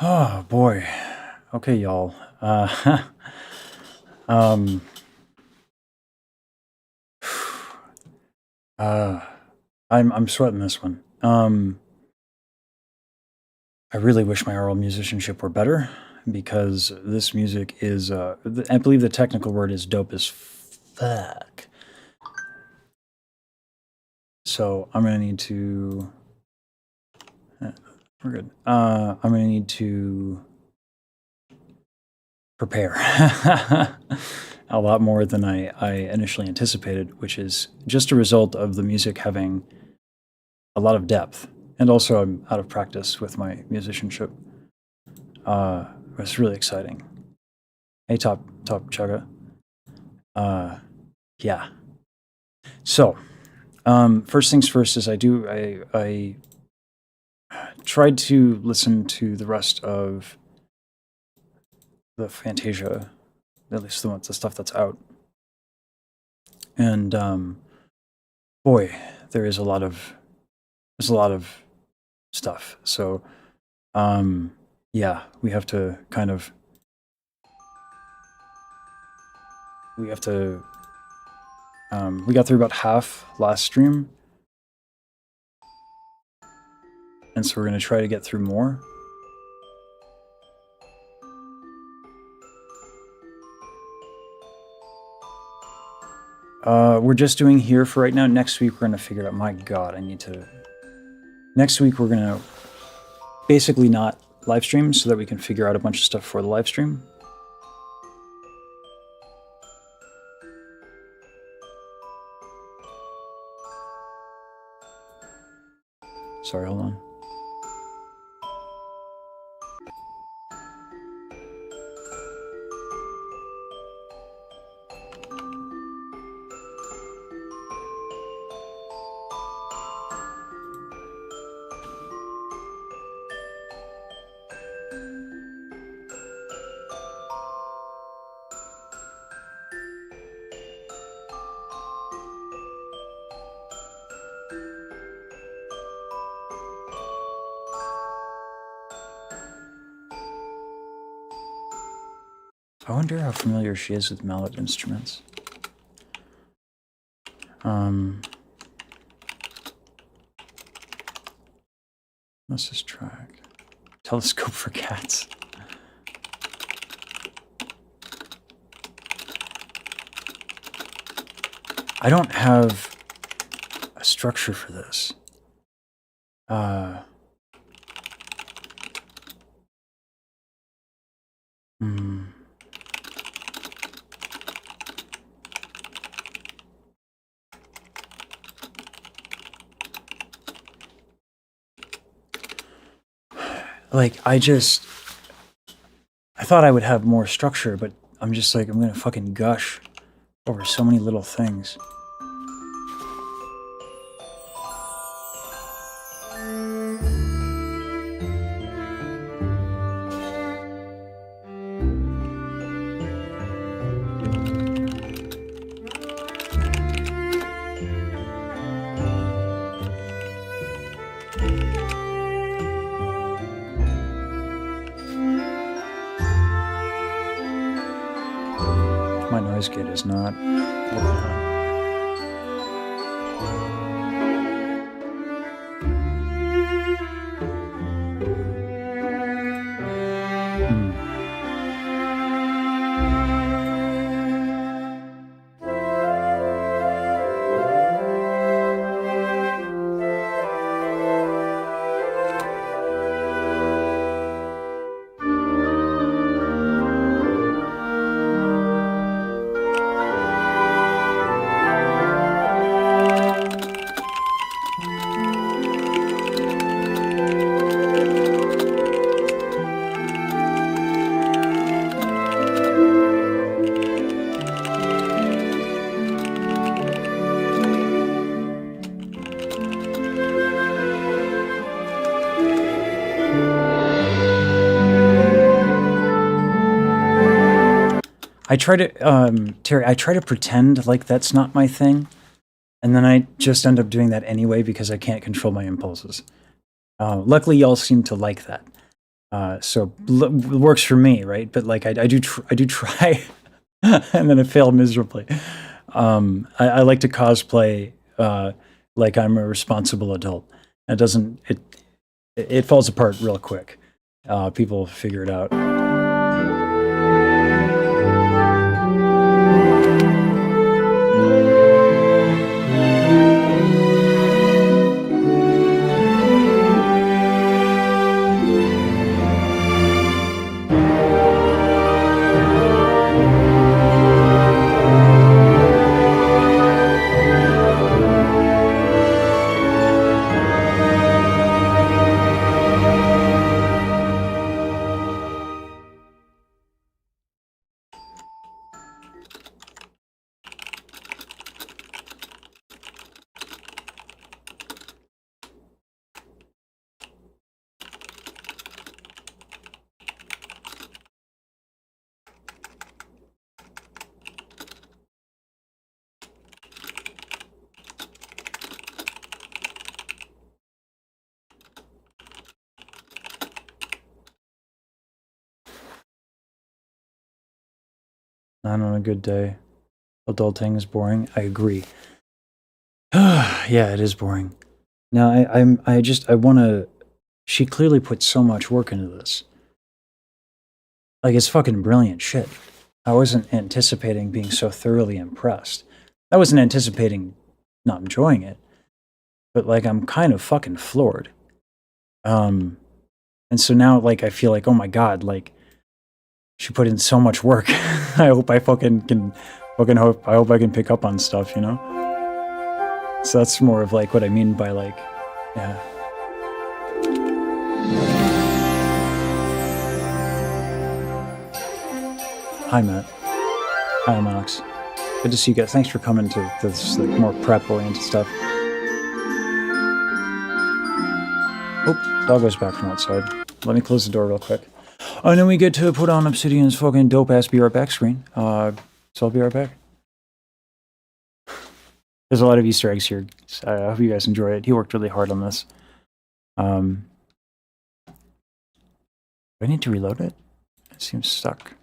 Oh boy. Okay, y'all. um, uh, I'm sweating this one. I really wish my oral musicianship were better because this music is, I believe the technical word is dope as fuck. So I'm gonna need to. We're good. I'm gonna need to prepare a lot more than I initially anticipated, which is just a result of the music having a lot of depth. And also, I'm out of practice with my musicianship. It's really exciting. Hey, Top Chugga. Yeah. So, first things first is I tried to listen to the rest of the Fantasia, at least the stuff that's out. And boy, there's a lot of stuff. So yeah, we have to kind of we got through about half last stream, and so we're going to try to get through more. We're just doing here for right now. Next week we're going to figure it out. My god, next week we're going to basically not live stream so that we can figure out a bunch of stuff for the live stream. Sorry, hold on. I wonder how familiar she is with mallet instruments. What's this track? Telescope for Cats. I don't have a structure for this. Like, I thought I would have more structure, but I'm just like, I'm gonna fucking gush over so many little things. My noise gate is not. I try to, Terry, I try to pretend like that's not my thing, and then I just end up doing that anyway because I can't control my impulses. Luckily, y'all seem to like that. So it works for me, right? But like I do try, and then it failed miserably. I like to cosplay like I'm a responsible adult. It doesn't it falls apart real quick. People figure it out. Not on a good day. Adulting is boring. I agree. Yeah, it is boring. Now I want to. She clearly put so much work into this. Like it's fucking brilliant shit. I wasn't anticipating being so thoroughly impressed. I wasn't anticipating not enjoying it, but like I'm kind of fucking floored. And so now like I feel like oh my god, like she put in so much work. I hope I fucking can I hope I can pick up on stuff, you know? So that's more of like what I mean by like yeah. Hi Matt. Hi Mox. Good to see you guys. Thanks for coming to this like more prep oriented stuff. Oh, dog goes back from outside. Let me close the door real quick. And then we get to put on Obsidian's fucking dope ass Be Right Back screen. So I'll be right back. There's a lot of Easter eggs here. I hope you guys enjoy it. He worked really hard on this. Do I need to reload it? It seems stuck.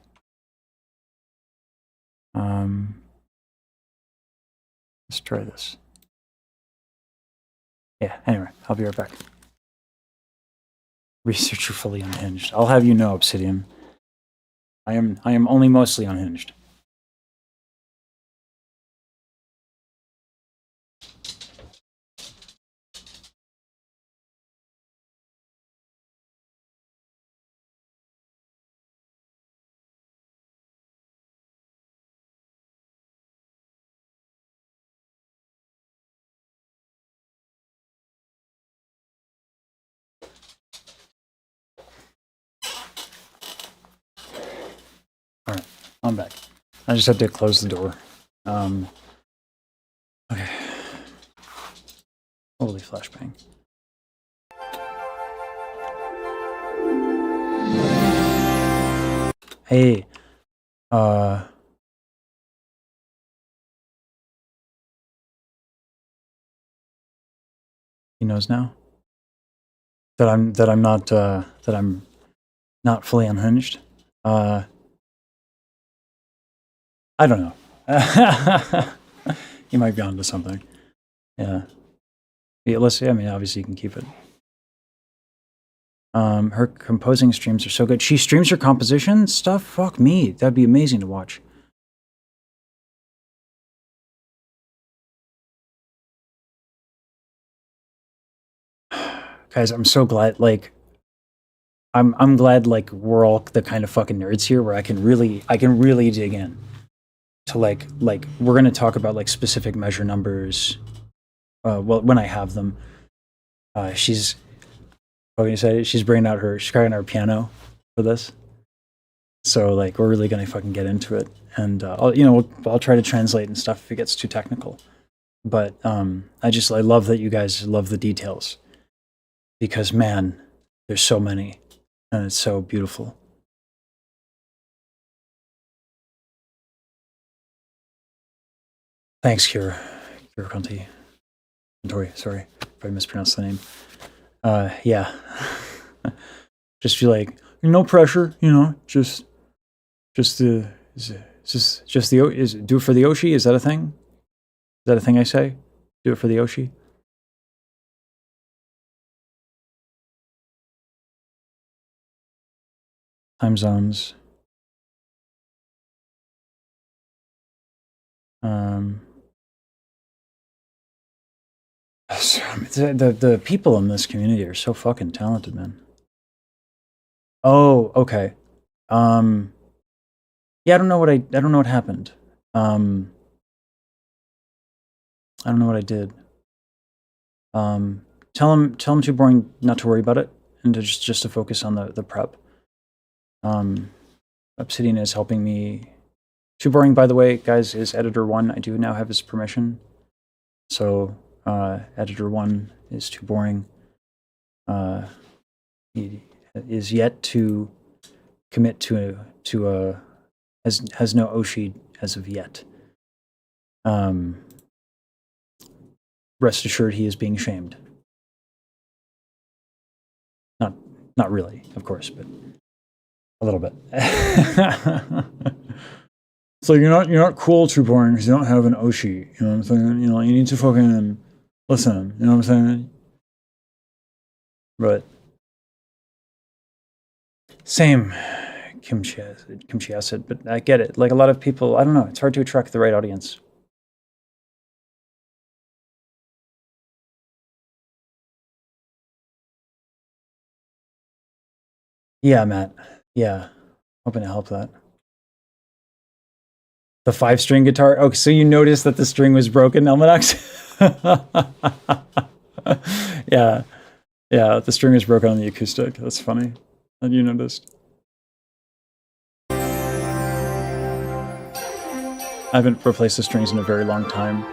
Let's try this. Yeah, anyway, I'll be right back. Researcher fully unhinged. I'll have you know, Obsidian. I am only mostly unhinged. Alright, I'm back. I just have to close the door. Okay. Holy flashbang. Hey, he knows now that I'm not fully unhinged. I don't know. He might be onto something. Yeah. Yeah, let's see. I mean, obviously you can keep it. Her composing streams are so good. She streams her composition stuff? Fuck me. That'd be amazing to watch. Guys, I'm so glad, like, I'm glad, like, we're all the kind of fucking nerds here where I can really dig in to, like, we're gonna talk about, like, specific measure numbers, well, when I have them. She's bringing out her piano for this. So, like, we're really gonna fucking get into it. And, I'll try to translate and stuff if it gets too technical. But, I love that you guys love the details. Because, man, there's so many. And it's so beautiful. Thanks, Kira Conti. Tori, sorry if I mispronounced the name. Yeah. Just feel like no pressure, you know, just the just the is do it for the Oshi. Is that a thing? Is that a thing I say? Do it for the Oshi. Time zones. The people in this community are so fucking talented, man. Oh, okay. Yeah, I don't know what happened. I don't know what I did. Tell him Too Boring not to worry about it, and to just to focus on the prep. Obsidian is helping me. Too Boring, by the way, guys, is editor 1. I do now have his permission. So editor 1 is Too Boring. He is yet to commit to has no Oshi as of yet. Rest assured, he is being shamed. Not really, of course, but a little bit. So you're not cool, Too Boring, because you don't have an Oshi. You know what I'm saying? You know, you need to fucking listen. You know what I'm saying? But same, kimchi acid. But I get it. Like a lot of people, I don't know. It's hard to attract the right audience. Yeah, Matt. Yeah, hoping to help that. The 5-string guitar. Oh, so you noticed that the string was broken, Elmanox? Yeah, the string was broken on the acoustic. That's funny that you noticed. I haven't replaced the strings in a very long time.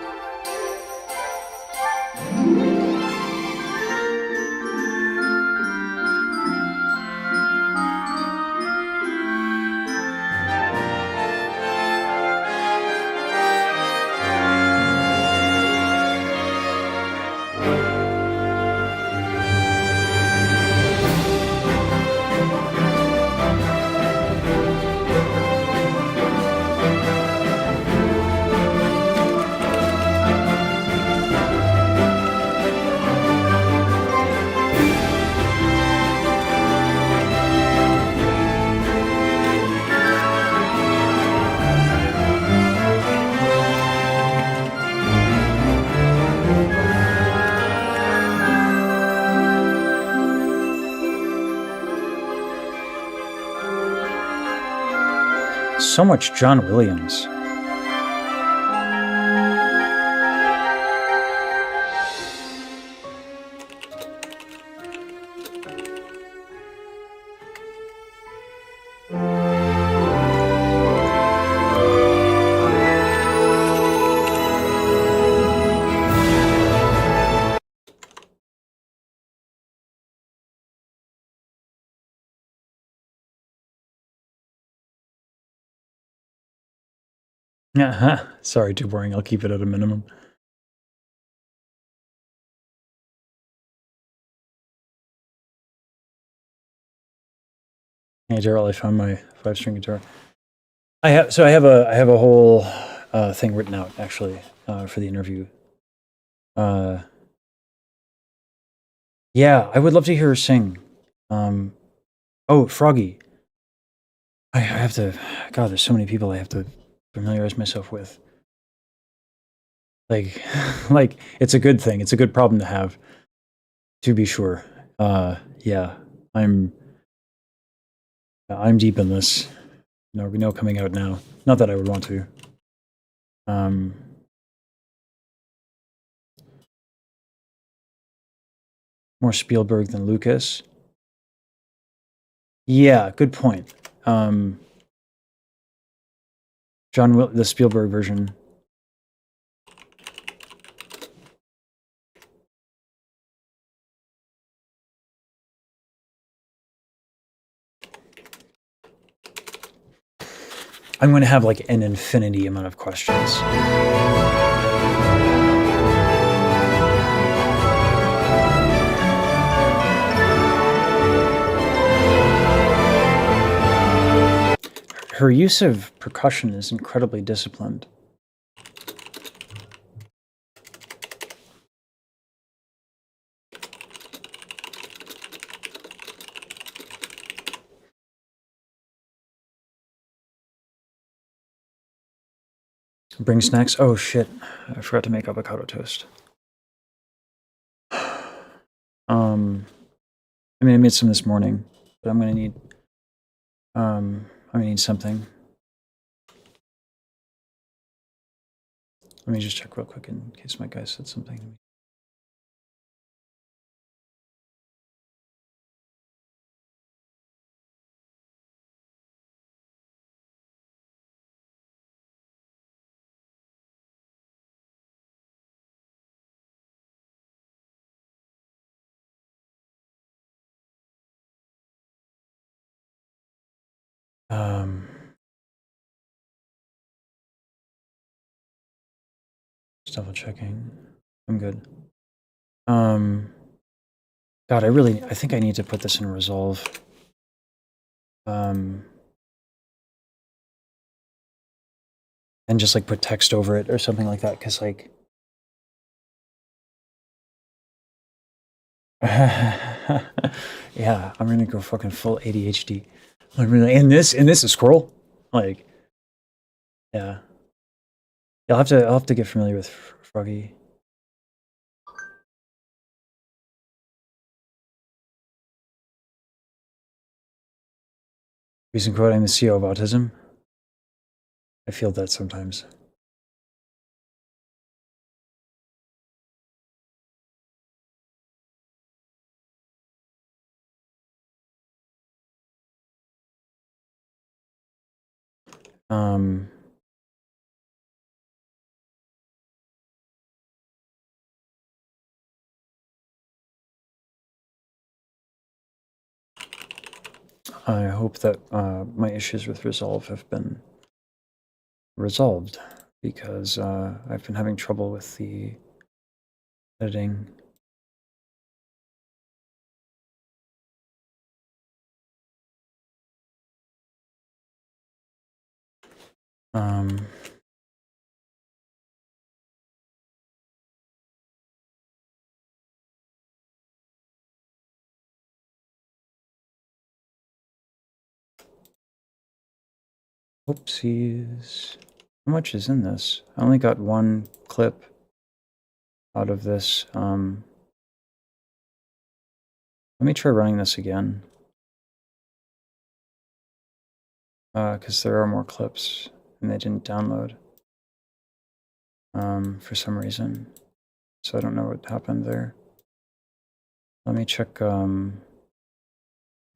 So much John Williams. Sorry, Too Boring. I'll keep it at a minimum. Hey, Daryl, I found my 5-string guitar. I have a whole thing written out actually for the interview. Yeah, I would love to hear her sing. Oh, Froggy. I have to. God, there's so many people I have to familiarize myself with. Like, like it's a good thing. It's a good problem to have, to be sure. Yeah, I'm deep in this. No, we know coming out now. Not that I would want to. More Spielberg than Lucas. Yeah, good point. The Spielberg version. I'm going to have like an infinity amount of questions. Her use of percussion is incredibly disciplined. Bring snacks? Oh shit, I forgot to make avocado toast. I mean, I made some this morning, but I'm gonna need something. Let me just check real quick in case my guy said something to me. Just double checking. I'm good. God, I think I need to put this in Resolve. And just like put text over it or something like that, because like yeah, I'm gonna go fucking full ADHD. I'm really in this a squirrel? Like, yeah. I'll have to get familiar with Froggy. Recent quote, I'm the CEO of autism. I feel that sometimes. I hope that my issues with Resolve have been resolved, because I've been having trouble with the editing. Oopsies. How much is in this? I only got one clip out of this. Let me try running this again. Because there are more clips and they didn't download for some reason. So I don't know what happened there. Let me check YouTube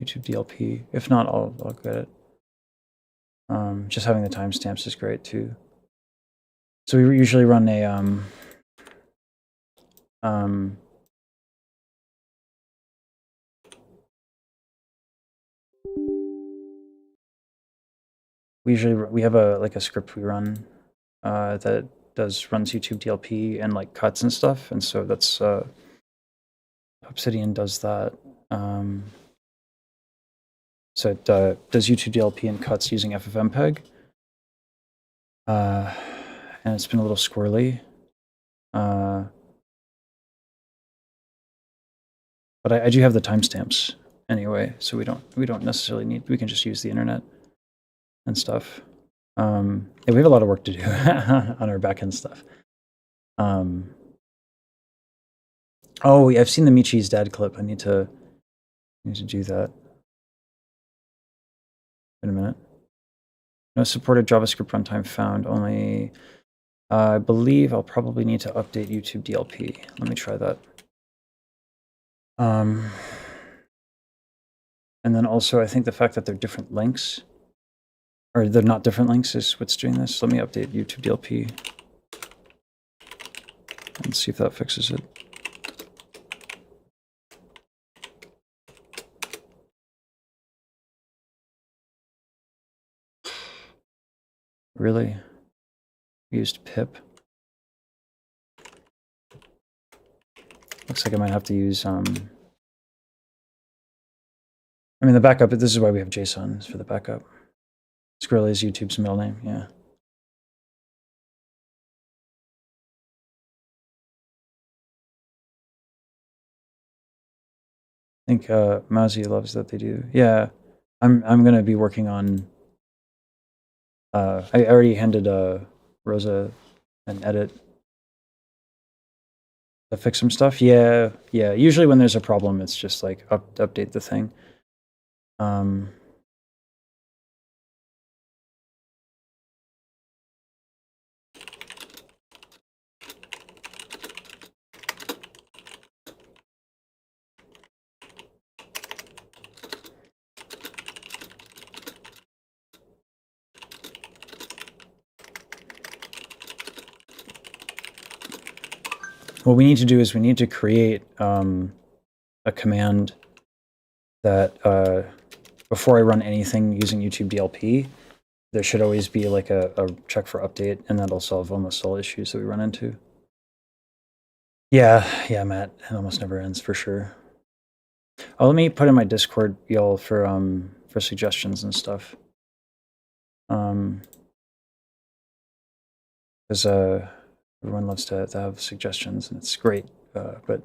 DLP. If not, I'll get it. Just having the timestamps is great too. So we usually run a we have a script we run that runs YouTube DLP and like cuts and stuff, and so that's Obsidian does that. So it does YouTube DLP and cuts using FFmpeg. And it's been a little squirrely. But I do have the timestamps anyway, so we don't necessarily need. We can just use the internet and stuff. Yeah, we have a lot of work to do on our backend stuff. Oh, yeah, I've seen the Michi's dad clip. I need to do that. Wait a minute. No supported JavaScript runtime found. Only, I believe I'll probably need to update YouTube DLP. Let me try that. And then also, I think the fact that they're different links, or they're not different links, is what's doing this. Let me update YouTube DLP and see if that fixes it. Really? Used pip. Looks like I might have to use, I mean, the backup, this is why we have JSON, is for the backup. Skrilla is YouTube's middle name, yeah. I think Mauzy loves that they do. Yeah, I'm gonna be working on. I already handed Rosa an edit to fix some stuff. Yeah, yeah. Usually when there's a problem, it's just like update the thing. What we need to do is we need to create a command that before I run anything using YouTube DLP, there should always be like a check for update, and that'll solve almost all issues that we run into. Yeah, Matt, it almost never ends for sure. Oh, let me put in my Discord, y'all, for suggestions and stuff. Because everyone loves to have suggestions, and it's great. But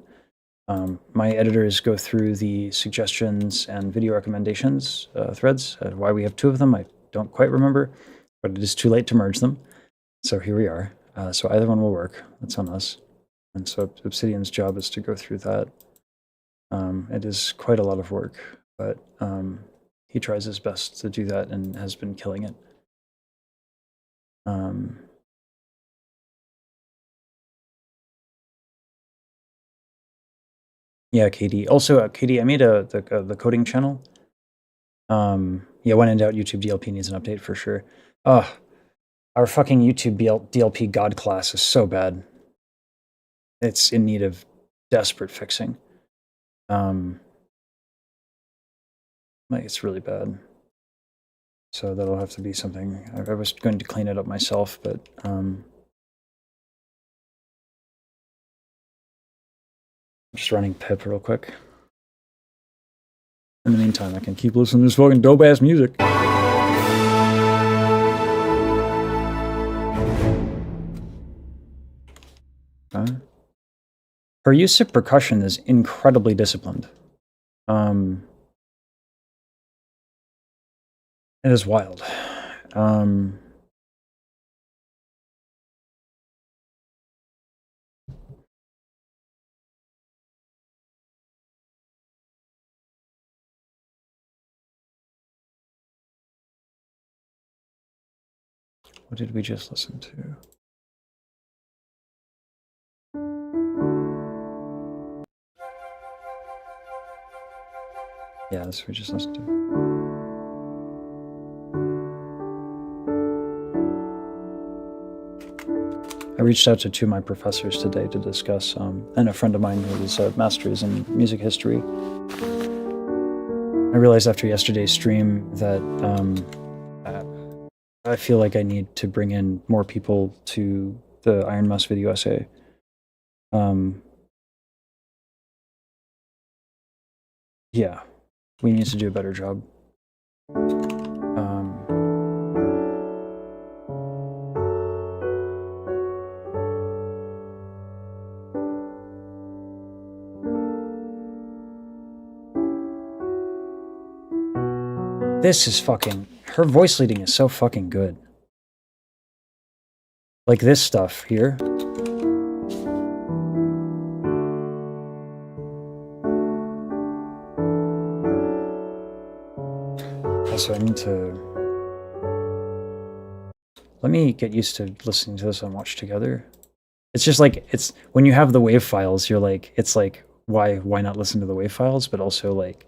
my editors go through the suggestions and video recommendations threads. Why we have two of them, I don't quite remember, but it is too late to merge them. So here we are. So either one will work. That's on us. And so Obsidian's job is to go through that. It is quite a lot of work, but he tries his best to do that and has been killing it. Yeah, KD. Also, KD, I made the coding channel. Yeah, when in doubt, YouTube DLP needs an update for sure. Our fucking YouTube DLP God class is so bad. It's in need of desperate fixing. Like, it's really bad. So that'll have to be something. I was going to clean it up myself, but I'm just running pip real quick. In the meantime, I can keep listening to this fucking dope-ass music. Her use of percussion is incredibly disciplined. It is wild. What did we just listen to? Yeah, that's what we just listened to. I reached out to two of my professors today to discuss, and a friend of mine who is a master's in music history. I realized after yesterday's stream that I feel like I need to bring in more people to the Iron Mouse video essay. Yeah, we need to do a better job. This is fucking... Her voice leading is so fucking good. Like this stuff here. Also, I need to... Let me get used to listening to this on Watch Together. It's just like, it's... When you have the WAV files, you're like... It's like, why not listen to the WAV files? But also, like...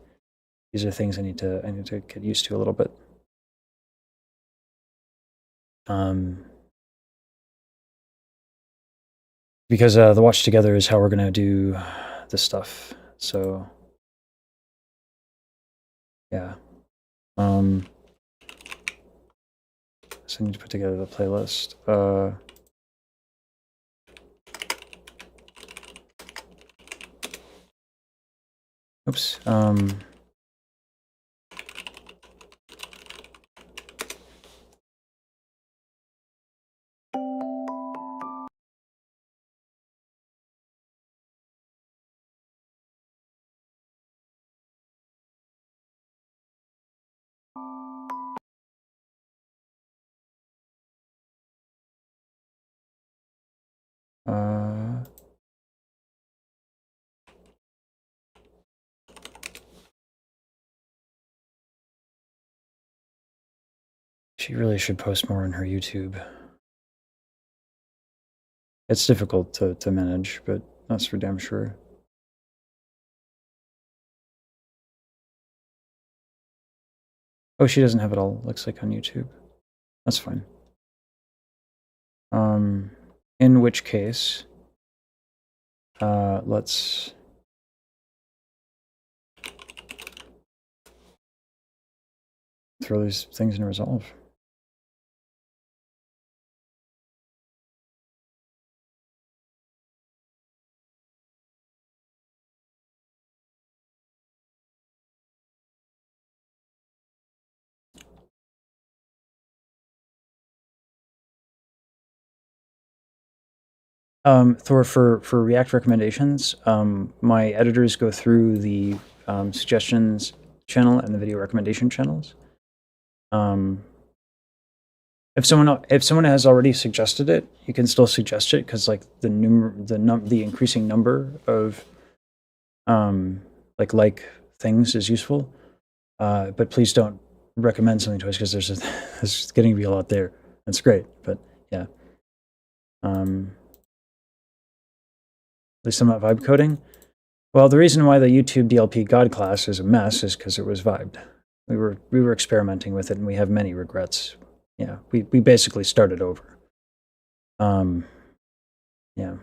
These are things I need to get used to a little bit. Because the Watch Together is how we're gonna do this stuff. So yeah. So I need to put together the playlist. Oops. She really should post more on her YouTube. It's difficult to manage, but that's for damn sure. Oh, she doesn't have it all, looks like, on YouTube. That's fine. In which case, let's throw these things in resolve. Thor, for React recommendations, my editors go through the suggestions channel and the video recommendation channels. If someone has already suggested it, you can still suggest it, because like the increasing number of like things is useful. But please don't recommend something to us, because there's getting to be a lot there. That's great, but yeah. At least I'm not vibe coding. Well, the reason why the YouTube DLP God class is a mess is because it was vibed. We were experimenting with it, and we have many regrets. Yeah, we basically started over. Yeah.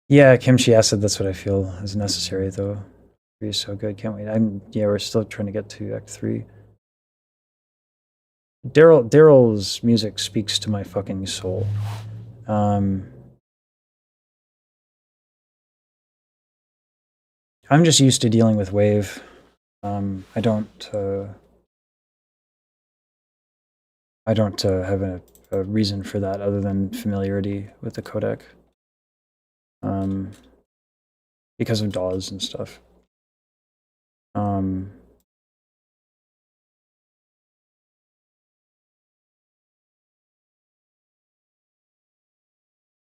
Yeah, kimchi acid, that's what I feel is necessary, though. 3 is so good, can't wait. Yeah, we're still trying to get to Act 3. Daryl's music speaks to my fucking soul. I'm just used to dealing with Wave. I don't have a reason for that other than familiarity with the codec. Because of DAWs and stuff.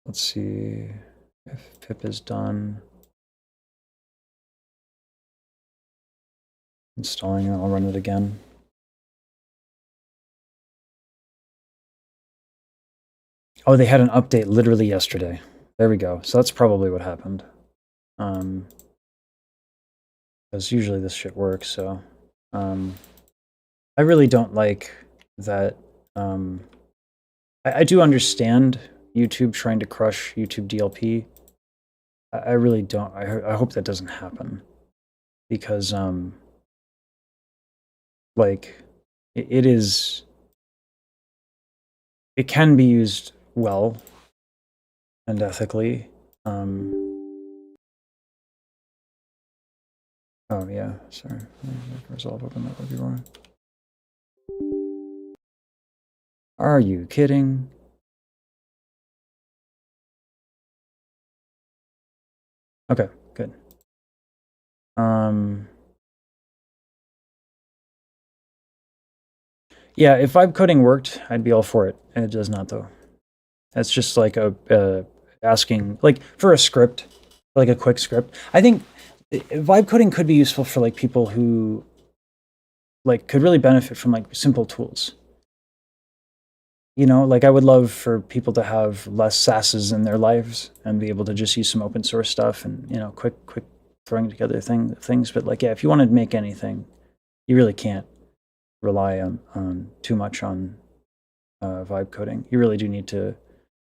Let's see if pip is done. Installing it, I'll run it again. Oh, they had an update literally yesterday. There we go. So that's probably what happened. Because usually this shit works, so. I really don't like that. I do understand YouTube trying to crush YouTube DLP. I really don't. I hope that doesn't happen. Because, like, it is. It can be used well and ethically. Oh yeah, sorry. Resolve open that would be wrong. Are you kidding? Okay, good. Yeah, if vibe coding worked, I'd be all for it. It does not, though. That's just like asking, like, for a script, like a quick script. I think vibe coding could be useful for like people who like could really benefit from like simple tools. You know, like I would love for people to have less sasses in their lives and be able to just use some open source stuff and, you know, quick throwing together things. But like, yeah, if you want to make anything, you really can't rely on too much on vibe coding. You really do need to.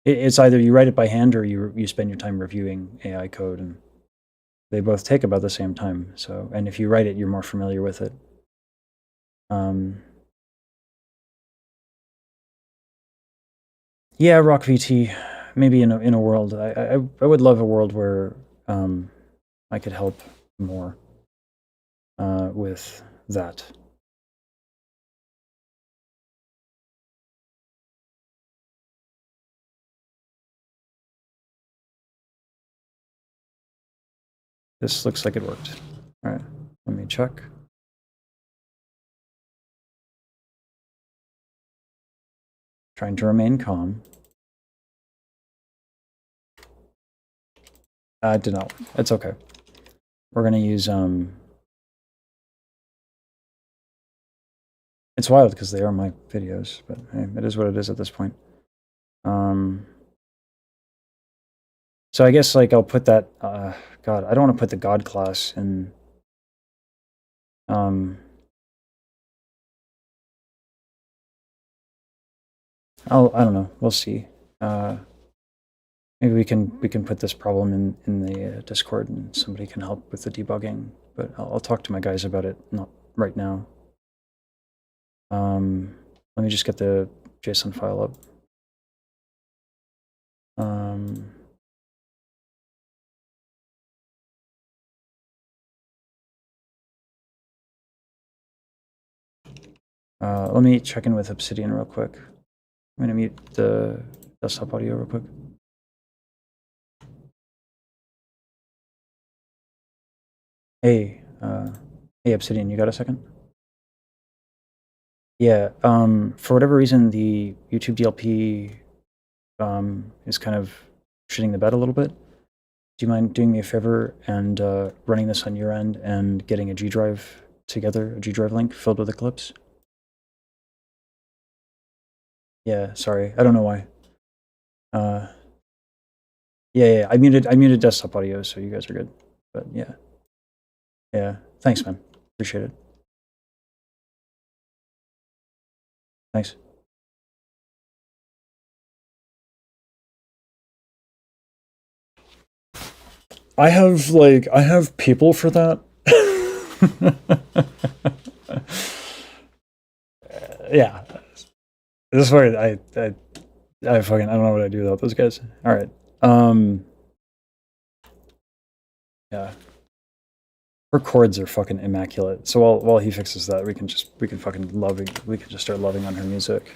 It's either you write it by hand or you spend your time reviewing AI code, and they both take about the same time. So, and if you write it, you're more familiar with it. Yeah, Rock VT. Maybe in a world, I would love a world where I could help more. with that. This looks like it worked. All right, let me check. Trying to remain calm. It did not work. It's okay. We're gonna use it's wild because they are my videos, but hey, it is what it is at this point. So I guess like I'll put that. God, I don't want to put the God class in. I don't know. We'll see. Maybe we can put this problem in the Discord and somebody can help with the debugging. But I'll talk to my guys about it. Not right now. Let me just get the JSON file up. Let me check in with Obsidian real quick. I'm gonna mute the desktop audio real quick. Hey, hey Obsidian, you got a second? Yeah, for whatever reason, the YouTube DLP is kind of shitting the bed a little bit. Do you mind doing me a favor and running this on your end and getting a G drive together, a G drive link filled with Eclipse? Yeah, sorry, I don't know why. Yeah, I muted desktop audio, so you guys are good. But yeah, thanks, man. Appreciate it. Thanks. I have people for that. Yeah, this is why I fucking I don't know what I do without those guys. All right. Yeah. Her chords are fucking immaculate. So while he fixes that, we can just start loving on her music.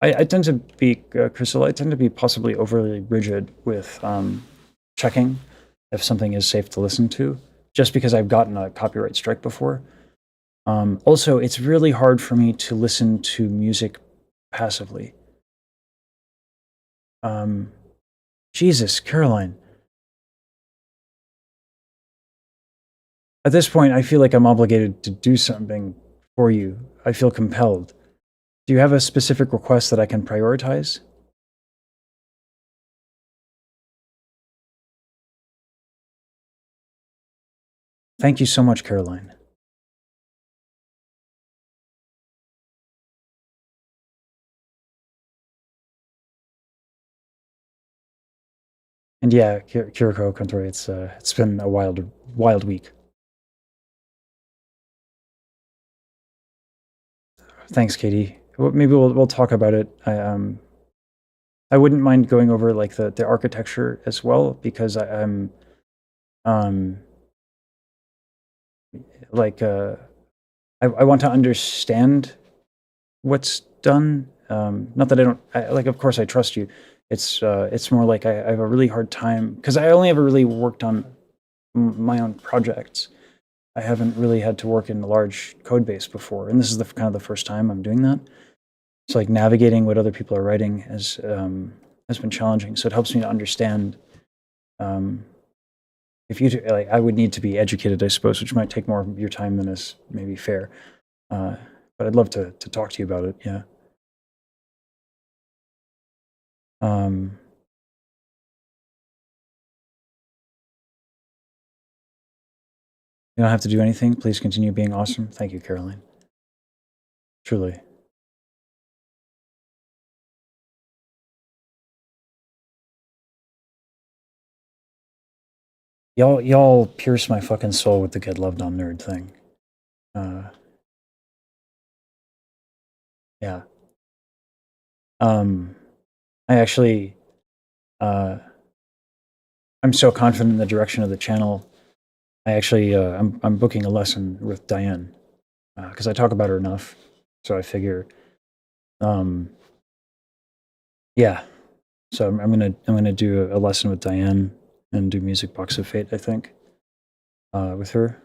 I tend to be Crystal. I tend to be possibly overly rigid with checking if something is safe to listen to, just because I've gotten a copyright strike before. Also, it's really hard for me to listen to music passively. Jesus, Caroline. At this point, I feel like I'm obligated to do something for you. I feel compelled. Do you have a specific request that I can prioritize? Thank you so much, Caroline. And yeah, Kiriko Kontori, it's been a wild week. Thanks, Katie. Maybe we'll talk about it. I wouldn't mind going over like the architecture as well, because I'm like I want to understand what's done. Not that I don't like. Of course, I trust you. It's more like I have a really hard time because I only ever really worked on my own projects. I haven't really had to work in a large code base before, and this is the kind of the first time I'm doing that. So like navigating what other people are writing has been challenging. So it helps me to understand. If you like, I would need to be educated, I suppose, which might take more of your time than is maybe fair. But I'd love to talk to you about it. Yeah. You don't have to do anything. Please continue being awesome. Thank you, Caroline. Truly. Y'all pierce my fucking soul with the get loved on nerd thing. Yeah. Um, I actually, uh, I'm so confident in the direction of the channel. I actually, I'm booking a lesson with Diane because I talk about her enough. So I figure, um, yeah. So I'm gonna do a lesson with Diane and do Music Box of Fate. I think with her.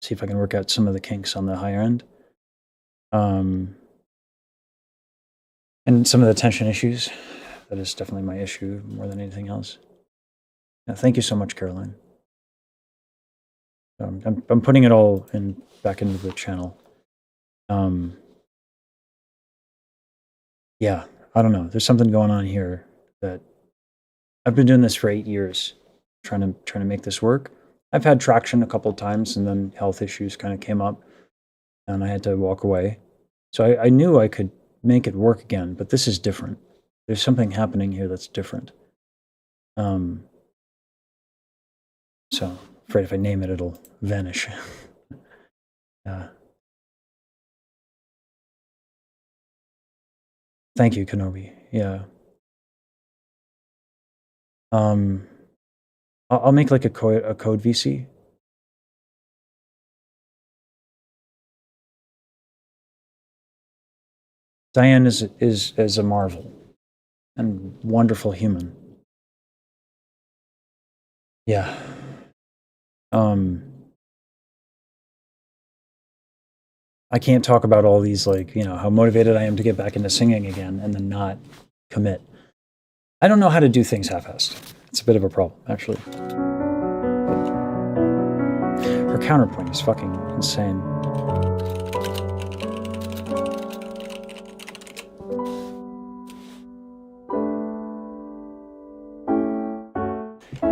See if I can work out some of the kinks on the higher end. And some of the tension issues. That is definitely my issue more than anything else. Yeah, thank you so much, Caroline. I'm putting it all back into the channel. Yeah, I don't know. There's something going on here that I've been doing this for 8 years, trying to make this work. I've had traction a couple of times, and then health issues kind of came up, and I had to walk away. So I knew I could make it work again, but this is different. There's something happening here that's different. So I'm afraid if I name it, it'll vanish. Thank you, Kenobi. Yeah. I'll make like a code VC. Diane is a marvel and wonderful human. Yeah. I can't talk about all these, like, how motivated I am to get back into singing again and then not commit. I don't know how to do things half-assed. It's a bit of a problem, actually. Her counterpoint is fucking insane.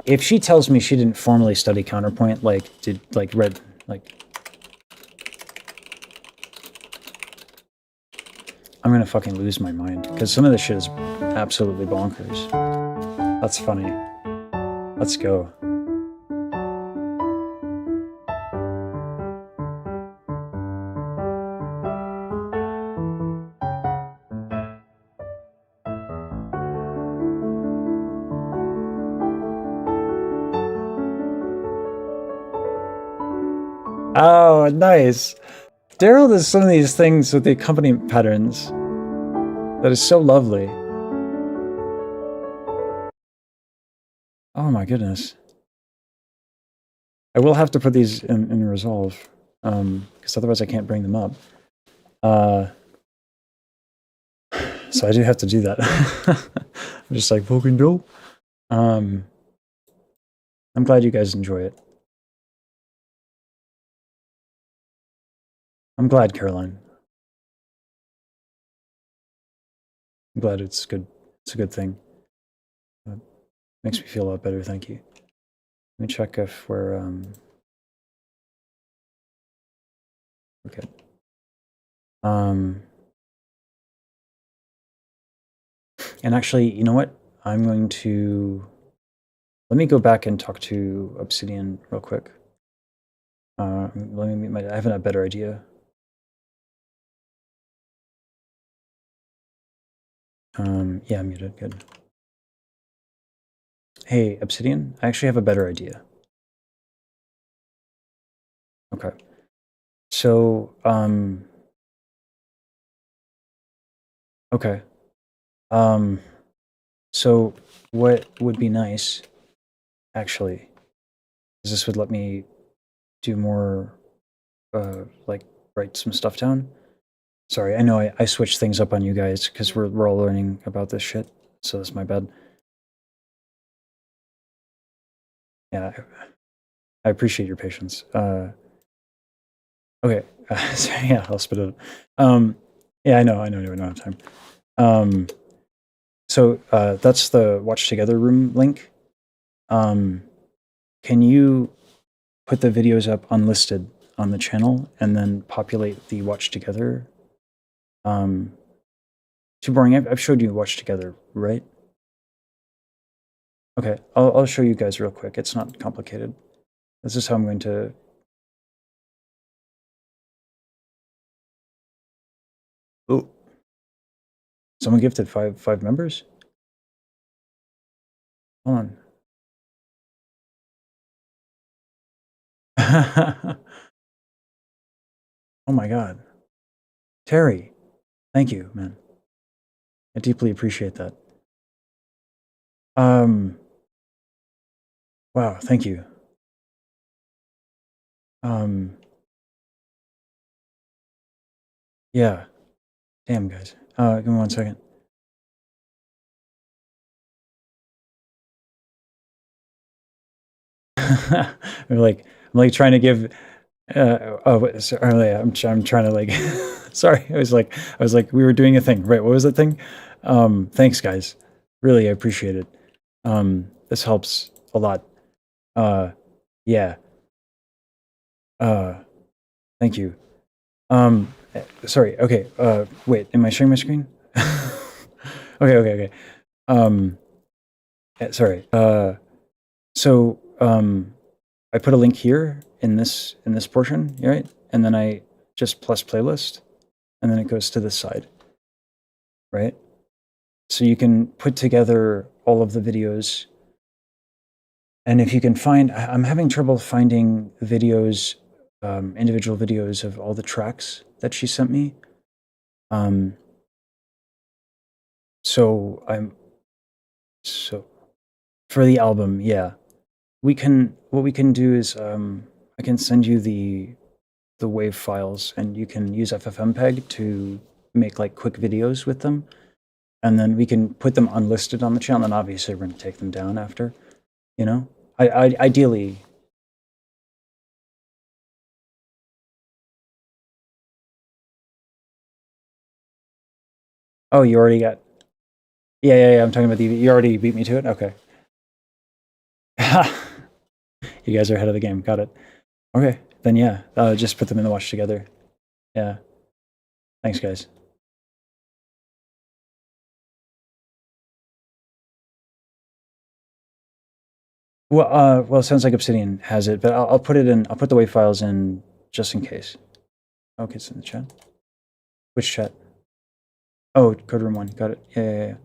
If she tells me she didn't formally study counterpoint, like, read, like, I'm gonna fucking lose my mind, because some of this shit is absolutely bonkers. That's funny. Let's go. Oh, nice. Daryl does some of these things with the accompaniment patterns that is so lovely. Oh my goodness. I will have to put these in Resolve, because otherwise I can't bring them up. So I do have to do that. I'm just like, fucking dope. I'm glad you guys enjoy it. I'm glad, Caroline. I'm glad it's good. It's a good thing. It makes me feel a lot better, thank you. Let me check if we're okay. And actually, you know what? I'm going to let me go back and talk to Obsidian real quick. Let me I have a better idea. Yeah, I'm muted. Good. Hey, Obsidian, I actually have a better idea. Okay. So, okay. So what would be nice, actually, is this would let me do more, like, write some stuff down. Sorry, I know I switched things up on you guys because we're all learning about this shit, so that's my bad. Yeah, I appreciate your patience. Okay, so yeah, I'll spit it. Yeah, I know, we don't have time. So that's the Watch Together room link. Can you put the videos up unlisted on the channel and then populate the Watch Together? Too boring. I've showed you Watch Together, right? Okay, I'll show you guys real quick. It's not complicated. This is how I'm going to Oh, someone gifted five members? Hold on. Oh my god. Terry, thank you, man. I deeply appreciate that. Um, wow, thank you. Um, yeah. Damn, guys. Give me 1 second. I'm like trying to give. Sorry, I'm trying to like. Sorry, I was like, we were doing a thing, right? What was that thing? Thanks, guys. Really, I appreciate it. This helps a lot. Uh, yeah. Uh, thank you. Sorry. Okay. Wait. Am I sharing my screen? Okay. Okay. Okay. Um, sorry. So I put a link here in this portion, right? And then I just plus playlist, and then it goes to this side, right? So you can put together all of the videos, and if you can find, I'm having trouble finding videos, individual videos of all the tracks that she sent me. Um, so I'm so for the album, yeah. What we can do is I can send you the wave files, and you can use FFmpeg to make like quick videos with them, and then we can put them unlisted on the channel. And obviously, we're going to take them down after. You know, I ideally. Oh, you already got. Yeah, yeah, yeah. I'm talking about the. You already beat me to it. Okay. You guys are ahead of the game. Got it. Okay, then yeah, just put them in the watch together. Yeah. Thanks, guys. Well, it sounds like Obsidian has it, but I'll put it in. I'll put the wave files in just in case. Okay, it's in the chat. Which chat? Oh, code room one. Got it. Yeah, yeah, yeah.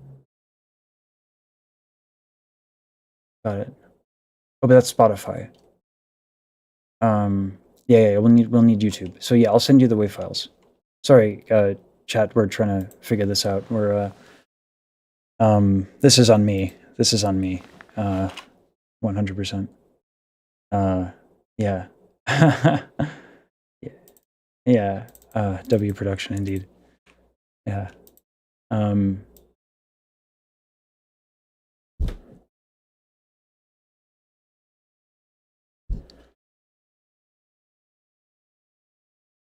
Got it. Oh, but that's Spotify. Yeah, yeah, yeah, we'll need YouTube. So yeah, I'll send you the WAV files. Sorry, chat. We're trying to figure this out. This is on me. This is on me. 100%. Yeah. Yeah. W production indeed. Yeah. Um,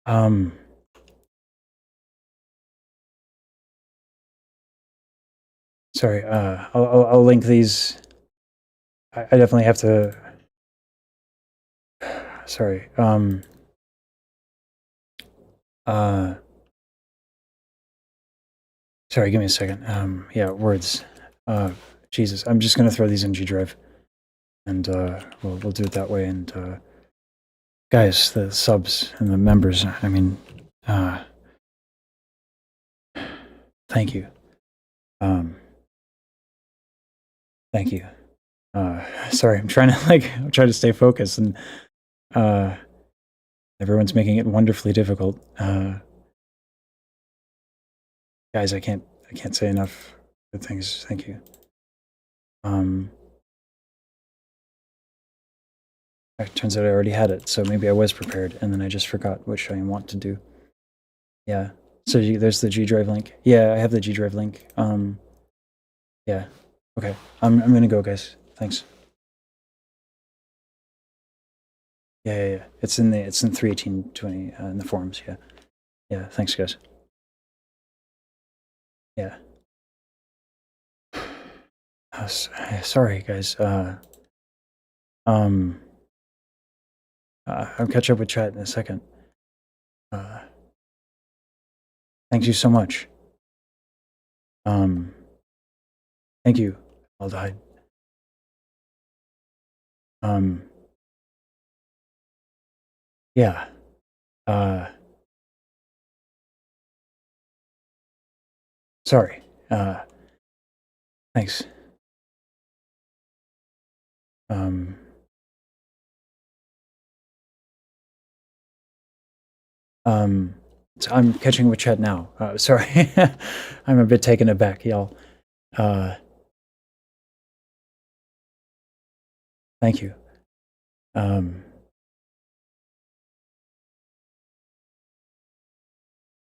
um, sorry. I'll link these. I definitely have to. Sorry. Uh, Sorry. Give me a second. Yeah. Words. Uh, Jesus. I'm just gonna throw these in G Drive, and we'll do it that way. And guys, the subs and the members. I mean, uh, thank you. Um, thank you. Sorry. I'm trying to stay focused, and uh, everyone's making it wonderfully difficult. Guys, I can't say enough good things. Thank you. Um, it turns out I already had it, so maybe I was prepared, and then I just forgot which I want to do. Yeah. So there's the G Drive link. Yeah, I have the G Drive link. Yeah. Okay. I'm gonna go, guys. Thanks. Yeah, yeah, yeah. It's in 31820 in the forums. Yeah. Yeah. Thanks, guys. Yeah. Sorry, guys. Um, I'll catch up with chat in a second. Uh, Thank you so much. Um, Thank you. I'll die. Um, yeah. Uh, Sorry. Thanks. Um, so I'm catching with chat now. Sorry. I'm a bit taken aback, y'all. Thank you.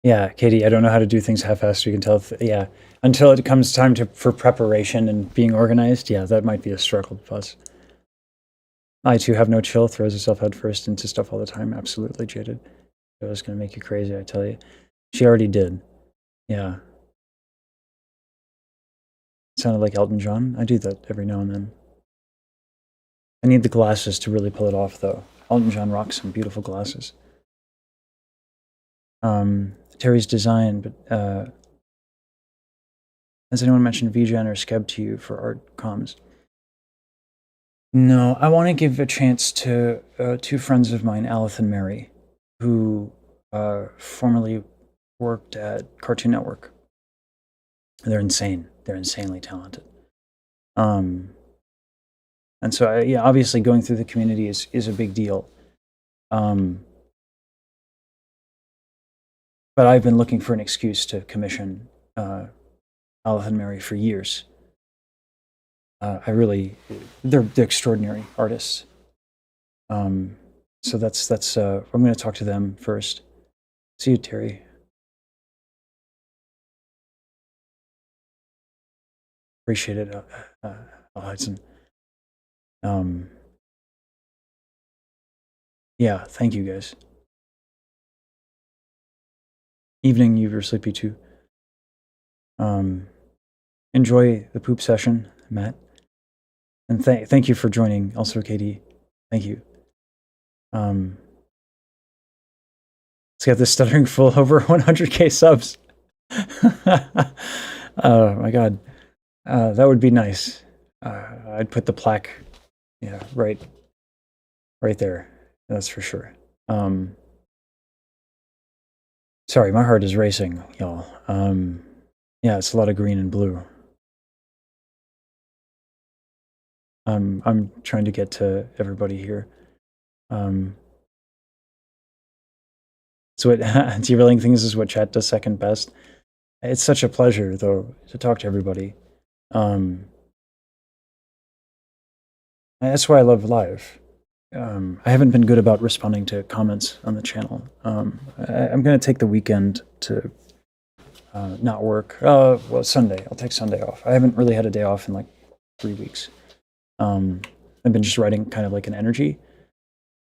Yeah, Katie, I don't know how to do things half-assed. You can tell. Yeah, until it comes time for preparation and being organized. Yeah, that might be a struggle for us. I too have no chill. Throws herself headfirst into stuff all the time. Absolutely jaded. It was gonna make you crazy. I tell you. She already did. Yeah. Sounded like Elton John. I do that every now and then. I need the glasses to really pull it off, though. Elton John rocks some beautiful glasses. Terry's design, but has anyone mentioned VGen or Skeb to you for art comms? No, I want to give a chance to two friends of mine, Alith and Mary, who formerly worked at Cartoon Network. They're insane. They're insanely talented. And so, yeah, obviously going through the community is a big deal. But I've been looking for an excuse to commission Alith and Mary for years. They're extraordinary artists. So that's I'm going to talk to them first. See you, Terry. Appreciate it, Hudson. Yeah, thank you guys. Evening, you're sleepy too. Enjoy the poop session, Matt. And thank you for joining, also, Katie. Thank you. Let's get this stuttering full over 100k subs. Oh my god. That would be nice. I'd put the plaque, yeah, right there. That's for sure. Sorry, my heart is racing, y'all. Yeah, it's a lot of green and blue. I'm trying to get to everybody here. So derailing things is what chat does second best. It's such a pleasure, though, to talk to everybody. That's why I love live. I haven't been good about responding to comments on the channel. I'm going to take the weekend to not work. Well, Sunday. I'll take Sunday off. I haven't really had a day off in like 3 weeks. I've been just writing kind of like an energy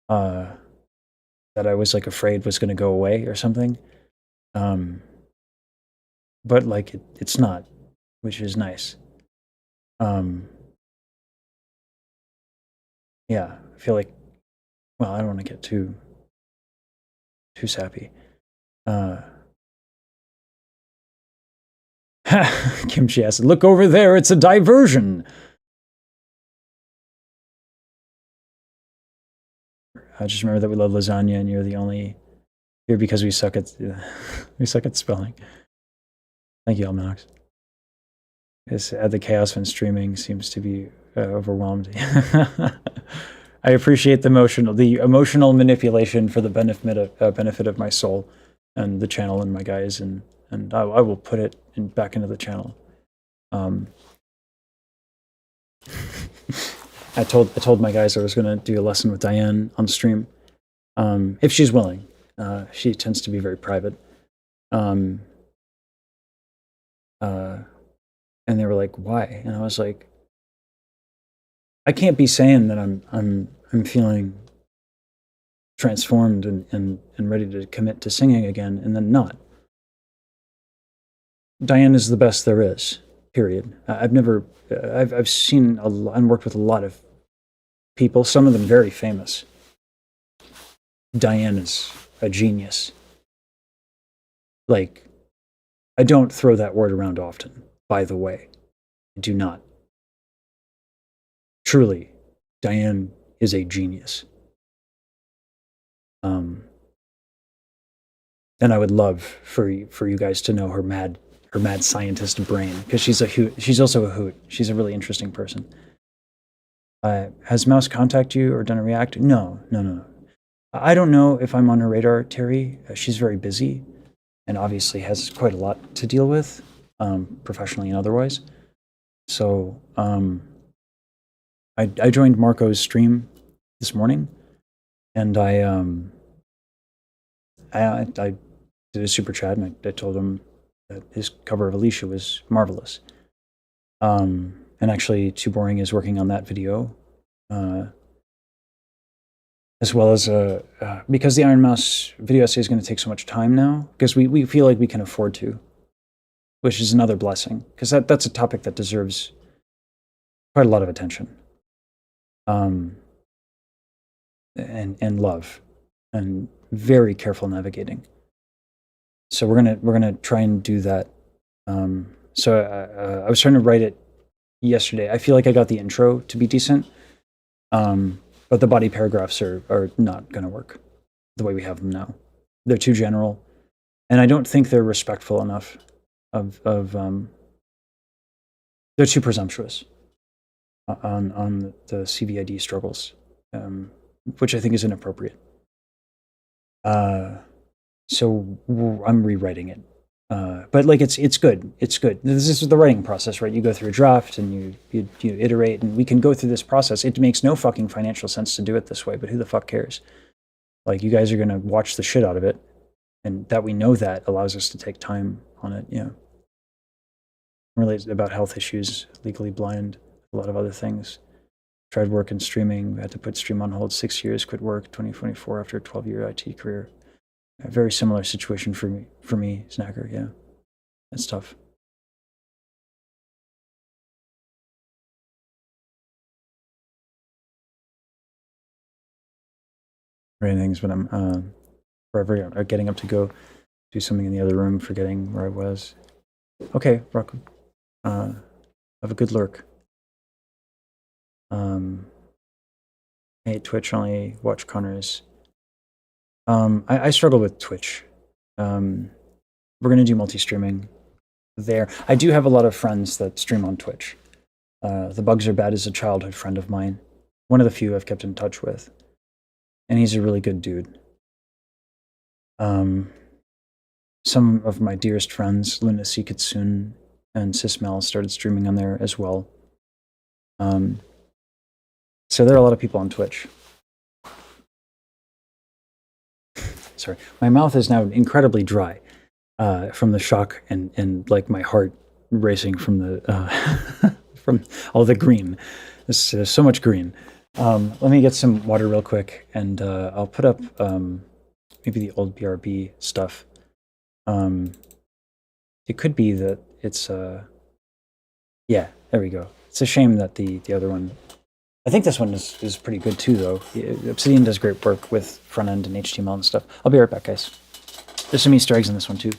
that I was like afraid was going to go away or something. But like it's not, which is nice. Yeah, I feel like, well, I don't want to get too sappy. Kimchi acid. Look over there, it's a diversion. I just remember that we love lasagna and you're the only here because we suck at spelling. Thank you, Almanax. It's at the chaos when streaming seems to be overwhelmed. I appreciate the emotional manipulation for the benefit of my soul and the channel and my guys, and I will put it back into the channel. I told my guys I was going to do a lesson with Diane on stream, if she's willing. She tends to be very private. And they were like, "Why?" And I was like, "I can't be saying that I'm feeling transformed and ready to commit to singing again, and then not." Diane is the best there is. Period. I've seen a lot and worked with a lot of people, some of them very famous. Diane is a genius. Like, I don't throw that word around often, by the way. I do not. Truly, Diane is a genius. And I would love for you guys to know her her mad scientist brain, because she's a hoot. She's also a hoot. She's a really interesting person. Has Mouse contact you or done a react? No, no, no. I don't know if I'm on her radar, Terry. She's very busy and obviously has quite a lot to deal with, professionally and otherwise. So I joined Marco's stream this morning, and I did a super chat, and I told him that his cover of Alicia was marvelous. And actually, Too Boring is working on that video, as well as because the Iron Mouse video essay is going to take so much time now, because we feel like we can afford to, which is another blessing, because that's a topic that deserves quite a lot of attention, and love, and very careful navigating. So we're gonna try and do that. So I was trying to write it yesterday. I feel like I got the intro to be decent, but the body paragraphs are not going to work the way we have them now. They're too general, and I don't think they're respectful enough of they're too presumptuous on the CVID struggles, which I think is inappropriate. So I'm rewriting it. But like it's good. It's good. This is the writing process, right? You go through a draft and you iterate, and we can go through this process. It makes no fucking financial sense to do it this way, but who the fuck cares? Like, you guys are gonna watch the shit out of it, and that we know that allows us to take time on it. Yeah. Really about health issues, legally blind, a lot of other things. Tried work and streaming, had to put stream on hold 6 years, quit work 2024 after a 12-year IT career. A very similar situation for me, Snacker. Yeah, that's tough. Right, things, but I'm forever getting up to go do something in the other room, forgetting where I was. Okay, Rock. Have a good lurk. I hate Twitch, only watch Connor's. I struggle with Twitch. We're gonna do multi-streaming there. I do have a lot of friends that stream on Twitch. The Bugs Are Bad is a childhood friend of mine. One of the few I've kept in touch with. And he's a really good dude. Some of my dearest friends, Luna Kitsune and Sismel, started streaming on there as well. So there are a lot of people on Twitch. Sorry, my mouth is now incredibly dry from the shock and like my heart racing from the from all the green. There's so much green. Let me get some water real quick, and I'll put up maybe the old BRB stuff. It could be that it's yeah, there we go. It's a shame that the other one. I think this one is pretty good too, though. Obsidian does great work with front end and HTML and stuff. I'll be right back, guys. There's some Easter eggs in this one too.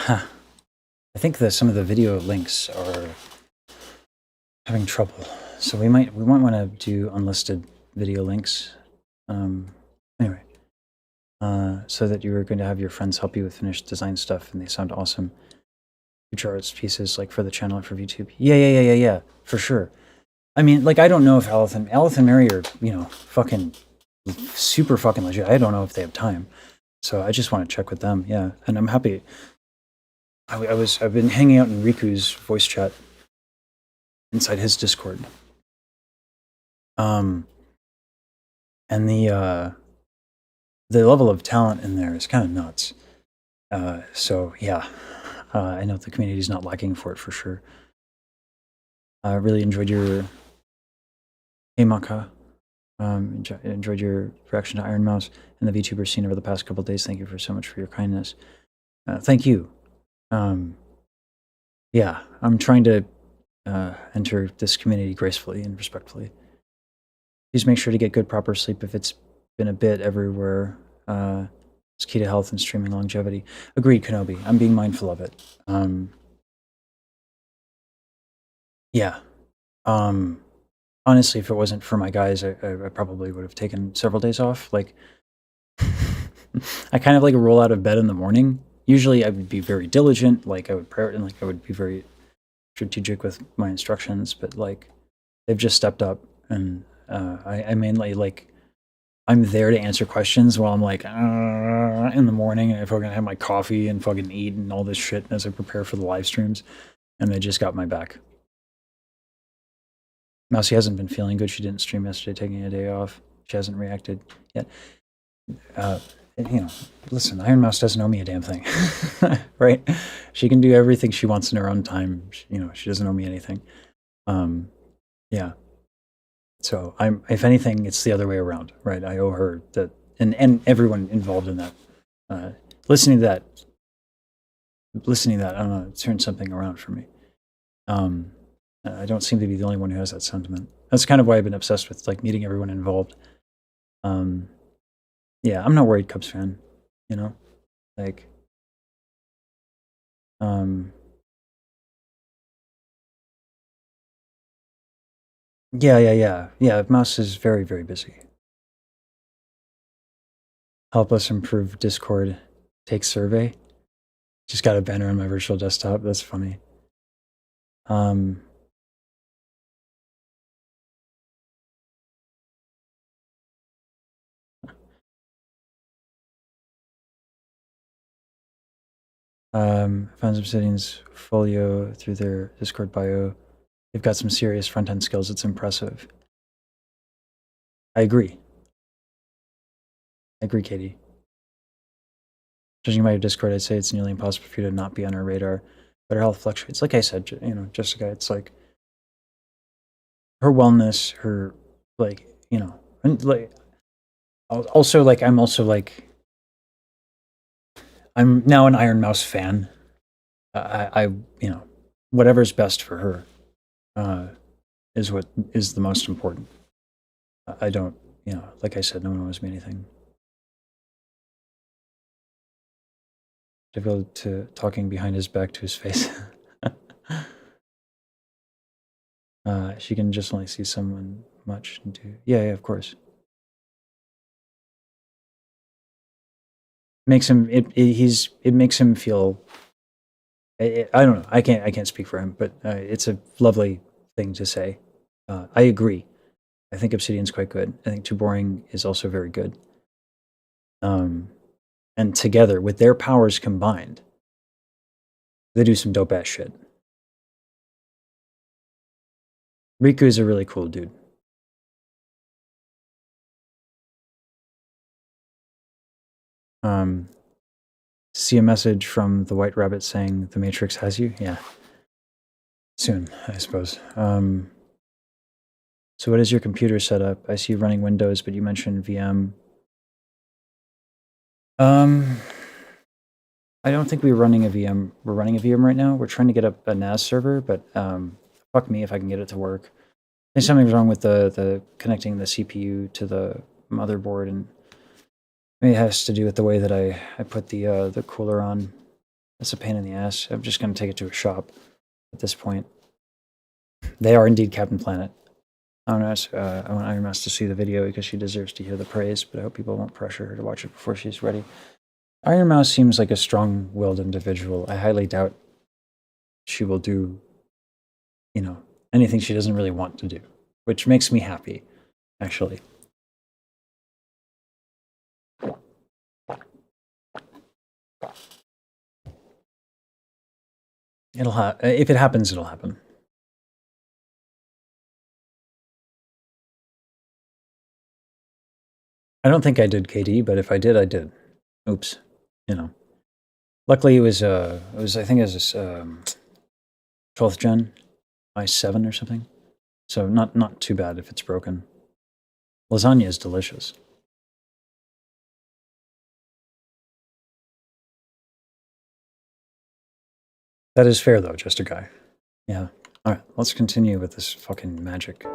I think that some of the video links are having trouble. So we might want to do unlisted video links. Anyway, so that you were going to have your friends help you with finished design stuff, and they sound awesome. Future arts pieces like for the channel or for YouTube. Yeah, for sure. I mean, like, I don't know if Aleth and Mary are, fucking super fucking legit. I don't know if they have time. So I just want to check with them. Yeah. And I'm happy. I've been hanging out in Riku's voice chat inside his Discord. And the level of talent in there is kind of nuts. So yeah, I know the community's not lacking for it for sure. I really enjoyed your Hey Maka. Enjoyed your reaction to Iron Mouse and the VTuber scene over the past couple of days. Thank you so much for your kindness. Thank you. Yeah, I'm trying to enter this community gracefully and respectfully. Please make sure to get good, proper sleep if it's been a bit everywhere. It's key to health and streaming longevity. Agreed, Kenobi. I'm being mindful of it. Yeah. Honestly, if it wasn't for my guys, I probably would have taken several days off. Like, I kind of like roll out of bed in the morning. Usually, I would be very diligent. Like, I would be very strategic with my instructions. But like, they've just stepped up, and I mainly like, I'm there to answer questions while I'm like in the morning, and I fucking have my coffee and fucking eat and all this shit as I prepare for the live streams, and they just got my back. Mousy hasn't been feeling good. She didn't stream yesterday, taking a day off. She hasn't reacted yet. Listen, Iron Mouse doesn't owe me a damn thing, right? She can do everything she wants in her own time. She doesn't owe me anything. Yeah. So if anything, it's the other way around, right? I owe her that, and everyone involved in that. Listening to that, I don't know, it turned something around for me. I don't seem to be the only one who has that sentiment. That's kind of why I've been obsessed with like meeting everyone involved. Yeah, I'm not worried, Cubs fan. Like, yeah. Mouse is very, very busy. Help us improve Discord. Take survey. Just got a banner on my virtual desktop. That's funny. Found Obsidian's folio through their Discord bio. They've got some serious front-end skills. It's impressive. I agree. Katie. Judging by your Discord, I'd say it's nearly impossible for you to not be on our radar. But her health fluctuates. Like I said, Jessica, it's like her wellness, her and like also like I'm now an Iron Mouse fan. I whatever's best for her is what is the most important. I don't, like I said, no one owes me anything. Devoted to talking behind his back to his face. She can just only see someone much and do. Yeah, of course. Makes him it makes him feel. I don't know. I can't speak for him, but it's a lovely thing to say. I agree. I think Obsidian's quite good. I think Too Boring is also very good. And together, with their powers combined, they do some dope ass shit. Riku is a really cool dude. See a message from the White Rabbit saying the Matrix has you? Yeah. Soon, I suppose. So what is your computer setup? I see you running Windows, but you mentioned VM. I don't think we're running a VM. We're running a VM right now. We're trying to get up a NAS server, but fuck me if I can get it to work. I think something's wrong with the connecting the CPU to the motherboard, and maybe it has to do with the way that I put the cooler on. That's a pain in the ass. I'm just gonna take it to a shop at this point. They are indeed Captain Planet. I want Iron Mouse to see the video because she deserves to hear the praise, but I hope people won't pressure her to watch it before she's ready. Iron Mouse seems like a strong-willed individual. I highly doubt she will do, you know, anything she doesn't really want to do, which makes me happy, actually. If it happens, it'll happen. I don't think I did KD, but if I did, I did. Oops. You know. Luckily, it was I think it was 12th gen, i7 or something. So not too bad if it's broken. Lasagna is delicious. That is fair, though, just a guy. Yeah. All right, let's continue with this fucking magic.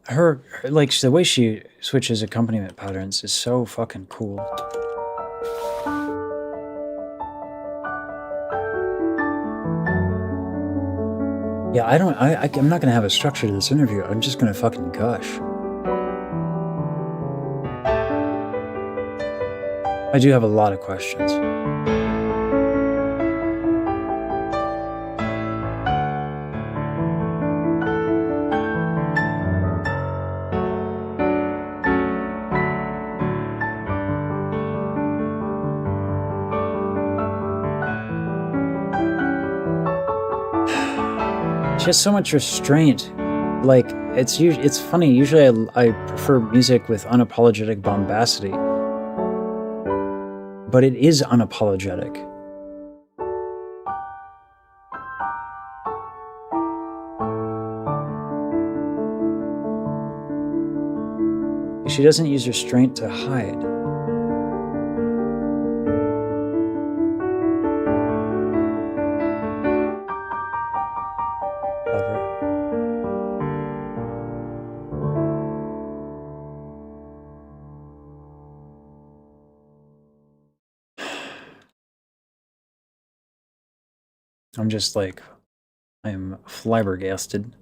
Her like the way she switches accompaniment patterns is so fucking cool. Yeah, I'm not gonna have a structure to this interview. I'm just gonna fucking gush. I do have a lot of questions. She has so much restraint. Like, it's funny. Usually I prefer music with unapologetic bombacity. But it is unapologetic. She doesn't use restraint to hide. I'm just like, I am flabbergasted.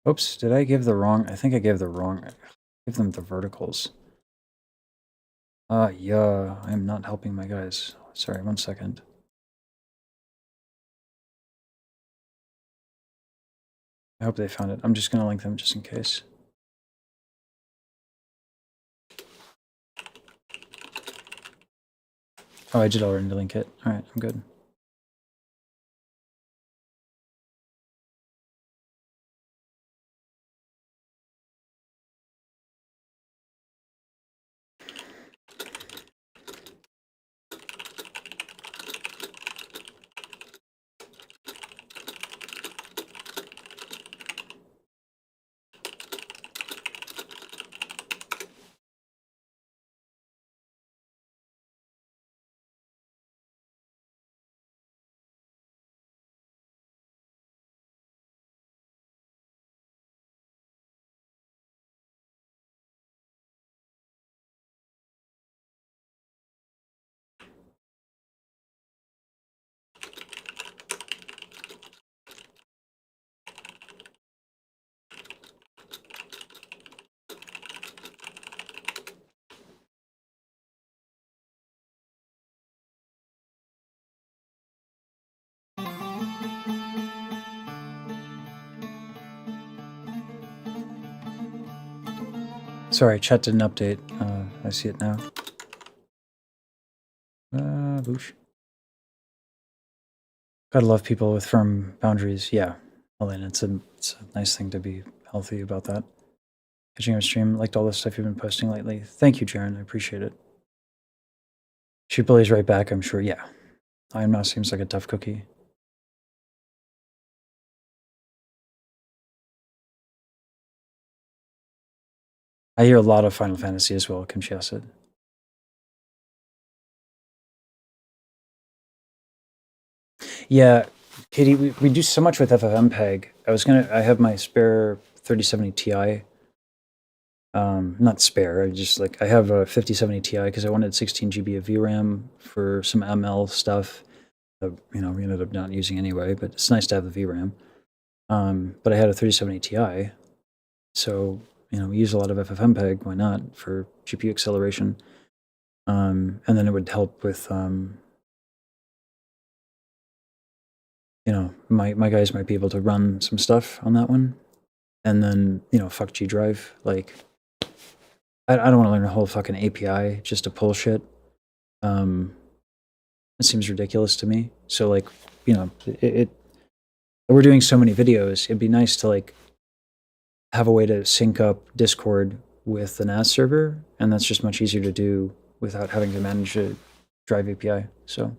Oops, did I give the wrong? I think I gave the wrong. Give them the verticals. Yeah, I'm not helping my guys. Sorry, 1 second. I hope they found it. I'm just gonna link them just in case. Oh, I did already link it. All right, I'm good. Sorry, chat didn't update. I see it now. Boosh. Gotta love people with firm boundaries. Yeah, Elaine, it's a nice thing to be healthy about that. Catching your stream, liked all the stuff you've been posting lately. Thank you, Jaren. I appreciate it. She bullies right back, I'm sure. Yeah. I am now seems like a tough cookie. I hear a lot of Final Fantasy as well, Kim said. Yeah, Katie, we do so much with FFmpeg. I have my spare 3070 Ti. Not spare, I have a 5070 Ti because I wanted 16 GB of VRAM for some ML stuff. We ended up not using anyway, but it's nice to have the VRAM. But I had a 3070 Ti, so we use a lot of FFmpeg. Why not for GPU acceleration? And then it would help with my guys might be able to run some stuff on that one, and then fuck G Drive. Like, I don't want to learn a whole fucking API just to pull shit. It seems ridiculous to me. So like, we're doing so many videos. It'd be nice to like have a way to sync up Discord with the NAS server, and that's just much easier to do without having to manage a Drive API. So.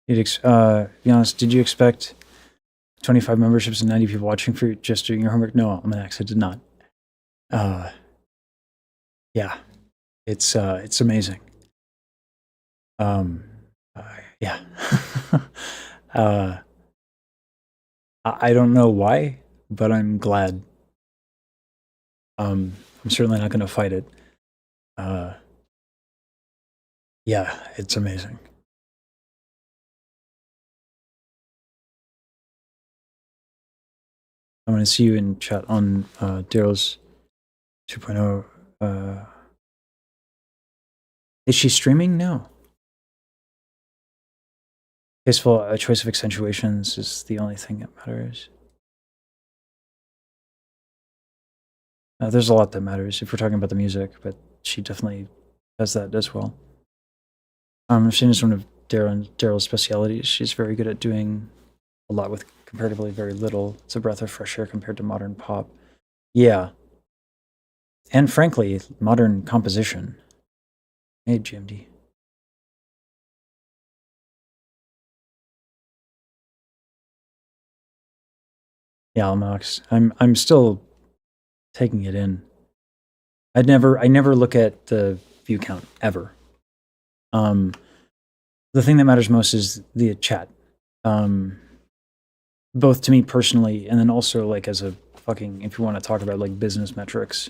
Be honest, did you expect 25 memberships and 90 people watching for just doing your homework? No, Almanacs, I did not. Yeah, it's amazing. Yeah. I don't know why, but I'm glad. I'm certainly not going to fight it. Yeah, it's amazing. I'm going to see you in chat on Daryl's 2.0. Is she streaming? No. Tasteful choice of accentuations is the only thing that matters. There's a lot that matters if we're talking about the music, but she definitely has that as well. Machine is one of Daryl's specialities. She's very good at doing a lot with comparatively very little. It's a breath of fresh air compared to modern pop. Yeah. And frankly, modern composition. Hey, GMD. Yeah, Almox. I'm still taking it in. I never look at the view count ever. The thing that matters most is the chat. Both to me personally, and then also like as a fucking, if you want to talk about like business metrics,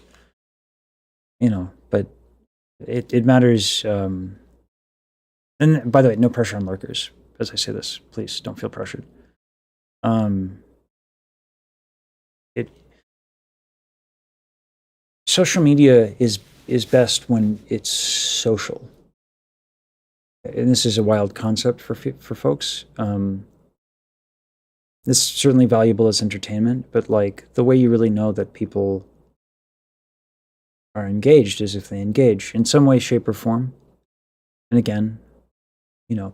but it matters. And by the way, no pressure on lurkers. As I say this, please don't feel pressured. Social media is best when it's social. And this is a wild concept for folks. This is certainly valuable as entertainment, but like the way you really know that people are engaged is if they engage in some way, shape, or form. And again,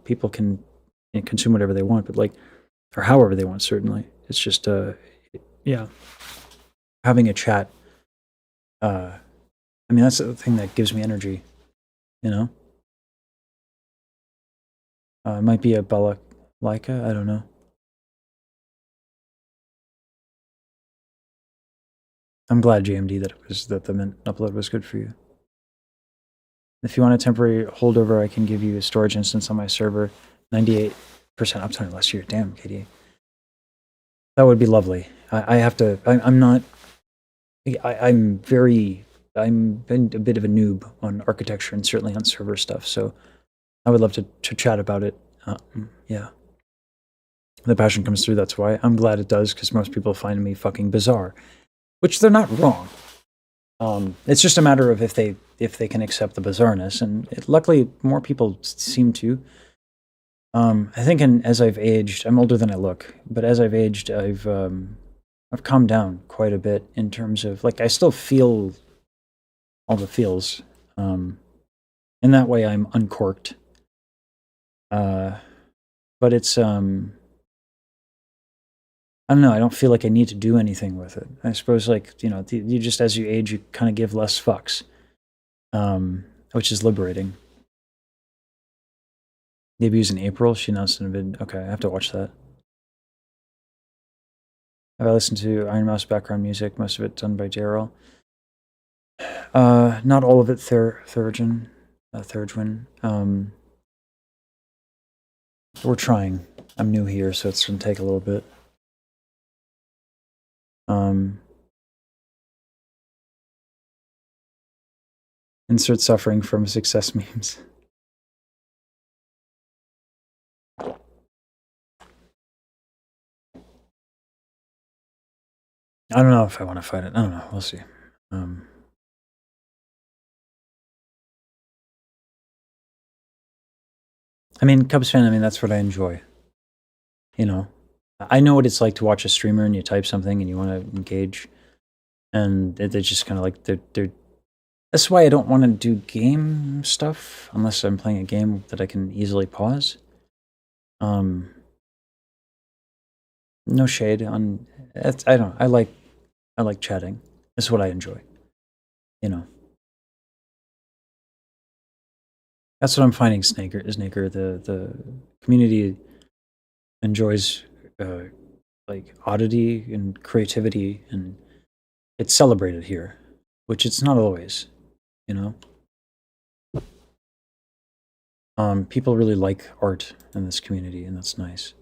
people can consume whatever they want, but like, or however they want, certainly. It's just, yeah, having a chat. I mean, that's the thing that gives me energy, It might be a Balalaika, I don't know. I'm glad, GMD, that the mint upload was good for you. If you want a temporary holdover, I can give you a storage instance on my server. 98% uptime last year. Damn, KDA. That would be lovely. I'm been a bit of a noob on architecture and certainly on server stuff, so I would love to chat about it. Yeah. The passion comes through, that's why. I'm glad it does, because most people find me fucking bizarre. Which they're not wrong. It's just a matter of if they can accept the bizarreness, and luckily more people seem to. I think as I've aged, I'm older than I look, but as I've aged, I've calmed down quite a bit in terms of like I still feel all the feels. In that way, I'm uncorked. Uh, but it's I don't know. I don't feel like I need to do anything with it. I suppose like you just as you age, you kind of give less fucks, which is liberating. Debuts in April. She announced in a vid. Okay, I have to watch that. Have I listened to Iron Mouse background music? Most of it done by Daryl. Not all of it. Therogen. We're trying. I'm new here, so it's gonna take a little bit. Insert suffering from success memes. I don't know if I want to fight it. I don't know. We'll see. I mean, Cubs fan. I mean, that's what I enjoy. You know, I know what it's like to watch a streamer and you type something and you want to engage, and they're just kind of like they're. That's why I don't want to do game stuff unless I'm playing a game that I can easily pause. No shade on. I don't. I like chatting. That's what I enjoy. You know. That's what I'm finding. Snaker, the community enjoys like oddity and creativity, and it's celebrated here, which it's not always. You know. People really like art in this community, and that's nice.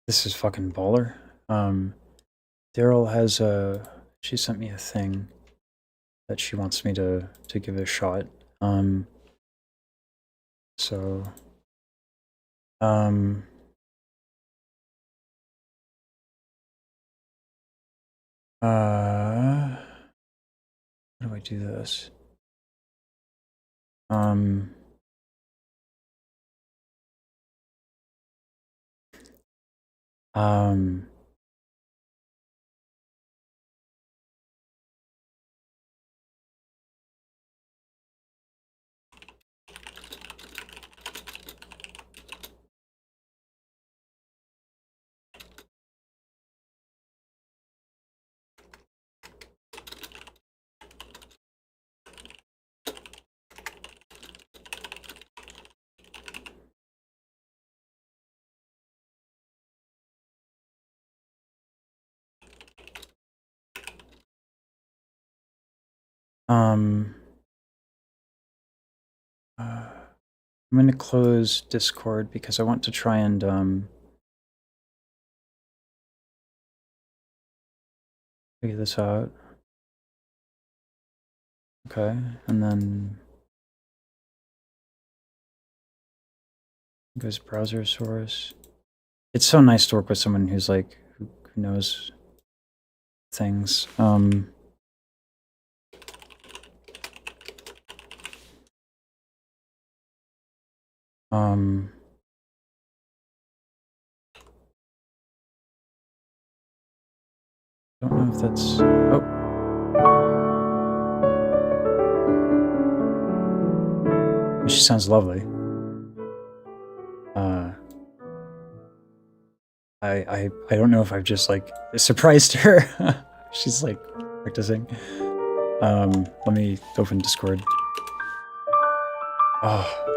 This is fucking baller. Daryl has she sent me a thing that she wants me to give it a shot. So how do I do this? I'm going to close Discord because I want to try and figure this out. Okay, and then goes browser source. It's so nice to work with someone who's like who knows things. Um, don't know if that's... Oh. She sounds lovely. I don't know if I've just, like, surprised her. She's, like, practicing. Let me open Discord. Oh.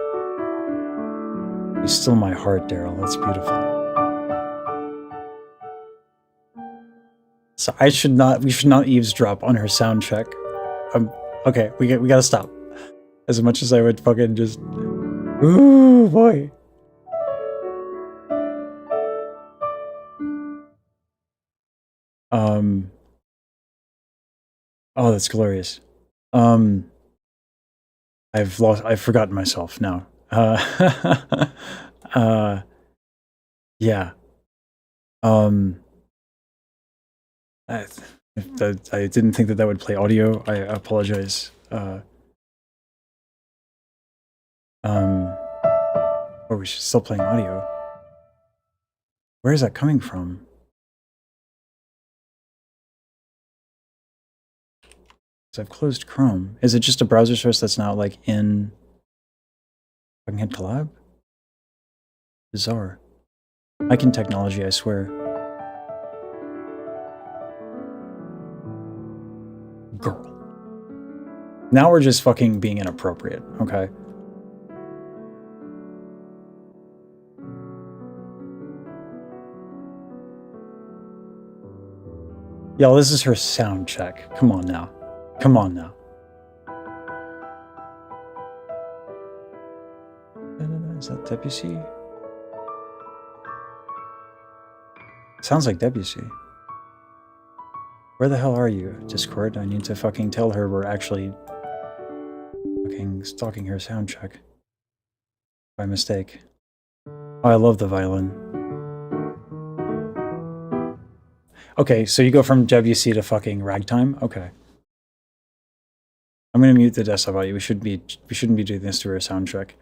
You're still my heart, Daryl. That's beautiful. So we should not eavesdrop on her sound check. Okay, we gotta stop. As much as I would fucking just... Ooh, boy. Oh, that's glorious. I've forgotten myself now. Yeah. I didn't think that would play audio. I apologize. Oh, we should still playing audio. Where is that coming from? So I've closed Chrome. Is it just a browser source that's not like in fucking hit collab? Bizarre. Icon technology, I swear. Girl. Now we're just fucking being inappropriate, okay? Yo, this is her sound check. Come on now. Come on now. Is that Debussy? Sounds like Debussy. Where the hell are you, Discord? I need to fucking tell her we're actually fucking stalking her sound check. By mistake. Oh, I love the violin. Okay, so you go from WC to fucking ragtime? Okay. I'm gonna mute the desktop audio. We shouldn't be doing this to her sound check.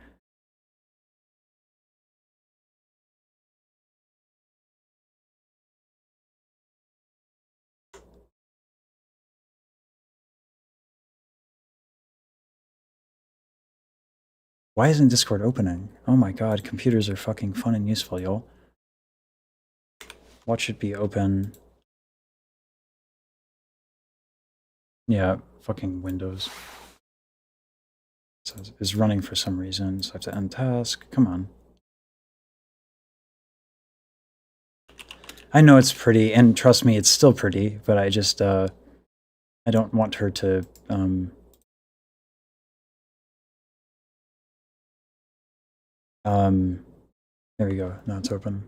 Why isn't Discord opening? Oh my god, computers are fucking fun and useful, y'all. Watch it be open. Yeah, fucking Windows. So it's running for some reason, so I have to end task. Come on. I know it's pretty, and trust me, it's still pretty, but I just, I don't want her to, there we go. Now it's open.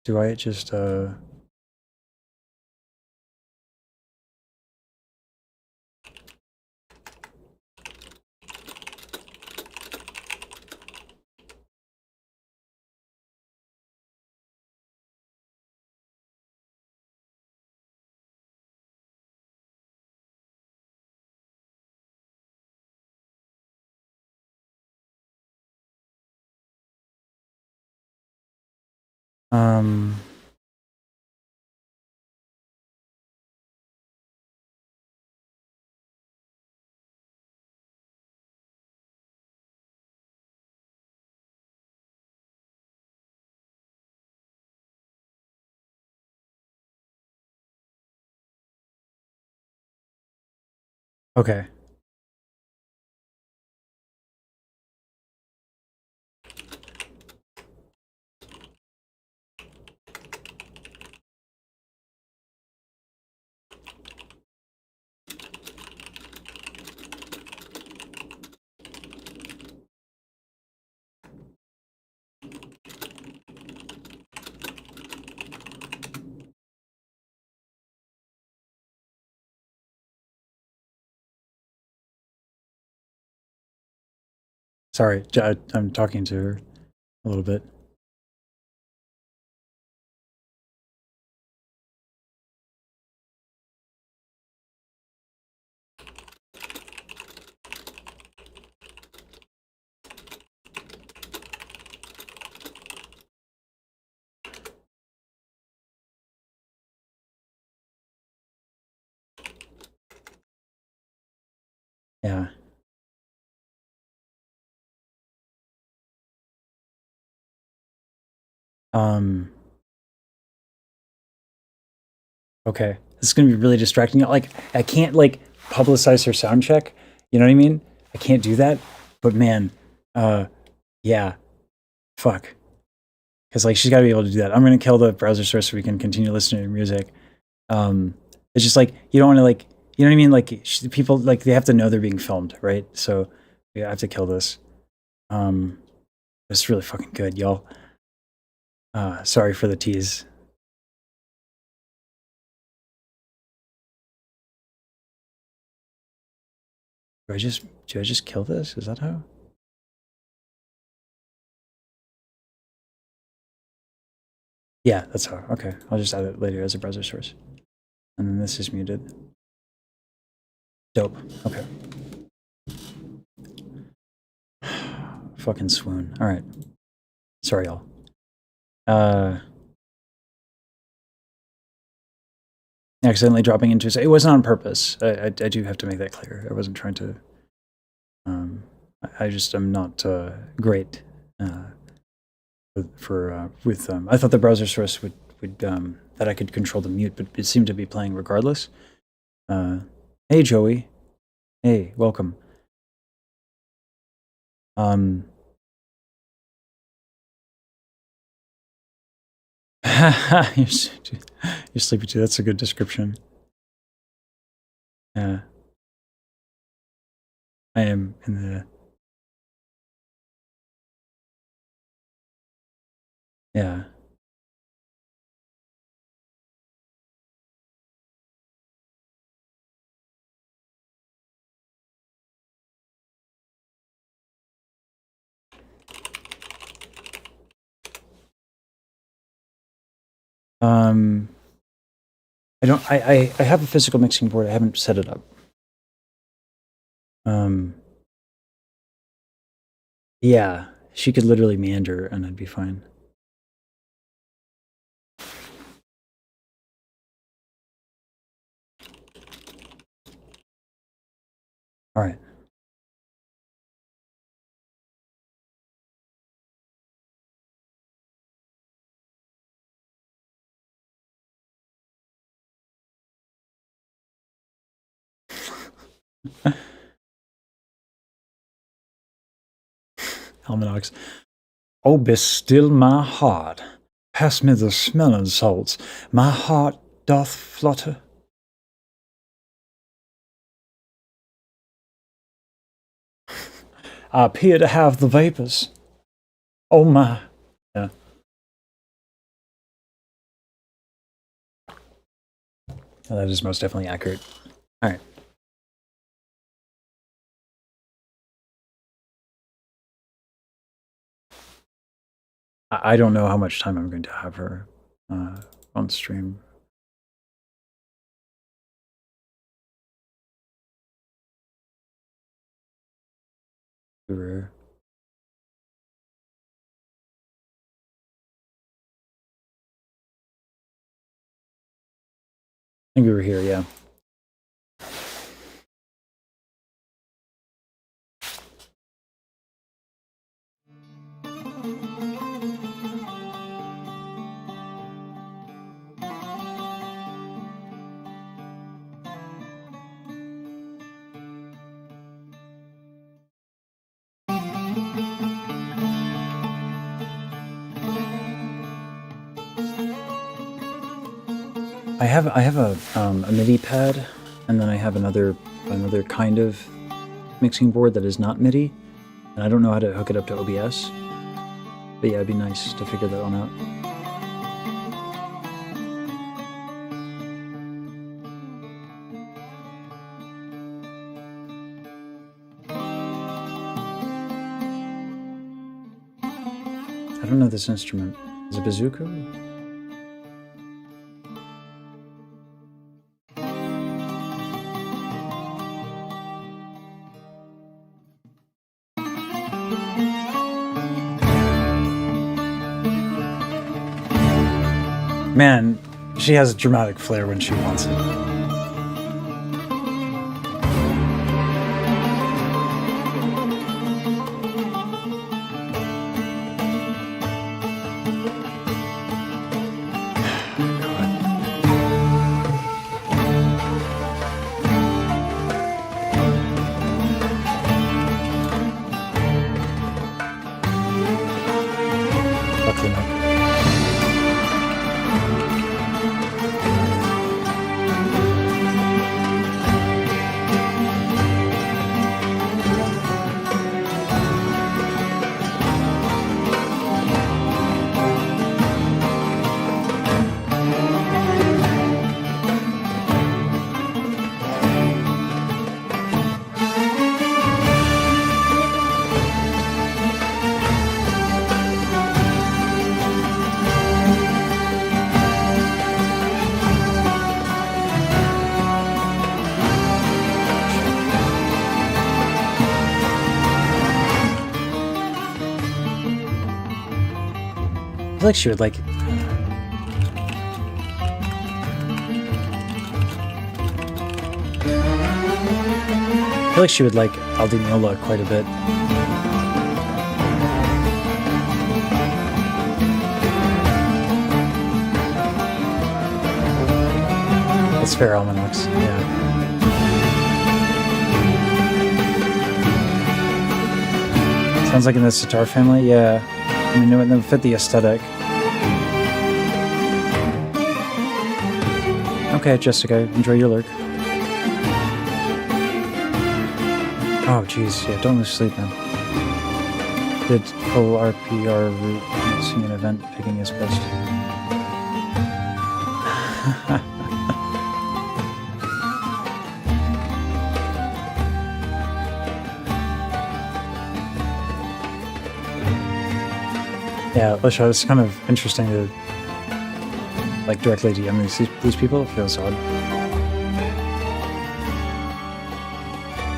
Do I just, okay. Sorry, I'm talking to her a little bit. Yeah. Um, okay. This is gonna be really distracting. Like, I can't like publicize her sound check. You know what I mean? I can't do that. But man, uh, yeah, fuck. Because like she's got to be able to do that. I'm gonna kill the browser source so we can continue listening to music. Um, it's just like you don't want to like, you know what I mean? Like people like they have to know they're being filmed, right? So yeah, I have to kill this. It's really fucking good, y'all. Sorry for the tease. Do I just kill this? Is that how? Yeah, that's how. Okay, I'll just add it later as a browser source. And then this is muted. Dope. Okay. Fucking swoon. All right. Sorry, y'all. Accidentally dropping into it wasn't on purpose. I do have to make that clear. I wasn't trying to. I just am not great with. I thought the browser source would that I could control the mute, but it seemed to be playing regardless. Hey Joey, hey, welcome. You're sleepy too. That's a good description. Yeah, I am in the. Yeah. I don't. I have a physical mixing board. I haven't set it up. Yeah, she could literally meander, and I'd be fine. All right. Almanacs. Oh, be still my heart. Pass me the smelling salts. My heart doth flutter. I appear to have the vapors. Oh my. Yeah. Well, that is most definitely accurate. All right. I don't know how much time I'm going to have her on stream. We were. I think we were here, yeah. I have a MIDI pad, and then I have another kind of mixing board that is not MIDI, and I don't know how to hook it up to OBS. But yeah, it'd be nice to figure that one out. don't know this instrument. Is it bazooka? Man, she has a dramatic flair when she wants it. I feel like she would like it. I feel like she would like Aldi Meola quite a bit. That's fair, Almanacs, yeah. Sounds like in the sitar family, yeah. I mean, it would fit the aesthetic. Okay, Jessica, enjoy your lurk. Oh, jeez, yeah, don't lose sleep, man. Did full RPR route missing an event picking his best? Yeah, Lisha, it's kind of interesting to like directly DM these people. It feels odd.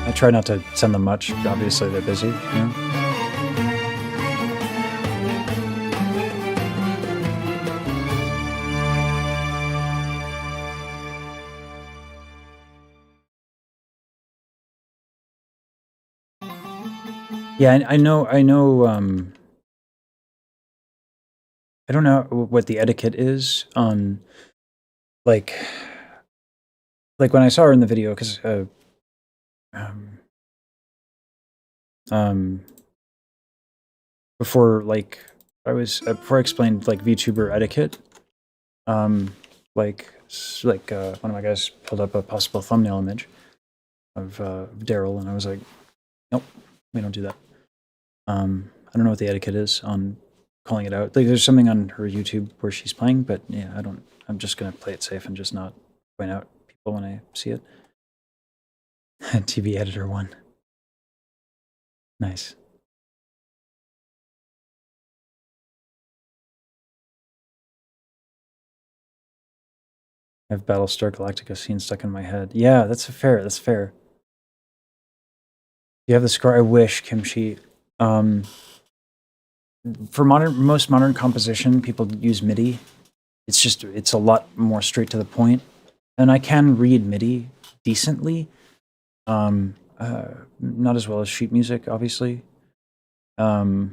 I try not to send them much. Obviously, they're busy. You know? Yeah, I know. I don't know what the etiquette is on, like when I saw her in the video, because before before I explained like VTuber etiquette, one of my guys pulled up a possible thumbnail image of Daryl, and I was like, nope, we don't do that. I don't know what the etiquette is on calling it out. Like, there's something on her YouTube where she's playing, but yeah, I'm just gonna play it safe and just not point out people when I see it. TV editor 1. Nice. I have Battlestar Galactica scene stuck in my head. Yeah, that's fair. That's fair. You have the score. I wish, Kimchi. For most modern composition, people use MIDI. It's a lot more straight to the point, and I can read MIDI decently. Not as well as sheet music, obviously. I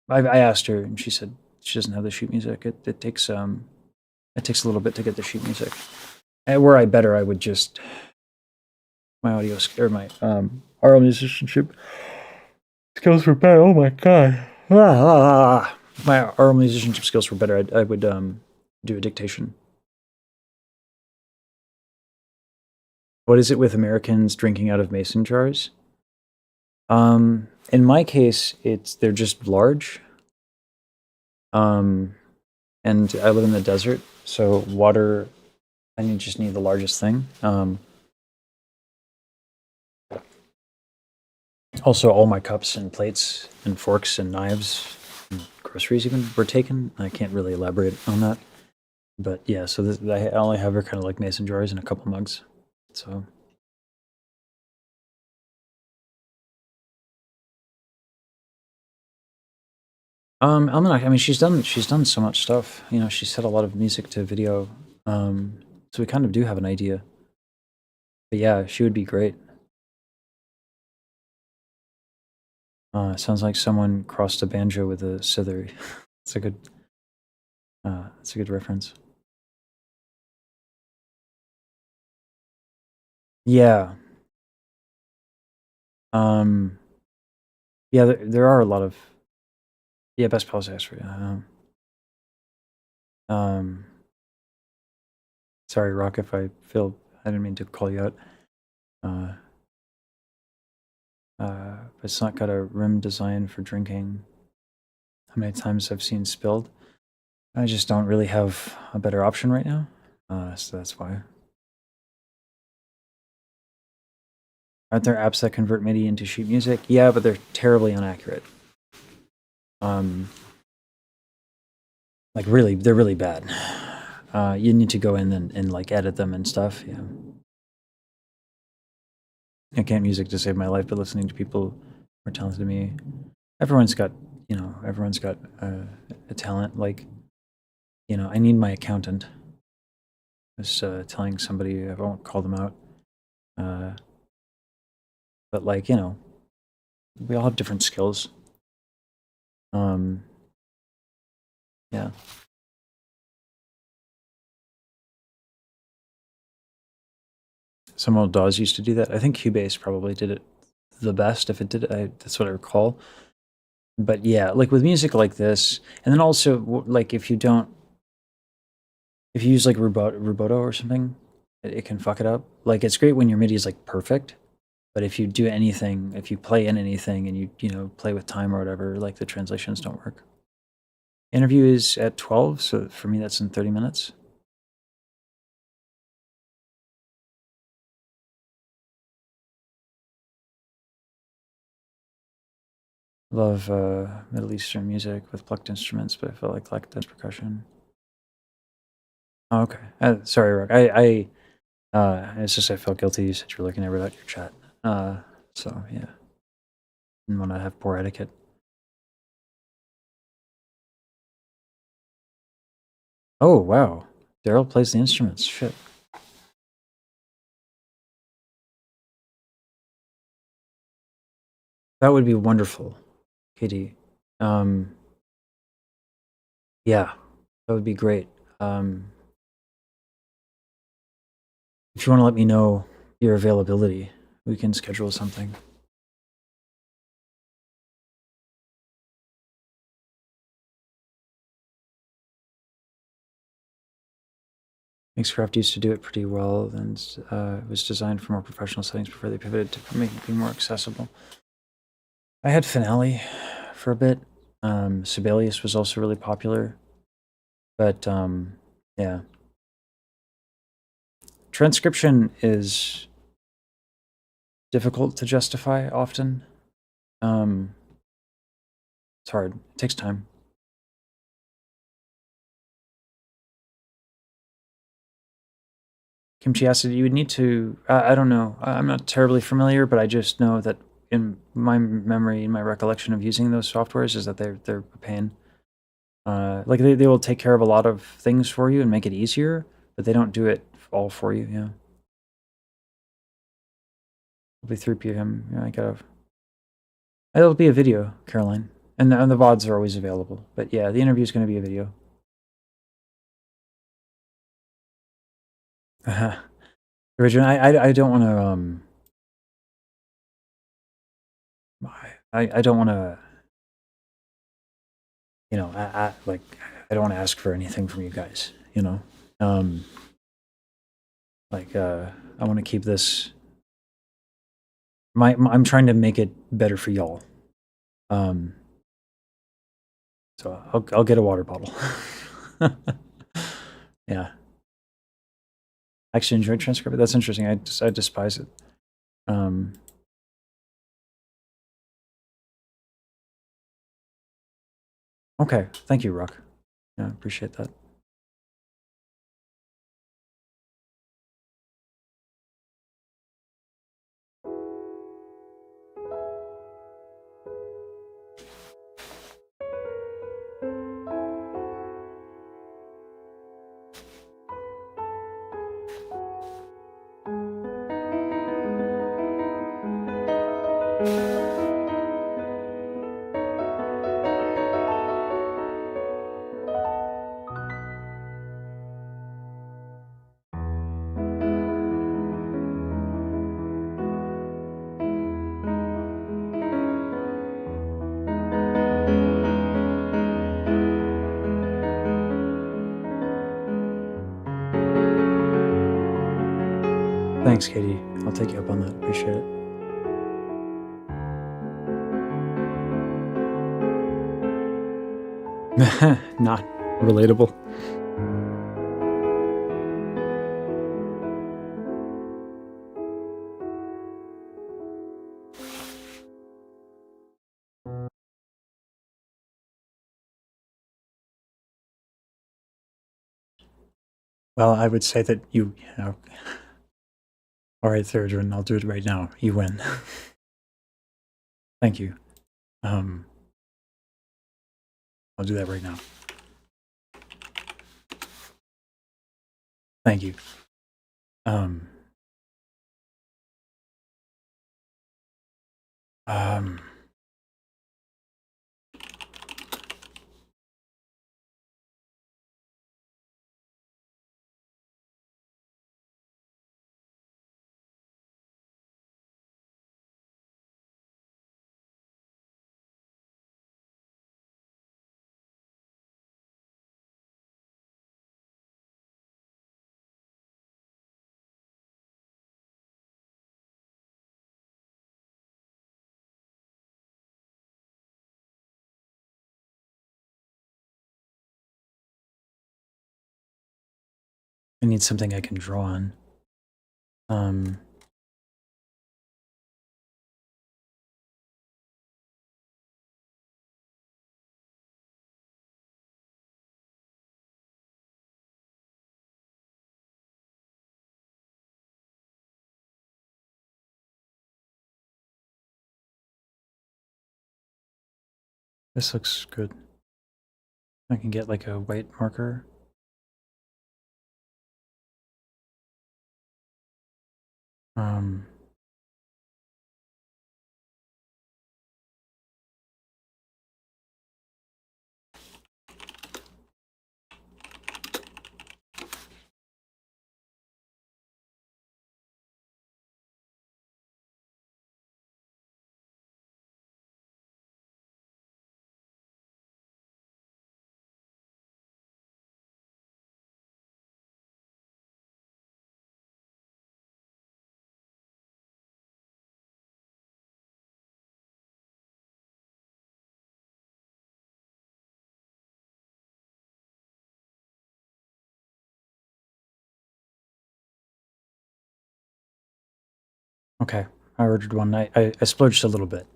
asked her, and she said she doesn't have the sheet music. It takes a little bit to get the sheet music. And were I better, I would just my audio or my aural musicianship skills were better. Oh my god. If my aural musicianship skills were better, I would do a dictation. What is it with Americans drinking out of mason jars? In my case, they're just large. And I live in the desert, so water, I just need the largest thing. Also, all my cups and plates and forks and knives and groceries even were taken. I can't really elaborate on that. But yeah, so I only have her kind of like mason jars and a couple mugs. So Almanac, I mean, she's done so much stuff. You know, she set a lot of music to video. So we kind of do have an idea. But yeah, she would be great. Sounds like someone crossed a banjo with a cither. It's a good it's a good reference. Yeah. Um yeah, there are a lot of yeah, best policy expert. Um sorry, Rock, if I feel I didn't mean to call you out. Uh but it's not got a rim design for drinking. How many times I've seen spilled? I just don't really have a better option right now. So that's why. Aren't there apps that convert MIDI into sheet music? Yeah, but they're terribly inaccurate. Like really, they're really bad. You need to go in and like edit them and stuff. Yeah. I can't music to save my life, but listening to people more talented than me. Everyone's got, you know, everyone's got a talent. Like, you know, I need my accountant. I was telling somebody, I won't call them out. But like, you know, we all have different skills. Yeah. Some old DAWs used to do that. I think Cubase probably did it the best if it did. That's what I recall. But yeah, like with music like this, and then also like if you use like Ruboto or something, it can fuck it up. Like it's great when your MIDI is like perfect, but if you do anything, if you play in anything and you know play with time or whatever, like the translations don't work. Interview is at 12, so for me that's in 30 minutes. Love Middle Eastern music with plucked instruments, but I feel like dance percussion. Oh, okay. Sorry, Rock. It's just I felt guilty. You said you were looking at your chat. So yeah, didn't want to have poor etiquette. Oh wow, Daryl plays the instruments. Shit. That would be wonderful, Katie. Yeah, that would be great. If you want to let me know your availability, we can schedule something. Mixcraft used to do it pretty well, and it was designed for more professional settings before they pivoted to making it more accessible. I had Finale for a bit. Sibelius was also really popular, but yeah. Transcription is difficult to justify often. It's hard. It takes time. Kimchi acid, you would need to. I don't know. I'm not terribly familiar, but I just know that in my memory, in my recollection of using those softwares, is that they're a pain. Like they will take care of a lot of things for you and make it easier, but they don't do it all for you. Yeah. It'll be 3 p.m. Yeah, I gotta. It'll be a video, Caroline, and the VODs are always available. But yeah, the interview is going to be a video. Original. I don't want to. I don't want to. You know, like I don't want to ask for anything from you guys. You know, like I want to keep this. I'm trying to make it better for y'all. So I'll get a water bottle. Yeah. I actually enjoyed transcript. That's interesting. I despise it. Okay, thank you, Rock. Yeah, appreciate that. Thanks, Katie. I'll take you up on that. Appreciate it. Not relatable. Well, I would say that you know. All right, third one. I'll do it right now. You win. Thank you. I'll do that right now. Thank you. Um, um, I need something I can draw on. This looks good. I can get like a white marker. Um, okay, I ordered one. I splurged a little bit.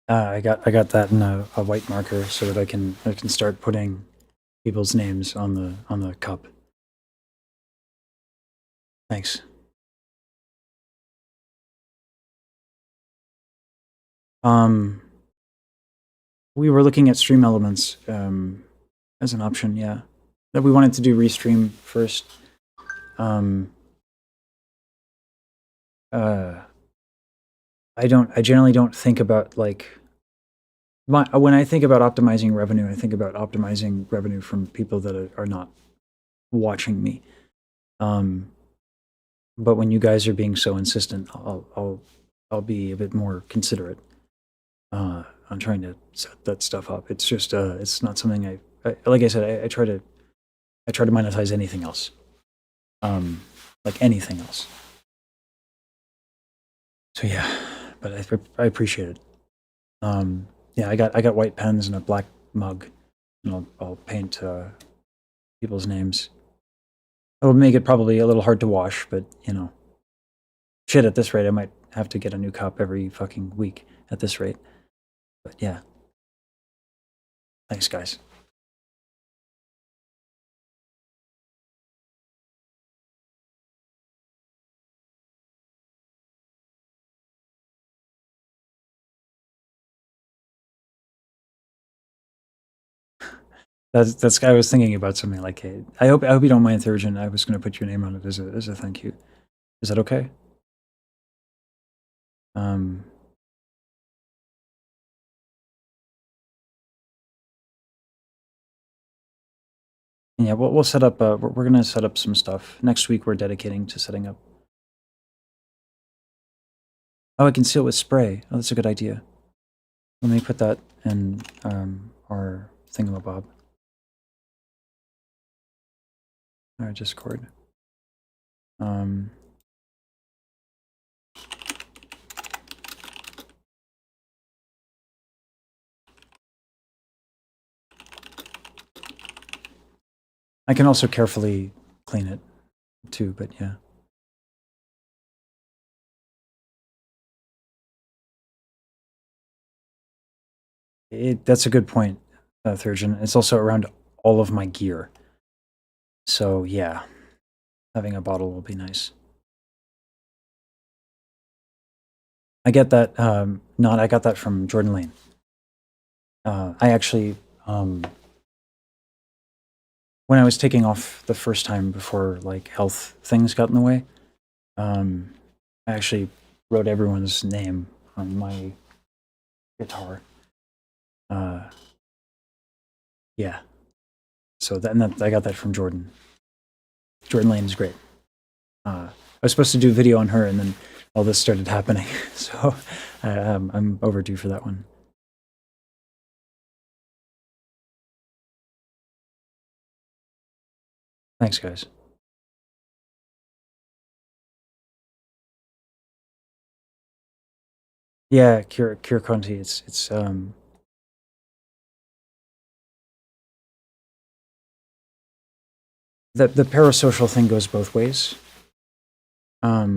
I got that in a white marker so that I can start putting people's names on the cup. Thanks. We were looking at stream elements as an option, yeah. That we wanted to do restream first. I generally don't think about like when I think about optimizing revenue, I think about optimizing revenue from people that are not watching me. But when you guys are being so insistent, I'll be a bit more considerate on trying to set that stuff up. It's just it's not something I like I said, I try to monetize anything else. Like anything else. So yeah, but I appreciate it. Yeah, I got white pens and a black mug, and I'll paint people's names. It'll make it probably a little hard to wash, but you know, shit. At this rate, have to get a new cup every fucking week at this rate. But yeah. Thanks, guys. That's. I was thinking about something like, hey, I hope you don't mind, Thurgeon. I was going to put your name on it as a thank you. Is that okay? Um, yeah, we'll set up. We're going to set up some stuff next week. We're dedicating to setting up. Oh, I can seal with spray. Oh, that's a good idea. Let me put that in our thingamabob. Our Discord. I can also carefully clean it too, but yeah. That's a good point, Thurgeon. It's also around all of my gear. So yeah, having a bottle will be nice. I get that. Not. I got that from Jordan Lane. I actually, when I was taking off the first time before like health things got in the way, I actually wrote everyone's name on my guitar. Yeah. So I got that from Jordan. Jordan Lane is great. I was supposed to do a video on her, and then all this started happening. So I'm overdue for that one. Thanks, guys. Yeah, Cure Conti. It's the parasocial thing goes both ways. Like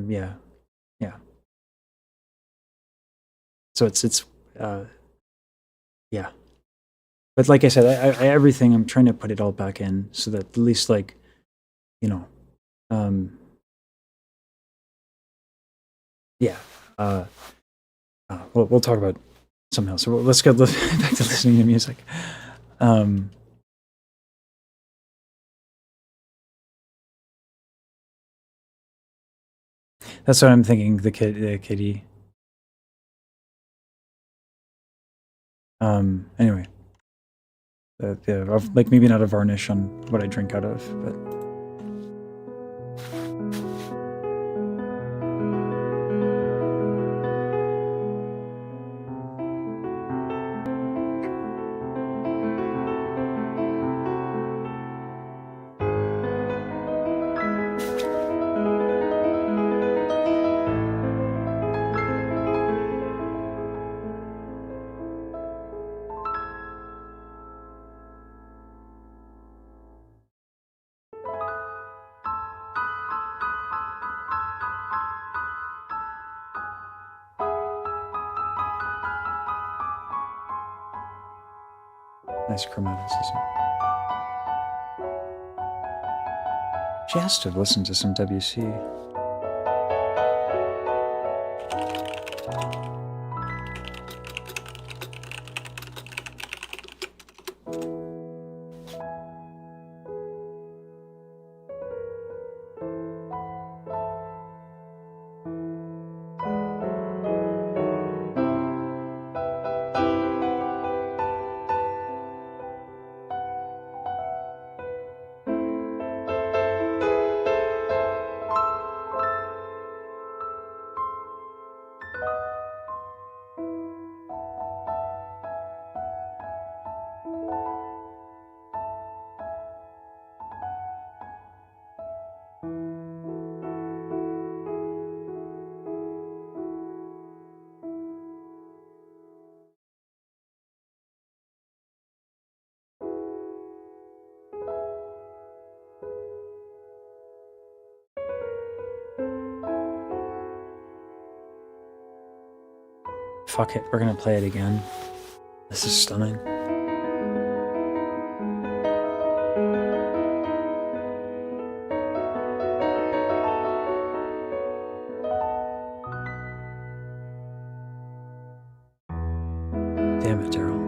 yeah. So it's yeah. But like I said, everything I'm trying to put it all back in so that at least like, you know, yeah. We'll talk about something else. So let's go back to listening to music. That's what I'm thinking. The kitty. Anyway, yeah, like maybe not a varnish on what I drink out of, but. Nice chromaticism. She has to listen to some WC. fuck it, we're gonna play it again. This is stunning. Damn it, Daryl.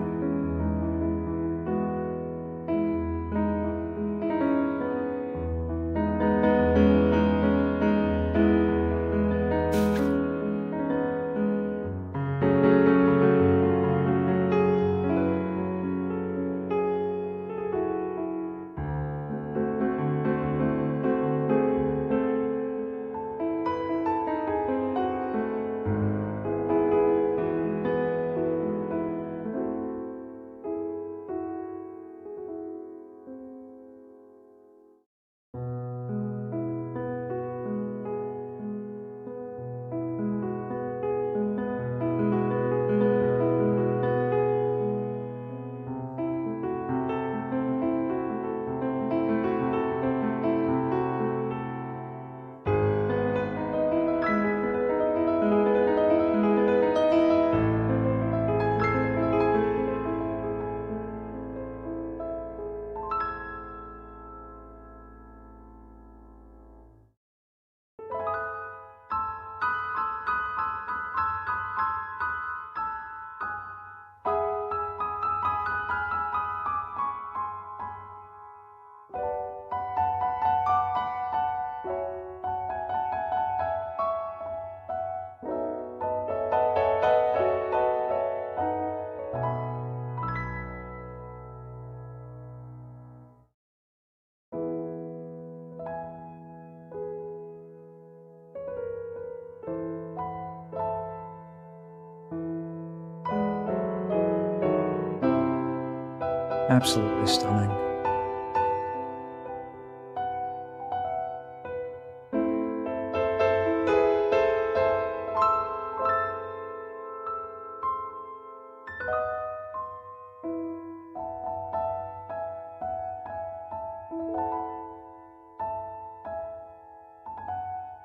Absolutely stunning.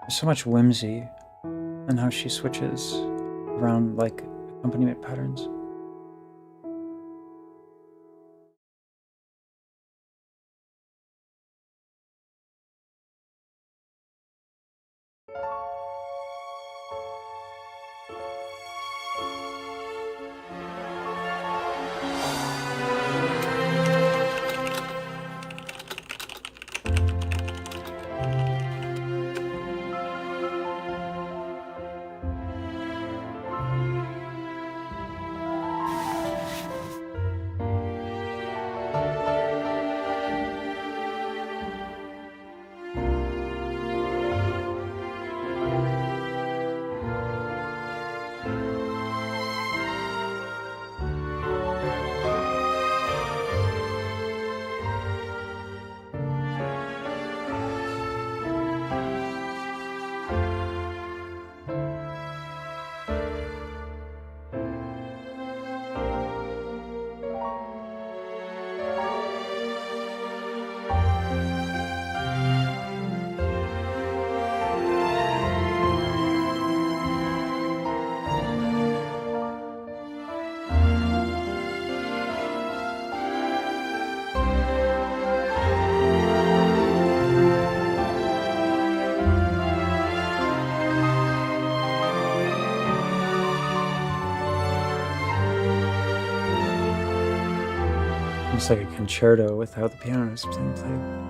There's so much whimsy in how she switches around like accompaniment patterns. It's like a concerto with how the piano is being played.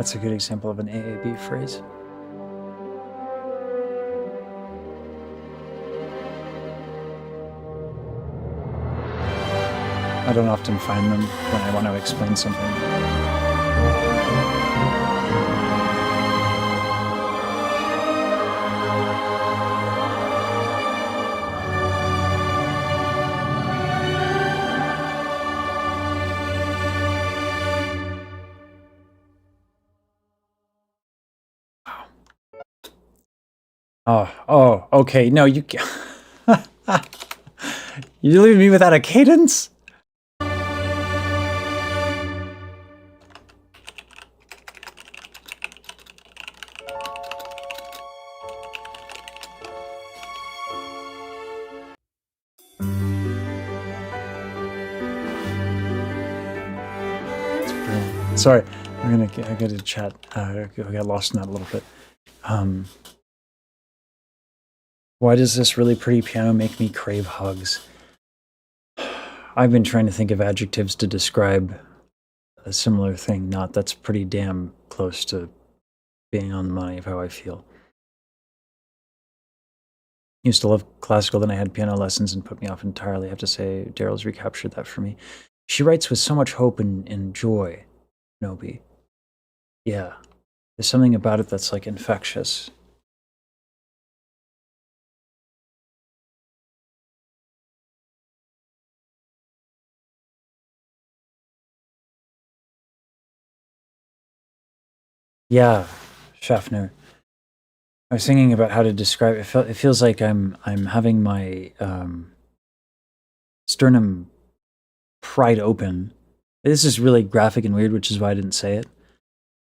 That's a good example of an AAB phrase. I don't often find them when I want to explain something. Oh, okay. No, you you leave me without a cadence? Sorry, I gotta chat. I got lost in that a little bit. Why does this really pretty piano make me crave hugs? I've been trying to think of adjectives to describe a similar thing. Not that's pretty damn close to being on the money of how I feel. Used to love classical, then I had piano lessons and put me off entirely. I have to say, Daryl's recaptured that for me. She writes with so much hope and joy, Nobi. Yeah, there's something about it that's like infectious. Yeah, Schaffner. I was thinking about how to describe it. It feels like I'm having my sternum pried open. This is really graphic and weird, which is why I didn't say it.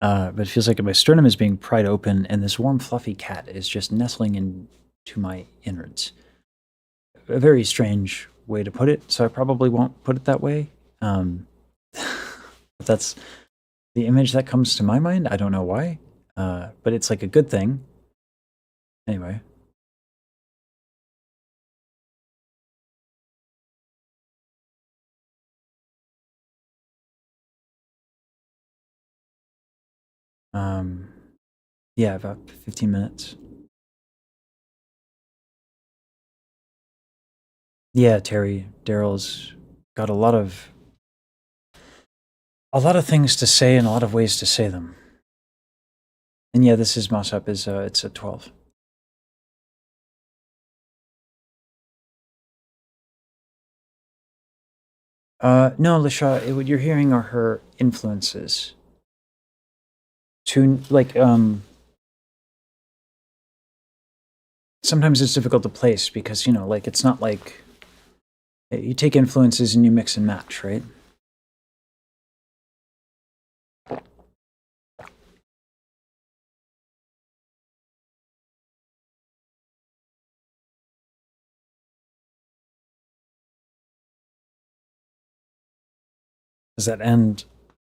But it feels like my sternum is being pried open, and this warm, fluffy cat is just nestling into my innards. A very strange way to put it, so I probably won't put it that way. But that's the image that comes to my mind. I don't know why, but it's like a good thing. Anyway. Yeah, about 15 minutes. Yeah, Terry, Daryl's got a lot of things to say and a lot of ways to say them. And yeah, this is mouse up is it's a 12. No, Lisha, what you're hearing are her influences. To like sometimes it's difficult to place because, you know, like it's not like you take influences and you mix and match, right? Does that end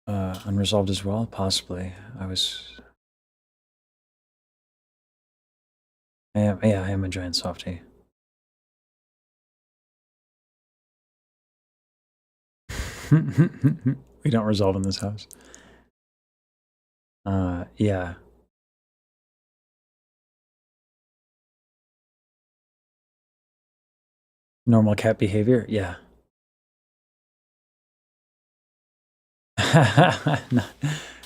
unresolved as well? Possibly. Yeah, I am a giant softie. We don't resolve in this house. Yeah. Normal cat behavior? Yeah.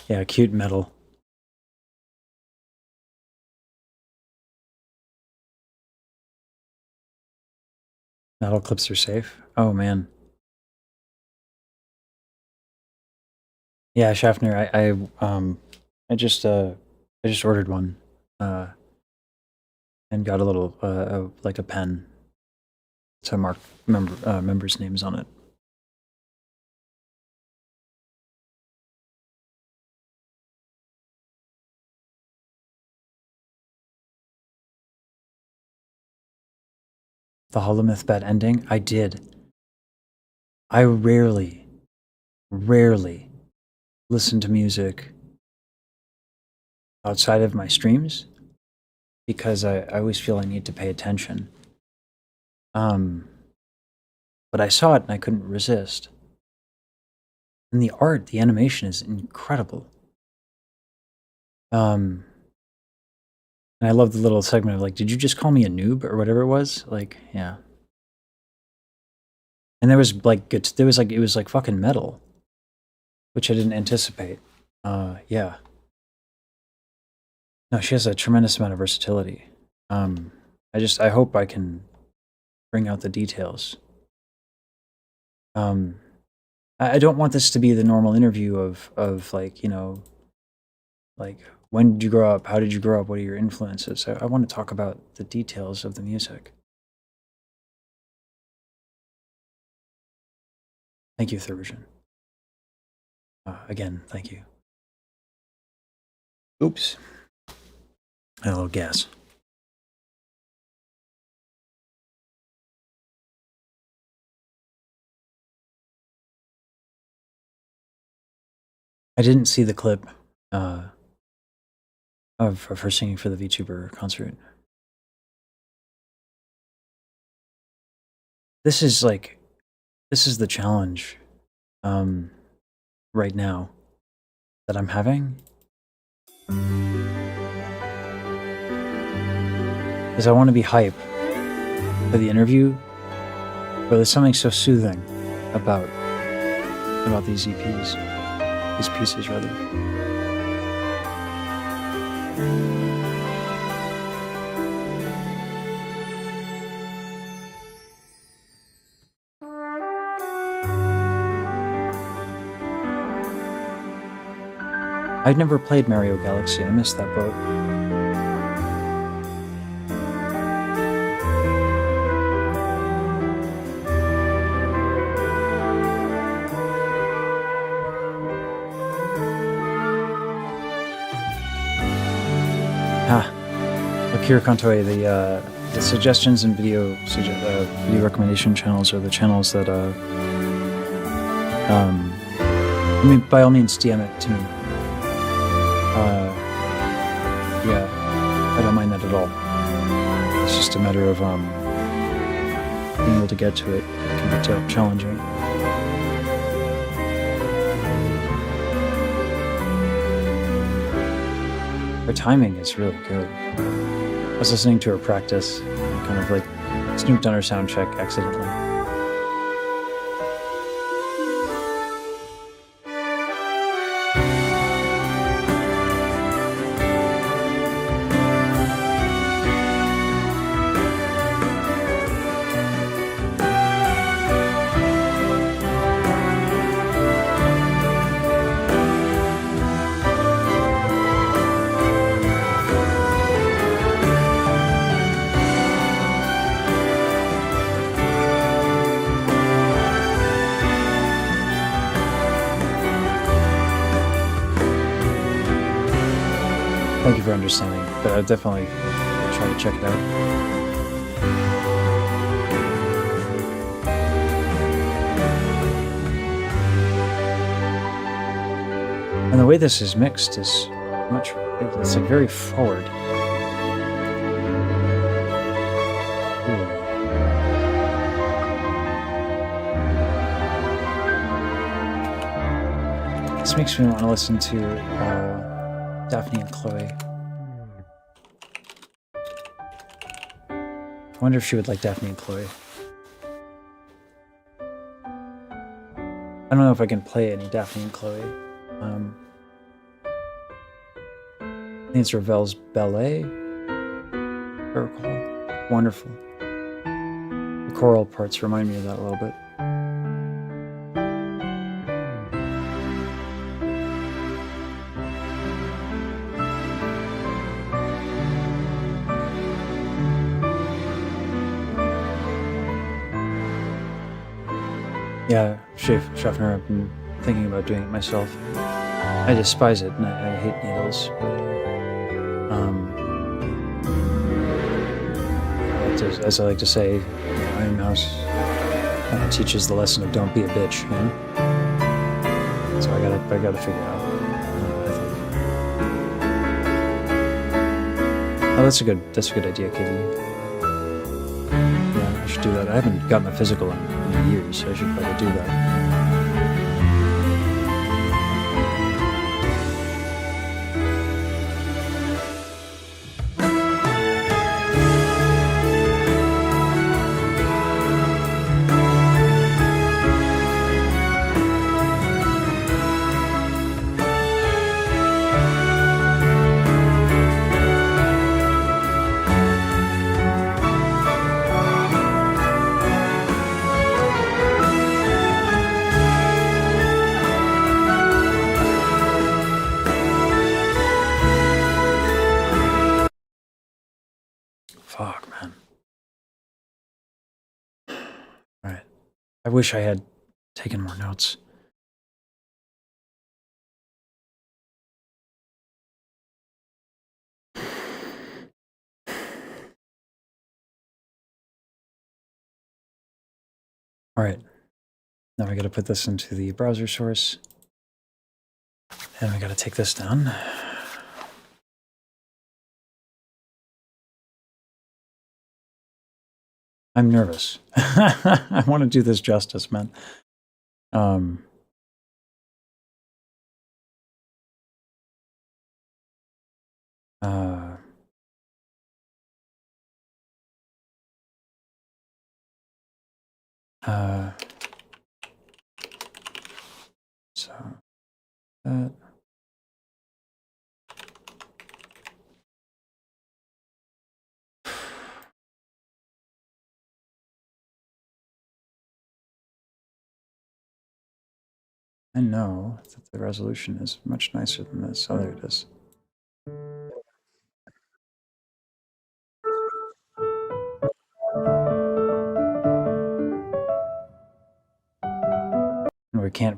Yeah, cute metal. Metal clips are safe. Oh man. Yeah, Schaffner, I just ordered one. And got a little like a pen to mark members' names on it. The Holomyth bad ending? I did. I rarely listen to music outside of my streams because I always feel I need to pay attention. But I saw it and I couldn't resist. And the art, the animation is incredible. Um, and I love the little segment of like, did you just call me a noob or whatever it was? Like, yeah. And there was like, it was like fucking metal, which I didn't anticipate. Yeah. No, she has a tremendous amount of versatility. I hope I can bring out the details. I don't want this to be the normal interview of like, you know, like, when did you grow up? How did you grow up? What are your influences? I want to talk about the details of the music. Thank you, Thurvision. Again, thank you. Oops. I had a little gas. I didn't see the clip of her singing for the VTuber concert. This is the challenge right now that I'm having. Is I want to be hype for the interview, but there's something so soothing about these EPs, these pieces rather. I'd never played Mario Galaxy. I missed that boat. Akira Kantoe, the suggestions and video recommendation channels are the channels that I mean, by all means, DM it to me. Yeah, I don't mind that at all. It's just a matter of being able to get to it. It can be challenging. Her timing is really good. I was listening to her practice, and kind of like snooped on her sound check accidentally. Thank you for understanding, but I definitely try to check it out. And the way this is mixed is it's like very forward. Ooh. This makes me want to listen to Daphne and Chloe. I wonder if she would like Daphne and Chloe. I don't know if I can play any Daphne and Chloe. I think it's Ravel's Ballet, if I recall. Wonderful. The choral parts remind me of that a little bit. Yeah, Schaffner, I've been thinking about doing it myself. I despise it, and I hate needles, but as I like to say, Iron Mouse teaches the lesson of don't be a bitch, you know? So I gotta figure it out, I think. Oh, that's a good idea, Katie. Yeah, I should do that. I haven't gotten a physical in years, so I should probably do that. I wish I had taken more notes. All right, now I got to put this into the browser source, and we got to take this down. I'm nervous. I want to do this justice, man. Uh, so that. I know that the resolution is much nicer than this. Oh, there it is.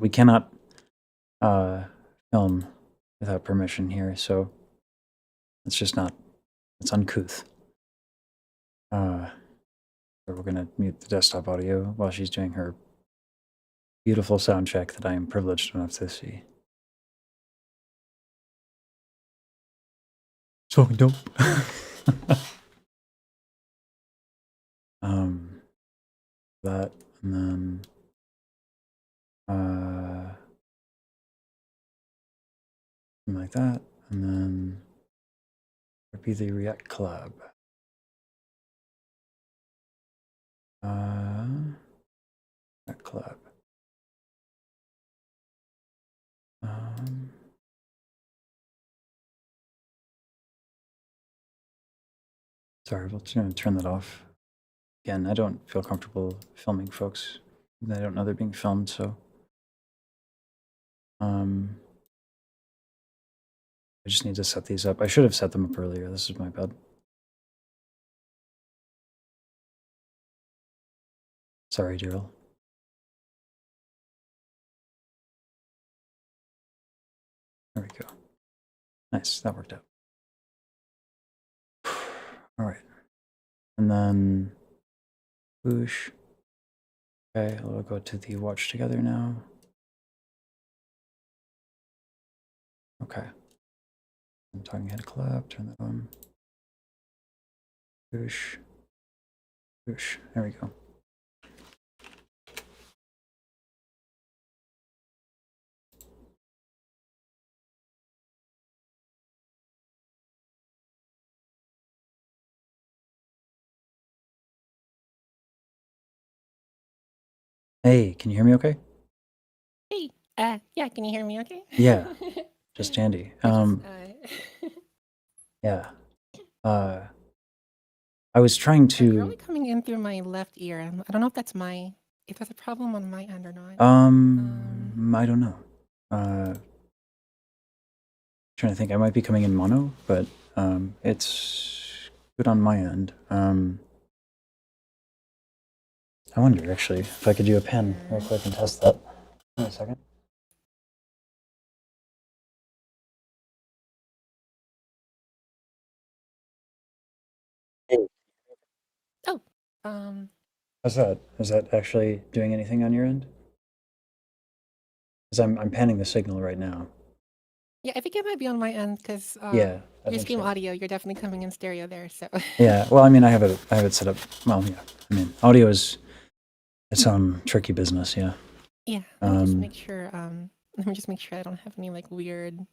We cannot film without permission here, so it's just not, it's uncouth. So we're gonna mute the desktop audio while she's doing her beautiful sound check that I am privileged enough to see. So dope. That, and then something like that, and then would be the React collab. React collab. Sorry, we're just gonna turn that off. Again, I don't feel comfortable filming folks. I don't know they're being filmed, so I just need to set these up. I should have set them up earlier. This is my bad. Sorry, Daryl. There we go. Nice, that worked out. All right. And then whoosh. Okay, we'll go to the watch together now. Okay. I'm talking head collab, turn that on. Whoosh. Whoosh. There we go. Hey, can you hear me okay? Hey, yeah, can you hear me okay? Yeah, just Andy. Yeah. I was trying You're only to. coming in through my left ear. I don't know if that's if there's a problem on my end or not. I don't know. Trying to think. I might be coming in mono, but it's good on my end. I wonder actually if I could do a pen real quick and test that. Wait a second. Oh, How's that? Is that actually doing anything on your end? Because I'm panning the signal right now. yeah, I think it might be on my end because Yeah, I your think stream so. audio, you're definitely coming in stereo there. So Yeah. Well, I mean, I have it set up. Well, yeah. I mean, audio is its own tricky business. Yeah. yeah, let me just make sure. Let me just make sure I don't have any like weird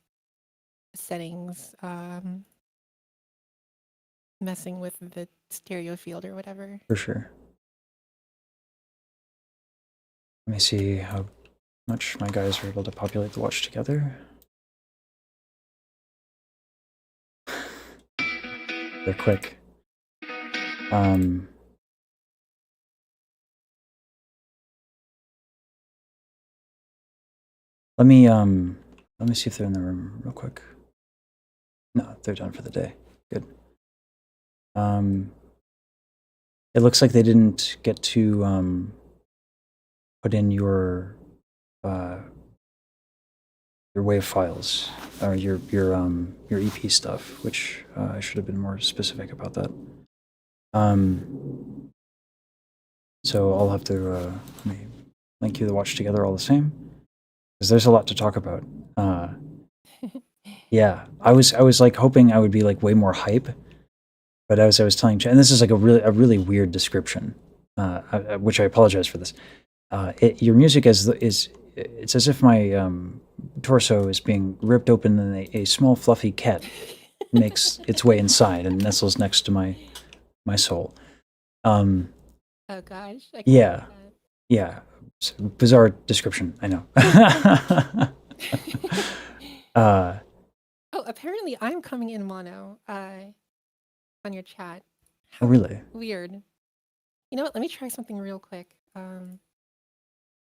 settings messing with the stereo field or whatever. For sure. Let me see how much my guys are able to populate the watch together. They're quick. Let me see if they're in the room real quick. No, they're done for the day. Good. It looks like they didn't get to put in your WAV files or your EP stuff, which I should have been more specific about that. So I'll have to let me link you the watch together all the same, because there's a lot to talk about. Yeah, I was like hoping I would be like way more hype, but as I was telling Chad, and this is like a really weird description, which I apologize for this. Your music is it's as if my torso is being ripped open and a small fluffy cat makes its way inside and nestles next to my soul. Oh gosh. I can't Yeah, do that. yeah, bizarre description. I know. Oh, apparently I'm coming in mono on your chat. Oh, really? Weird. You know what? Let me try something real quick.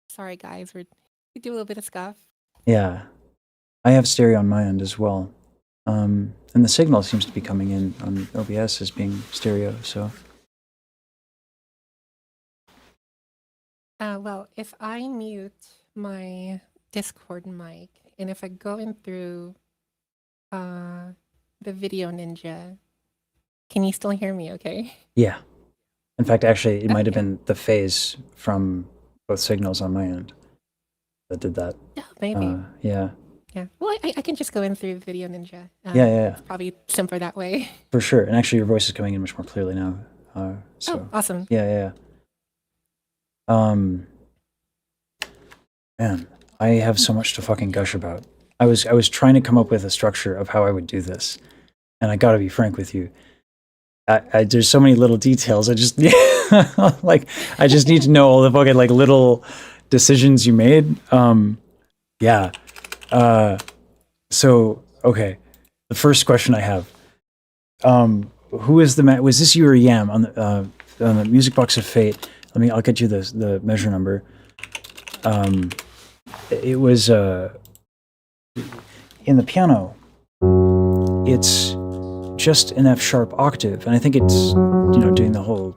Sorry guys, we do a little bit of scuff. Yeah, I have stereo on my end as well, and the signal seems to be coming in on OBS as being stereo. So. Well, if I mute my Discord mic, and if I go in through the Video Ninja, can you still hear me okay? Yeah. In fact, actually, it might have Okay. been the phase from both signals on my end that did that. Yeah, maybe. Yeah. Yeah. Well, I can just go in through Video Ninja. Yeah. It's probably simpler that way. For sure. And actually, your voice is coming in much more clearly now. So Oh, awesome. yeah. Man, I have so much to fucking gush about. I was trying to come up with a structure of how I would do this, and I gotta be frank with you. There's so many little details. I just like I just need to know all the fucking like little decisions you made. Yeah. So okay, the first question I have: who is the man? Was this you or Yam on the Music Box of Fate? I'll get you the measure number. It was in the piano. It's just an F sharp octave, and I think it's doing the whole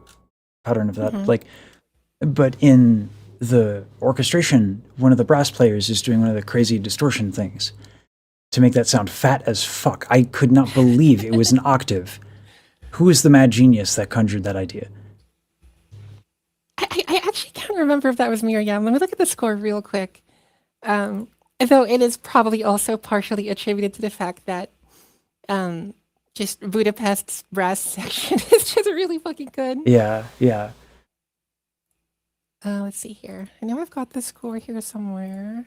pattern of that. Like, but in the orchestration, one of the brass players is doing one of the crazy distortion things to make that sound fat as fuck. I could not believe it was an octave. Who is the mad genius that conjured that idea? I actually can't remember if that was me or Yam. Let me look at the score real quick. Though it is probably also partially attributed to the fact that just Budapest's brass section is just really fucking good. Yeah. Let's see here. I know I've got the score here somewhere.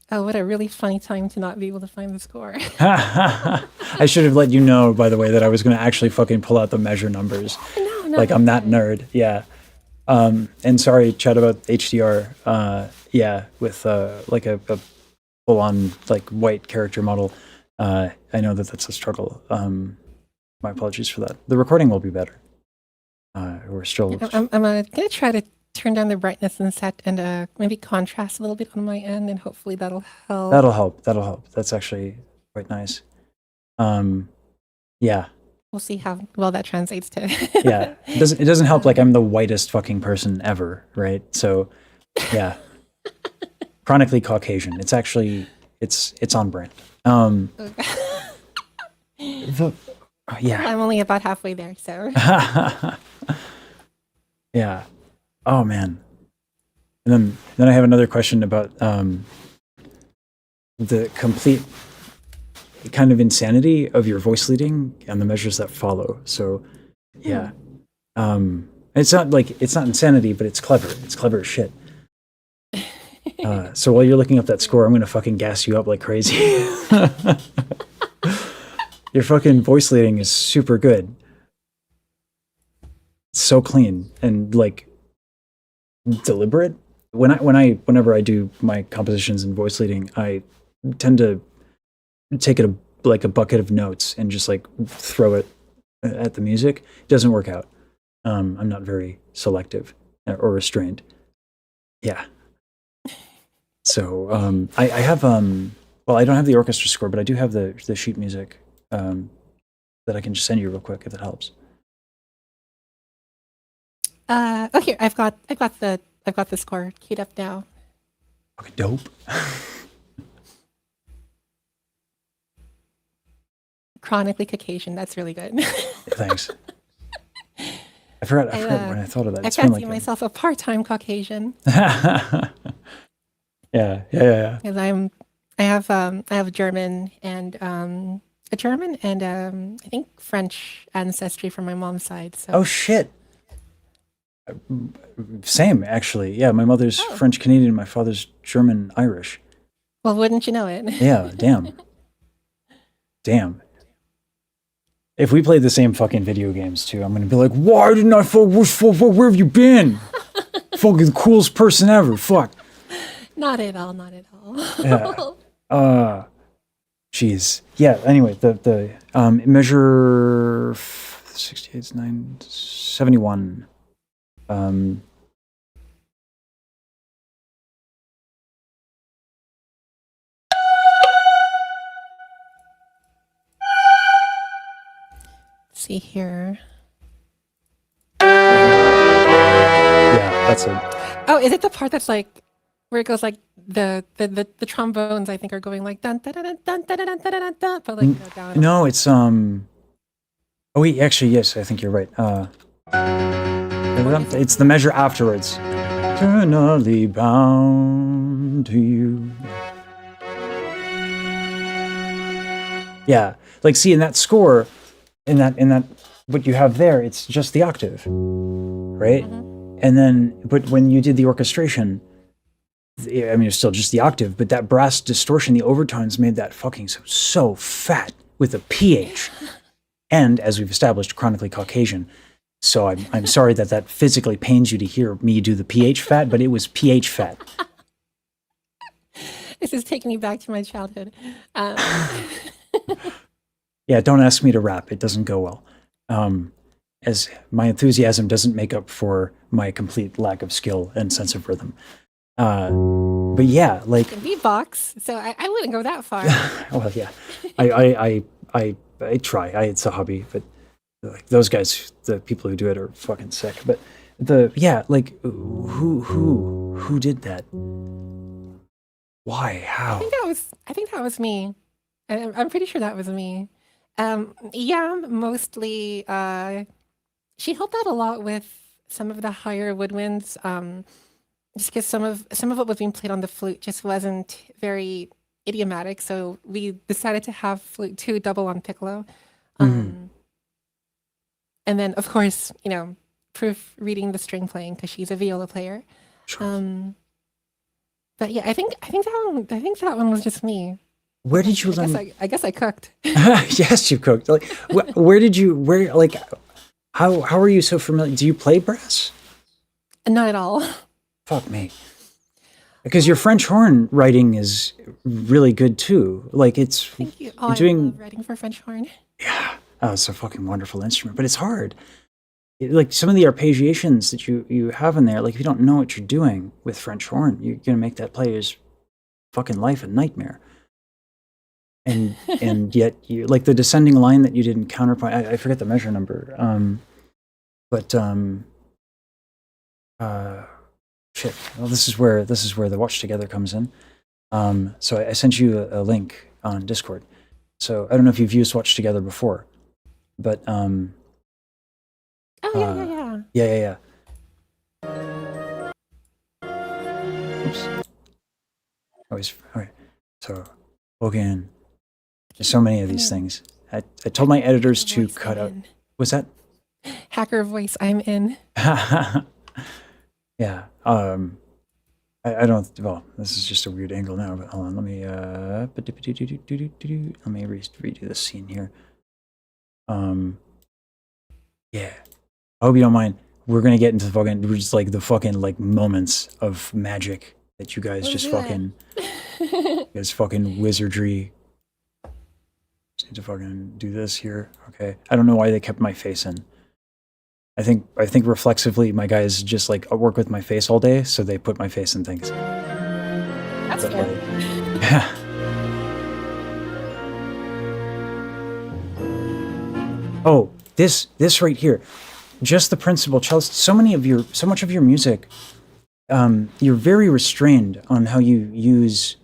Oh, what a really funny time to not be able to find the score. I should have let you know, by the way, that I was going to actually fucking pull out the measure numbers. No, Like, I'm that nerd. Yeah. And sorry, chat about HDR. Yeah, with like a full-on like white character model. I know that's a struggle. My apologies for that. The recording will be better. We're still. I'm gonna try to turn down the brightness and set and maybe contrast a little bit on my end, and hopefully that'll help. That'll help. That's actually quite nice. Yeah. We'll see how well that translates to. Yeah. It doesn't help like I'm the whitest fucking person ever, right? So yeah. Chronically Caucasian. It's actually it's on brand. Yeah. I'm only about halfway there, so. Yeah. Oh man. And then I have another question about the complete kind of insanity of your voice leading and the measures that follow. So yeah. It's not insanity, but it's clever. It's clever as shit. So while you're looking up that score, I'm gonna fucking gas you up like crazy. Your fucking voice leading is super good. It's so clean and like deliberate. Whenever I do my compositions and voice leading, I tend to take it like a bucket of notes and just like throw it at the music. It doesn't work out. I'm not very selective or restrained. Yeah. So I have well, I don't have the orchestra score, but I do have the sheet music that I can just send you real quick if it helps. Okay, I've got the score queued up now. Okay, dope. Chronically Caucasian. That's really good. Thanks. I forgot when I thought of that. I It's been fancy like myself a part-time Caucasian. yeah. Because I have German and I think French ancestry from my mom's side. So Oh shit. Same actually. Yeah, my mother's Oh. French Canadian, my father's German Irish. Well, wouldn't you know it? Yeah, damn. If we played the same fucking video games too, I'm gonna be like, why didn't I fuck? Where have you been? Fucking coolest person ever. Fuck. Not at all. Not at all. Yeah. Jeez. Yeah. Anyway, the measure 68, 9, 71. See here. Yeah, that's it. Oh, is it the part that's like where it goes like the trombones? I think are going like dun dun dun dun dun dun dun dun dun, but like go down. No, it's Oh wait, actually, yes, I think you're right. It's the measure afterwards. Eternally bound to you. Yeah, like see in that score, in that what you have there, it's just the octave, right? And then, but when you did the orchestration, I mean, it's still just the octave, but that brass distortion, the overtones made that fucking so fat with a pH. And as we've established, chronically Caucasian. So I'm sorry that physically pains you to hear me do the pH fat, but it was pH fat. This is taking me back to my childhood. Yeah, don't ask me to rap. It doesn't go well. As my enthusiasm doesn't make up for my complete lack of skill and sense of rhythm. But yeah, like beatbox. So I wouldn't go that far. well, yeah, I try. It's a hobby, but like those guys, the people who do it are fucking sick. But like who did that? Why? How? I think that was me. I'm pretty sure that was me. Yeah, mostly. She helped out a lot with some of the higher woodwinds. Just because some of what was being played on the flute just wasn't very idiomatic, so we decided to have flute 2 double on piccolo. And then, of course, proofreading the string playing because she's a viola player. Sure. But yeah, I think that one was just me. Where did you learn? I guess I cooked. Yes, you cooked. Like, how are you so familiar? Do you play brass? Not at all. Fuck me. Because your French horn writing is really good too. Like it's Thank you. you're doing I love writing for French horn. Yeah. Oh, it's a fucking wonderful instrument, but it's hard. Like some of the arpeggiations that you have in there, like if you don't know what you're doing with French horn, you're gonna make that player's fucking life a nightmare. And yet you like the descending line that you did in counterpoint. I forget the measure number. Shit. Well, this is where the watch together comes in. So I sent you a link on Discord. So I don't know if you've used Watch Together before, but Oh yeah. yeah. Oops. Always all right. So again, there's so many of these things. I told my editors to cut out. What's that? Hacker voice. I'm in. Yeah. I don't. Well, this is just a weird angle now. But hold on. Let me redo this scene here. Yeah. I hope you don't mind. We're gonna get into the fucking moments of magic that you guys just fucking, wizardry. Just need to fucking do this here. Okay. I don't know why they kept my face in. I think reflexively my guys just like work with my face all day, so they put my face in things. That's But, fair. Yeah. Oh, this right here, just the principal cellist. So much of your music, you're very restrained on how you use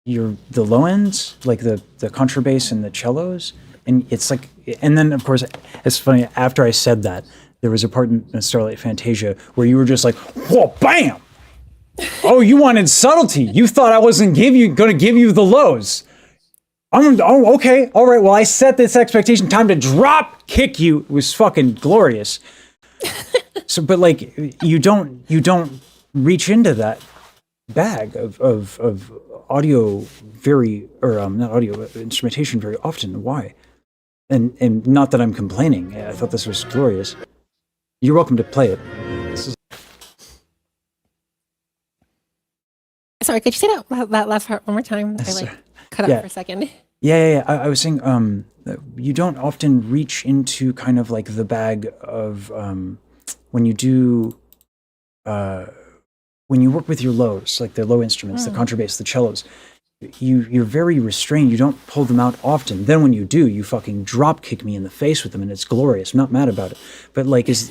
the low ends, like the contrabass and the cellos, and it's like, and then of course it's funny. After I said that, there was a part in Starlight Fantasia where you were just like, whoa, bam! Oh, you wanted subtlety. You thought I wasn't going to give you the lows. Oh, okay, all right. Well, I set this expectation. Time to drop kick you. It was fucking glorious. So, but like, you don't reach into that bag of audio not audio, instrumentation very often. Why? And not that I'm complaining. I thought this was glorious. You're welcome to play it. Sorry, could you say that last part one more time? I cut out for a second. Yeah. I was saying, you don't often reach into kind of like the bag of when you do when you work with your lows, like the low instruments, the contrabass, the cellos. You're very restrained. You don't pull them out often. Then when you do, you fucking drop kick me in the face with them, and it's glorious. I'm not mad about it. But like, is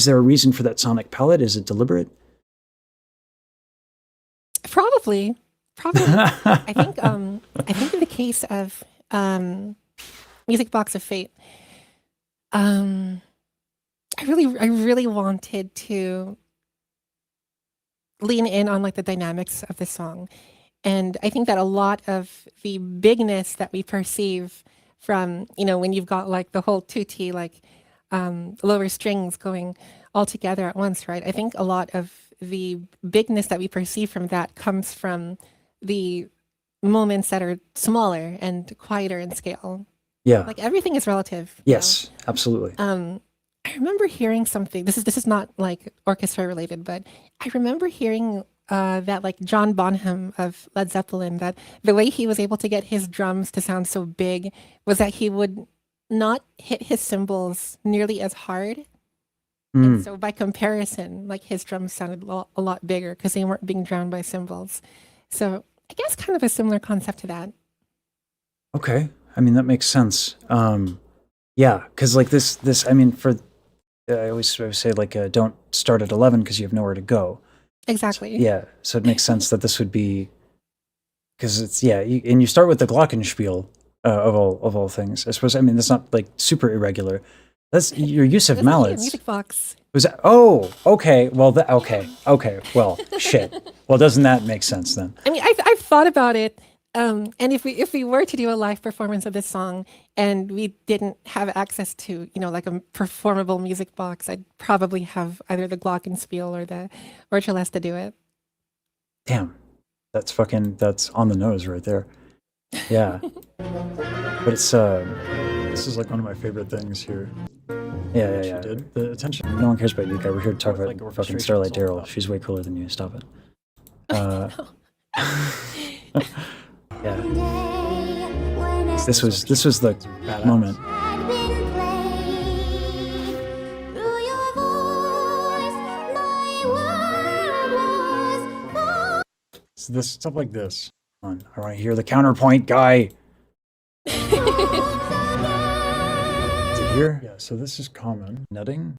there a reason for that sonic palette? Is it deliberate? Probably. I think in the case of Music Box of Fate, I really wanted to lean in on like the dynamics of the song, and I think that a lot of the bigness that we perceive from when you've got like the whole tutti, like lower strings going all together at once, right? I think a lot of the bigness that we perceive from that comes from the moments that are smaller and quieter in scale. Yeah. Like everything is relative. Yes, absolutely. I remember hearing something. This is not like orchestra related, but I remember hearing that like John Bonham of Led Zeppelin, that the way he was able to get his drums to sound so big was that he would not hit his cymbals nearly as hard. And so by comparison, like his drums sounded a lot bigger because they weren't being drowned by cymbals. So I guess kind of a similar concept to that. Okay. I mean, that makes sense. Yeah, because like this, I mean, I always say like, don't start at 11 because you have nowhere to go. Exactly. So, yeah, so it makes sense that this would be, because it's, and you start with the Glockenspiel of all things. I suppose, I mean, that's not like super irregular. That's your use of mallets. Music Box. Was that? Oh, okay. Well, okay. Well, shit. Well, doesn't that make sense then? I mean, I've thought about it, and if we were to do a live performance of this song and we didn't have access to like a performable music box, I'd probably have either the Glockenspiel or the Orchelesta do it. Damn, that's on the nose right there. Yeah, but it's this is like one of my favorite things here. Yeah. She did. The attention. No one cares about you, guy. We're here to talk about like fucking Starlight Daryl. She's way cooler than you. Stop it. Yeah. This was the moment. So this stuff like this. I want to hear the counterpoint, guy. Here? Yeah, so this is common. Netting.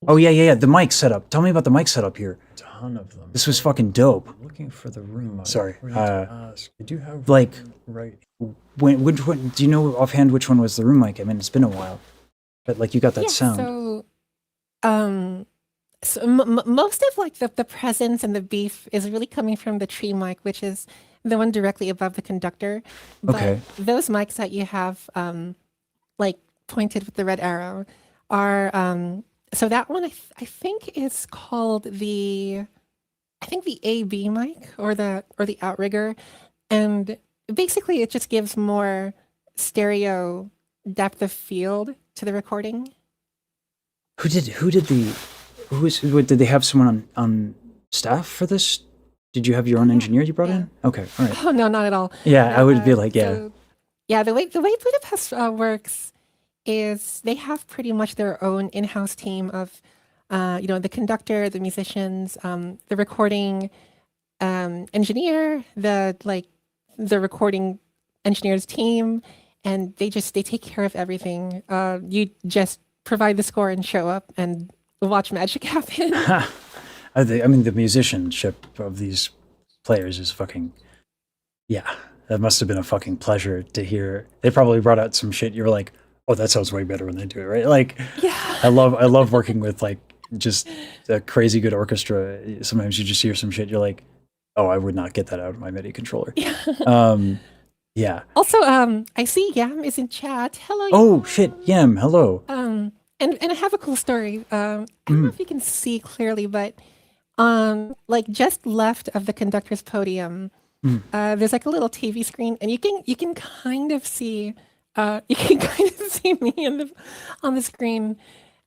Oh, yeah. The mic setup. Tell me about the mic setup here. A ton of them. This was fucking dope. I'm looking for the room. Sorry. I do have like right. Which one? Do you know offhand which one was the room mic? I mean, it's been a while, but like you got that sound. So most of like the presence and the beef is really coming from the tree mic, which is the one directly above the conductor. But okay. Those mics that you have, like pointed with the red arrow, are so that one I think is called the AB mic or the outrigger, and basically it just gives more stereo depth of field to the recording. Did they have someone on staff for this? Did you have your own engineer you brought in? Okay, all right. Oh no, not at all. Yeah, No, I would be like, yeah. So, the way Budapest works is they have pretty much their own in-house team of the conductor, the musicians, the recording engineer, the recording engineer's team, and they take care of everything. You just provide the score and show up and watch magic happen. I mean, the musicianship of these players is fucking, yeah. That must have been a fucking pleasure to hear. They probably brought out some shit. You were like, oh, that sounds way better when they do it, right? Like, Yeah. I love working with like just a crazy good orchestra. Sometimes you just hear some shit. You're like, oh, I would not get that out of my MIDI controller. Yeah. Yeah. Also, I see Yam is in chat. Hello. Oh Yam. shit, Yam. Hello. And I have a cool story. I don't know if you can see clearly, but like just left of the conductor's podium, there's like a little TV screen, and you can kind of see me on the screen.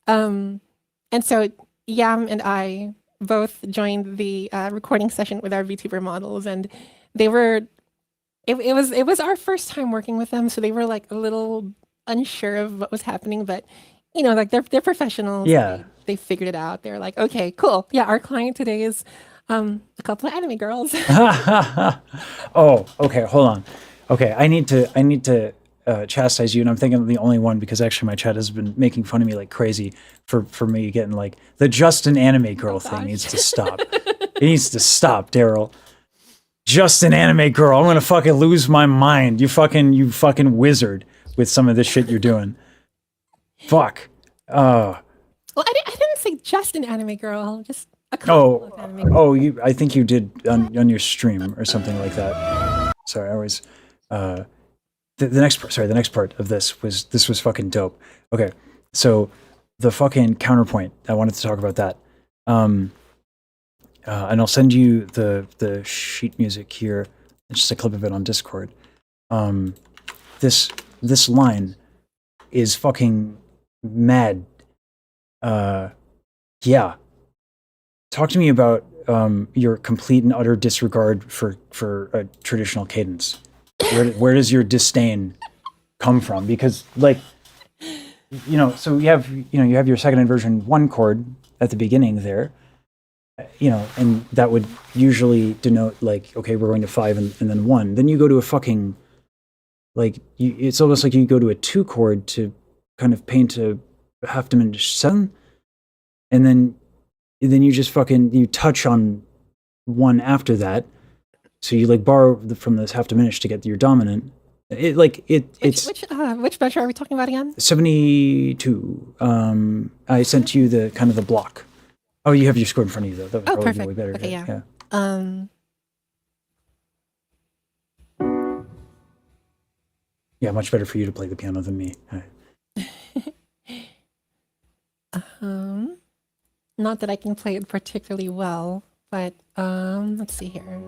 And so Yam and I both joined the recording session with our VTuber models, and they were it was our first time working with them, so they were like a little unsure of what was happening, but you know, like they're professionals. Yeah. They figured it out. They're like, okay, cool. Yeah, our client today is a couple of anime girls. Oh, okay. Hold on. Okay, I need to chastise you, and I'm thinking I'm the only one because actually my chat has been making fun of me like crazy for me getting like the just an anime girl thing needs to stop. It needs to stop, Daryl. Just an anime girl. I'm gonna fucking lose my mind. You fucking wizard with some of this shit you're doing. Fuck. Well, I didn't say just an anime girl, just a couple of anime girls. Oh, I think you did on your stream or something like that. Sorry, I was. The next part of this was fucking dope. Okay, so the fucking counterpoint. I wanted to talk about that. And I'll send you the sheet music here. It's just a clip of it on Discord. This line is fucking mad. Yeah. Talk to me about your complete and utter disregard for a traditional cadence. Where does your disdain come from? Because like, you know, so you have your second inversion 1 chord at the beginning there, you know, and that would usually denote like, okay, we're going to 5 and then 1. Then you go to a fucking like it's almost like you go to a 2 chord to kind of paint a half diminished 7, and then you just fucking you touch on 1 after that. So you like borrow from this half diminished to get your dominant. It's Which measure are we talking about again? 72. I sent you the kind of the block. Oh, you have your score in front of you though. That would probably perfect. be way better. Okay, yeah. Yeah, much better for you to play the piano than me. Not that I can play it particularly well, but let's see here.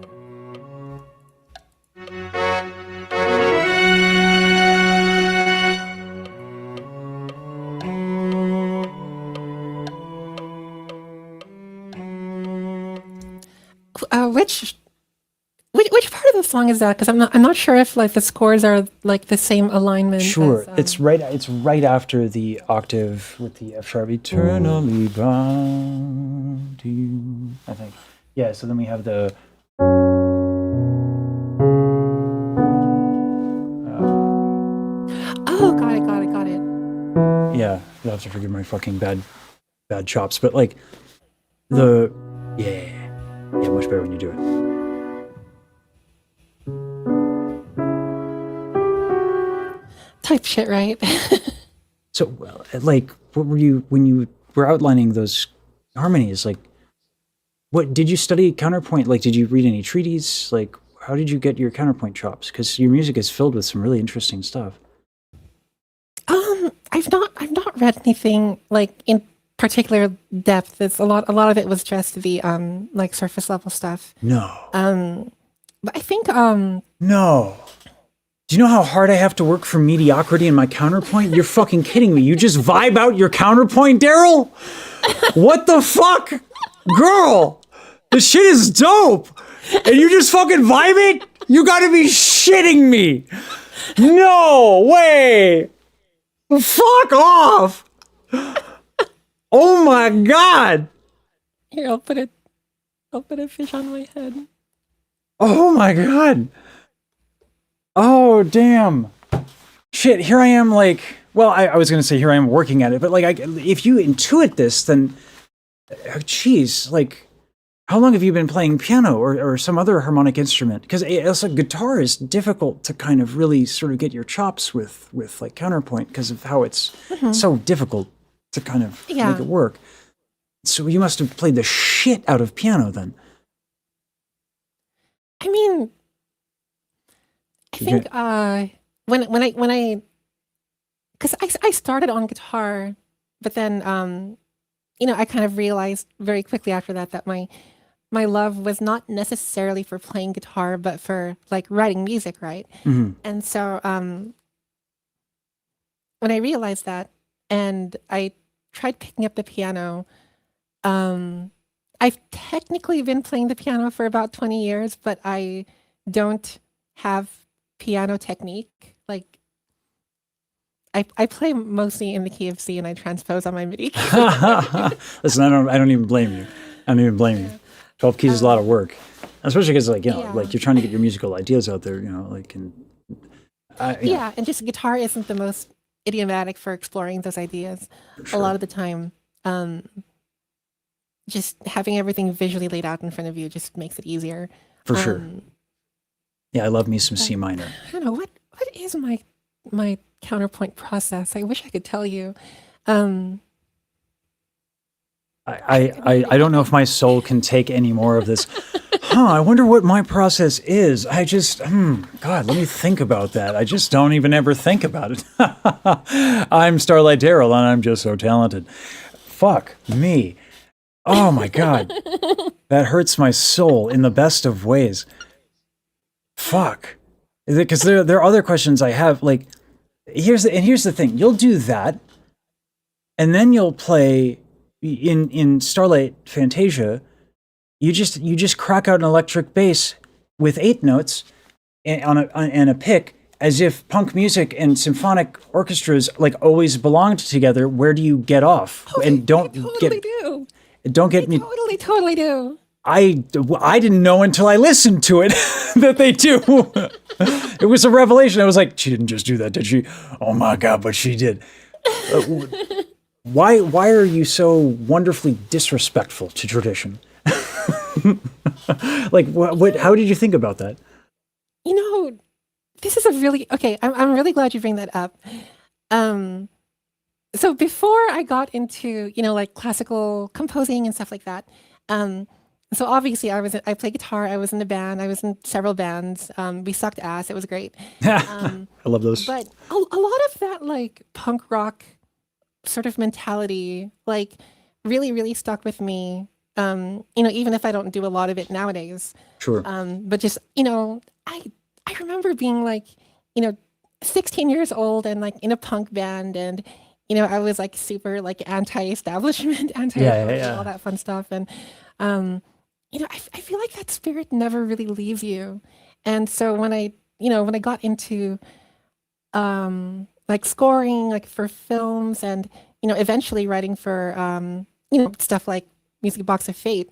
Which part of the song is that? Because I'm not sure if like the scores are like the same alignment. Sure, as, it's right after the octave with the F sharp. Eternally bound to you, I think. Yeah. So then we have the. Oh, got it. Yeah, you'll have to forgive my fucking bad chops, but like the much better when you do it. Type shit, right? So, like, what were you when you were outlining those harmonies? Like, what did you study counterpoint? Like, did you read any treatises? Like, how did you get your counterpoint chops? Because your music is filled with some really interesting stuff. I've not read anything like in particular depth. It's a lot of it was just the like surface level stuff. No. But I think No. Do you know how hard I have to work for mediocrity in my counterpoint? You're fucking kidding me. You just vibe out your counterpoint, Daryl? What the fuck? Girl, the shit is dope. And you just fucking vibe it? You gotta be shitting me. No way. Fuck off. Oh my God. here I'll put a fish on my head. Oh my God. Oh, damn. shit, here I am, like, well, I was going to say here I am working at it, but like, if you intuit this, then, geez, like, how long have you been playing piano or some other harmonic instrument? Because also guitar is difficult to kind of really sort of get your chops with like counterpoint because of how it's so difficult to kind of make it work. So you must have played the shit out of piano then. I mean, I think when I because I started on guitar, but then I kind of realized very quickly after that my love was not necessarily for playing guitar, but for like writing music, right? And so when I realized that, and I tried picking up the piano, I've technically been playing the piano for about 20 years, but I don't have piano technique. Like I play mostly in the key of C and I transpose on my MIDI. Listen, I don't even blame you. I don't even blame you. 12 keys is a lot of work, especially because like like you're trying to get your musical ideas out there. Like and and just guitar isn't the most idiomatic for exploring those ideas. A lot of the time, just having everything visually laid out in front of you just makes it easier. For sure. Yeah, I love me some C minor. I don't know what is my counterpoint process. I wish I could tell you. I don't know if my soul can take any more of this. I wonder what my process is. I just, God, let me think about that. I just don't even ever think about it. I'm Starlight Daryl, and I'm just so talented. Fuck me. Oh my God. That hurts my soul in the best of ways. Fuck. Because there are other questions I have. Like, here's the thing. You'll do that, and then you'll play in Starlight Fantasia. You just crack out an electric bass with 8 notes and a pick, as if punk music and symphonic orchestras like always belonged together. Where do you get off? And don't get me. Totally do. I didn't know until I listened to it that they do. It was a revelation. I was like, she didn't just do that, did she? Oh my God, but she did. Why are you so wonderfully disrespectful to tradition? Like, what? How did you think about that? This is a really okay. I'm really glad you bring that up. So before I got into like classical composing and stuff like that, so obviously I played guitar. I was in a band. I was in several bands. We sucked ass. It was great. I love those. But a lot of that like punk rock sort of mentality, like really, really stuck with me. Even if I don't do a lot of it nowadays. Sure. But just, I remember being like, 16 years old and like in a punk band, and I was like super like anti-establishment, all that fun stuff. And I feel like that spirit never really leaves you. And so when I got into like scoring like for films and eventually writing for stuff like Music Box of Fate,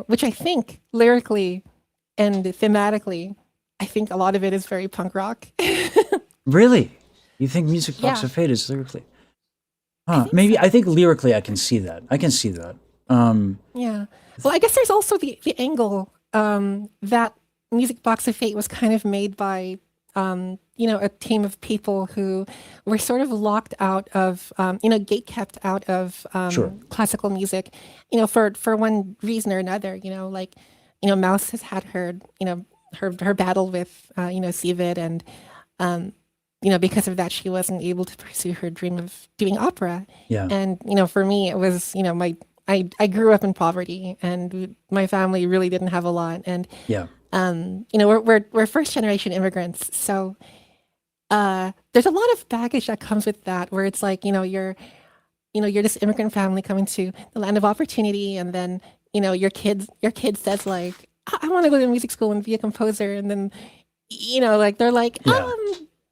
which I think lyrically and thematically, I think a lot of it is very punk rock. Really? You think Music Box of Fate is lyrically? Maybe so. I think lyrically I can see that. Yeah. Well, I guess there's also the angle that Music Box of Fate was kind of made by a team of people who were sort of locked out of, gate-kept out of classical music, for one reason or another. Mouse has had her battle with, Sivid, and, because of that, she wasn't able to pursue her dream of doing opera. Yeah. And, for me, it was, I grew up in poverty, and my family really didn't have a lot. And, we're first generation immigrants. So there's a lot of baggage that comes with that, where it's like, you're this immigrant family coming to the land of opportunity. And then, your kid says like, I want to go to music school and be a composer. And then, like they're like,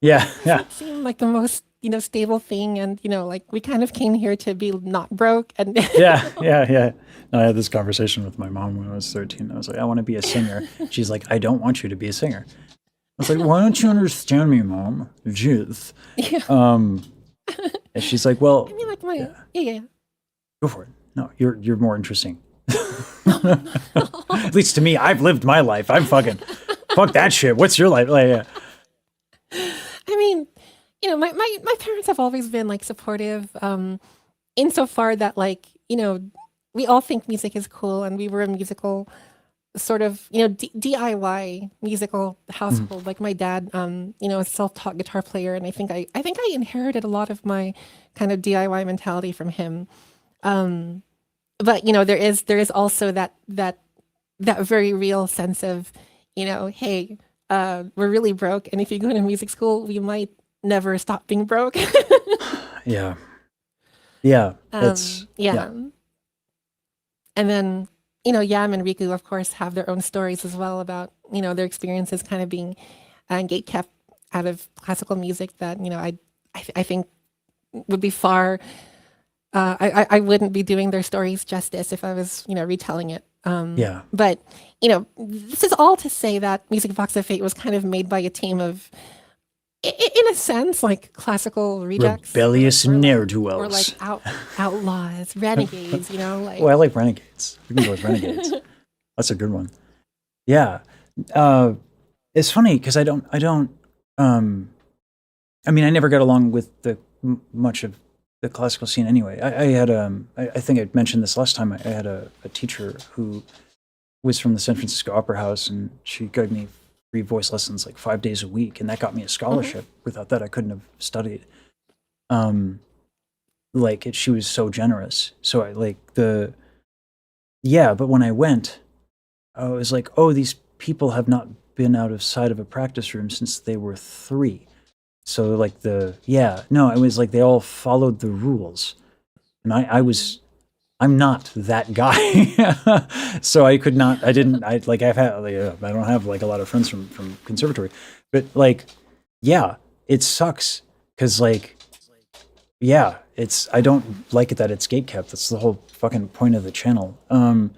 it seemed like the most, stable thing. And, like we kind of came here to be not broke. And yeah. No, I had this conversation with my mom when I was 13. I was like, I want to be a singer. She's like, I don't want you to be a singer. was like, why don't you understand me, Mom? Jeez. Yeah. Um, and she's like, well, I mean, like my yeah, yeah. go for it. No, you're more interesting. At least to me, I've lived my life. I'm fucking fuck that shit. What's your life? Like, I mean, my parents have always been like supportive, insofar that like, we all think music is cool and we were a musical sort of, DIY musical mm, household. Like my dad, a self-taught guitar player, and I think I inherited a lot of my kind of DIY mentality from him. But there is also that very real sense of, hey, we're really broke, and if you go to music school, we might never stop being broke. yeah, yeah. It's yeah, Yeah. And then, Yam and Riku, of course, have their own stories as well about, their experiences kind of being gatekept out of classical music that, I think would be far, I wouldn't be doing their stories justice if I was, retelling it. yeah. But, this is all to say that Music Box of Fate was kind of made by a team of, in a sense, like classical rejects Rebellious or ne'er do or like wells. outlaws, renegades, like. Oh, I like Renegades. We can go with Renegades. That's a good one. Yeah. Uh, it's funny because I don't. Um, I mean, I never got along with the much of the classical scene anyway. I had I think I mentioned this last time. I had a teacher who was from the San Francisco Opera House, and she gave me free voice lessons like 5 days a week, and that got me a Mhm. scholarship. Without that, I couldn't have studied. Um, she was so generous. So I like the yeah. But when I went, I was like, oh, these people have not been out of sight of a practice room since they were 3. So like no, it was like they all followed the rules, and I'm not that guy. So I could not. I didn't. I like. I've had. Like, I don't have like a lot of friends from conservatory, but like, yeah, it sucks because like, yeah, it's. I don't like it that it's gatekept. That's the whole fucking point of the channel. I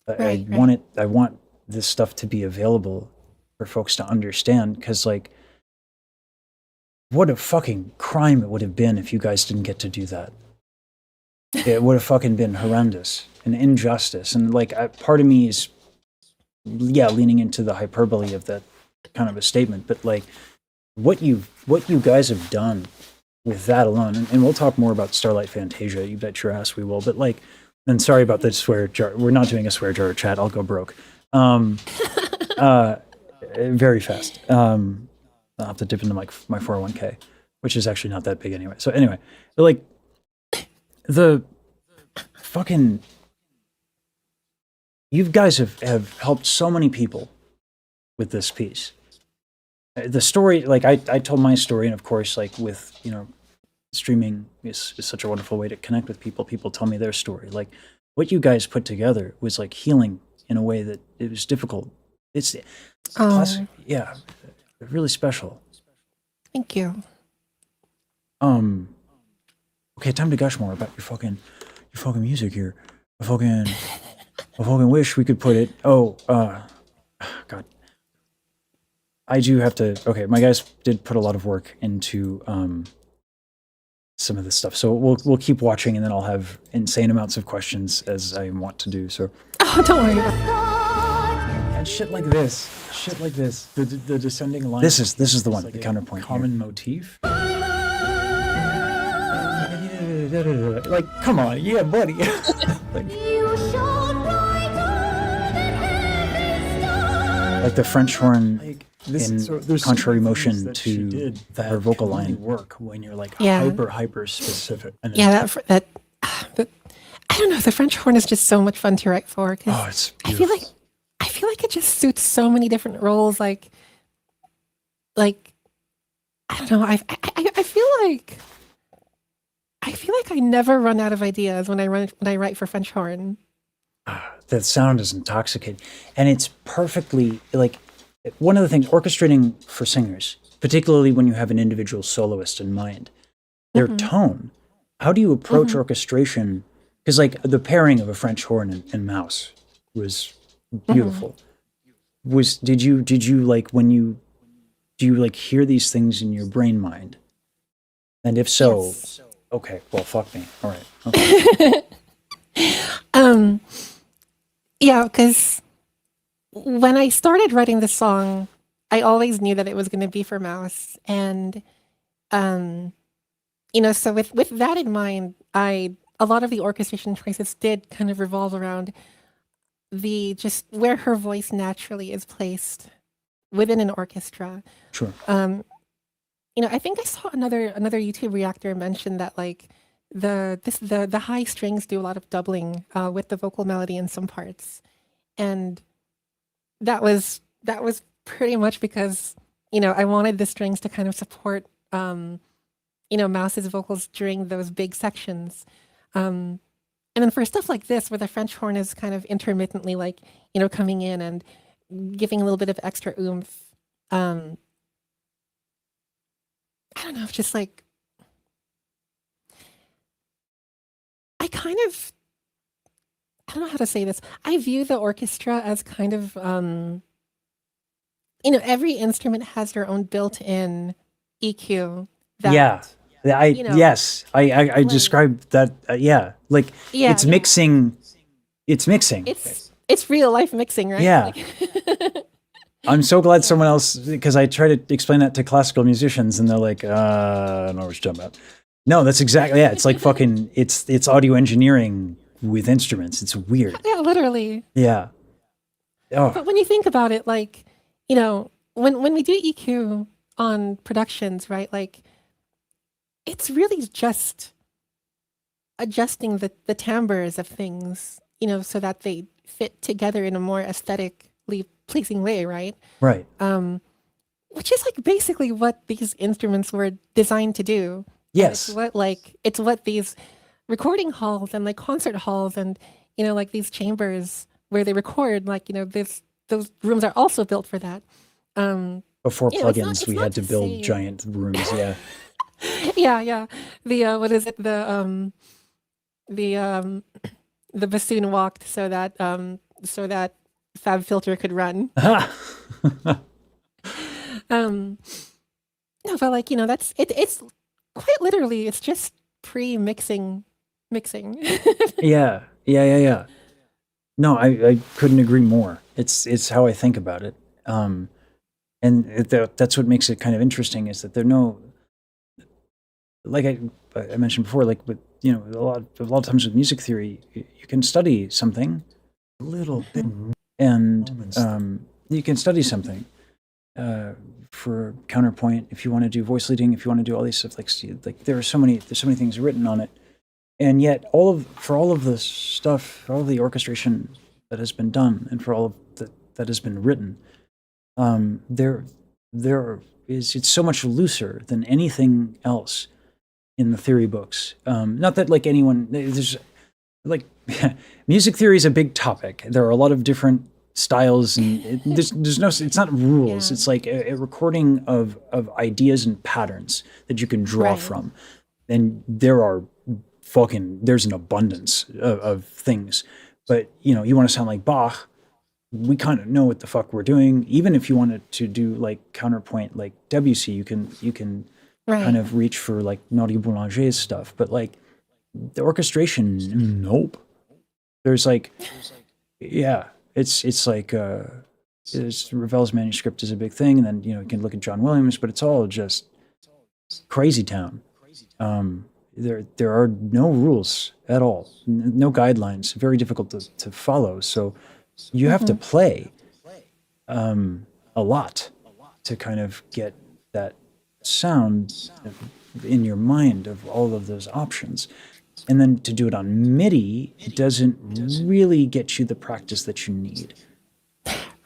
Right, want right. it. I want this stuff to be available for folks to understand because like, what a fucking crime it would have been if you guys didn't get to do that. It would have fucking been horrendous, an injustice, and like part of me is yeah leaning into the hyperbole of that kind of a statement, but like what you guys have done with that alone, and we'll talk more about Starlight Fantasia. You bet your ass we will. But like, and sorry about the swear jar. We're not doing a swear jar chat. I'll go broke. Um, uh, very fast. I'll have to dip into my 401k, which is actually not that big anyway. So anyway, but like the fucking you guys have helped so many people with this piece. The story, like I told my story, and of course, like with streaming is such a wonderful way to connect with people. People tell me their story. Like what you guys put together was like healing in a way that it was difficult. It's classic, Oh, yeah, really special. thank you. Um, okay, time to gush more about your fucking music here. I fucking I fucking wish we could put it. Oh, God, I do have to. Okay, my guys did put a lot of work into some of this stuff, so we'll keep watching, and then I'll have insane amounts of questions as I want to do. So Oh, don't worry about it. and shit like this, the descending line. This is the one, the counterpoint. Common motif. Like, come on, yeah, buddy. Like, like the French horn in contrary motion to her vocal line work when you're like Yeah. hyper specific. And Yeah, but I don't know. The French horn is just so much fun to write for because oh, it's I feel beautiful. like I feel like it just suits so many different roles. Like I don't know. I feel like I never run out of ideas when I write for French horn. The sound is intoxicating, and it's perfectly like one of the things orchestrating for singers, particularly when you have an individual soloist in mind, their Hmm. tone. How do you approach Hmm. orchestration? Because like the pairing of a French horn and mouse was Hmm. beautiful. Was did you like when you Do you like hear these things in your brain mind? And if so, Yes. okay, well, fuck me. All right. Okay. Um, yeah, because when I started writing the song, I always knew that it was going to be for mouse, and um, so with that in mind, I a lot of the orchestration choices did kind of revolve around the just where her voice naturally is placed within an orchestra. Sure. Um, I think I saw another YouTube reactor mention that like the high strings do a lot of doubling with the vocal melody in some parts, and that was pretty much because I wanted the strings to kind of support Mouse's vocals during those big sections. Um, and then for stuff like this, where the French horn is kind of intermittently like coming in and giving a little bit of extra oomph. Um, I don't know, just like I kind of I don't know how to say this. I view the orchestra as kind of every instrument has their own built-in EQ Yeah. that I you know yes. I like described that. Yeah. Like yeah, it's yeah. mixing. It's mixing. It's real life mixing, right? Yeah. Like I'm so glad someone so else, because I try to explain that to classical musicians and they're like, I don't know what you're talking about. No, that's exactly, yeah. It's like fucking, it's audio engineering with instruments. It's weird. yeah, literally. Yeah. Oh, But when you think about it, like, when we do EQ on productions, right? Like, it's really just adjusting the timbres of things, so that they fit together in a more aesthetically pleasing way, right? right. Um, which is like basically what these instruments were designed to do, and Yes. it's what these recording halls and like concert halls and like these chambers where they record, like this those rooms are also built for that. Um, Before it's not plugins, we had to to build say giant rooms. Yeah. yeah, yeah. The what is it? The the bassoon walked so that Fab Filter could run. Um, no, but like that's it. It's quite literally. It's just mixing. Yeah. Yeah. Yeah. Yeah. No, I couldn't agree more. It's how I think about it. Um, and that's what makes it kind of interesting is that there are no, like I mentioned before, like with a lot of times with music theory, you can study something a little bit, and you can study something uh, for counterpoint if you want to do voice leading, if you want to do all these stuff. Like there's so many things written on it, and yet for all of the stuff, for all of the orchestration that has been done, and for all of that has been written, there it's so much looser than anything else in the theory books. Not that like anyone there's like music theory is a big topic. There are a lot of different styles, and there's no it's not rules. Yeah. It's like a recording of ideas and patterns that you can draw Right. from. And there's an abundance of things. But you want to sound like Bach, we kind of know what the fuck we're doing. Even if you wanted to do like counterpoint like Debussy, you can kind Right. of reach for like Naughty Boulanger's stuff. But like the orchestration, nope. There's like, yeah, it's like Ravel's manuscript is a big thing, and then you can look at John Williams, but it's all just crazy town. There are no rules at all, no guidelines. Very difficult to follow. So you have to Mm-hmm. play a lot to kind of get that sound in your mind of all of those options. And then to do it on MIDI, it doesn't really get you the practice that you need.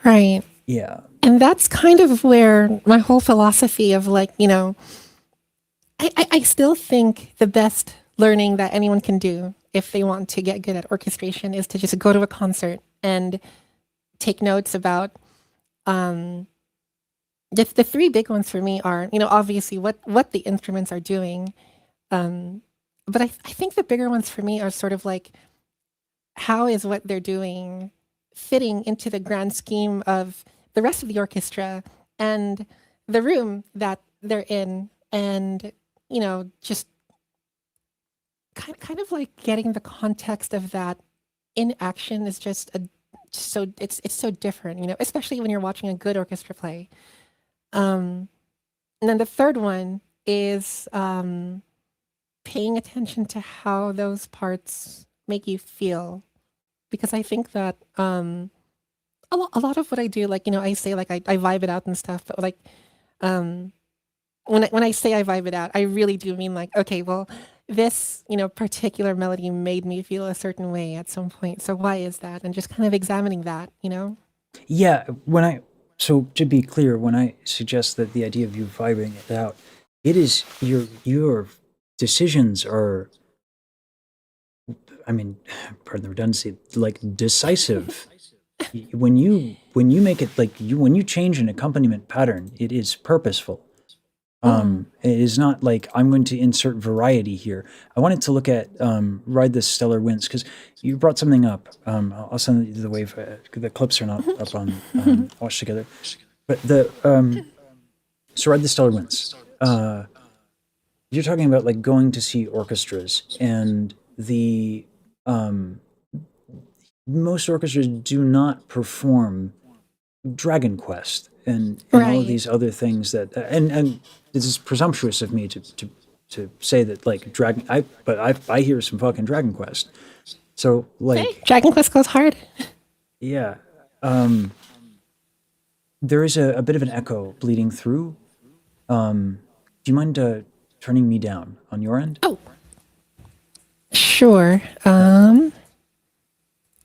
Right. Yeah. And that's kind of where my whole philosophy of like, I still think the best learning that anyone can do if they want to get good at orchestration is to just go to a concert and take notes about the three big ones for me are, obviously what the instruments are doing. But I think the bigger ones for me are sort of like how is what they're doing fitting into the grand scheme of the rest of the orchestra and the room that they're in, and just kind of like getting the context of that in action is just so it's so different, especially when you're watching a good orchestra play. Um, and then the third one is paying attention to how those parts make you feel, because I think that a lot of what I do, like I say like I vibe it out and stuff, but like um, when I say I vibe it out, I really do mean like, okay, well, this particular melody made me feel a certain way at some point. So why is that? And just kind of examining that. Yeah, so to be clear, when I suggest that the idea of you vibing it out, it is your decisions are, I mean, pardon the redundancy, like decisive. When you make it like when you change an accompaniment pattern, it is purposeful. Mm. It is not like I'm going to insert variety here. I wanted to look at Ride the Stellar Winds because you brought something up. I'll send you the wave. The clips are not up on Watch Together, but so Ride the Stellar Winds. You're talking about like going to see orchestras, and the most orchestras do not perform Dragon Quest and all of Right. these other things that and this is presumptuous of me to say that like Dragon I hear some fucking Dragon Quest. So Hey, like Dragon Quest goes hard. yeah, there is a bit of an echo bleeding through. Do you mind turning me down on your end? Oh, sure. Uh,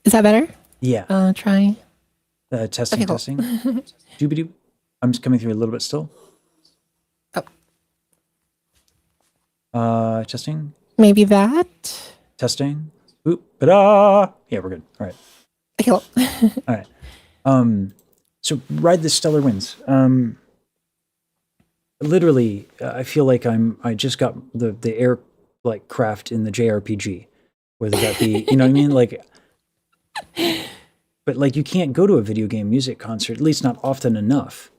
Is that better? yeah, Try. testing Okay, cool. testing. Doobie doo. I'm just coming through a little bit still. Oh, Testing. maybe that. Testing. Oop, ba-da! Yeah, we're good. All right. Okay, cool. All right. So Ride the Stellar Winds. Literally, I feel like I just got the air like craft in the JRPG, where they got the you know what I mean, like, but like you can't go to a video game music concert, at least not often enough,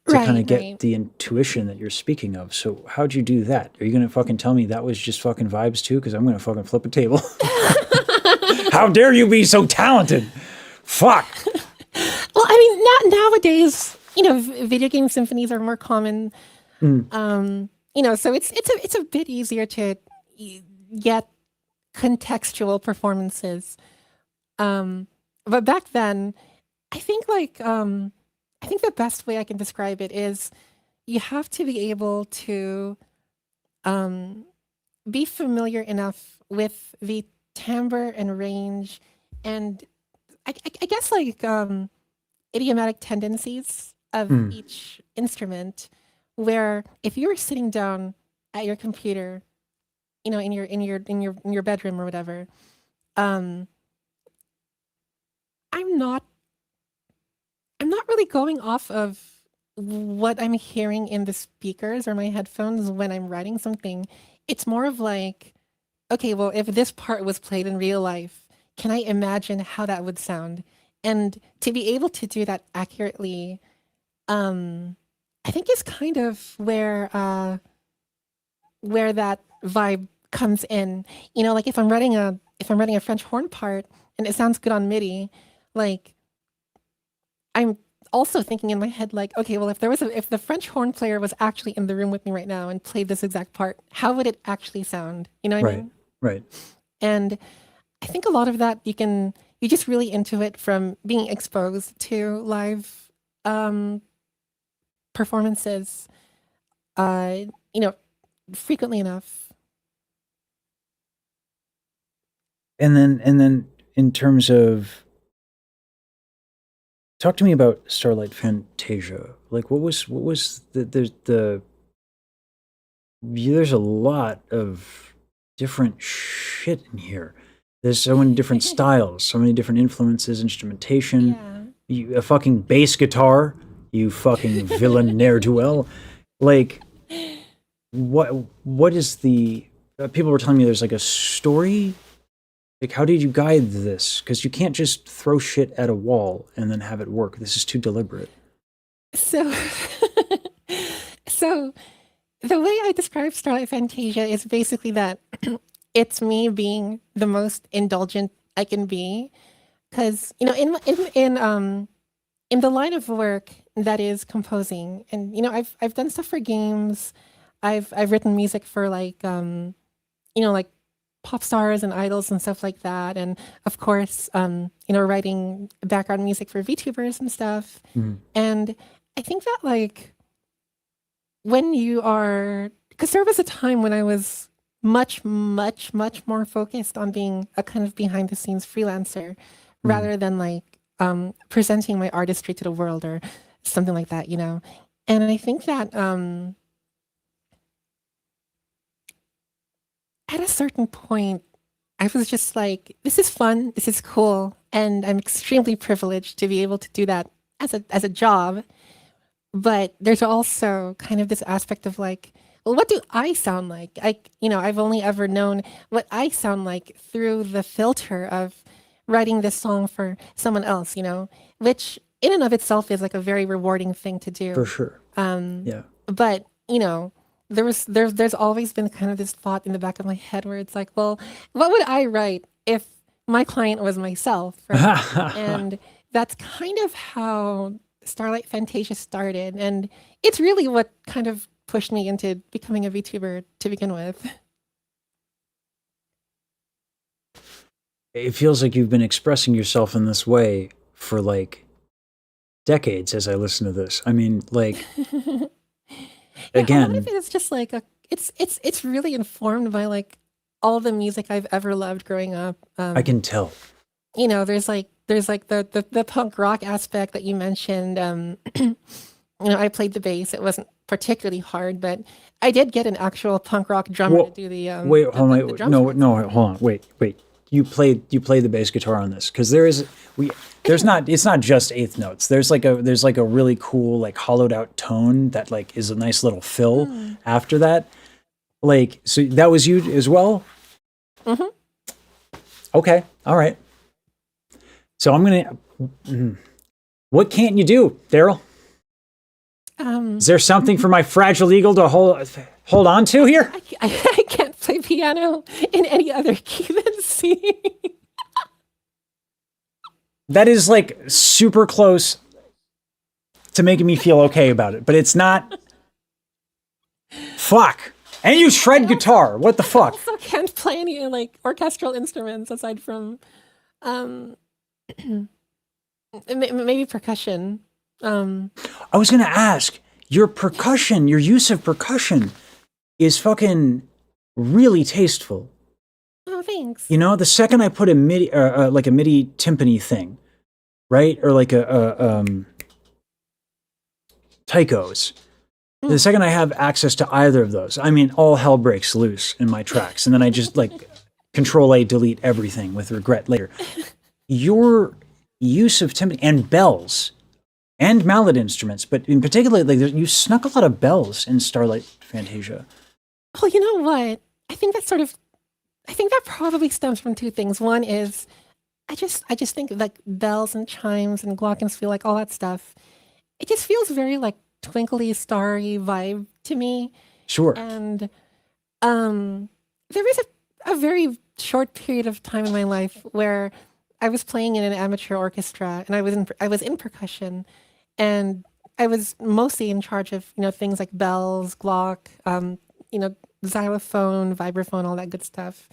to kind Right, of get right. the intuition that you're speaking of. So how'd you do that? Are you gonna fucking tell me that was just fucking vibes too? Because I'm gonna fucking flip a table. How dare you be so talented? Fuck. Well, I mean, not nowadays. Video game symphonies are more common. Mm, So it's a bit easier to get contextual performances. But back then, I think I think the best way I can describe it is you have to be able to um, be familiar enough with the timbre and range, and I guess like idiomatic tendencies of mm. each instrument, where if you were sitting down at your computer, in your bedroom or whatever, um, I'm not I'm not really going off of what I'm hearing in the speakers or my headphones when I'm writing something. It's more of like, okay, well, if this part was played in real life, can I imagine how that would sound? And to be able to do that accurately, um, I think is kind of where that vibe comes in. Like if I'm writing a French horn part and it sounds good on MIDI, like I'm also thinking in my head like, okay, well, if the French horn player was actually in the room with me right now and played this exact part, how would it actually sound? You know what I Right. mean? Right. And I think a lot of that you just really intuit from being exposed to live um, performances, uh, you know, frequently enough. And then in terms of talk to me about Starlight Fantasia. Like what was the there's a lot of different shit in here. There's so many different styles, so many different influences, instrumentation, Yeah. a fucking bass guitar, you fucking villain ne'er do well. Like what is the people were telling me there's like a story. Like, how did you guide this? Because you can't just throw shit at a wall and then have it work. This is too deliberate. So So the way I describe Starlight Fantasia is basically that it's me being the most indulgent I can be, because in the line of work that is composing, and I've done stuff for games. I've written music for like like pop stars and idols and stuff like that, and of course writing background music for VTubers and stuff. Mm. And I think that like when you are, because there was a time when I was much, much, much more focused on being a kind of behind the scenes freelancer Mm. rather than like presenting my artistry to the world or something like that, And I think that at a certain point, I was just like, this is fun, this is cool, and I'm extremely privileged to be able to do that as a job. But there's also kind of this aspect of like, well, what do I sound like? I've only ever known what I sound like through the filter of writing this song for someone else, which in and of itself is like a very rewarding thing to For do. sure. Um, Yeah. but there's always been kind of this thought in the back of my head where it's like, well, what would I write if my client was myself, right? And that's kind of how Starlight Fantasia started, and it's really what kind of pushed me into becoming a VTuber to begin with. It feels like you've been expressing yourself in this way for like decades as I listen to this. I mean, like, Yeah, a lot of again, it is just like it's really informed by like all the music I've ever loved growing up. I can tell. There's like the punk rock aspect that you mentioned. I played the bass. It wasn't particularly hard, but I did get an actual punk rock drummer to Well, do wait, hold on, the wait, drums. no, hold on, wait. You played the bass guitar on this because it's not just eighth notes. There's like a really cool like hollowed out tone that like is a nice little fill after that. Like, so that was you as well? Mm-hmm. Okay, all right. So I'm gonna. What can't you do, Daryl? Is there something for my fragile eagle to hold on to here? I can't play piano in any other key than C. That is like super close to making me feel okay about it, but it's not. Fuck. And you shred guitar. What the I fuck? also can't play any like orchestral instruments aside from um, maybe percussion. I was gonna ask, your use of percussion is fucking really tasteful. Oh, thanks. The second I put a MIDI, like a MIDI timpani thing, right, or like a taikos. The second I have access to either of those, I mean, all hell breaks loose in my tracks, and then I just like Control A, delete everything with regret later. Your use of timpani and bells and mallet instruments, but in particular, like you snuck a lot of bells in Starlight Fantasia. Well, you know what? I think that probably stems from two things. One is I just think like bells and chimes and glockenspiel, like all that stuff. It just feels very like twinkly, starry vibe to me. Sure. And there was a very short period of time in my life where I was playing in an amateur orchestra, and I was in percussion, and I was mostly in charge of things like bells, glock, xylophone, vibraphone, all that good stuff.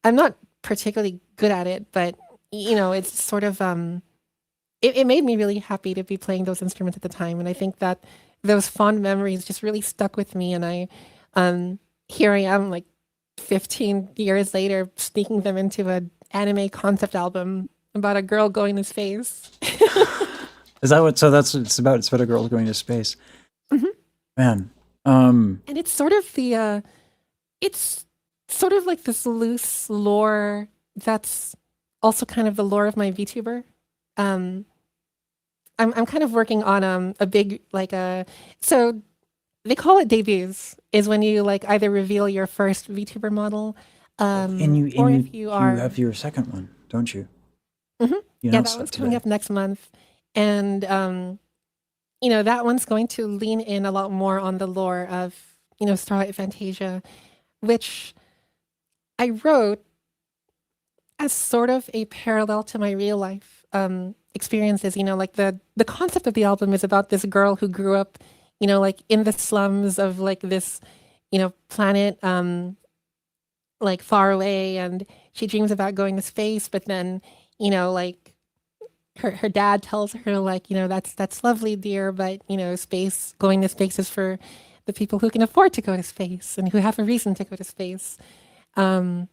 I'm not particularly good at it, but it's sort of it made me really happy to be playing those instruments at the time, and I think that those fond memories just really stuck with me. And here I am, like 15 years later, sneaking them into an anime concept album about a girl going to space. Is that what? So that's what it's about. It's about a girl going to space. Mm-hmm. Man. And it's sort of it's sort of like this loose lore that's also kind of the lore of my VTuber. I'm kind of working on a big so they call it debuts, is when you like either reveal your first VTuber model, or if you are, you have your second one, don't you? Mhm. You Yeah, announced that one's that coming today. up next month, and that one's going to lean in a lot more on the lore of, Starlight Fantasia, which I wrote as sort of a parallel to my real life experiences. Like the concept of the album is about this girl who grew up, like in the slums of like this, planet, like far away, and she dreams about going to space, but then, like her dad tells her like, that's lovely, dear, but space going to space is for the people who can afford to go to space and who have a reason to go to space. Um,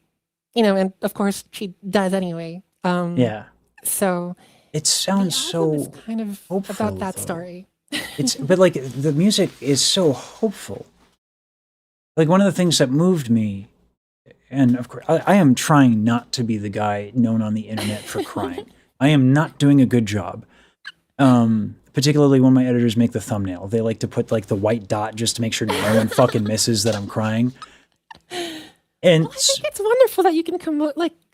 and of course she does anyway. Yeah. So It the sounds album is so kind of about hopeful that though. story. But like the music is so hopeful. Like one of the things that moved me, and of course, I am trying not to be the guy known on the internet for crying. I am not doing a good job. Particularly when my editors make the thumbnail, they like to put like the white dot just to make sure no one fucking misses that I'm crying. And Well, I think it's wonderful that you can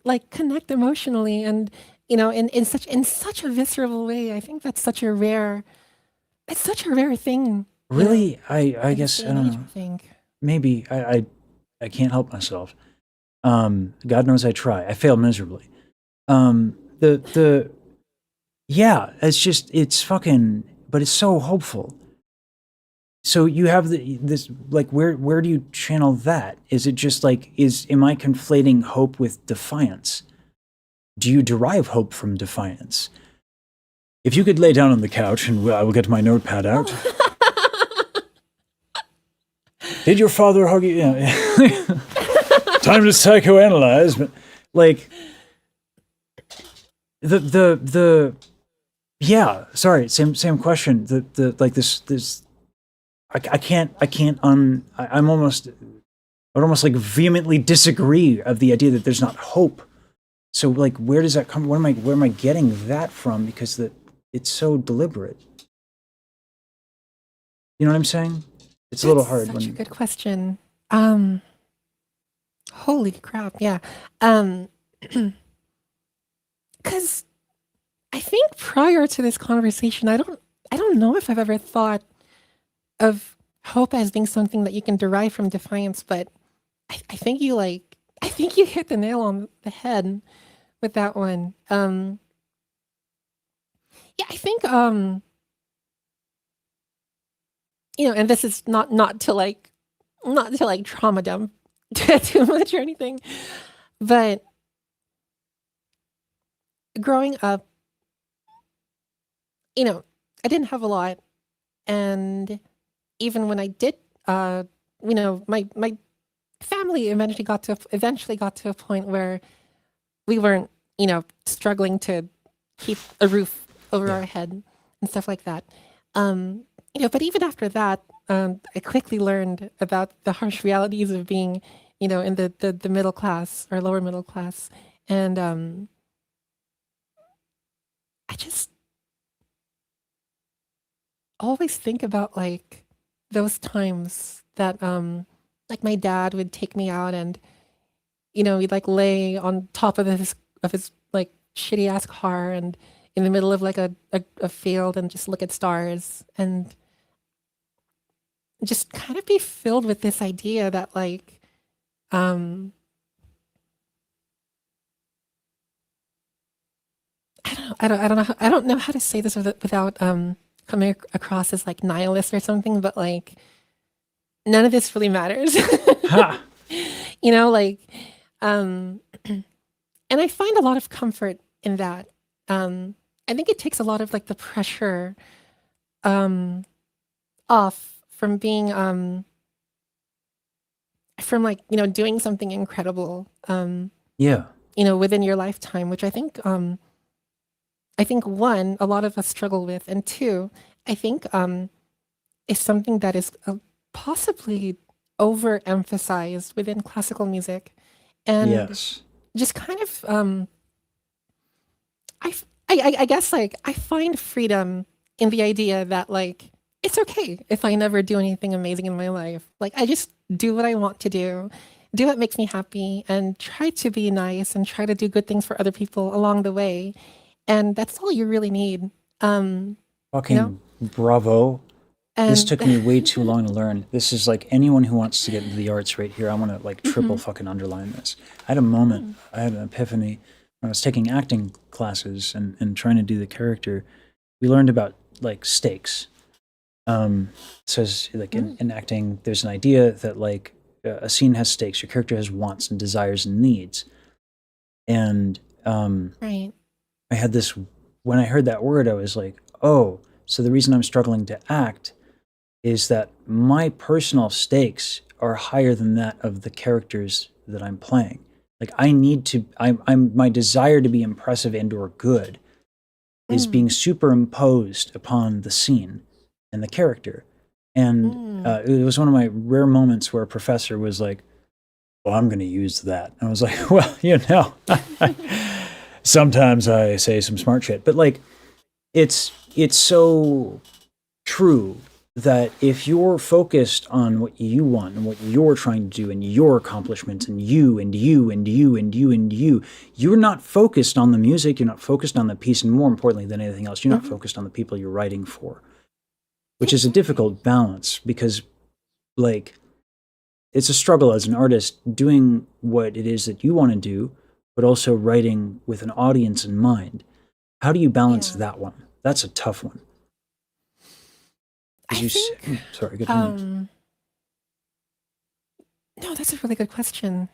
like connect emotionally and in such a visceral way. I think it's such a rare thing, really, I in this guess day I and don't age, know. I think. Maybe I can't help myself. God knows I try. I fail miserably. The yeah, it's fucking, but it's so hopeful. So you have this like where do you channel that? Is it just like am I conflating hope with defiance? Do you derive hope from defiance? If you could lay down on the couch and I will get my notepad out. Did your father hug you? Yeah. Time to psychoanalyze, but like the yeah. Sorry, same question. The like this I'm almost I would almost like vehemently disagree of the idea that there's not hope. So like where does that come? Where am I getting that from? Because it's so deliberate. You know what I'm saying? It's a That's little hard such a when good question. Um, Holy crap, yeah. Um, because I think prior to this conversation, I don't know if I've ever thought of hope as being something that you can derive from defiance, but I think you hit the nail on the head with that one. Yeah, I think and this is not to like trauma dump too much or anything, but growing up, you know, I didn't have a lot, and even when I did, my family eventually got to a point where we weren't, struggling to keep a roof over our yeah. head and stuff like that. But even after that, I quickly learned about the harsh realities of being, in the middle class or lower middle class. And I just always think about like those times that like my dad would take me out and we'd like lay on top of his like shitty ass car and in the middle of like a field and just look at stars and just kind of be filled with this idea that like um I don't know how to say this without coming across as like nihilist or something, but like none of this really matters. Ha! Like um and I find a lot of comfort in that. I think it takes a lot of like the pressure um off from being from like doing something incredible Yeah. within your lifetime, which I think one, a lot of us struggle with, and two, I think is something that is possibly overemphasized within classical music, and Yes. just kind of I guess like I find freedom in the idea that like it's okay if I never do anything amazing in my life. Like I just do what I want to do what makes me happy, and try to be nice and try to do good things for other people along the way. And that's all you really need. Um, you know? Fucking Bravo. This And took me way too long to learn. This is like anyone who wants to get into the arts right here. I want to like triple Mhm. fucking underline this. I had a moment, Mm. I had an epiphany when I was taking acting classes and trying to do the character. We learned about like stakes. Says like Mm. in acting, there's an idea that like a scene has stakes. Your character has wants and desires and needs. And Right. I had this when I heard that word, I was like, oh, so the reason I'm struggling to act is that my personal stakes are higher than that of the characters that I'm playing. Like I need to, I'm my desire to be impressive and or good is being Mm. superimposed upon the scene and the character. And Mm. it was one of my rare moments where a professor was like, "Well, I'm going to use that." I was like, "Well, you know, sometimes I say some smart shit, but like, it's so true that if you're focused on what you want and what you're trying to do and your accomplishments and you and you and you and you and you, you're not focused on the music, you're not focused on the piece, and more importantly than anything else, you're not Mhm. focused on the people you're writing for, which is a Exactly. difficult balance because, like, it's a struggle as an artist doing what it is that you want to do, but also writing with an audience in mind. How do you balance Yeah. that one? That's a tough one. I Because think, sorry, good. um, no, that's a really good question.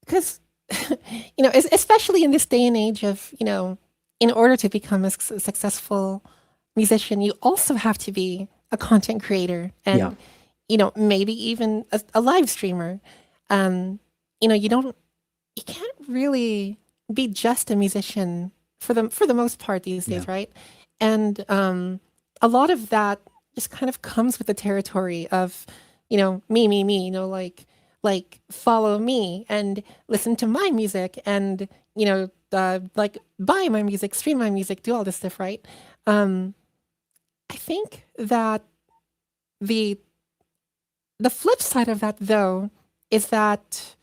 Because, especially in this day and age of, in order to become a successful musician, you also have to be a content creator Yeah, and, maybe even a live streamer. Um, you don't, you can't really be just a musician for the most part these yeah, days, right? And a lot of that just kind of comes with the territory of, me, like follow me and listen to my music and like buy my music, stream my music, do all this stuff, right? Um, I think that the the flip side of that though is that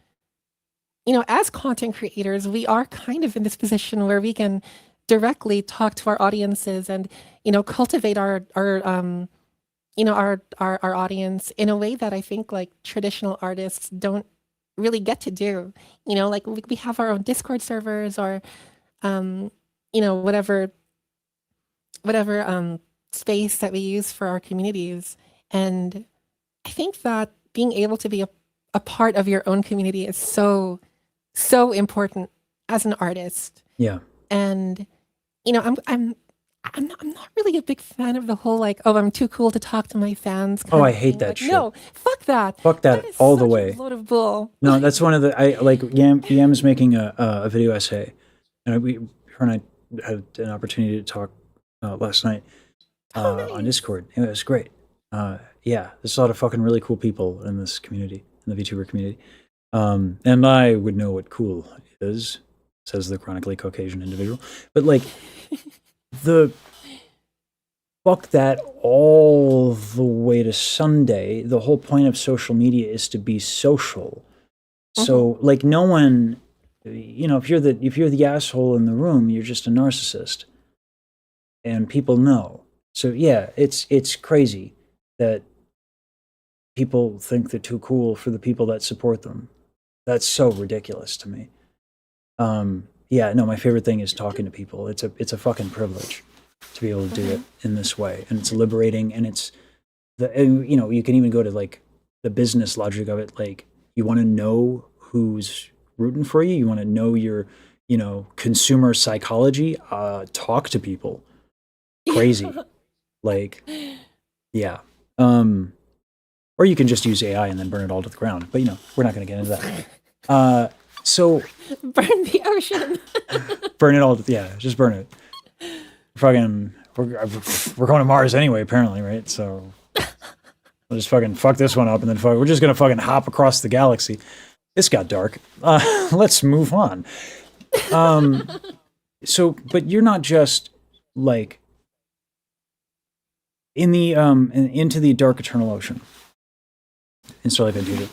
as content creators, we are kind of in this position where we can directly talk to our audiences and, cultivate our audience in a way that I think like traditional artists don't really get to do. Like we have our own Discord servers or, um, whatever space that we use for our communities. And I think that being able to be a part of your own community is so important as an artist. yeah. And I'm not really a big fan of the whole like, oh, I'm too cool to talk to my fans Oh, kind I of hate thing. that Like, shit. no, fuck that. Fuck That that is all the such a way. load of bull. No, that's one of the I like Yam's making a video essay, and her and I had an opportunity to talk last night Oh, on nice. Discord. It was great. Yeah, there's a lot of fucking really cool people in this community, in the VTuber community. And I would know what cool is, says the chronically Caucasian individual. But like the fuck that all the way to Sunday. The whole point of social media is to be social. Hmm. So like no one, if you're the asshole in the room, you're just a narcissist, and people know. So yeah, it's crazy that people think they're too cool for the people that support them. That's so ridiculous to me. Yeah, no, my favorite thing is talking to people. It's a fucking privilege to be able to do it Hmm. in this way, and it's liberating, and it's and, you can even go to like the business logic of it. Like you want to know who's rooting for you. You want to know your consumer psychology. Talk to people. Crazy. Like yeah. Um, or you can just use AI and then burn it all to the ground. But we're not going to get into that. So Burn the ocean. burn it all. Yeah, just burn it. Fucking, we're going to Mars anyway, apparently, right? So we'll just fucking fuck this one up, and then we're just gonna fucking hop across the galaxy. This got dark. Let's move on. So, but you're not just like in the into the dark eternal ocean in Starlight Fantasia.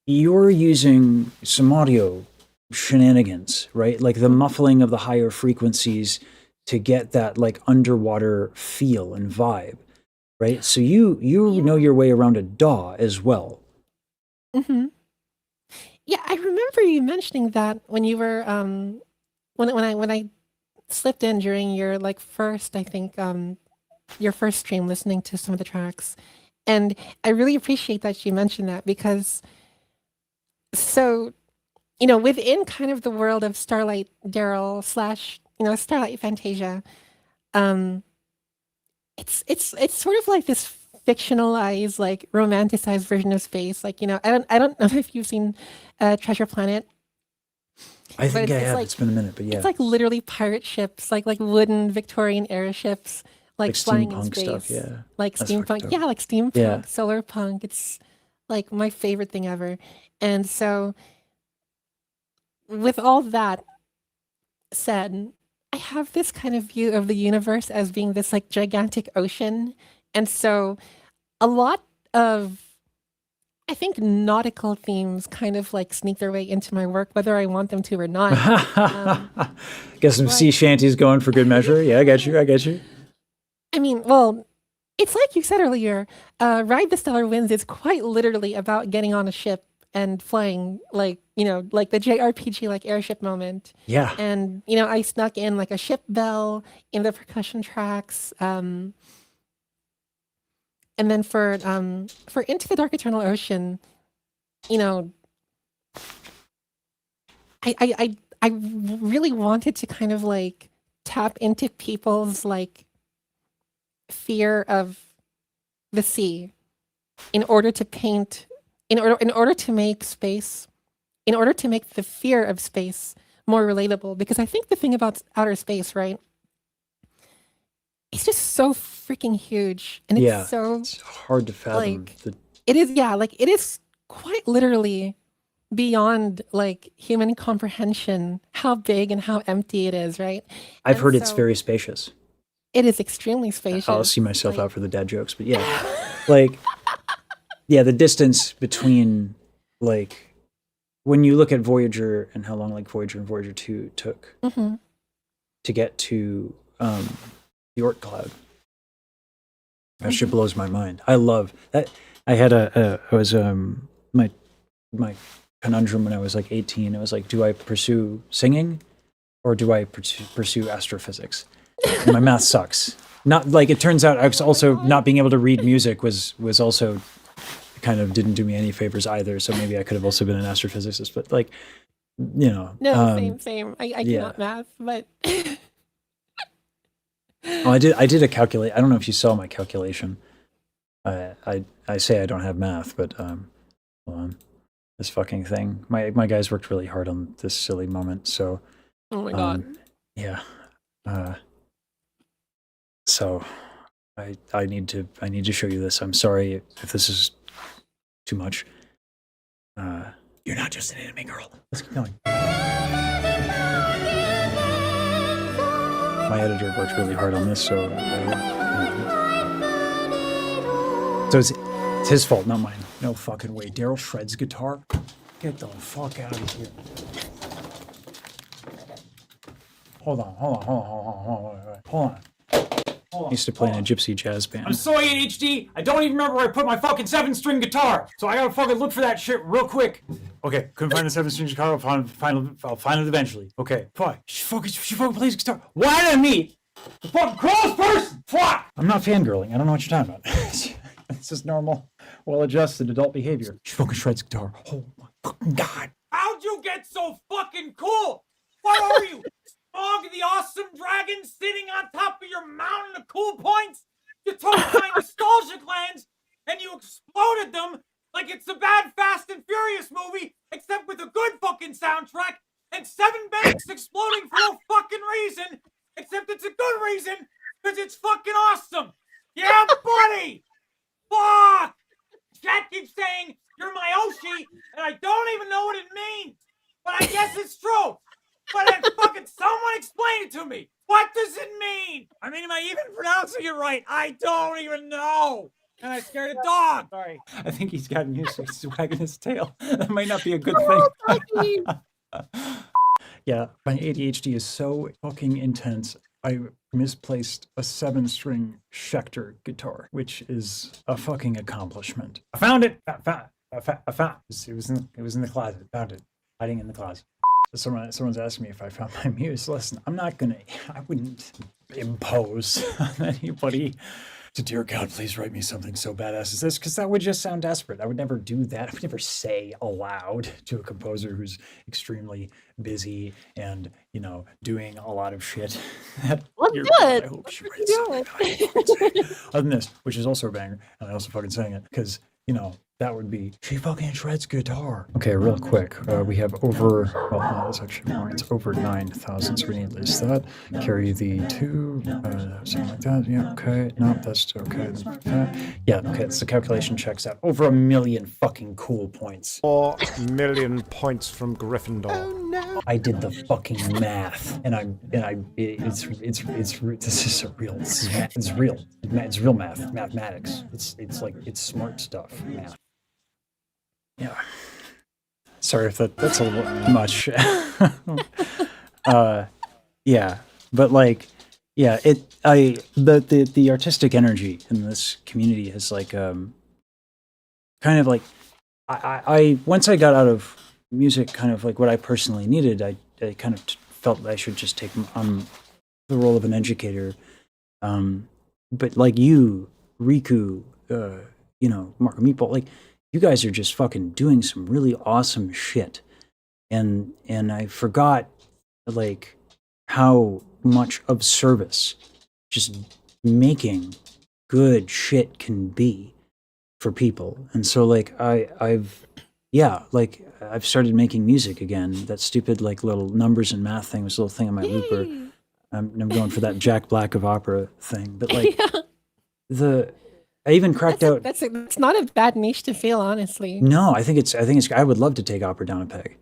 You're using some audio shenanigans, right? Like the Hmm. muffling of the higher frequencies to get that like underwater feel and vibe, right? So you know Yeah. your way around a DAW as well. Hmm. Yeah, I remember you mentioning that when you were when I slipped in during your like first, I think, your first stream listening to some of the tracks. And I really appreciate that you mentioned that because so, within kind of the world of Starlight Daryl slash, Starlight Fantasia, um, it's sort of like this fictionalized, like romanticized version of space. Like, I don't know if you've seen Treasure Planet, I but think I it's have. like It's been a minute, but it's yeah, like literally pirate ships, like wooden Victorian era ships, like like flying in steampunk stuff. space, Yeah, like that's fucking steampunk. dope. Yeah, like Yeah. steampunk, solar punk. It's like my favorite thing ever. And so, with all that said, I have this kind of view of the universe as being this like gigantic ocean. And so, a lot of I think nautical themes kind of like sneak their way into my work, whether I want them to or not. Um, Get some but sea shanties going for good measure. Yeah, I got you. I got you. I mean, well, it's like you said earlier, Ride the Stellar Winds is quite literally about getting on a ship and flying, like, like the JRPG, like airship moment. Yeah, And, I snuck in like a ship bell in the percussion tracks. And then for Into the Dark Eternal Ocean, you know, I really wanted to kind of like tap into people's like fear of the sea in order to paint in order to make space in order to make the fear of space more relatable, because I think the thing about outer space, right, it's just so freaking huge, and it's yeah. so It's hard to fathom. like it is, yeah, like it is quite literally beyond like human comprehension how big and how empty it is, right? I've And heard it's so very spacious. it is extremely I'll see spacious, myself like out for the dad jokes, but yeah, like yeah, the distance between like when you look at Voyager and how long like Voyager and Voyager 2 took mhm, to get to the Oort cloud, that shit mhm. blows my mind. I love that. I had I was my conundrum when I was like 18. It was like, do I pursue singing or do I pursue astrophysics? And my math sucks. Not like it turns out I was Oh my also god. not being able to read music was also kind of didn't do me any favors either. So maybe I could have also been an astrophysicist, but like, you know, No, same, same. I yeah. cannot math, but Oh, I did a calculate. I don't know if you saw my calculation. I say I don't have math, but hold on. This fucking thing. My guys worked really hard on this silly moment. So oh my god. um, yeah. Uh, so I need to show you this. I'm sorry if this is too much. Uh, you're not just an anime girl. Let's keep going. My editor worked really hard on this, so it's his fault, not mine. No fucking way. Daryl shreds guitar. Get the fuck out of here. Hold on, hold on, hold on, hold on, hold on, hold on. I used to play in a gypsy jazz band. I'm so ADHD, I don't even remember where I put my fucking 7-string guitar. So I gotta fucking look for that shit real quick. Okay, couldn't find the 7-string guitar. I'll find it eventually. Okay, fine. She fucking plays guitar. Why did I meet the fucking coolest person? Fuck! I'm not fangirling. I don't know what you're talking about. It's just normal, well-adjusted adult behavior. She fucking shreds guitar. Oh my fucking god. How'd you get so fucking cool? What are you? Frog the awesome dragon sitting on top of your mountain of cool points? You took my nostalgia glands and you exploded them like it's a bad Fast and Furious movie, except with a good fucking soundtrack and 7 banks exploding for no fucking reason, except it's a good reason because it's fucking awesome. Yeah, buddy! Fuck! Chat keeps saying you're my Oshi, and I don't even know what it means. But I guess it's true. But then fucking someone explain it to me. What does it mean? I mean, am I even pronouncing it right? I don't even know. And I scared a dog. Sorry. I think he's gotten used to it. He's wagging his tail. That might not be a good Oh, thing. fucking Yeah, my ADHD is so fucking intense. I misplaced a 7-string Schecter guitar, which is a fucking accomplishment. I found it. I found it. It was in the closet. Found it, hiding in the closet. Someone's asking me if I found my muse. Listen, I wouldn't impose on anybody to, dear God, please write me something so badass as this, because that would just sound desperate. I would never do that. I would never say aloud to a composer who's extremely busy and, doing a lot of shit. That, Well, dear do God, it. I hope she Let's writes do something. it. Other than this, which is also a banger, and I also fucking sang it, because, that would be, she fucking shreds guitar. Okay, real quick. We have over, well, no, that's actually wrong. It's over 9,000, so we need at least that. Carry the 2, something like that. Yeah, okay. No, that's okay. Yeah, okay, so the calculation checks out. Over 1 million fucking cool points. 4 million points from Gryffindor. Oh no. I did the fucking math, it's real math, mathematics. It's smart stuff, math. Yeah. Sorry if that's a little much. Yeah, but the artistic energy in this community is kind of like I once I got out of music, kind of like what I personally needed, I kind of felt I should just take on the role of an educator. But like you, Riku, Marco Meatball, you guys are just fucking doing some really awesome shit. And I forgot how much of service just making good shit can be for people. And so I've started making music again. That stupid little numbers and math thing was a little thing on my looper. I'm going for that Jack Black of opera thing. But I even cracked out. That's not a bad niche to feel, honestly. No, I think it's. I would love to take opera down a peg.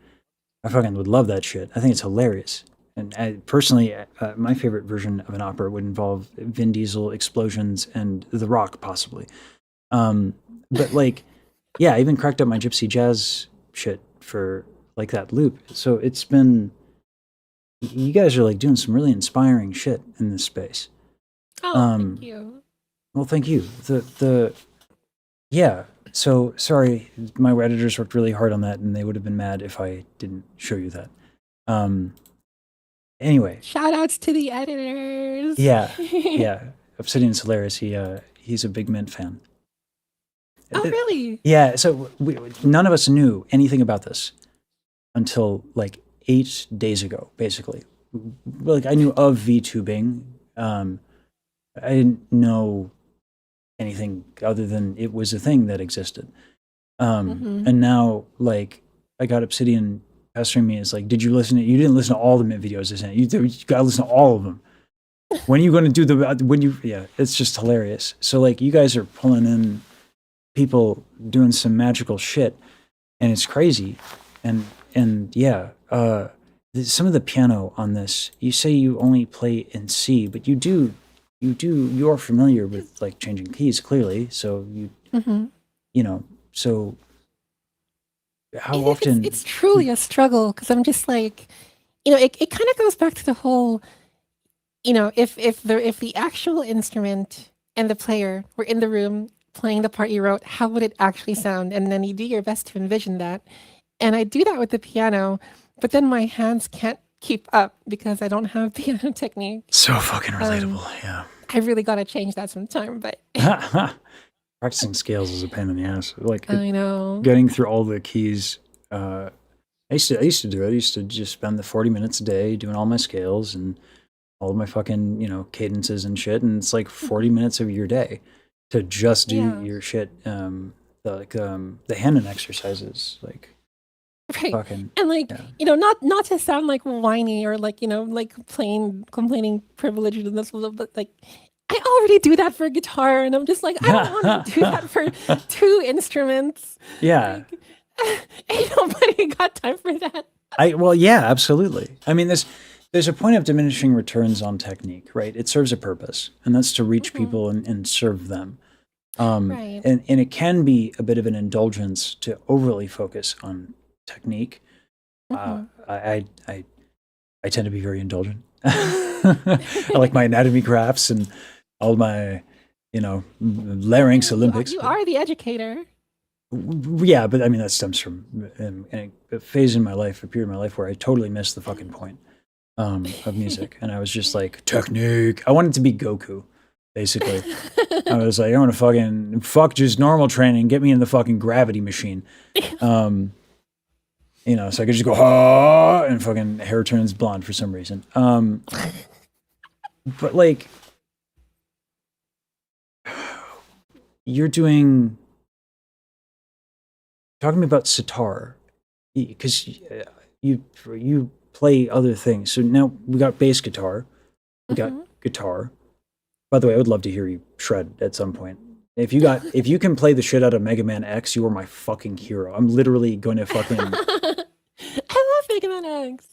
I fucking would love that shit. I think it's hilarious. And personally, my favorite version of an opera would involve Vin Diesel, explosions, and The Rock, possibly. But I even cracked up my gypsy jazz shit for that loop. So it's been. You guys are doing some really inspiring shit in this space. Oh, thank you. Well, thank you. So sorry, my editors worked really hard on that, and they would have been mad if I didn't show you that. Anyway. Shout outs to the editors. Yeah. Obsidian's hilarious. He's a big Mint fan. Oh, really? Yeah. So none of us knew anything about this until 8 days ago, basically. I knew of VTubing. I didn't know anything other than it was a thing that existed. And now, I got Obsidian pestering me. It's did you listen? You didn't listen to all the Mint videos I sent. You got to listen to all of them. When are you going to do it's just hilarious. So, you guys are pulling in people doing some magical shit, and it's crazy. And some of the piano on this, you say you only play in C, but you're familiar with changing keys, clearly. So so how often? It's truly a struggle, because I'm just it kind of goes back to the whole, if the actual instrument and the player were in the room playing the part you wrote, how would it actually sound? And then you do your best to envision that. And I do that with the piano, but then my hands can't keep up because I don't have piano technique. So fucking relatable, yeah. I really got to change that sometime, but practicing scales is a pain in the ass. I know. Getting through all the keys. I used to do it. I used to just spend the 40 minutes a day doing all my scales and all of my fucking, cadences and shit. And it's 40 minutes of your day to just do your shit. The hand exercises, right. Fucking, and not to sound whiny or complaining privilege and this, but I already do that for guitar, and I'm just I don't want to do that for 2 instruments. Yeah. Ain't nobody got time for that. Absolutely. I mean, there's a point of diminishing returns on technique, right? It serves a purpose, and that's to reach people and serve them. Right. And it can be a bit of an indulgence to overly focus on technique. I tend to be very indulgent. I like my anatomy graphs and all my, larynx Olympics. You are the educator. Yeah, but I mean that stems from a phase in my life, a period in my life where I totally missed the fucking point of music, and I was just like technique. I wanted to be Goku, basically. I was like, I want to fucking fuck just normal training, get me in the fucking gravity machine, so I could just go ha and fucking hair turns blonde for some reason. But like, you're talking to me about sitar, because you play other things. So now we got bass guitar, we got guitar. By the way, I would love to hear you shred at some point. If you can play the shit out of Mega Man X, you are my fucking hero. I'm literally going to fucking. I love Mega Man X.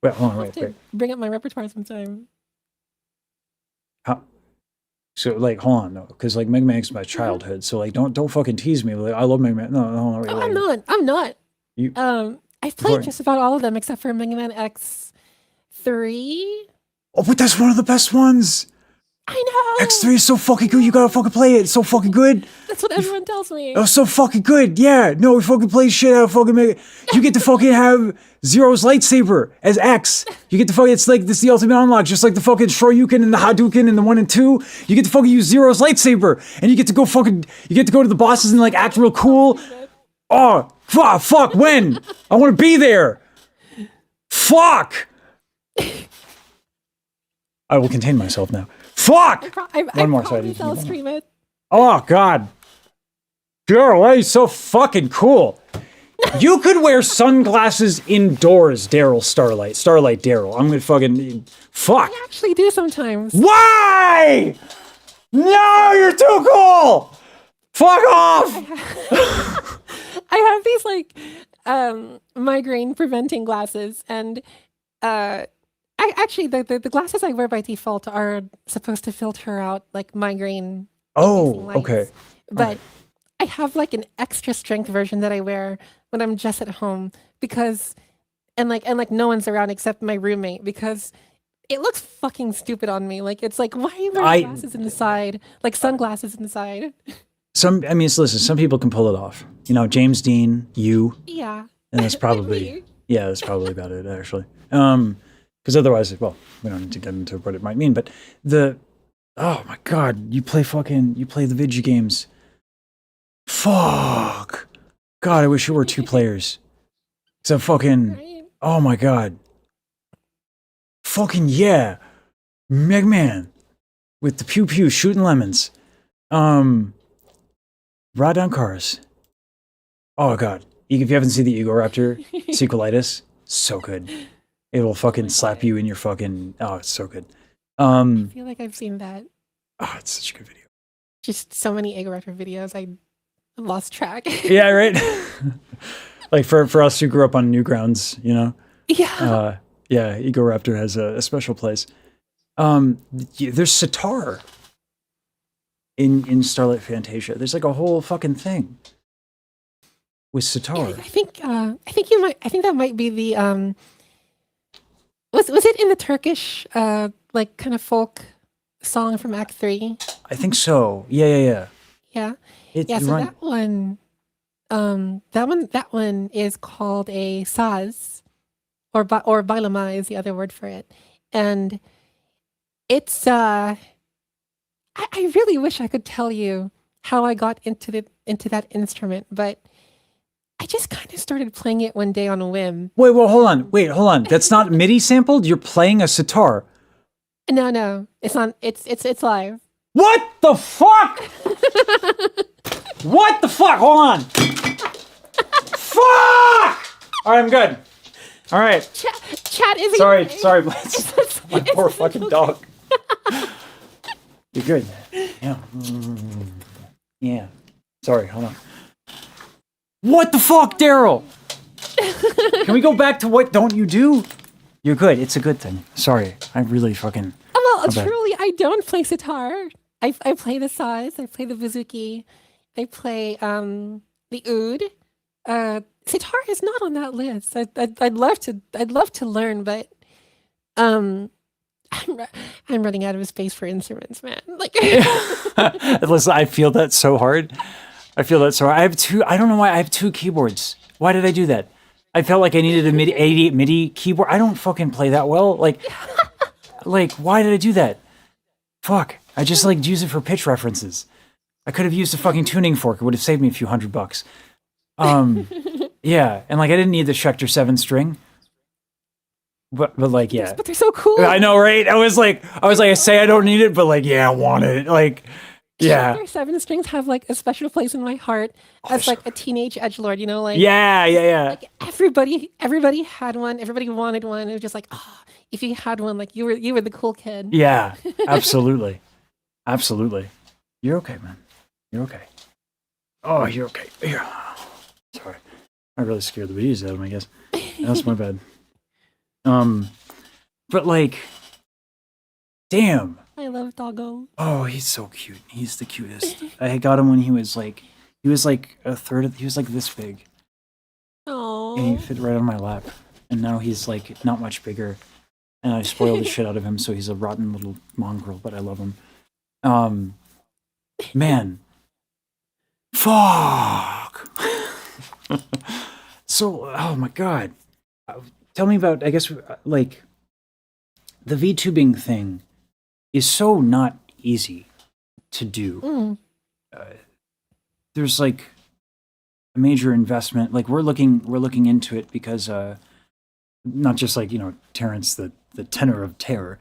Wait, hold on, wait. Bring up my repertoire sometime. How? So like, hold on, though, because like Mega Man X is my childhood. So like, don't fucking tease me. Like, I love Mega Man. No, wait, I'm not. You, I've played just about all of them except for Mega Man X3. Oh, but that's one of the best ones. I know. X3 is so fucking good. You gotta fucking play it. It's so fucking good. That's what everyone tells me. Oh, so fucking good. Yeah. No, we fucking play shit out of fucking Mega. You get to fucking have Zero's lightsaber as X. You get to fucking, it's like, this is the ultimate unlock. Just like the fucking Shoryuken and the Hadouken and the 1 and 2. You get to fucking use Zero's lightsaber. And you get to go to the bosses and like act real cool. Oh, fuck, when? I want to be there. Fuck. I will contain myself now. Fuck! One more, sorry. I'll stream it. Oh, God. Girl, why are you so fucking cool? You could wear sunglasses indoors, Starlight, Daryl. I'm gonna fucking... Fuck! I actually do sometimes. Why? No, you're too cool! Fuck off! I have these, like, migraine-preventing glasses, and, the glasses I wear by default are supposed to filter out like migraine. Oh, okay. But right. I have like an extra strength version that I wear when I'm just at home because, and no one's around except my roommate because it looks fucking stupid on me. Like it's like, why are you wearing glasses in the side, like sunglasses in the side? Listen, some people can pull it off. James Dean, you. Yeah. And that's probably that's probably about it actually. Because otherwise, well, we don't need to get into what it might mean, but oh my God, you play the video games. Fuck. God, I wish it were 2 players. So fucking, oh my God. Fucking yeah. Mega Man. With the pew pew shooting lemons. Ride down cars. Oh God. If you haven't seen the Ego Raptor, Sequelitis, so good. It will fucking slap you in your fucking... Oh, it's so good. I feel like I've seen that. Oh, it's such a good video. Just so many Ego Raptor videos, I lost track. Yeah, right? Like for us who grew up on Newgrounds, Yeah. Yeah, Ego Raptor has a special place. There's sitar in Starlight Fantasia. There's like a whole fucking thing with sitar. Yeah, I think that might be the was it in the Turkish like kind of folk song from Act 3? I think so. Yeah. Yeah. That one is called a saz, or bailama is the other word for it, and it's I really wish I could tell you how I got into that instrument, but I just kind of started playing it one day on a whim. Wait, hold on. That's not MIDI sampled? You're playing a sitar. No, it's not. It's live. What the fuck? What the fuck? Hold on. Fuck! All right, I'm good. All right. Chat is sorry, Blitz. My poor fucking dog. You're good. Yeah. Yeah. Sorry, hold on. What the fuck, Daryl? Can we go back to what don't you do? You're good. It's a good thing. Sorry. I really fucking... Well, truly, I don't play sitar. I play the saz. I play the bouzouki. I play the oud. Sitar is not on that list. I'd love to learn, but Um, I'm running out of space for instruments, man. Like, Listen, I feel that so hard. I feel that so hard. I have two. I don't know why I have two keyboards. Why did I do that? I felt like I needed a MIDI 88 MIDI keyboard. I don't fucking play that well. Like why did I do that? Fuck. I just like use it for pitch references. I could have used a fucking tuning fork. It would have saved me a few $100. Yeah, and like I didn't need the Schecter 7 string. But like yeah. but they're so cool. I know, right? I was like I say I don't need it, but like yeah, I want it. Like yeah. Their 7 strings have like a special place in my heart as like a teenage edgelord, you know, like Yeah. like everybody had one, everybody wanted one. It was just like, oh, if you had one, like you were the cool kid. Yeah, absolutely. Absolutely. You're okay, man. You're okay. Oh, you're okay. Yeah. Sorry. I really scared the bejesus out of him, I guess. That's my bad. But like, damn. I love Doggo. Oh, he's so cute. He's the cutest. I got him when he was like a third of, he was like this big. Oh. And he fit right on my lap. And now he's like not much bigger. And I spoiled the shit out of him, so he's a rotten little mongrel, but I love him. Man. Fuck. So, oh my god. Tell me about, I guess, like, the VTubing thing is so not easy to do. There's like a major investment. Like we're looking into it because not just like, you know, Terrence the tenor of terror,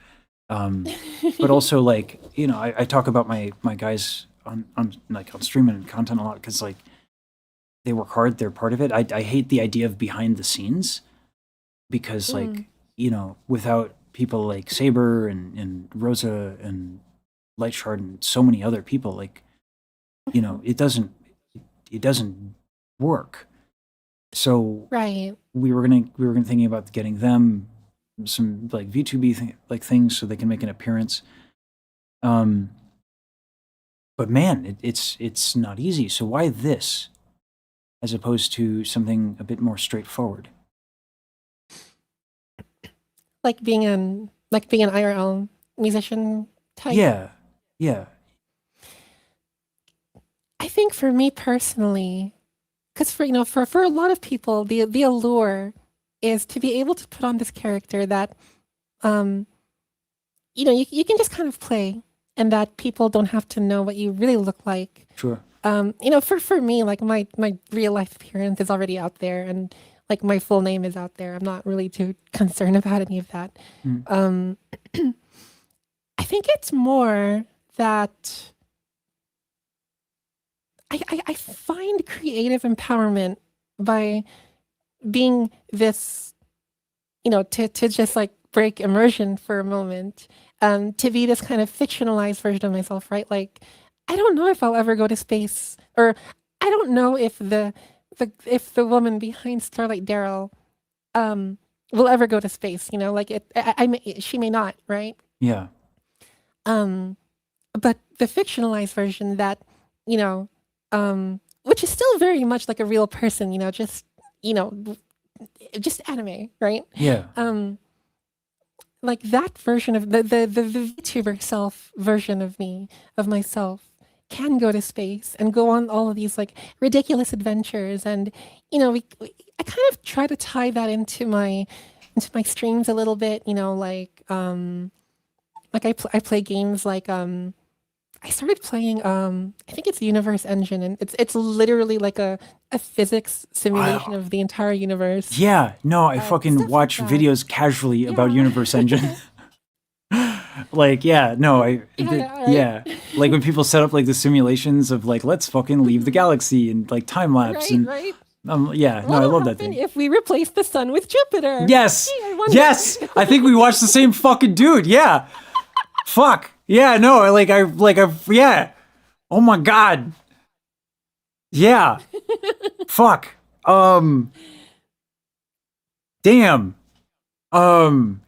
but also like, you know, I talk about my guys on stream and content a lot because like they work hard, they're part of it. I hate the idea of behind the scenes because like, you know, without people like Saber and Rosa and Lightshard and so many other people, like, you know, it doesn't work. So Right. we were gonna thinking about getting them some like VTuber like things so they can make an appearance. But man, it's not easy. So why this, as opposed to something a bit more straightforward? Like being an IRL musician type. Yeah. I think for me personally, because for a lot of people, the allure is to be able to put on this character that, you know, you can just kind of play, and that people don't have to know what you really look like. Sure. You know, for me, like my real life appearance is already out there, and like my full name is out there. I'm not really too concerned about any of that. I think it's more that I find creative empowerment by being this, you know, to just like break immersion for a moment, to be this kind of fictionalized version of myself, right? Like, I don't know if I'll ever go to space, or I don't know if the woman behind Starlight Daryl will ever go to space, you know, like she may not, right? Yeah. But the fictionalized version that, you know, which is still very much like a real person, you know, just anime, right? Yeah. Like that version of the VTuber self version of myself can go to space and go on all of these like ridiculous adventures, and you know, I kind of try to tie that into my streams a little bit, you know, like I play games like I started playing I think it's Universe Engine, and it's literally like a physics simulation of the entire universe. Yeah. No, I fucking stuff watch like that. videos casually about Yeah. Universe Engine. Like, yeah, no, Yeah, right. like when people set up like the simulations of like, let's fucking leave the galaxy and like time lapse Right. yeah, no, I What'll love that happen thing. if we replace the sun with Jupiter? Yes, Gee, I wonder. yes, I think we watched the same fucking dude. Yeah, fuck, yeah, no, yeah. Oh my god, yeah, fuck, damn,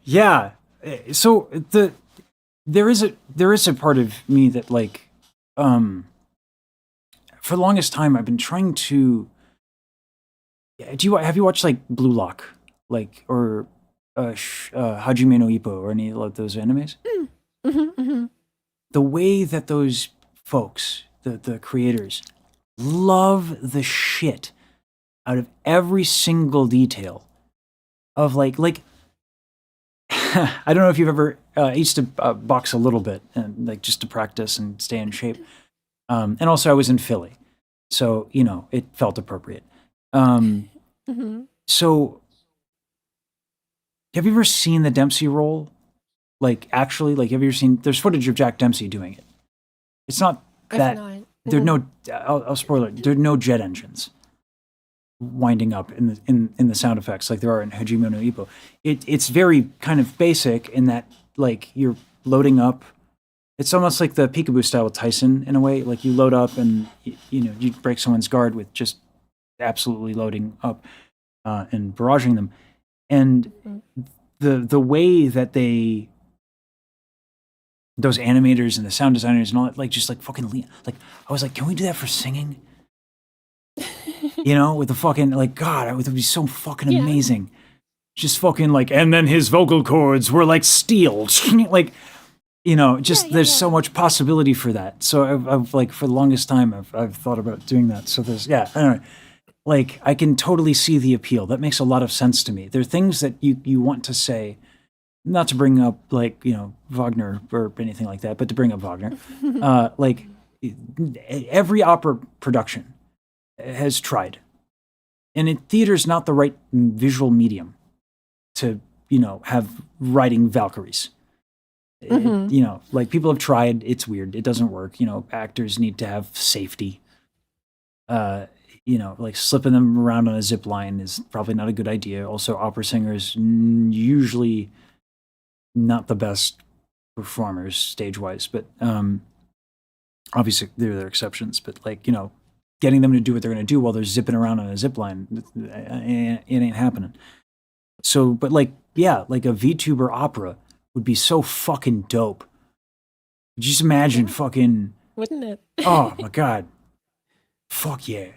yeah. So there is a part of me that like for the longest time I've been trying to have you watched like Blue Lock, like, or Hajime no Ippo or any of those animes, the way that those folks, the creators, love the shit out of every single detail of like I don't know if you've ever I used to box a little bit and like just to practice and stay in shape. And also I was in Philly, so it felt appropriate. So have you ever seen the Dempsey roll? Like actually, like have you ever seen? There's footage of Jack Dempsey doing it. It's not that there's no. I'll spoil it. There are no jet engines winding up in the sound effects like there are in Hajime no Ippo. It's very kind of basic in that like you're loading up. It's almost like the peekaboo style with Tyson in a way. Like you load up and you break someone's guard with just absolutely loading up and barraging them. And the way that those animators and the sound designers and all that, like just like fucking like I was like, can we do that for singing? With the fucking like God, it would be so fucking amazing. Just fucking like, and then his vocal cords were like steel, like there's so much possibility for that. So I've like for the longest time I've thought about doing that. So there's I don't know. Like I can totally see the appeal. That makes a lot of sense to me. There are things that you want to say, not to bring up like Wagner or anything like that, but to bring up Wagner, like every opera production has tried, and theater's not the right visual medium to have writing Valkyries. Like people have tried. It's weird. It doesn't work. Actors need to have safety. Like slipping them around on a zip line is probably not a good idea. Also, opera singers usually not the best performers stage-wise, but obviously there are exceptions. But like getting them to do what they're going to do while they're zipping around on a zip line, it ain't happening. So, but like like a VTuber opera would be so fucking dope. Just imagine fucking... Wouldn't it? Oh my God. Fuck yeah.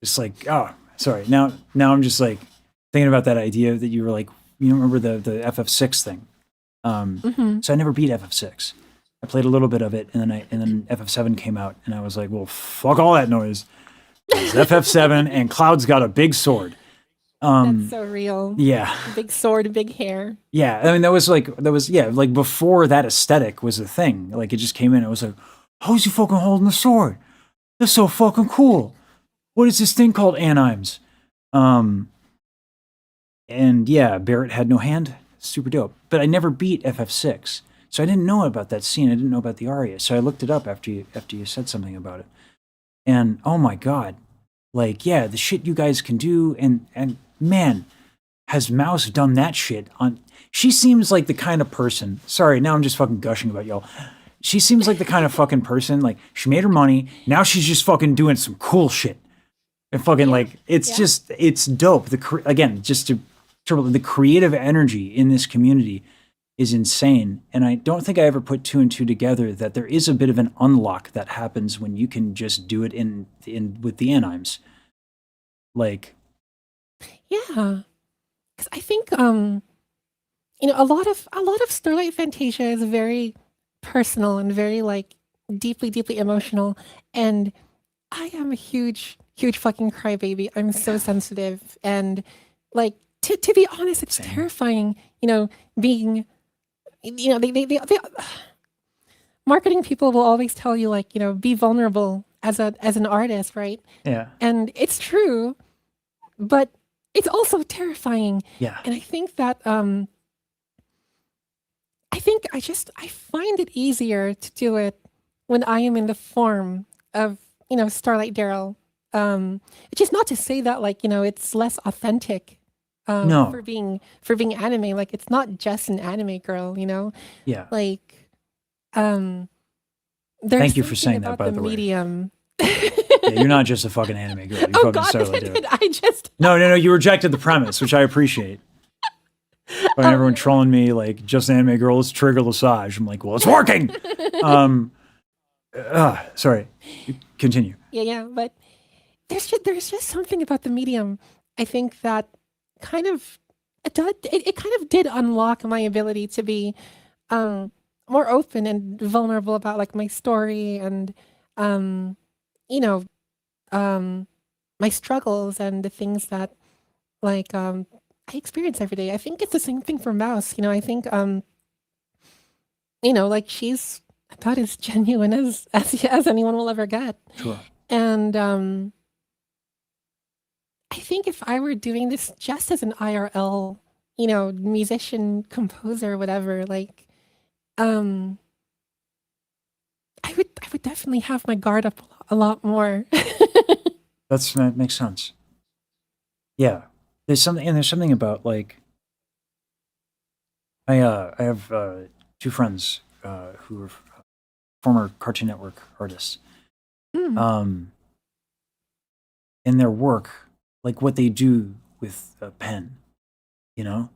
It's like, oh, sorry. Now I'm just like thinking about that idea that you were like, remember the FF6 thing. So I never beat FF6. I played a little bit of it and then FF7 came out and I was like, well, fuck all that noise. It's FF7 and Cloud's got a big sword. That's so real. Yeah. Big sword, big hair. Yeah. I mean, that was like before that aesthetic was a thing. Like it just came in. It was like, how's he fucking holding the sword? That's so fucking cool. What is this thing called? Animes. And yeah, Barrett had no hand. Super dope. But I never beat FF6. So I didn't know about that scene. I didn't know about the aria. So I looked it up after you said something about it. And oh my God. Like, yeah, the shit you guys can do. And man, has Mouse done that shit on... She seems like the kind of person... Sorry, now I'm just fucking gushing about y'all. She seems like the kind of fucking person, like, she made her money. Now she's just fucking doing some cool shit. And fucking like, it's dope. Again, just to the creative energy in this community is insane. And I don't think I ever put two and two together that there is a bit of an unlock that happens when you can just do it in with the animes. Like, yeah, because I think a lot of Starlight Fantasia is very personal and very like deeply emotional, and I am a huge fucking crybaby. I'm so sensitive, and like to be honest, it's terrifying. Being, they marketing people will always tell you like be vulnerable as an artist, right? Yeah, and it's true, but it's also terrifying. Yeah, and I think that I find it easier to do it when I am in the form of Starlight Daryl. It's just not to say that like it's less authentic no. for being anime. Like it's not just an anime girl, Yeah. Like Thank you for saying that, by the way. Medium. Yeah, you're not just a fucking anime girl. You fucking Starlight Daryl. No, you rejected the premise, which I appreciate. But everyone trolling me like just an anime girl is trigger Lesage. I'm like, well, it's working. Sorry. Continue. Yeah, but there's just something about the medium, I think, that kind of it kind of did unlock my ability to be more open and vulnerable about like my story and um, you know my struggles and the things that like I experience every day. I think it's the same thing for Mouse. I think like she's about as genuine as anyone will ever get. Sure. And I think if I were doing this just as an IRL, musician, composer, whatever, like, um, I would definitely have my guard up a lot more. That makes sense. Yeah. There's something about like I have two friends who are former Cartoon Network artists. Mm, Um, in their work, like what they do with a pen, you know,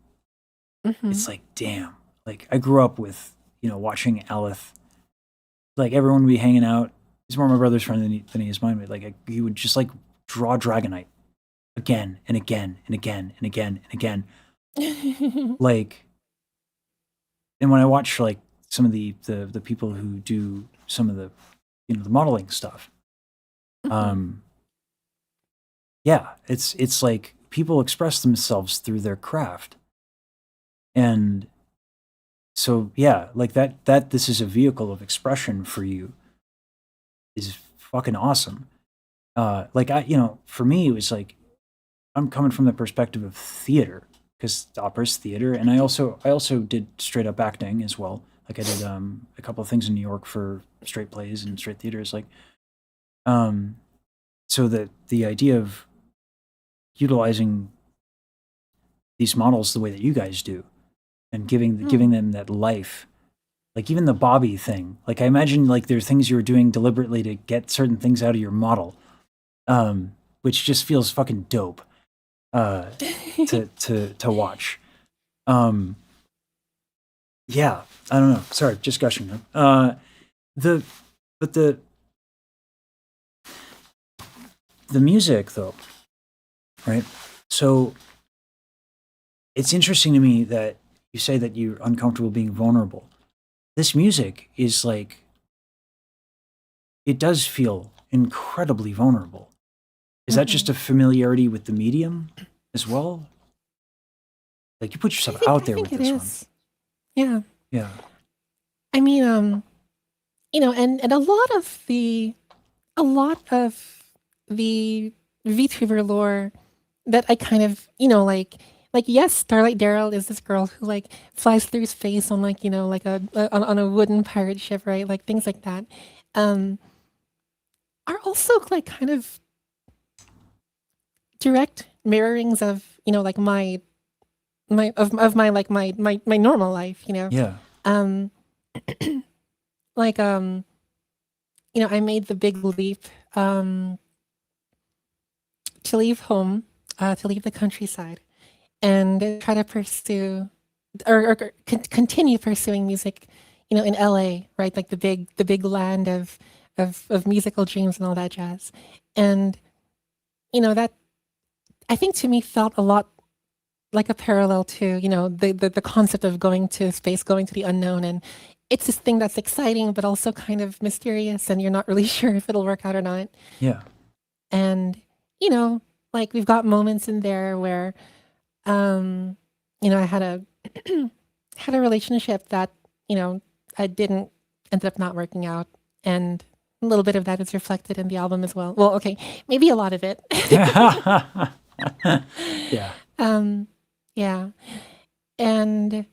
it's mhm. like damn. Like I grew up with watching Aleph. Like everyone would be hanging out. He's more my brother's friend than he is mine. But like he would just like draw Dragonite again and again and again and again and again. Like, and when I watch like some of the people who do some of the the modeling stuff, Mhm. um, yeah, it's like people express themselves through their craft, and so yeah, like that this is a vehicle of expression for you is fucking awesome. Like for me, it was like I'm coming from the perspective of theater because opera's theater, and I also did straight up acting as well. Like I did a couple of things in New York for straight plays and straight theaters. Like um, so that the idea of utilizing these models the way that you guys do and giving Mm. them that life. Like even the Bobby thing. Like I imagine like there are things you were doing deliberately to get certain things out of your model, which just feels fucking dope to watch. Um, yeah, I don't know. Sorry, just gushing. The but the music though, right? So it's interesting to me that you say that you're uncomfortable being vulnerable. This music is like it does feel incredibly vulnerable. Is that just Mhm. a familiarity with the medium as well? Like you put I yourself think out I there think with it this one. is. Yeah. Yeah. I mean, and a lot of the VTuber lore that I kind of, yes, Starlight Daryl is this girl who like flies through space on like, like on a wooden pirate ship, right? Like things like that. Um, are also like kind of direct mirrorings of, like my normal life. Yeah. Um, like I made the big leap um to leave home, to leave the countryside and try to pursue or continue pursuing music, in LA, right? Like the big land of musical dreams and all that jazz. And that I think to me felt a lot like a parallel to, the concept of going to space, going to the unknown. And it's this thing that's exciting, but also kind of mysterious, and you're not really sure if it'll work out or not. Yeah. And, you know, like we've got moments in there where, um, I had a had a relationship that, I didn't ended up not working out. And a little bit of that is reflected in the album as well. Well, okay, maybe a lot of it. Yeah. um, yeah. And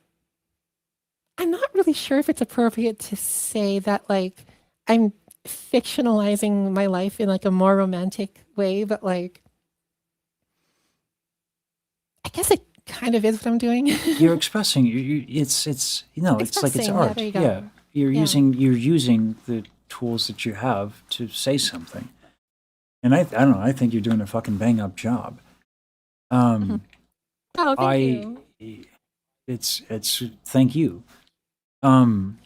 I'm not really sure if it's appropriate to say that like I'm fictionalizing my life in like a more romantic way, but like I guess it kind of is what I'm doing. You're expressing it's it's like it's Expressing, yeah, art. there you Yeah. go. You're Yeah. using the tools that you have to say something. And I don't know, I think you're doing a fucking bang up job. Mhm. Um Oh, thank I you. it's thank you. Um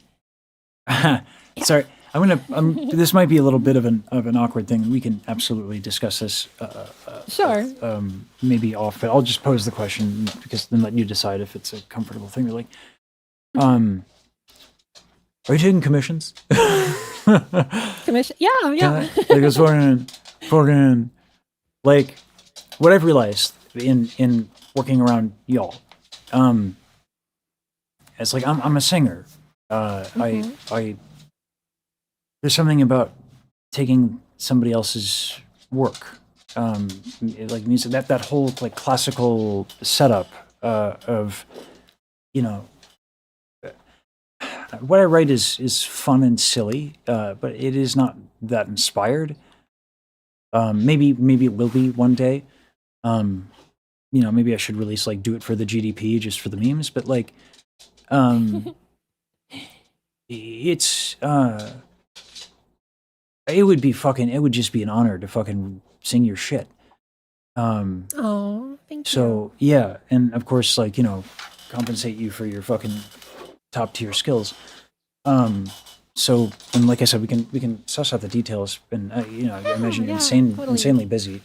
Yeah. sorry. This might be a little bit of an awkward thing. We can absolutely discuss this. Sure. Maybe off, but I'll just pose the question because then let you decide if it's a comfortable thing. Really. Are you taking commissions? Commission? Yeah, yeah. Like I was fucking, like what I've realized in working around y'all, it's like I'm a singer. I there's something about taking somebody else's work, like music, that whole like classical setup of, you know, what I write is fun and silly, but it is not that inspired. Maybe it will be one day. You know, maybe I should release like Do It for the GDP just for the memes, but like, it's it would just be an honor to fucking sing your shit. Oh, thank you. So yeah, and of course, like, you know, compensate you for your fucking top tier skills. So, and like I said, we can suss out the details, and you know, I imagine you're totally. insanely busy.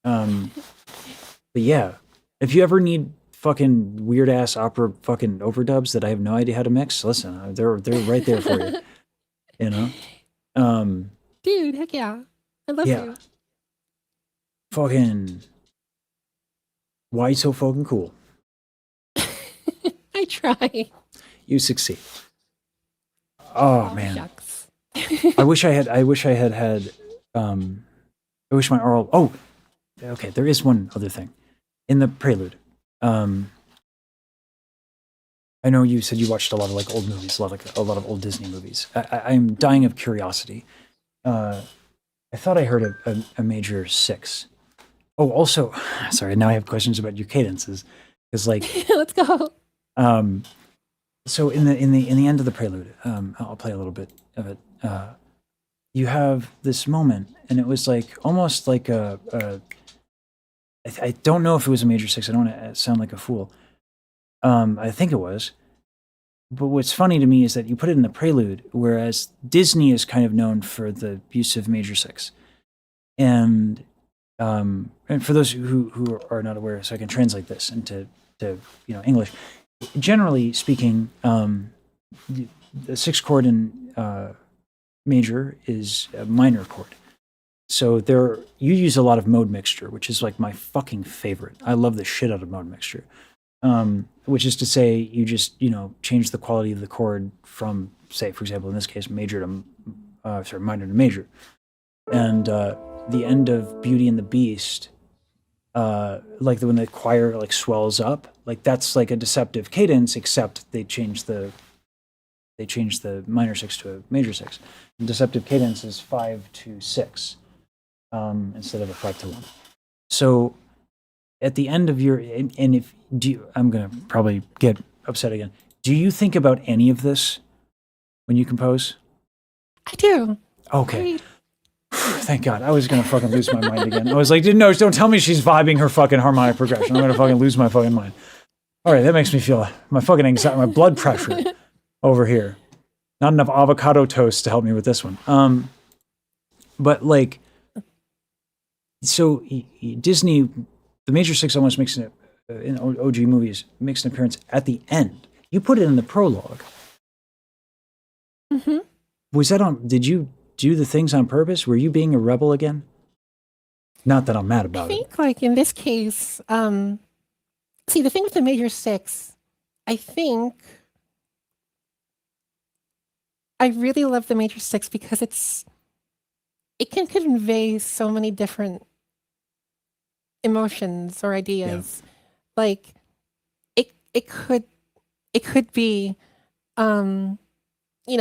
But yeah, if you ever need fucking weird ass opera fucking overdubs that I have no idea how to mix, listen, they're right there for you. You know, Dude, heck yeah, I love yeah. you. Fucking, why so fucking cool? I try. You succeed. Oh man, Shucks. I wish I had had. I wish my oral. Oh, okay. There is one other thing in the prelude. I know you said you watched a lot of like old movies, a lot of old Disney movies. I'm dying of curiosity. I thought I heard a major 6. Oh, also, sorry. Now I have questions about your cadences, because like, Let's go. so in the end of the prelude, I'll play a little bit of it. You have this moment, and it was like almost like I don't know if it was a major 6. I don't want to sound like a fool. I think it was. But what's funny to me is that you put it in the prelude, whereas Disney is kind of known for the use of major 6. And for those who are not aware, so I can translate this into English. Generally speaking, the 6th chord in major is a minor chord. So you use a lot of mode mixture, which is like my fucking favorite. I love the shit out of mode mixture. Which is to say, you just change the quality of the chord from, say, for example, in this case, minor to major. And the end of Beauty and the Beast, like when the choir like swells up, like that's like a deceptive cadence, except they change the minor 6 to a major 6. The deceptive cadence is 5 to 6 instead of a 5 to 1. So at the end of your I'm gonna probably get upset again. Do you think about any of this when you compose? I do. Okay. Thank God. I was gonna fucking lose my mind again. I was like, no, don't tell me she's vibing her fucking harmonic progression. I'm gonna fucking lose my fucking mind. All right, that makes me feel my fucking anxiety, my blood pressure over here. Not enough avocado toast to help me with this one. But like, so Disney, the major 6 almost makes in OG movies makes an appearance at the end. You put it in the prologue. Mm-hmm. Was that on? Did you do the things on purpose? Were you being a rebel again? Not that I'm mad about I think, like in this case, see the thing with the major 6, I think I really love the major 6 because it can convey so many different emotions or ideas. Like it could be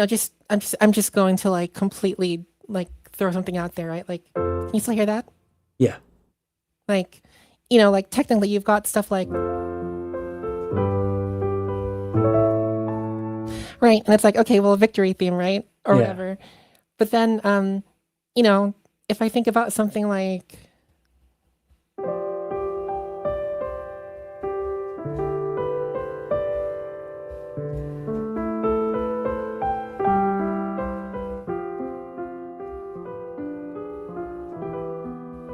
just I'm just going to like completely like throw something out there, right? Like, can you still hear that? Yeah. Like, like technically you've got stuff like right, and it's like, okay, well, victory theme, right? Or whatever. But then if I think about something like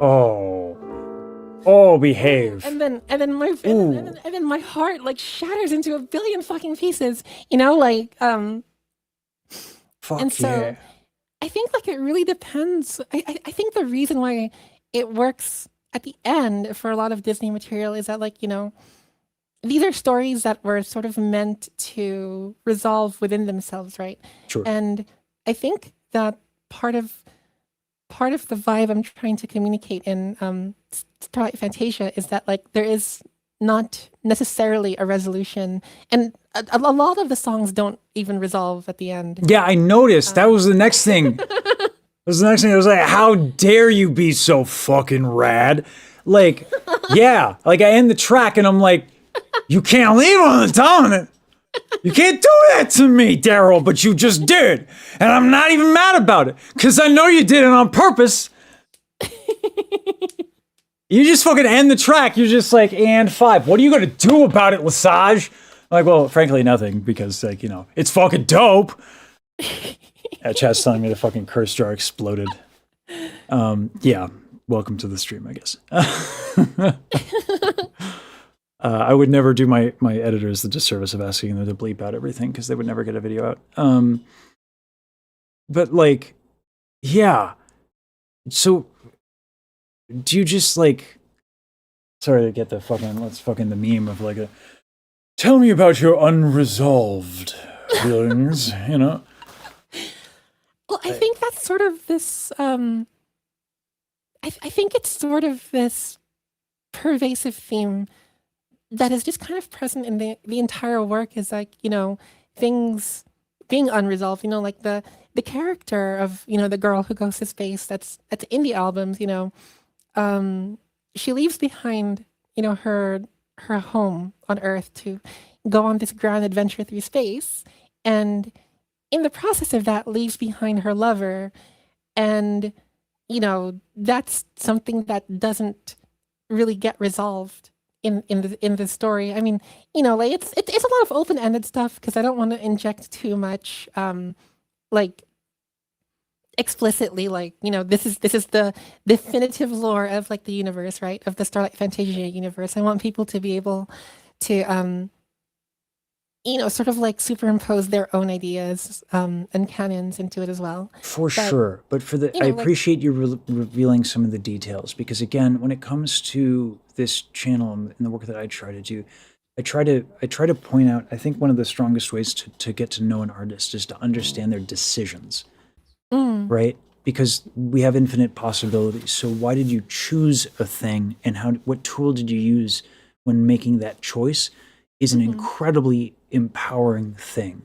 Oh, behave. And then my heart like shatters into a billion fucking pieces, you know, like Fuck and so yeah. I think like it really depends. I think the reason why it works at the end for a lot of Disney material is that, like, you know, these are stories that were sort of meant to resolve within themselves, right? Sure. And I think that part of the vibe I'm trying to communicate in Starlight Fantasia is that, like, there is not necessarily a resolution, and a lot of the songs don't even resolve at the end. Yeah, I noticed. That was the next thing. That was the next thing. I was like, how dare you be so fucking rad? Like, yeah. Like, I end the track and I'm like, you can't leave on the dominant. You can't do that to me, Daryl, but you just did. And I'm not even mad about it, because I know you did it on purpose. You just fucking end the track. You're just like, and 5. What are you going to do about it, Lesage? I'm like, well, frankly, nothing, because, like, you know, it's fucking dope. Chat's telling me the fucking curse jar exploded. Yeah, welcome to the stream, I guess. I would never do my editors the disservice of asking them to bleep out everything, because they would never get a video out. But, like, yeah. So, do you just, like, sorry to get the fucking the meme of, like, tell me about your unresolved feelings, you know? Well, I think that's sort of this. I think it's sort of this pervasive theme that is just kind of present in the entire work. Is like, you know, things being unresolved. You know, like the character of, you know, the girl who goes to space. That's in the albums. You know, she leaves behind, you know, her home on Earth to go on this grand adventure through space, and in the process of that leaves behind her lover. And, you know, that's something that doesn't really get resolved in the story. I mean, you know, like it's a lot of open-ended stuff, because I don't want to inject too much like explicitly, like, you know, this is the definitive lore of, like, the universe, right, of the Starlight Fantasia universe. I want people to be able to you know, sort of like superimpose their own ideas and canons into it as well. For sure. But for the, you I know, like- appreciate you revealing some of the details, because, again, when it comes to this channel and the work that I try to do, I try to point out, I think one of the strongest ways to get to know an artist is to understand their decisions, right? Because we have infinite possibilities. So why did you choose a thing, and what tool did you use when making that choice is an incredibly empowering thing.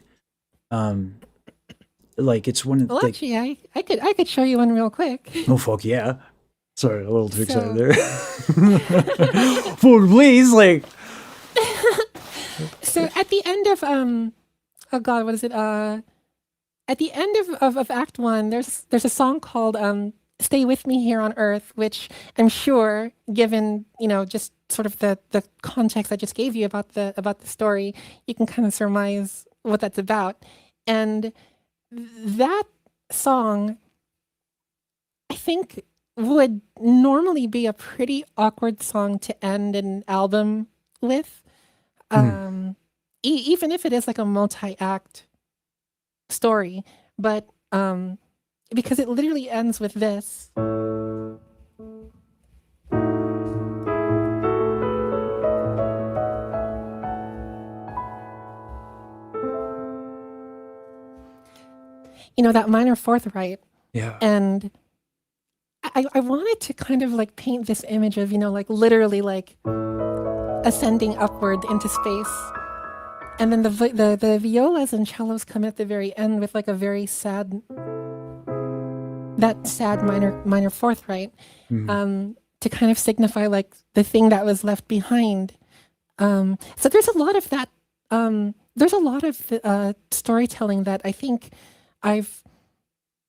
Like, it's one of, well, like, actually, I could show you one real quick. oh fuck yeah. Sorry, a little too excited there. Fuck, please, like. So at the end of oh god, what is it? At the end of Act 1, there's a song called "Stay With Me Here on Earth," which I'm sure, given, you know, just sort of the context I just gave you about the story, you can kind of surmise what that's about. And that song, I think, would normally be a pretty awkward song to end an album with. Even if it is like a multi-act story, but because it literally ends with this. You know, that minor fourth, right? Yeah. And I wanted to kind of like paint this image of, you know, like literally like ascending upward into space. And then the violas and cellos come at the very end with like a very sad, that sad minor fourth, right? To kind of signify like the thing that was left behind. So there's a lot of that. There's a lot of storytelling that I think I've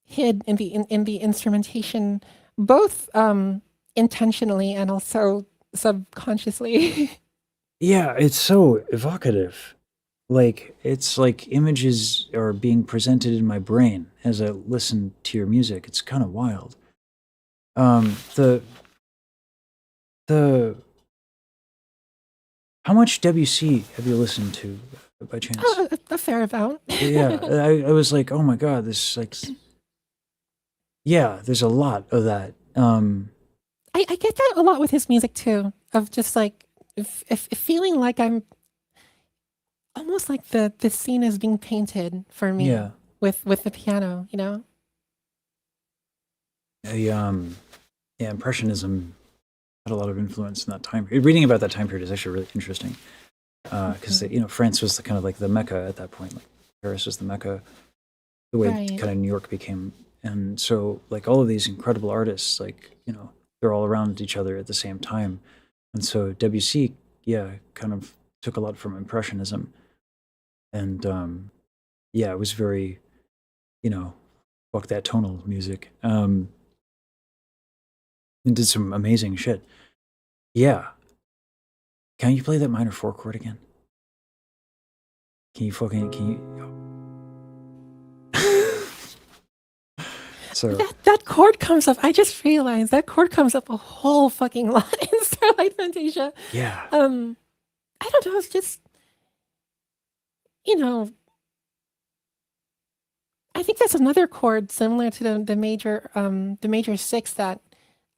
hid in the instrumentation, both intentionally and also subconsciously. Yeah, it's so evocative. Like, it's like images are being presented in my brain as I listen to your music. It's kind of wild. The the how much Debussy have you listened to by chance? A fair amount. Yeah, I was like, oh my god, this like, yeah, there's a lot of that. I get that a lot with his music too, of just like if feeling like I'm almost like the scene is being painted for me Yeah, with the piano, you know? yeah, Impressionism had a lot of influence in that time. Reading about that time period is actually really interesting because France was the kind of like the mecca at that point. Like Paris was the mecca, the way Right. kind of New York became, and so like all of these incredible artists, like they're all around each other at the same time, and so Debussy, yeah, kind of took a lot from Impressionism, and yeah, it was very, fuck that tonal music, and did some amazing shit. Yeah, can you play that minor four chord again? Can you? So That chord comes up. I just realized that chord comes up a whole fucking lot in Starlight Fantasia. yeah, I don't know. It's just, you know, I think that's another chord similar to the major six that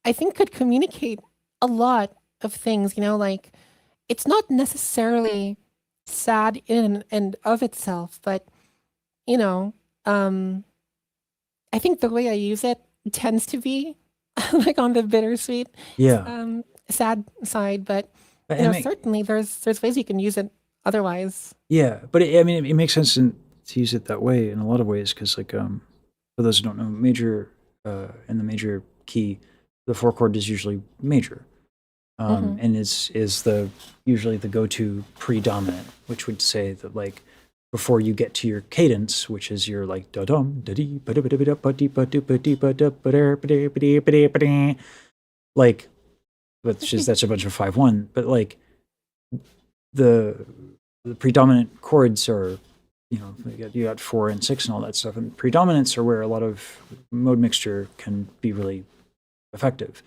I think could communicate a lot of things. You know, like it's not necessarily sad in and of itself, but you know, um, I think the way I use it tends to be like on the bittersweet, yeah. sad side. But But you I know, mean, certainly there's ways you can use it otherwise. yeah, but I mean, it makes sense to use it that way in a lot of ways because, like, for those who don't know, major in the major key, the four chord is usually major, Hmm. and is the usually the go-to predominant, which would say that like before you get to your cadence, which is your like da dum da dee ba da ba da ba da ba dee ba do ba dee ba da ba da ba dee ba dee ba dee ba dee, like, which is that's a bunch of 5/1, but like the the predominant chords are, you got 4 and 6 and all that stuff. And predominants are where a lot of mode mixture can be really effective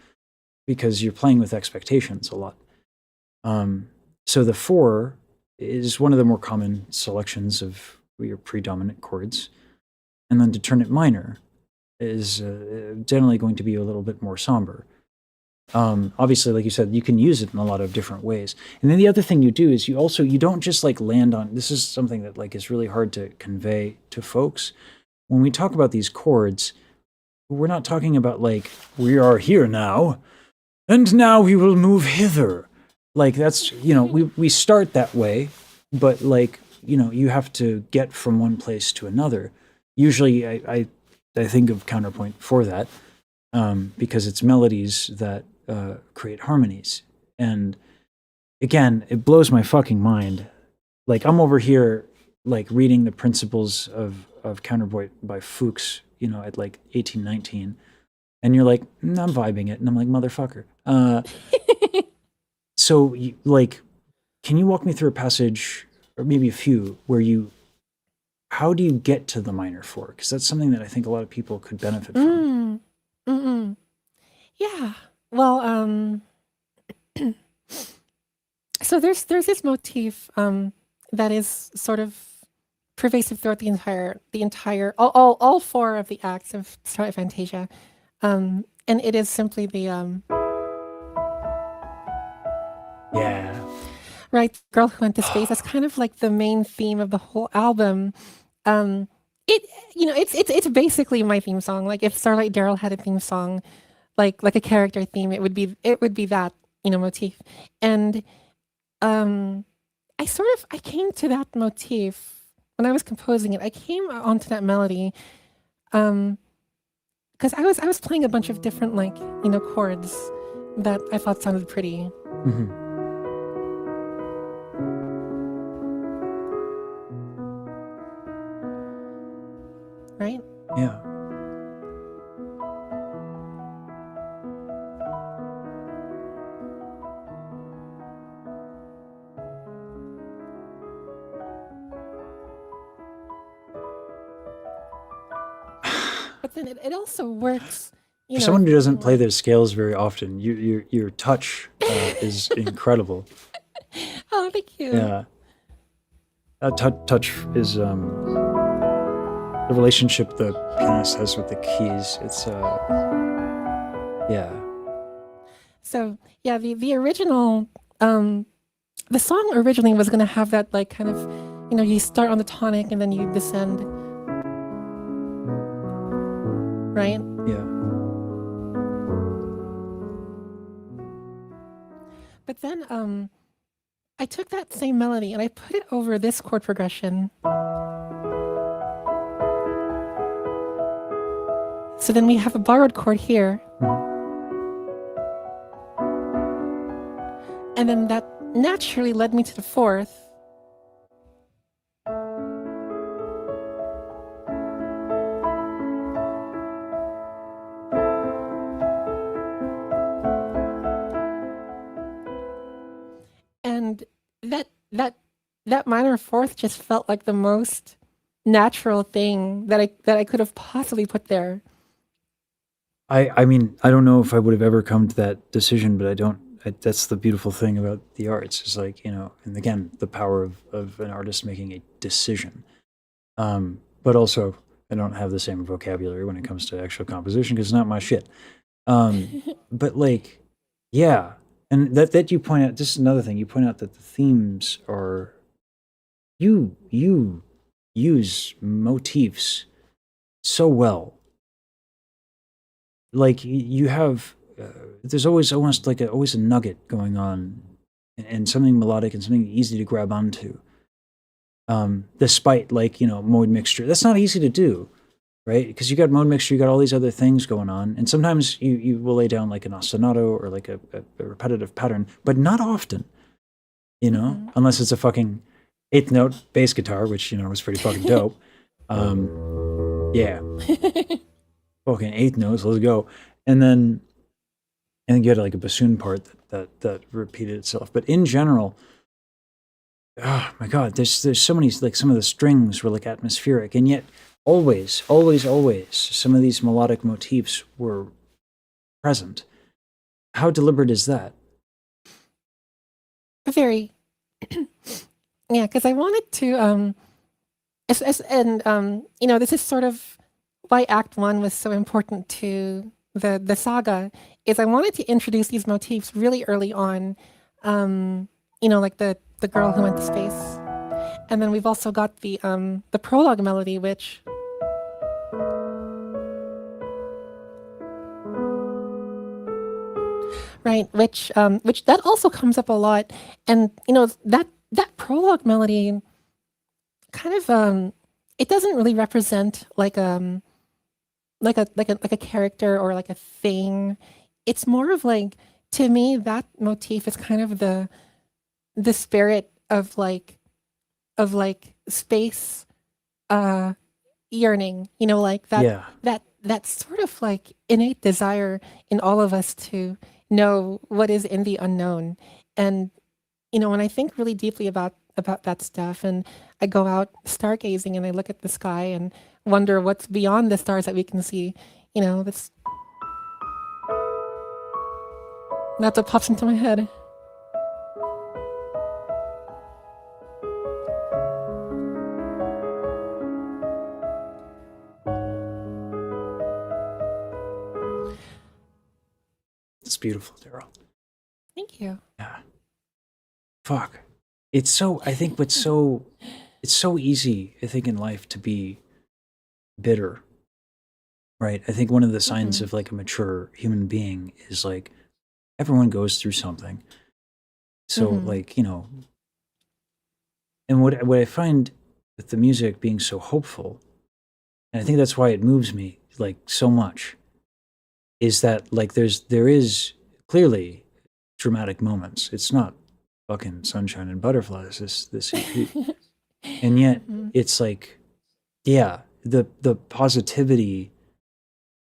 because you're playing with expectations a lot. So the 4 is one of the more common selections of your predominant chords. And then to turn it minor is generally going to be a little bit more somber. Obviously, like you said, you can use it in a lot of different ways. And then the other thing you do is you don't just like land on, this is something that like is really hard to convey to folks. When we talk about these chords, we're not talking about like, we are here now, and now we will move hither. Like that's, we start that way, but like, you have to get from one place to another. Usually I think of counterpoint for that, because it's melodies that create harmonies. And again, it blows my fucking mind. Like I'm over here, like reading the principles of counterpoint by Fuchs, at like 18, 19, and you're like, I'm vibing it, and I'm like, motherfucker. So, like, can you walk me through a passage, or maybe a few, how do you get to the minor four? Because that's something that I think a lot of people could benefit from. Mm. Yeah. Well, so there's this motif that is sort of pervasive throughout the entire all four of the acts of Starlight Fantasia, and it is simply the Yeah. right girl who went to space. That's kind of like the main theme of the whole album. Um, it it's basically my theme song. Like if Starlight Daryl had a theme song, like a character theme, it would be that motif, and um I came to that motif when I was composing it. I came onto that melody because I was playing a bunch of different chords that I thought sounded pretty, Hmm. right? Yeah. But then it also works, For someone who doesn't feeling play like their scales very often, your touch is incredible. Oh, thank you. Yeah, that touch is the relationship the pianist has with the keys. It's yeah. So yeah, the original the song originally was gonna have that like kind of, you know, you start on the tonic and then you descend, right? Yeah. But then I took that same melody and I put it over this chord progression. So then we have a borrowed chord here. And then that naturally led me to the fourth. And that minor fourth just felt like the most natural thing that I could have possibly put there. I mean, I don't know if I would have ever come to that decision, but that's the beautiful thing about the arts is like, you know, and again, the power of an artist making a decision. But also, I don't have the same vocabulary when it comes to actual composition because it's not my shit. But like, yeah, and that you point out. This is another thing. You point out that the themes are you use motifs so well. Like you have, there's always almost like always a nugget going on, and something melodic and something easy to grab onto. Despite like, you know, mode mixture, that's not easy to do, right? Because you got mode mixture, you got all these other things going on, and sometimes you will lay down like an ostinato or like a repetitive pattern, but not often, you know, unless it's a fucking eighth note bass guitar, which, you know, was pretty fucking dope. Yeah. Fucking eighth notes, let's go. And then you had like a bassoon part that repeated itself. But in general, oh my god, there's so many, like some of the strings were like atmospheric, and yet always some of these melodic motifs were present. How deliberate is that? Very. Yeah, because I wanted to you know, this is sort of why Act 1 was so important to the saga, is I wanted to introduce these motifs really early on. You know, like the girl who went to space. And then we've also got the prologue melody, which right, which that also comes up a lot. And you know, that prologue melody kind of it doesn't really represent like a character or like a thing. It's more of like, to me, that motif is kind of the spirit of like space yearning, you know, like that Yeah. that sort of like innate desire in all of us to know what is in the unknown. And you know, when I think really deeply about that stuff, and I go out stargazing and I look at the sky and wonder what's beyond the stars that we can see, you know, that's what pops into my head. It's beautiful, Daryl. Thank you. Yeah. Fuck. It's so, I think it's so easy, I think, in life to be bitter, right? I think one of the signs of like a mature human being is like everyone goes through something. So like, you know, and what I find with the music being so hopeful, and I think that's why it moves me like so much, is that like there is clearly dramatic moments. It's not fucking sunshine and butterflies, this EP. And yet it's like, yeah, the positivity,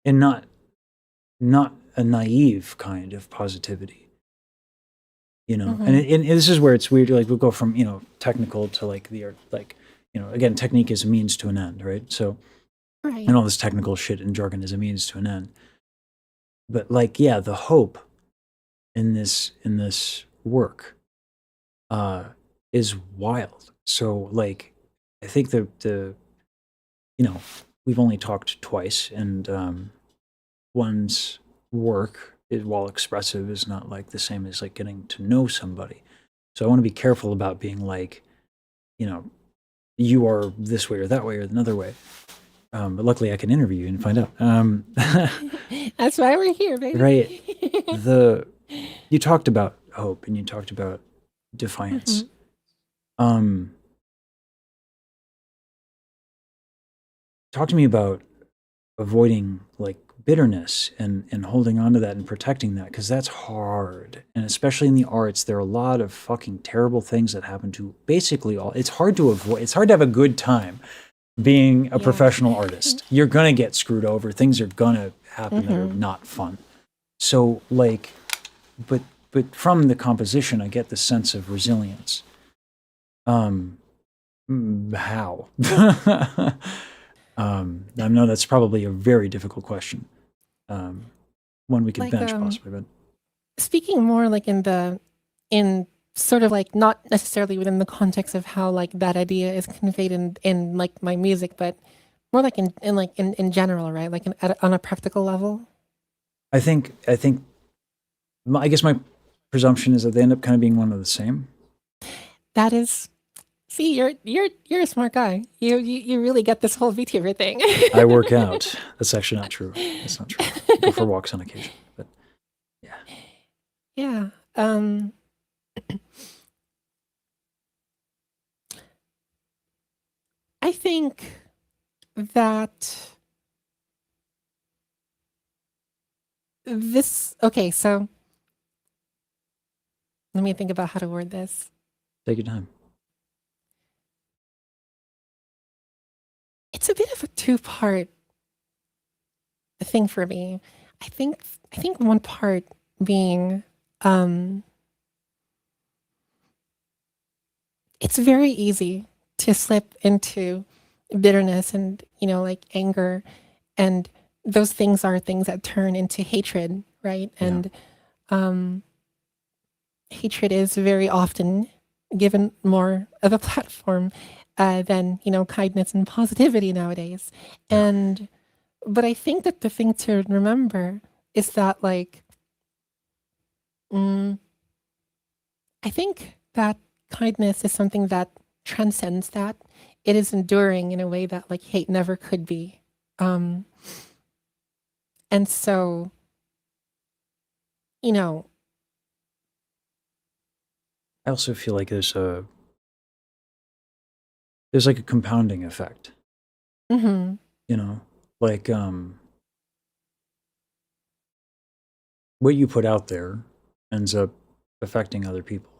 and not a naive kind of positivity, you know. And this is where it's weird, like we'll go from, you know, technical to like the art, like, you know, again, technique is a means to an end, right? So Right. and all this technical shit and jargon is a means to an end. But like, yeah, the hope in this work is wild. So like, I think the we've only talked twice, and one's work is, while expressive, is not like the same as like getting to know somebody. So I want to be careful about being like, you are this way or that way or another way. But luckily, I can interview you and find out. That's why we're here, baby. Right. You talked about hope and you talked about defiance. Talk to me about avoiding like bitterness and holding on to that and protecting that, because that's hard. And especially in the arts, there are a lot of fucking terrible things that happen to basically all. It's hard to avoid. It's hard to have a good time being a professional artist. You're gonna get screwed over. Things are gonna happen that are not fun. So like, but from the composition, I get the sense of resilience. How? I know that's probably a very difficult question. One we could Like, bench possibly, but speaking more like in sort of like not necessarily within the context of how like that idea is conveyed in like my music, but more like in general, right? Like on a practical level. I think I guess my presumption is that they end up kind of being one of the same. That is, see, you're a smart guy. You really get this whole VTuber thing. I work out. That's actually not true. That's not true. I go for walks on occasion, but yeah. Yeah. I think that okay, so let me think about how to word this. Take your time. It's a bit of a two-part thing for me. I think one part being it's very easy to slip into bitterness and like anger, and those things are things that turn into hatred, right? And hatred is very often given more of a platform than kindness and positivity nowadays. And but I think that the thing to remember is that like I think that kindness is something that transcends that. It is enduring in a way that like hate never could be. And so, I also feel like there's like a compounding effect. Like what you put out there ends up affecting other people.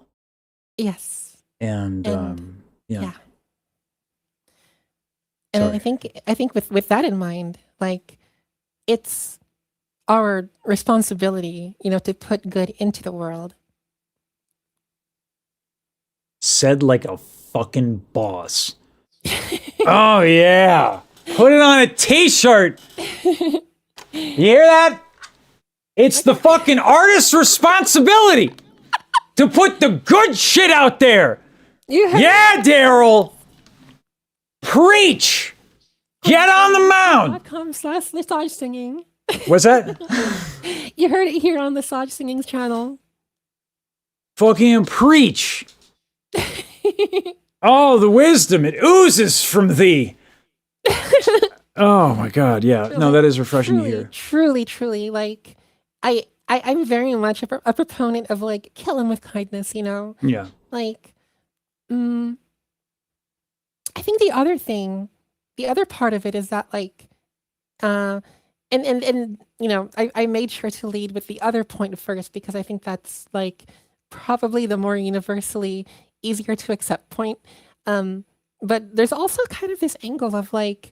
Yes. And yeah. Sorry. And I think with that in mind, like it's our responsibility, to put good into the world. Said like a fucking boss. Oh yeah. Put it on a t-shirt. You hear that? It's the fucking artist's responsibility to put the good shit out there. Yeah, Daryl. Preach. Get on the mound. .com/Massage Singing. What's that? You heard it here on the Massage Singing's channel. Fucking preach. Oh, the wisdom, it oozes from thee. Oh my God, yeah. No, that is refreshing to hear. Truly. Like, I'm very much a proponent of like kill him with kindness, Yeah. Like, I think the other part of it is that like, and I made sure to lead with the other point first because I think that's like probably the more universally easier to accept point. But there's also kind of this angle of like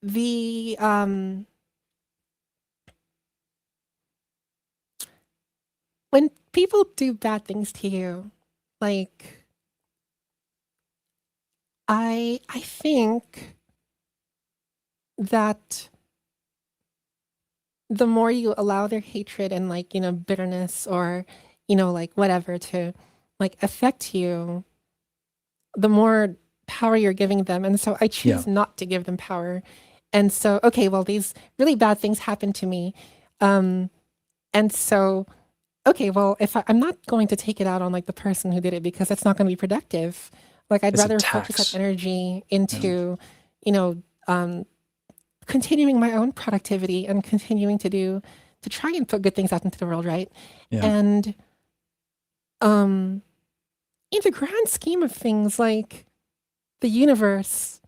the when people do bad things to you, like I think that the more you allow their hatred and like, bitterness or, like whatever to like affect you, the more power you're giving them. And so I Yeah. choose not to give them power. And so, okay, well, these really bad things happen to me. And so, okay, well, if I'm not going to take it out on like the person who did it because that's not going to be productive. Like I'd It's a rather focus tax. that energy into, continuing my own productivity and continuing to try and put good things out into the world, right? Yeah. And in the grand scheme of things, like the universe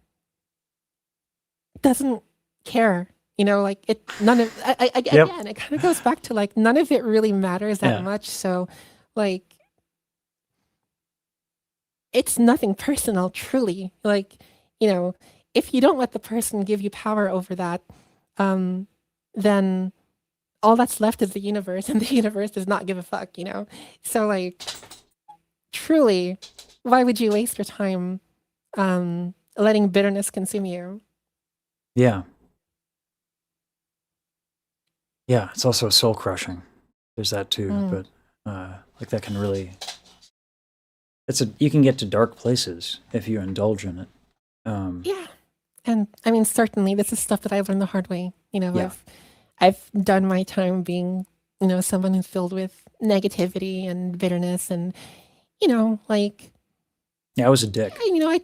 doesn't care, like none of, Yep. again, it kind of goes back to like, none of it really matters that Yeah. much. So like, it's nothing personal, truly. Like, if you don't let the person give you power over that, then all that's left is the universe, and the universe does not give a fuck, So like, truly, why would you waste your time letting bitterness consume you? Yeah. Yeah, it's also soul crushing. There's that too, but like that can really you can get to dark places if you indulge in it. Yeah. And I mean, certainly this is stuff that I've learned the hard way. Yeah. I've done my time being, someone who's filled with negativity and bitterness and, like, Yeah, I was a dick. I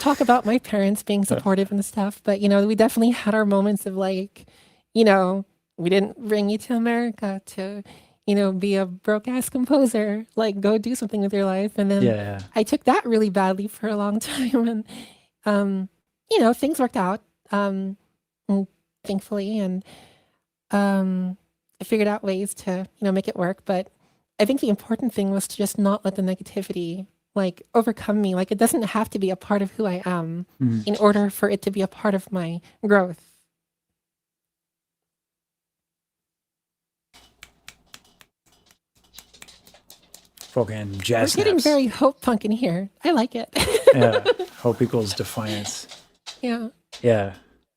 talk about my parents being supportive and stuff, but, we definitely had our moments of like, we didn't bring you to America to, be a broke ass composer, like go do something with your life. And then Yeah. I took that really badly for a long time. And, things worked out, thankfully. And I figured out ways to, make it work. But I think the important thing was to just not let the negativity like overcome me. Like it doesn't have to be a part of who I am in order for it to be a part of my growth. Fucking jazz We're getting snaps. very hope punk in here. I like it. Yeah. Hope equals defiance. Yeah. Yeah.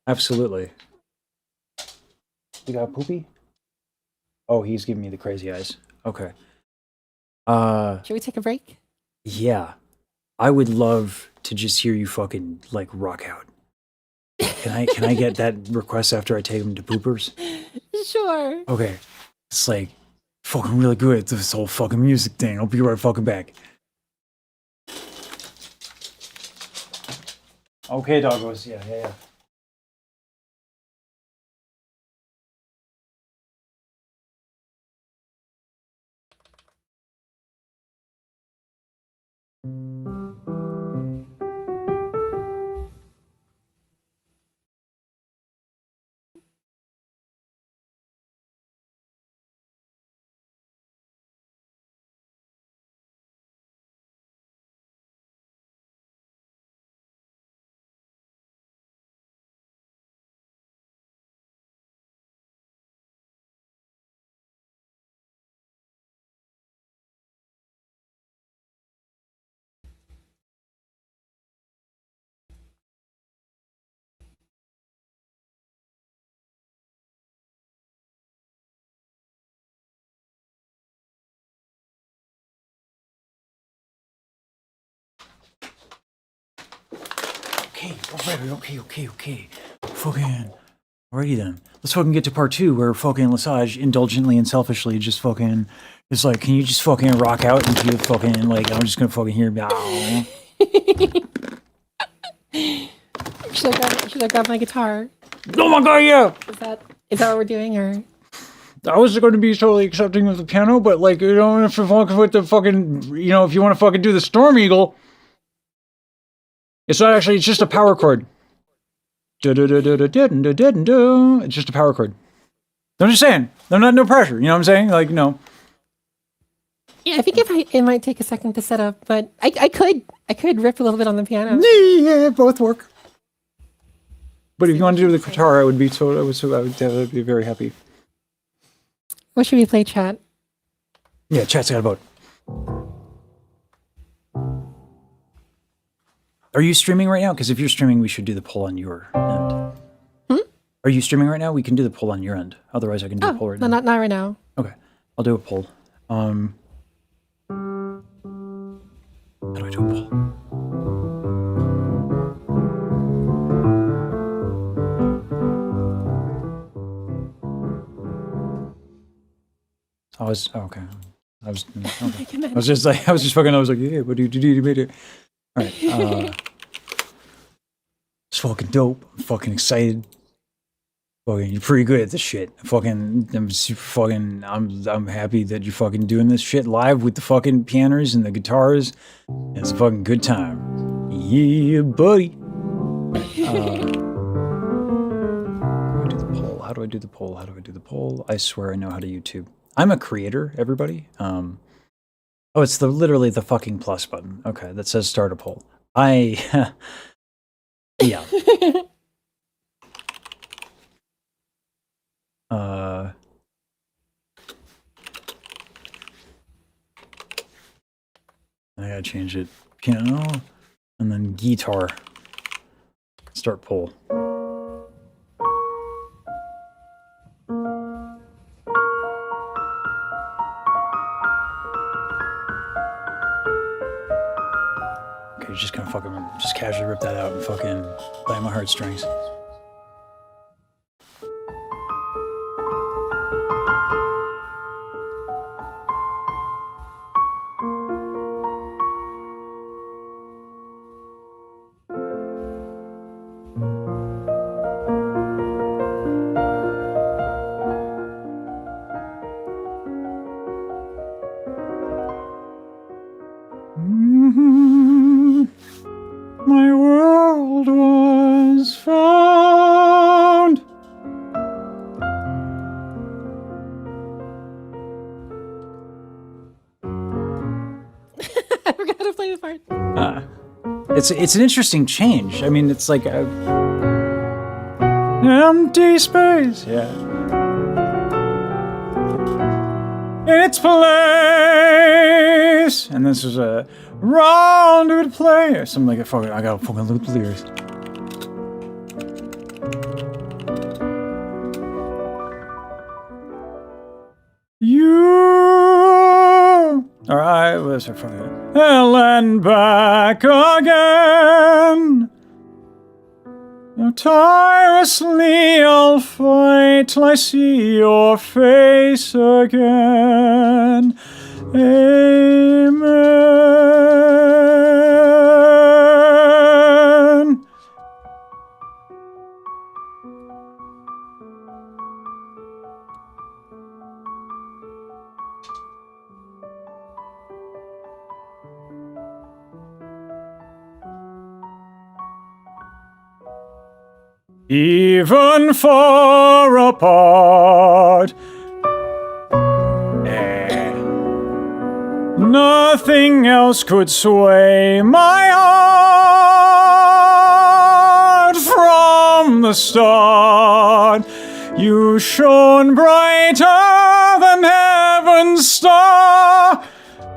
Absolutely. You got poopy? Oh, he's giving me the crazy eyes. Okay. Should we take a break? Yeah. I would love to just hear you fucking like rock out. Can I get that request after I take him to poopers? Sure. Okay. It's like fucking really good, this whole fucking music thing. I'll be right fucking back. Okay, doggos. Yeah. Okay, alright, okay. Fucking. Alrighty then. Let's fucking get to part 2 where fucking Lesage indulgently and selfishly just fucking is like, can you just fucking rock out into the fucking, like, I'm just gonna fucking hear Should I grab my guitar? Oh my god, yeah! Is that what we're doing, or? I was going to be totally accepting of the piano, but like, if you fucking with the fucking, if you want to fucking do the Storm Eagle, it's not actually, it's just a power chord. It's just a power chord. I'm just saying, no pressure, you know what I'm saying? Like, Yeah, I think it might take a second to set up, but I could rip a little bit on the piano. Yeah, both work. But if you want to do the guitar, I would be be very happy. What should we play, chat? Yeah, chat's got a vote. Are you streaming right now? Because if you're streaming, we should do the poll on your end. Are you streaming right now? We can do the poll on your end. Otherwise, I can do a poll right no, now. not right now. Okay, I'll do a poll. How do I do a poll? Okay. I was just like, yeah, what do you do? All right. It's fucking dope. I'm fucking excited. Fucking, you're pretty good at this shit. I'm happy that you're fucking doing this shit live with the fucking pianos and the guitars. It's a fucking good time. Yeah, buddy. How do I do the poll? I swear I know how to YouTube. I'm a creator, everybody. Oh, it's literally the fucking plus button. Okay, that says start a poll. Yeah. I gotta change it. Piano, and then guitar. Start poll. Okay, just gonna fucking just casually rip that out and fucking play my heartstrings. My world was found. I forgot to play the part. It's an interesting change. I mean, it's like a empty space. Yeah. In its place, and this is a rounded play or something like that. I gotta fucking loop the lyrics. Alright, let's start from here. And back again. Now tirelessly I'll fight till I see your face again. Amen. Even far apart, nothing else could sway my heart from the start. You shone brighter than heaven's star.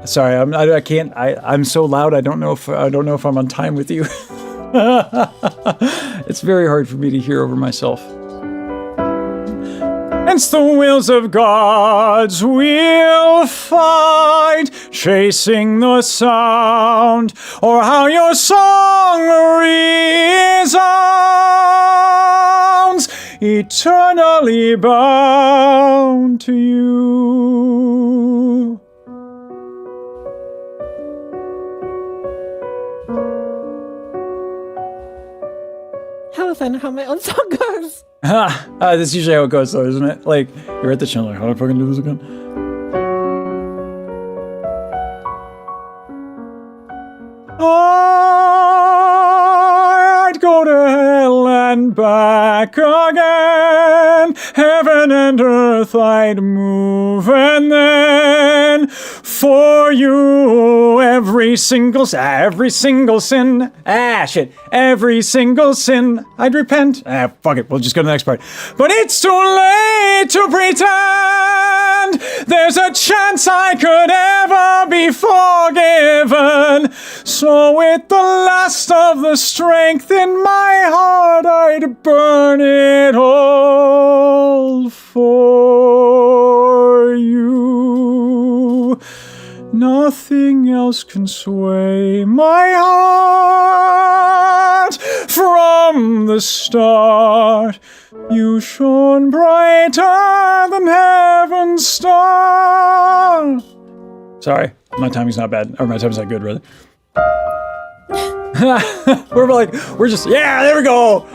Sorry, I can't. I'm so loud. I don't know if I'm on time with you. It's very hard for me to hear over myself. It's the wheels of God's wheel fight, chasing the sound, or how your song resounds, eternally bound to you. How my own song goes. That's usually how it goes, though, isn't it? Like, you're at the channel, like, how do I fucking do this again? I'd go to hell and back again. Heaven and earth I'd move, and then for you every single sin, every single sin I'd repent. Fuck it, we'll just go to the next part. But it's too late to pretend there's a chance chance I could ever be forgiven. So with the last of the strength in my heart, I'd burn it all for you. Nothing else can sway my heart. From the start, you shone brighter than heaven's star. Sorry, my timing's not bad. Or my timing's not good, really. we're just, yeah, there we go.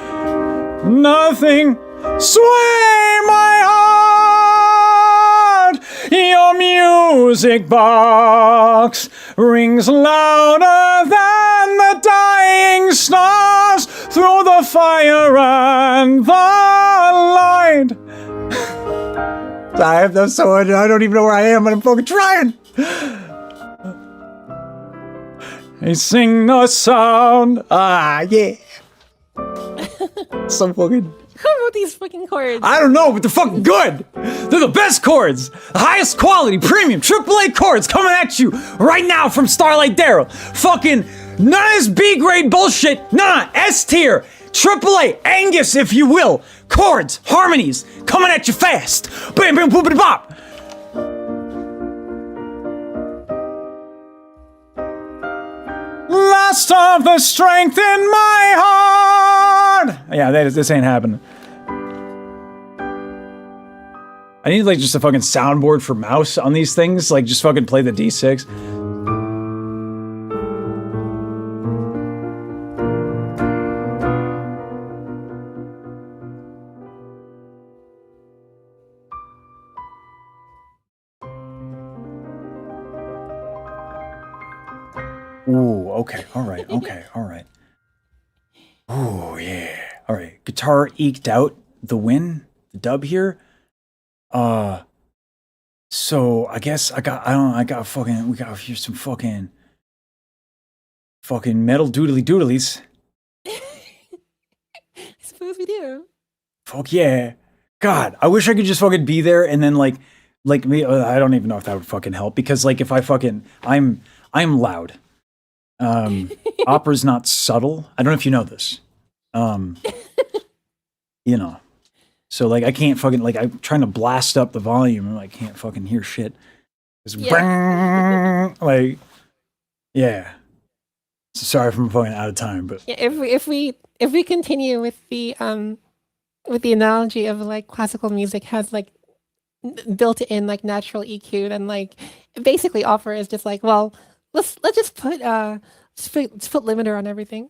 Nothing sway my heart. Your music box rings louder than the dying stars through the fire and the light. I have no sword. I don't even know where I am, but I'm fucking trying. I sing the sound. Ah, yeah. So fucking. Who wrote these fucking chords? I don't know, but they're fucking good. They're the best chords. The highest quality, premium, AAA chords coming at you right now from Starlight Daryl. Fucking none of this B-grade bullshit. Nah, S tier. AAA, Angus, if you will. Chords, harmonies, coming at you fast. Bam, bam, boop, bop. Last of the strength in my heart. Yeah, this ain't happening. I need like just a fucking soundboard for mouse on these things. Like just fucking play the D6. Ooh, okay, alright, okay, alright. Ooh, yeah. Alright, guitar eked out the win, the dub here. So I guess we got here some fucking metal doodlies. I suppose we do. Fuck yeah. God, I wish I could just fucking be there and then like me, I don't even know if that would fucking help because like if I fucking, I'm loud. Opera's not subtle. I don't know if you know this. You know. So like I can't fucking like I'm trying to blast up the volume and I can't fucking hear shit. It's like yeah. So sorry if I'm fucking out of time, but Yeah, if we continue with the analogy of like classical music has like built in like natural EQ, then like basically opera is just like, well, let's just put limiter on everything.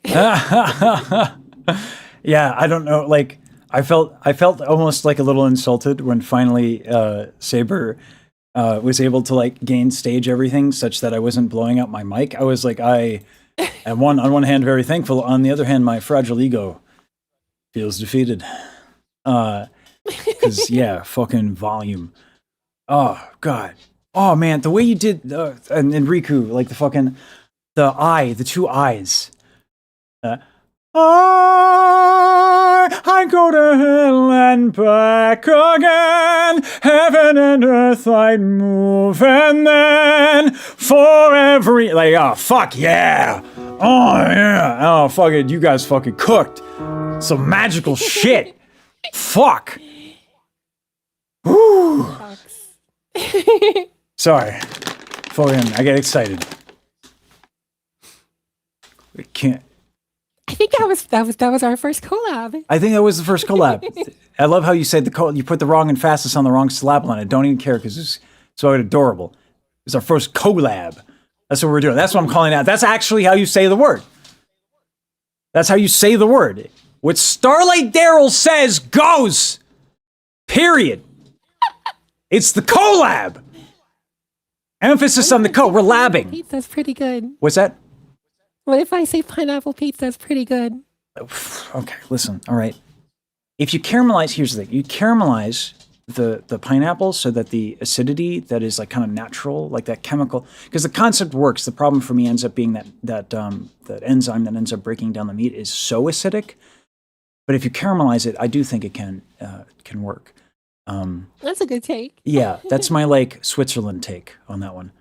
Yeah, I don't know. Like, I felt almost like a little insulted when finally Saber was able to like gain stage everything such that I wasn't blowing out my mic. I was like, on one hand, very thankful. On the other hand, my fragile ego feels defeated. Because yeah, fucking volume. Oh God. Oh man, the way you did and Riku, like the two eyes. I go to hell and back again. Heaven and earth I'd move, and then for every oh fuck yeah. Oh yeah. Oh fuck it, you guys fucking cooked. Some magical shit. Fuck. Whew. Sorry. Fucking I get excited. I can't. I think that was our first collab. I think that was the first collab. I love how you said you put the wrong and fastest on the wrong syllable, and I don't even care because it's so adorable. It's our first collab. That's what we're doing. That's what I'm calling out. That's actually how you say the word. That's how you say the word. What Starlight Daryl says goes. Period. It's the collab. Emphasis on the co. We're labbing. Pizza's pretty good. What's that? What if I say pineapple pizza is pretty good? Okay, listen. All right. If you caramelize, here's the thing. You caramelize the pineapple so that the acidity that is like kind of natural, like that chemical, because the concept works. The problem for me ends up being that enzyme that ends up breaking down the meat is so acidic. But if you caramelize it, I do think it can work. That's a good take. Yeah, that's my like Switzerland take on that one.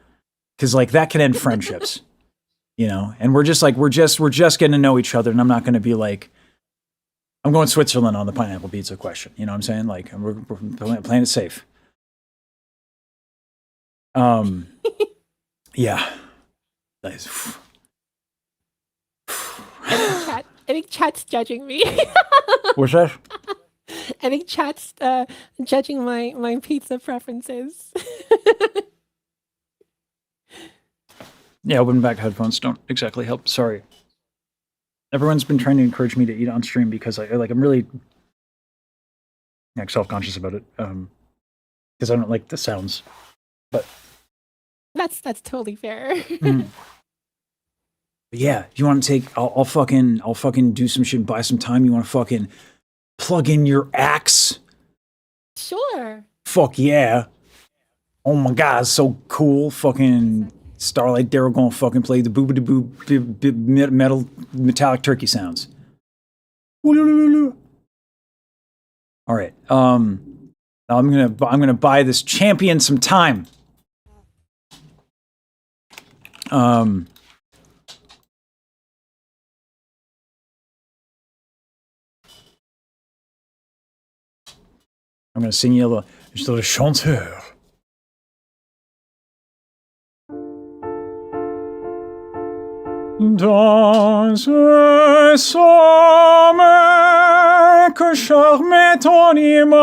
Because like that can end friendships, you know. And we're just getting to know each other, and I'm not going to be like, I'm going Switzerland on the pineapple pizza question. You know what I'm saying? Like we're playing it safe. Yeah. Nice. I think chat's judging me. What's that? I think chat's judging my pizza preferences. Yeah, open back headphones don't exactly help. Sorry. Everyone's been trying to encourage me to eat on stream because I'm really like self-conscious about it. Because I don't like the sounds. But that's totally fair. But yeah, if you want to take, I'll fucking do some shit and buy some time. You want to fucking plug in your axe? Sure. Fuck yeah. Oh my god, it's so cool. Fucking Starlight Daryl gonna fucking play the boo metal metallic turkey sounds. All right. I'm gonna buy this champion some time. I'm gonna sing you just a little chanteur. Dans ce sommeil que charmait ton image,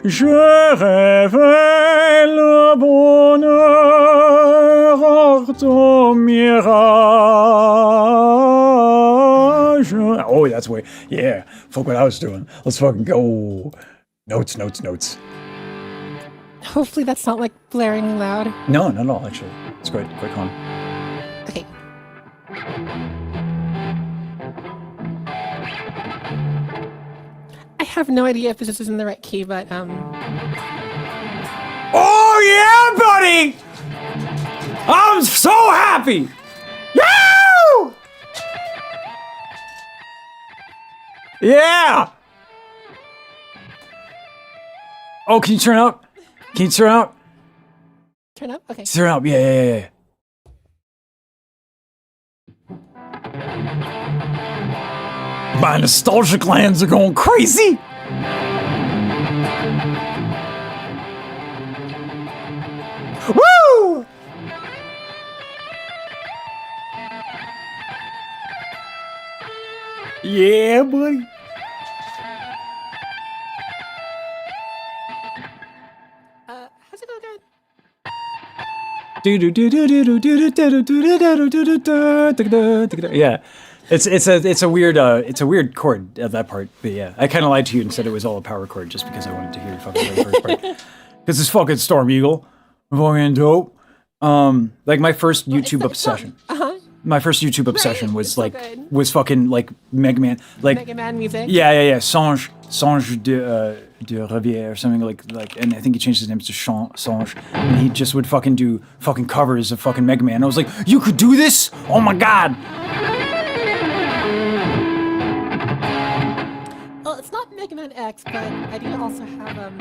je rêvais le bonheur hors ton mirage. Oh, that's way, yeah. Fuck what I was doing. Let's fucking go. Notes. Hopefully that's not like blaring loud. No, not at all, actually. It's quite calm. Okay. I have no idea if this is in the right key, but Oh yeah, buddy! I'm so happy! Yoo! Yeah! Oh, can you turn up? Can you turn up? turn up? Okay. Turn up, yeah. My nostalgia glands are going crazy! Woo! Yeah, buddy. How's it go again? Yeah, it's a weird chord at that part, but yeah, I kind of lied to you and said it was all a power chord just because I wanted to hear you fucking play the first part. Because it's fucking Storm Eagle, fucking dope. Like my first YouTube obsession. My first YouTube obsession was like was fucking like Mega Man, like Mega Man music. Yeah. Songe de Rivière or something like, and I think he changed his name to Songe, and he just would fucking do fucking covers of fucking Mega Man. I was like, you could do this? Oh my god! Well, it's not Mega Man X, but I do also have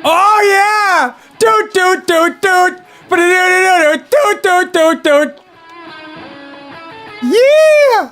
Oh yeah! Doot! Doot! Yeah!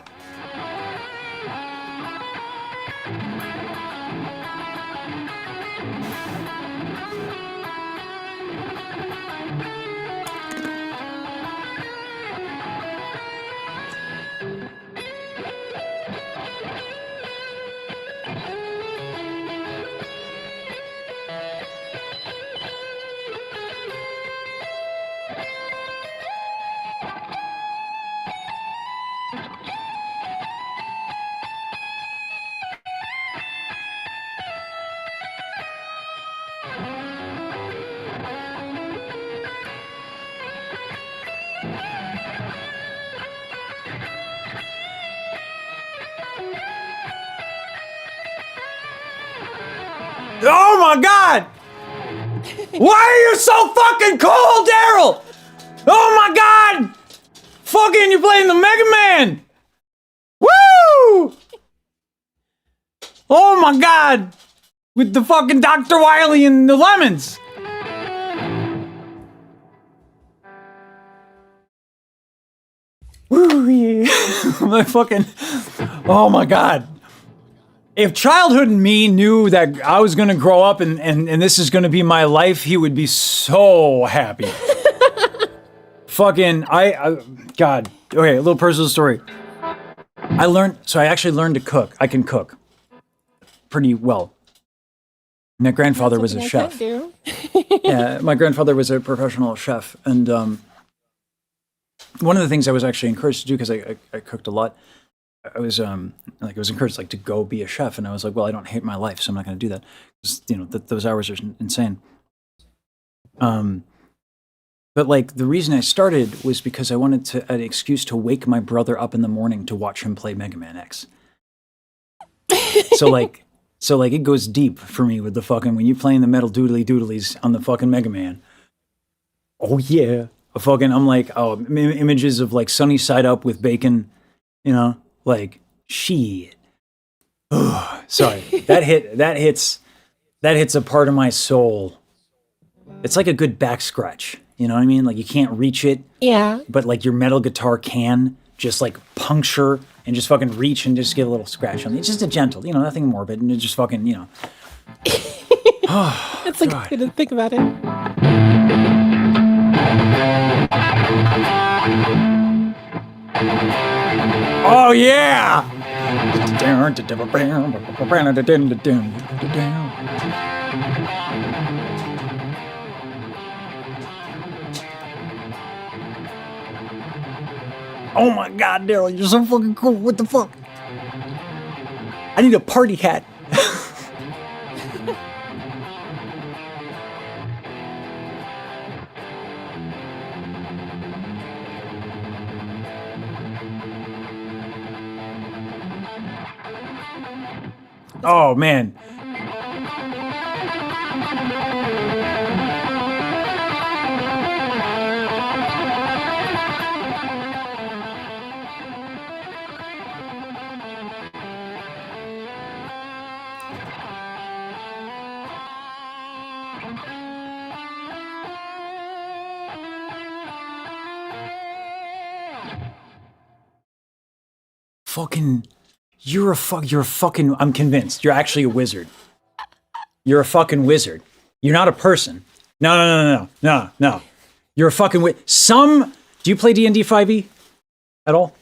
Oh my god! Why are you so fucking cold, Daryl? Oh my god! fucking, you're playing the Mega Man! Woo! Oh my god! With the fucking Dr. Wily and the lemons! Woo, yeah. My fucking, oh my god. If childhood me knew that I was gonna grow up and this is gonna be my life, he would be so happy. Fucking, God. Okay, a little personal story. I actually learned to cook. I can cook pretty well. My grandfather was a chef. Yeah, my grandfather was a professional chef, and one of the things I was actually encouraged to do, because I cooked a lot, I was encouraged to go be a chef, and I was like, well, I don't hate my life, so I'm not going to do that. Those hours are insane. But the reason I started was because I wanted an excuse to wake my brother up in the morning to watch him play Mega Man X. So it goes deep for me with the fucking, when you playing the metal doodly doodlies on the fucking Mega Man. Oh yeah. I'm like, oh, images of sunny side up with bacon, shit. Oh, sorry. That hits a part of my soul. It's like a good back scratch. You know what I mean? You can't reach it. Yeah. But your metal guitar can just puncture and just fucking reach and just get a little scratch on it. It's just a gentle, nothing morbid, and it just fucking, Oh, That's good to think about it. Oh yeah! Oh my god, Daryl, you're so fucking cool. What the fuck? I need a party hat. Oh man. You're a fucking, I'm convinced. You're actually a wizard. You're a fucking wizard. You're not a person. No. You're a fucking do you play D&D 5e at all?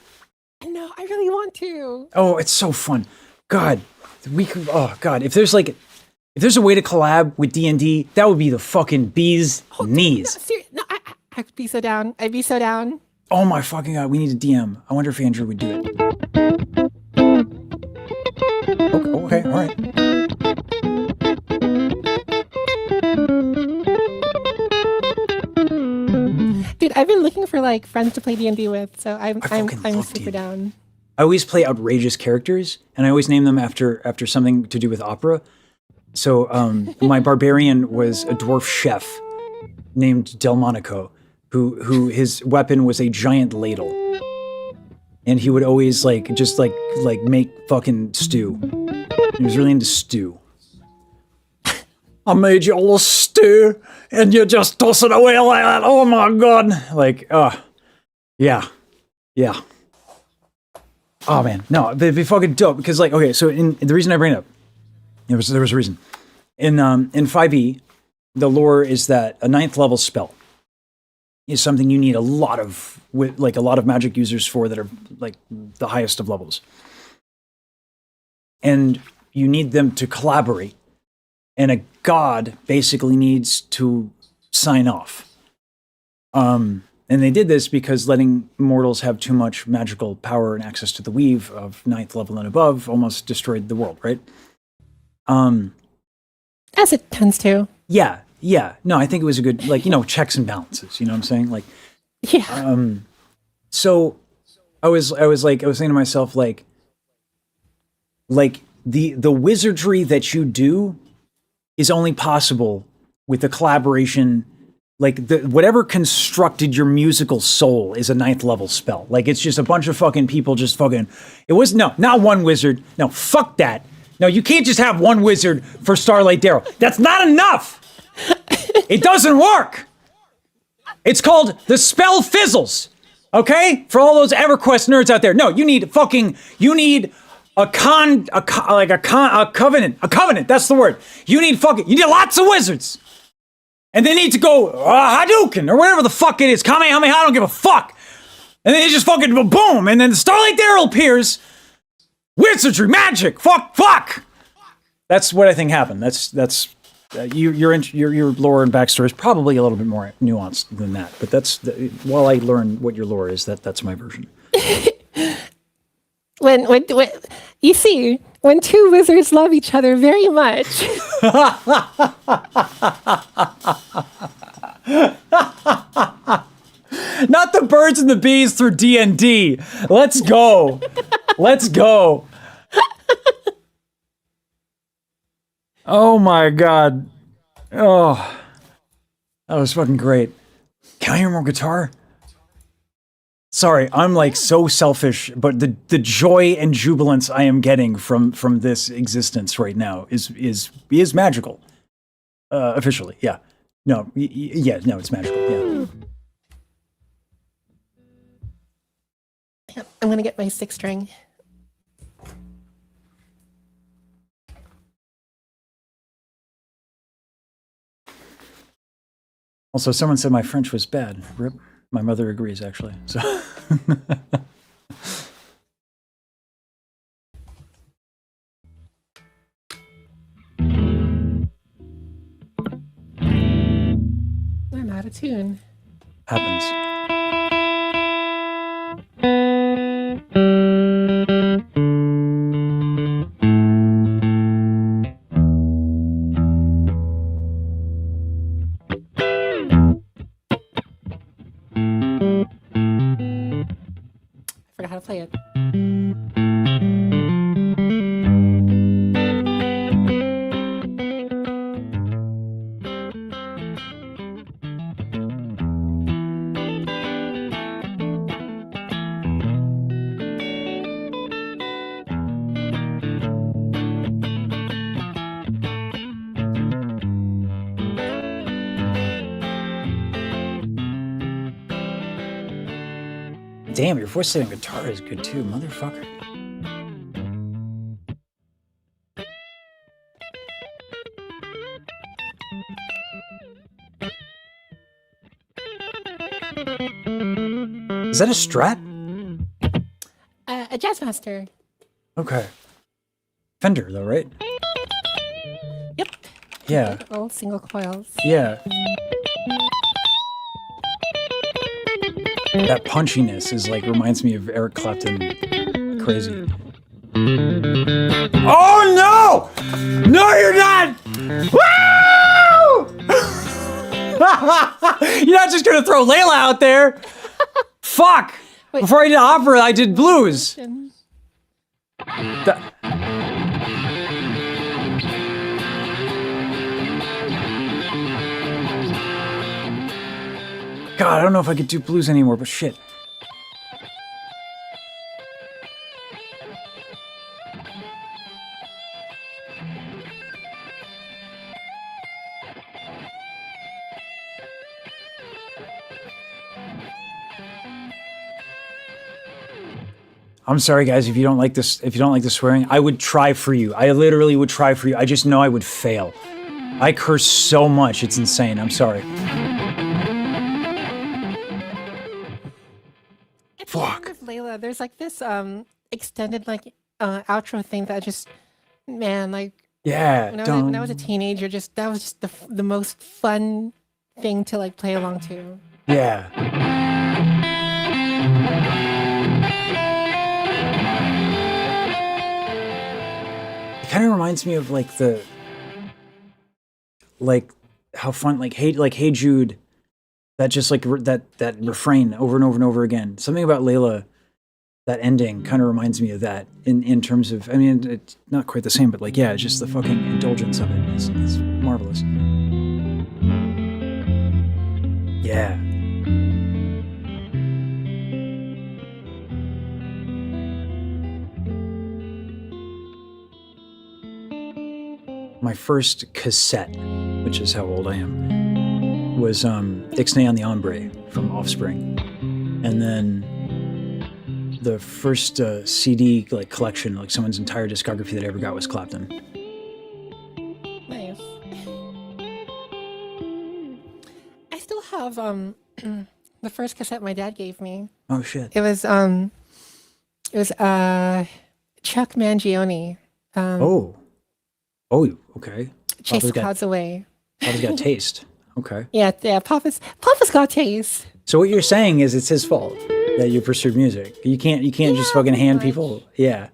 No, I really want to. Oh, it's so fun. God, if there's a way to collab with D&D, that would be the fucking bee's knees. No, I'd be so down. I'd be so down. Oh my fucking god, we need a DM. I wonder if Andrew would do it. Okay, all right. Dude, I've been looking for friends to play D&D with, so I'm super D&D. down. I always play outrageous characters, and I always name them after something to do with opera. So my barbarian was a dwarf chef named Delmonico, who his weapon was a giant ladle. And he would always make fucking stew. He was really into stew. I made you all a stew, and you just toss it away like that. Oh my god! Yeah. Oh man, no, it'd be fucking dope because okay, so the reason I bring it up, there was a reason. In 5e, the lore is that a 9th level spell is something you need a lot of magic users for that are the highest of levels. And you need them to collaborate. And a god basically needs to sign off. And they did this because letting mortals have too much magical power and access to the weave of 9th level and above almost destroyed the world, right? As it tends to. Yeah. No, I think it was a good, checks and balances, you know what I'm saying? Yeah. So I was saying to myself, the wizardry that you do is only possible with the collaboration, like whatever constructed your musical soul is a 9th level spell. Like it's just a bunch of fucking people just fucking. It was not one wizard. No, fuck that. No, you can't just have one wizard for Starlight Darrow. That's not enough. It doesn't work. It's called the spell fizzles. Okay? For all those EverQuest nerds out there. No, you need a covenant. A covenant, that's the word. You need lots of wizards. And they need to go Hadouken or whatever the fuck it is. Kamehameha, I don't give a fuck. And then you just fucking boom. And then the Starlight Darrow appears. Wizardry, magic, fuck. That's what I think happened. That's your lore and backstory is probably a little bit more nuanced than that. But while I learn what your lore is, that's my version. When you see, when two wizards love each other very much. Not the birds and the bees through D&D. Let's go. Let's go. Oh my god. Oh. That was fucking great. Can I hear more guitar? Sorry, I'm like so selfish, but the joy and jubilance I am getting from this existence right now is magical. Officially, yeah. No, no, it's magical, yeah. Yep, I'm gonna get my 6th string. Also, someone said my French was bad. Rip. My mother agrees, actually. So. I'm out of tune. Happens. I forgot how to play it. Damn, your voice on guitar is good too, motherfucker. Is that a Strat? A Jazzmaster. Okay. Fender though, right? Yep. Yeah. All single coils. Yeah. That punchiness is like reminds me of Eric Clapton. Crazy. Oh no! No, you're not! Woo! You're not just gonna throw Layla out there. Fuck! Wait. Before I did opera, I did blues. God, I don't know if I could do blues anymore, but shit. I'm sorry, guys, if you don't like this, if you don't like the swearing, I would try for you. I literally would try for you. I just know I would fail. I curse so much, it's insane. I'm sorry. Fuck. With Layla, there's like this extended like outro thing that just, man, like Yeah. when I was a teenager, that was just the most fun thing to like play along to. Yeah. It kind of reminds me of like how fun Hey Jude, that just like that refrain over and over and over again. Something about Layla, that ending kind of reminds me of that in terms of, I mean, it's not quite the same, but like, yeah, just the fucking indulgence of it is marvelous. Yeah. My first cassette, which is how old I am, was Ixnay on the Ombre from Offspring. And then the first CD like collection, like someone's entire discography that I ever got was Clapton. Nice. I still have the first cassette my dad gave me. Oh shit. It was Chuck Mangione. Oh, okay. Chase the got, Clouds Away. Papa's got taste. Okay. Yeah, Papa's got taste. So what you're saying is it's his fault that you pursued music. You can't just fucking hand pretty people. Yeah.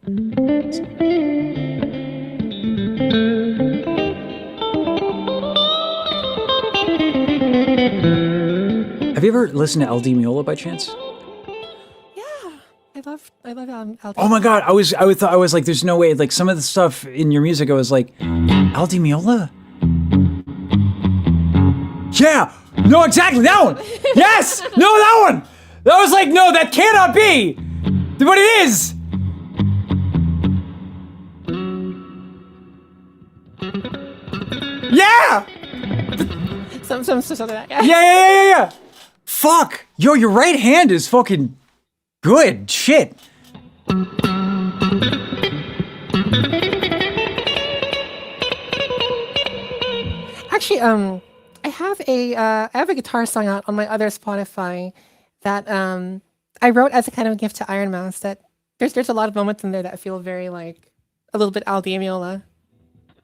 Have you ever listened to LD Miola by chance? Yeah, I love LD. Oh my god, I was like, there's no way. Like some of the stuff in your music, I was like, LD Miola? Yeah, no, exactly that one. Yes, no, that one. That was like, no, that cannot be. But it is. Yeah. Some stuff like that. Yeah. Fuck. Yo, your right hand is fucking good. Shit. Actually, I have a guitar song out on my other Spotify that I wrote as a kind of gift to Iron Mouse. That there's a lot of moments in there that feel very like a little bit Al Di Meola.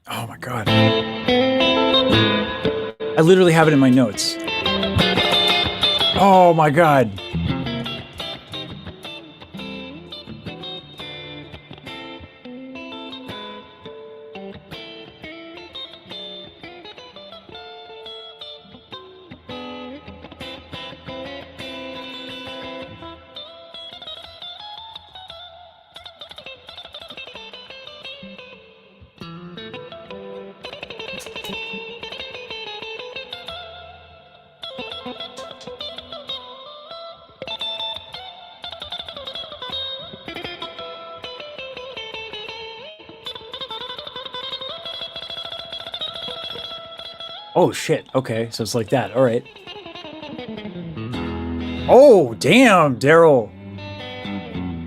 Oh my god. I literally have it in my notes. Oh my god. Oh shit, okay, so it's like that, alright. Oh, damn, Daryl.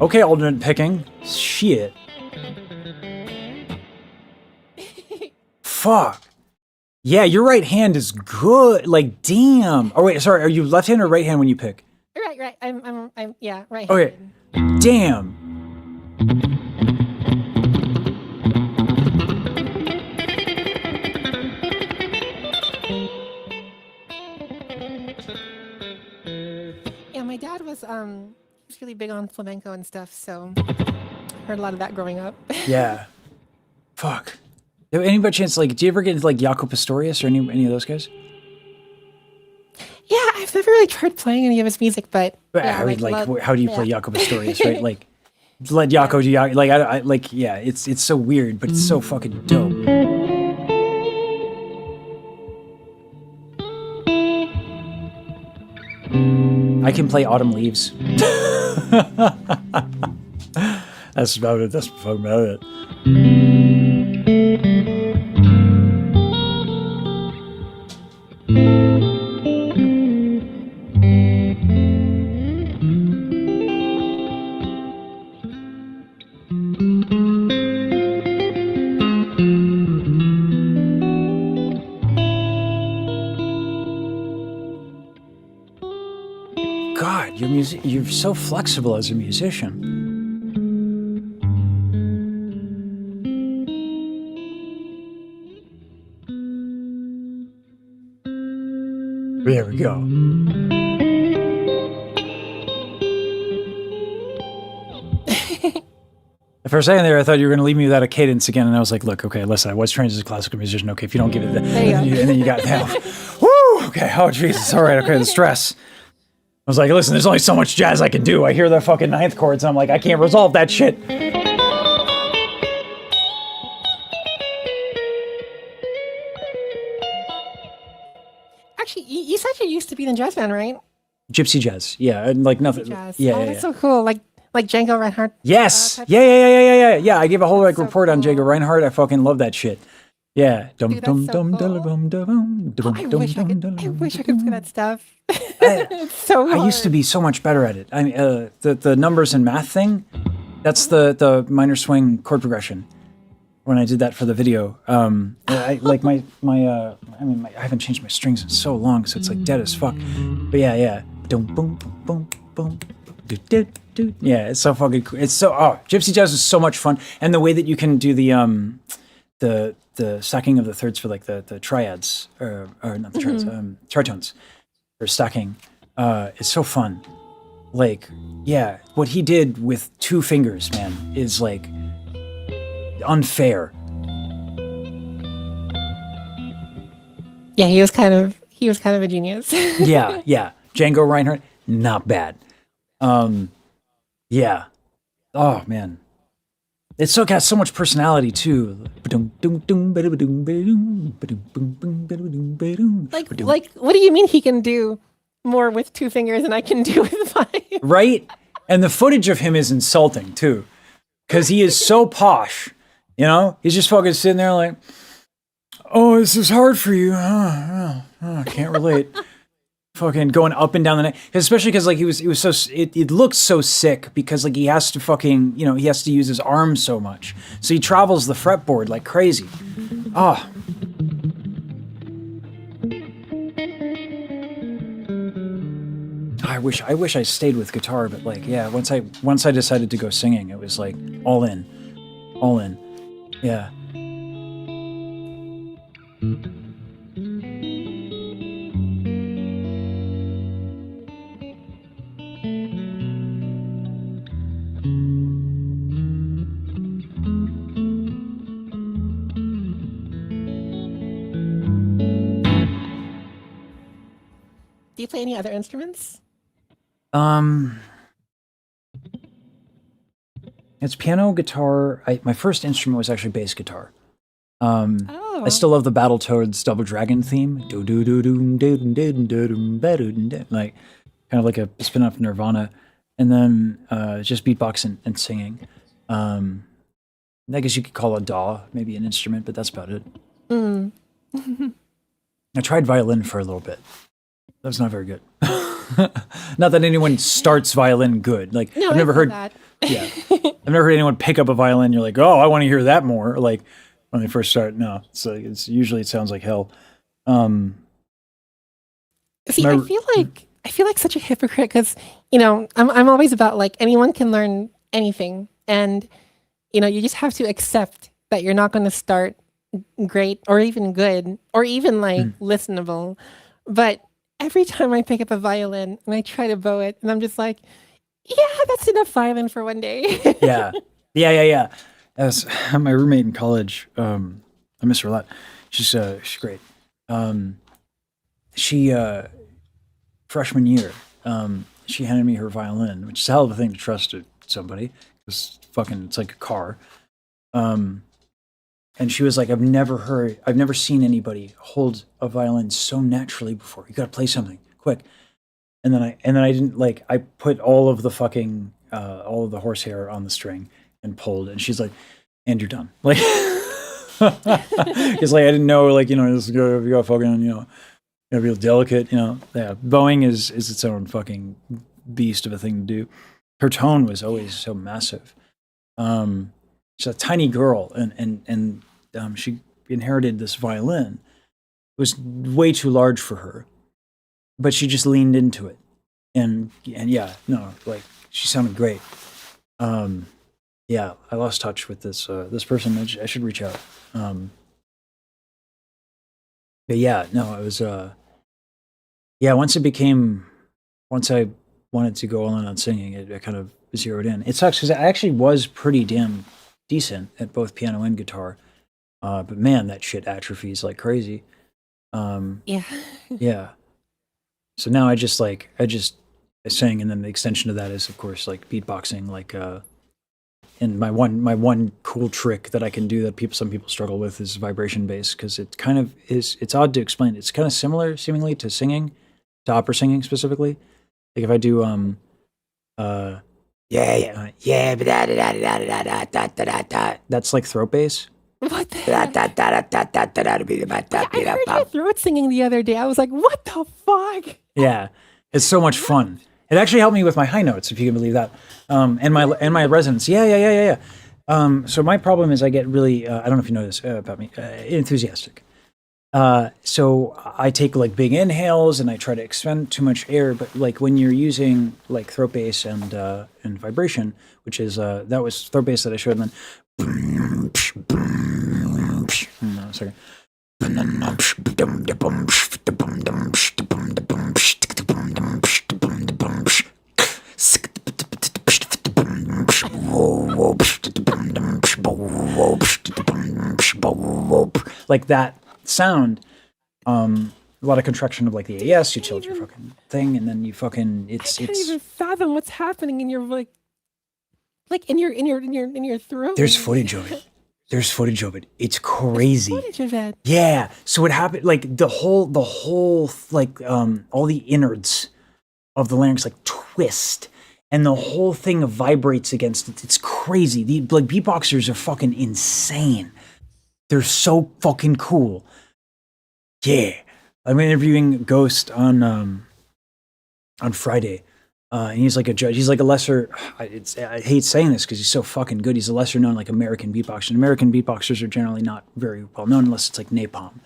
Okay, alternate picking. Shit. Fuck. Yeah, your right hand is good. Like, damn. Oh wait, sorry, are you left hand or right hand when you pick? Right. I'm yeah, right. Okay. Damn. Yeah, my dad was he's really big on flamenco and stuff, so heard a lot of that growing up. Yeah. Fuck. Any by chance, like, do you ever get into like Jaco Pastorius or any of those guys? Yeah, I've never really tried playing any of his music, but yeah, I mean, like, how do you play yeah. Jaco Pastorius, right? Like, let Jaco do Jaco. Like, I like, yeah, it's so weird, but it's so fucking dope. I can play Autumn Leaves. That's about it. That's about it. God, you're so flexible as a musician. There we go. For a second there, I thought you were going to leave me without a cadence again, and I was like, look, okay, listen, I was trained as a classical musician. Okay, if you don't give it the... There you go. And then you got now. Woo! Okay, oh, Jesus. All right, okay, the stress. I was like, listen, there's only so much jazz I can do. I hear the fucking ninth chords, and I'm like, I can't resolve that shit. you said you used to be in a jazz band, right? Gypsy jazz, yeah, and like nothing. Jazz. Yeah, Oh, yeah, that's yeah. so cool. Like Django Reinhardt. Yes. type- Yeah. I gave a whole like so report on Jago cool. Reinhardt. I fucking love that shit. Yeah. Dum Dude, dum that's so dum cool. dum dum dum I dum wish I dum could. I dum. wish I could play that stuff. I- It's so hard. I used to be so much better at it. I mean, the numbers and math thing, that's the minor swing chord progression. When I did that for the video, I like I haven't changed my strings in so long, so it's like dead as fuck. But yeah. Dum boom boom boom. Do. Yeah, it's so fucking cool. It's so Gypsy jazz is so much fun, and the way that you can do the stacking of the thirds for like the triads or not the triads, tritones or stacking is so fun. Like, yeah, what he did with 2 fingers, man, is like unfair. Yeah, he was kind of a genius. Yeah. Django Reinhardt, not bad. Yeah. Oh man. It's so got so much personality too. Like, what do you mean he can do more with 2 fingers than I can do with 5? Right? And the footage of him is insulting too. Cause he is so posh. You know? He's just fucking sitting there like, oh, this is hard for you. I can't relate. Fucking going up and down the neck, especially because like he was so it looks so sick because like he has to fucking he has to use his arms so much, so he travels the fretboard like crazy. I wish I stayed with guitar, but like yeah, once I decided to go singing, it was like all in, yeah. Do you play any other instruments? It's piano, guitar. My first instrument was actually bass guitar. Oh. I still love the Battletoads Double Dragon theme. Like kind of like a spin-off of Nirvana. And then just beatbox and singing. I guess you could call a DAW maybe an instrument, but that's about it. I tried violin for a little bit. That was not very good. Not that anyone starts violin good. Like No, I've never heard that. yeah. I've never heard anyone pick up a violin. You're like, oh, I want to hear that more. Like when they first start. No, so it's usually it sounds like hell. See, I feel like such a hypocrite because I'm always about like anyone can learn anything, and you just have to accept that you're not going to start great or even good or even like listenable, but every time I pick up a violin and I try to bow it, and I'm just like, yeah, that's enough violin for one day. Yeah. As my roommate in college, I miss her a lot. She's great. She freshman year, she handed me her violin, which is a hell of a thing to trust to somebody. It's like a car. And she was like, I've never seen anybody hold a violin so naturally before. You gotta play something quick. And then I didn't I put all of the fucking all of the horsehair on the string and pulled, and she's like, and you're done. Like it's like I didn't know this is you got fucking gotta be delicate, Yeah. Bowing is its own fucking beast of a thing to do. Her tone was always so massive. She's a tiny girl, and she inherited this violin. It was way too large for her, but she just leaned into it, and she sounded great. Yeah, I lost touch with this person. I should reach out. But yeah, no, it was once I wanted to go all in on singing, it kind of zeroed in. It sucks because I actually was pretty damn decent at both piano and guitar. But man, that shit atrophies like crazy. Yeah. Yeah. So now I sing, and then the extension of that is of course like beatboxing, like And my one cool trick that I can do that some people struggle with is vibration bass, because it kind of is. It's odd to explain. It's kind of similar, seemingly, to singing, to opera singing specifically. Like if I do that's like throat bass. What the heck? I heard your throat singing the other day. I was like, what the fuck? Yeah, it's so much fun. It actually helped me with my high notes, if you can believe that, and my resonance. Yeah. So my problem is I get really I don't know if you know this about me, enthusiastic. So I take like big inhales and I try to expend too much air. But like when you're using like throat bass and vibration, which is that was throat bass that I showed, and then no, sorry. Like that sound, a lot of contraction of like the AS, you tilt your fucking thing, and then you fucking I can't even fathom what's happening in your like in your throat. There's footage of it. It's crazy. Footage of it. Yeah. So what happened? Like the whole like all the innards of the larynx like twist, and the whole thing vibrates against it. It's crazy. The like beatboxers are fucking insane. They're so fucking cool. Yeah. I'm interviewing Ghost on Friday. And he's like a judge. He's like a lesser. I hate saying this because he's so fucking good. He's a lesser known like American beatboxer. And American beatboxers are generally not very well known unless it's like Napalm,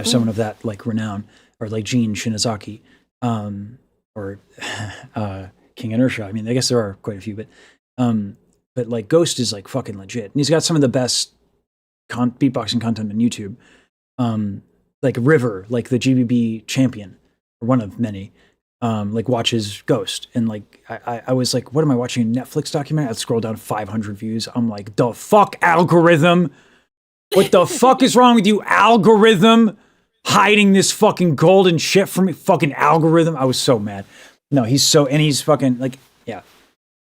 someone of that like renown, or like Gene Shinozaki, or King Inertia. I mean, I guess there are quite a few, but like Ghost is like fucking legit, and he's got some of the best beatboxing content on YouTube. Like River, like the GBB champion, or one of many. Like watches Ghost, and like I was like, what am I watching, a Netflix documentary? I'd scroll down 500 views. I'm like, the fuck, algorithm? What the fuck is wrong with you, algorithm? Hiding this fucking golden shit from me, fucking algorithm. I was so mad. No, he's fucking like, yeah.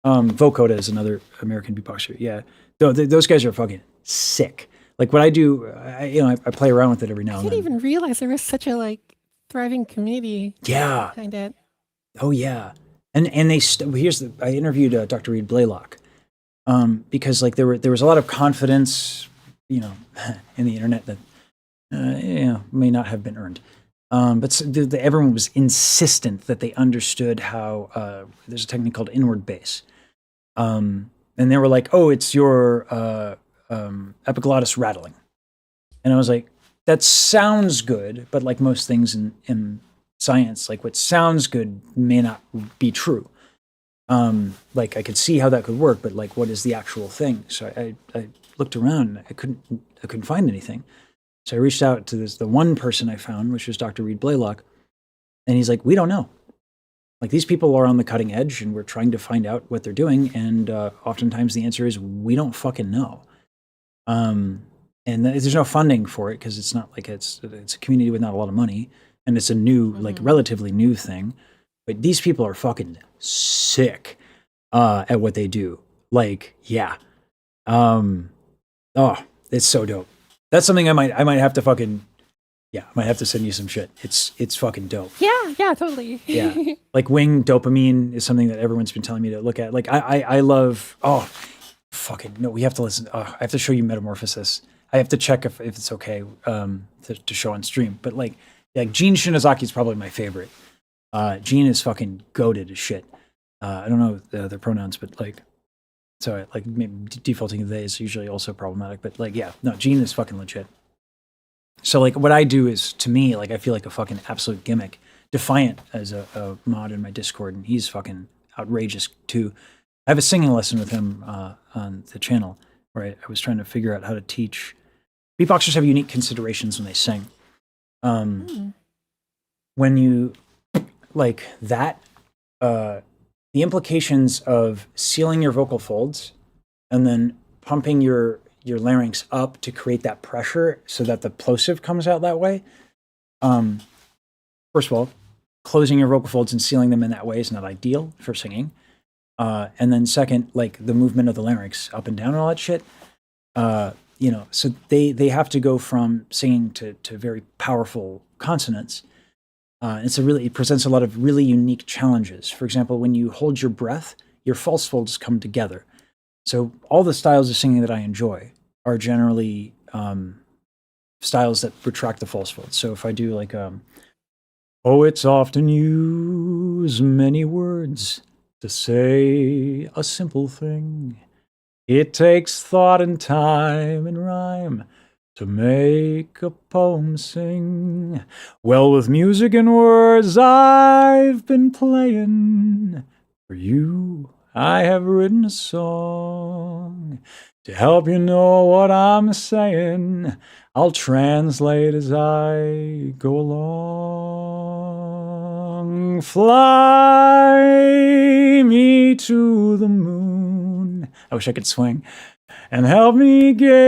Vocoda is another American beatboxer. Yeah, those guys are fucking sick. Like what I do, I play around with it every now and then. I didn't even realize there was such a like thriving community. Yeah. Kind of. Oh yeah. And they I interviewed Dr. Reed Blaylock, because like there was a lot of confidence, in the internet that may not have been earned. But everyone was insistent that they understood how there's a technique called inward bass. And they were like, "Oh, it's your epiglottis rattling," and I was like, that sounds good, but like most things in science, like what sounds good may not be true. Like I could see how that could work, but like what is the actual thing? So I looked around, and I couldn't find anything. So I reached out to the one person I found, which was Dr. Reed Blaylock, and he's like, we don't know. Like these people are on the cutting edge, and we're trying to find out what they're doing, and oftentimes the answer is we don't fucking know. And there's no funding for it because it's not like it's a community with not a lot of money, and it's a new, like relatively new thing. But these people are fucking sick at what they do. Like, yeah. Oh, it's so dope. That's something I might have to fucking, I might have to send you some shit. It's fucking dope. Yeah, totally. Yeah. Like wing dopamine is something that everyone's been telling me to look at. Like I love, fucking no, we have to listen. I have to show you Metamorphosis. I have to check if it's okay to show on stream. But like Gene Shinozaki is probably my favorite. Gene is fucking goated as shit. I don't know their pronouns, but like, so like maybe defaulting to they is usually also problematic. But like, yeah, no, Gene is fucking legit. So like what I do is, to me, like I feel like a fucking absolute gimmick. Defiant as a mod in my Discord, and he's fucking outrageous too. I have a singing lesson with him on the channel where I was trying to figure out how to teach. Beatboxers have unique considerations when they sing. When you like that, the implications of sealing your vocal folds and then pumping your larynx up to create that pressure so that the plosive comes out that way. First of all, closing your vocal folds and sealing them in that way is not ideal for singing. And then second, like the movement of the larynx up and down and all that shit. You know, so they have to go from singing to very powerful consonants. It presents a lot of really unique challenges. For example, when you hold your breath, your false folds come together. So all the styles of singing that I enjoy are generally styles that retract the false folds. So if I do like, poets often use many words to say a simple thing. It takes thought and time and rhyme to make a poem sing. Well, with music and words I've been playing, for you I have written a song. To help you know what I'm saying, I'll translate as I go along. Fly me to the moon. I wish I could swing. And help me gaze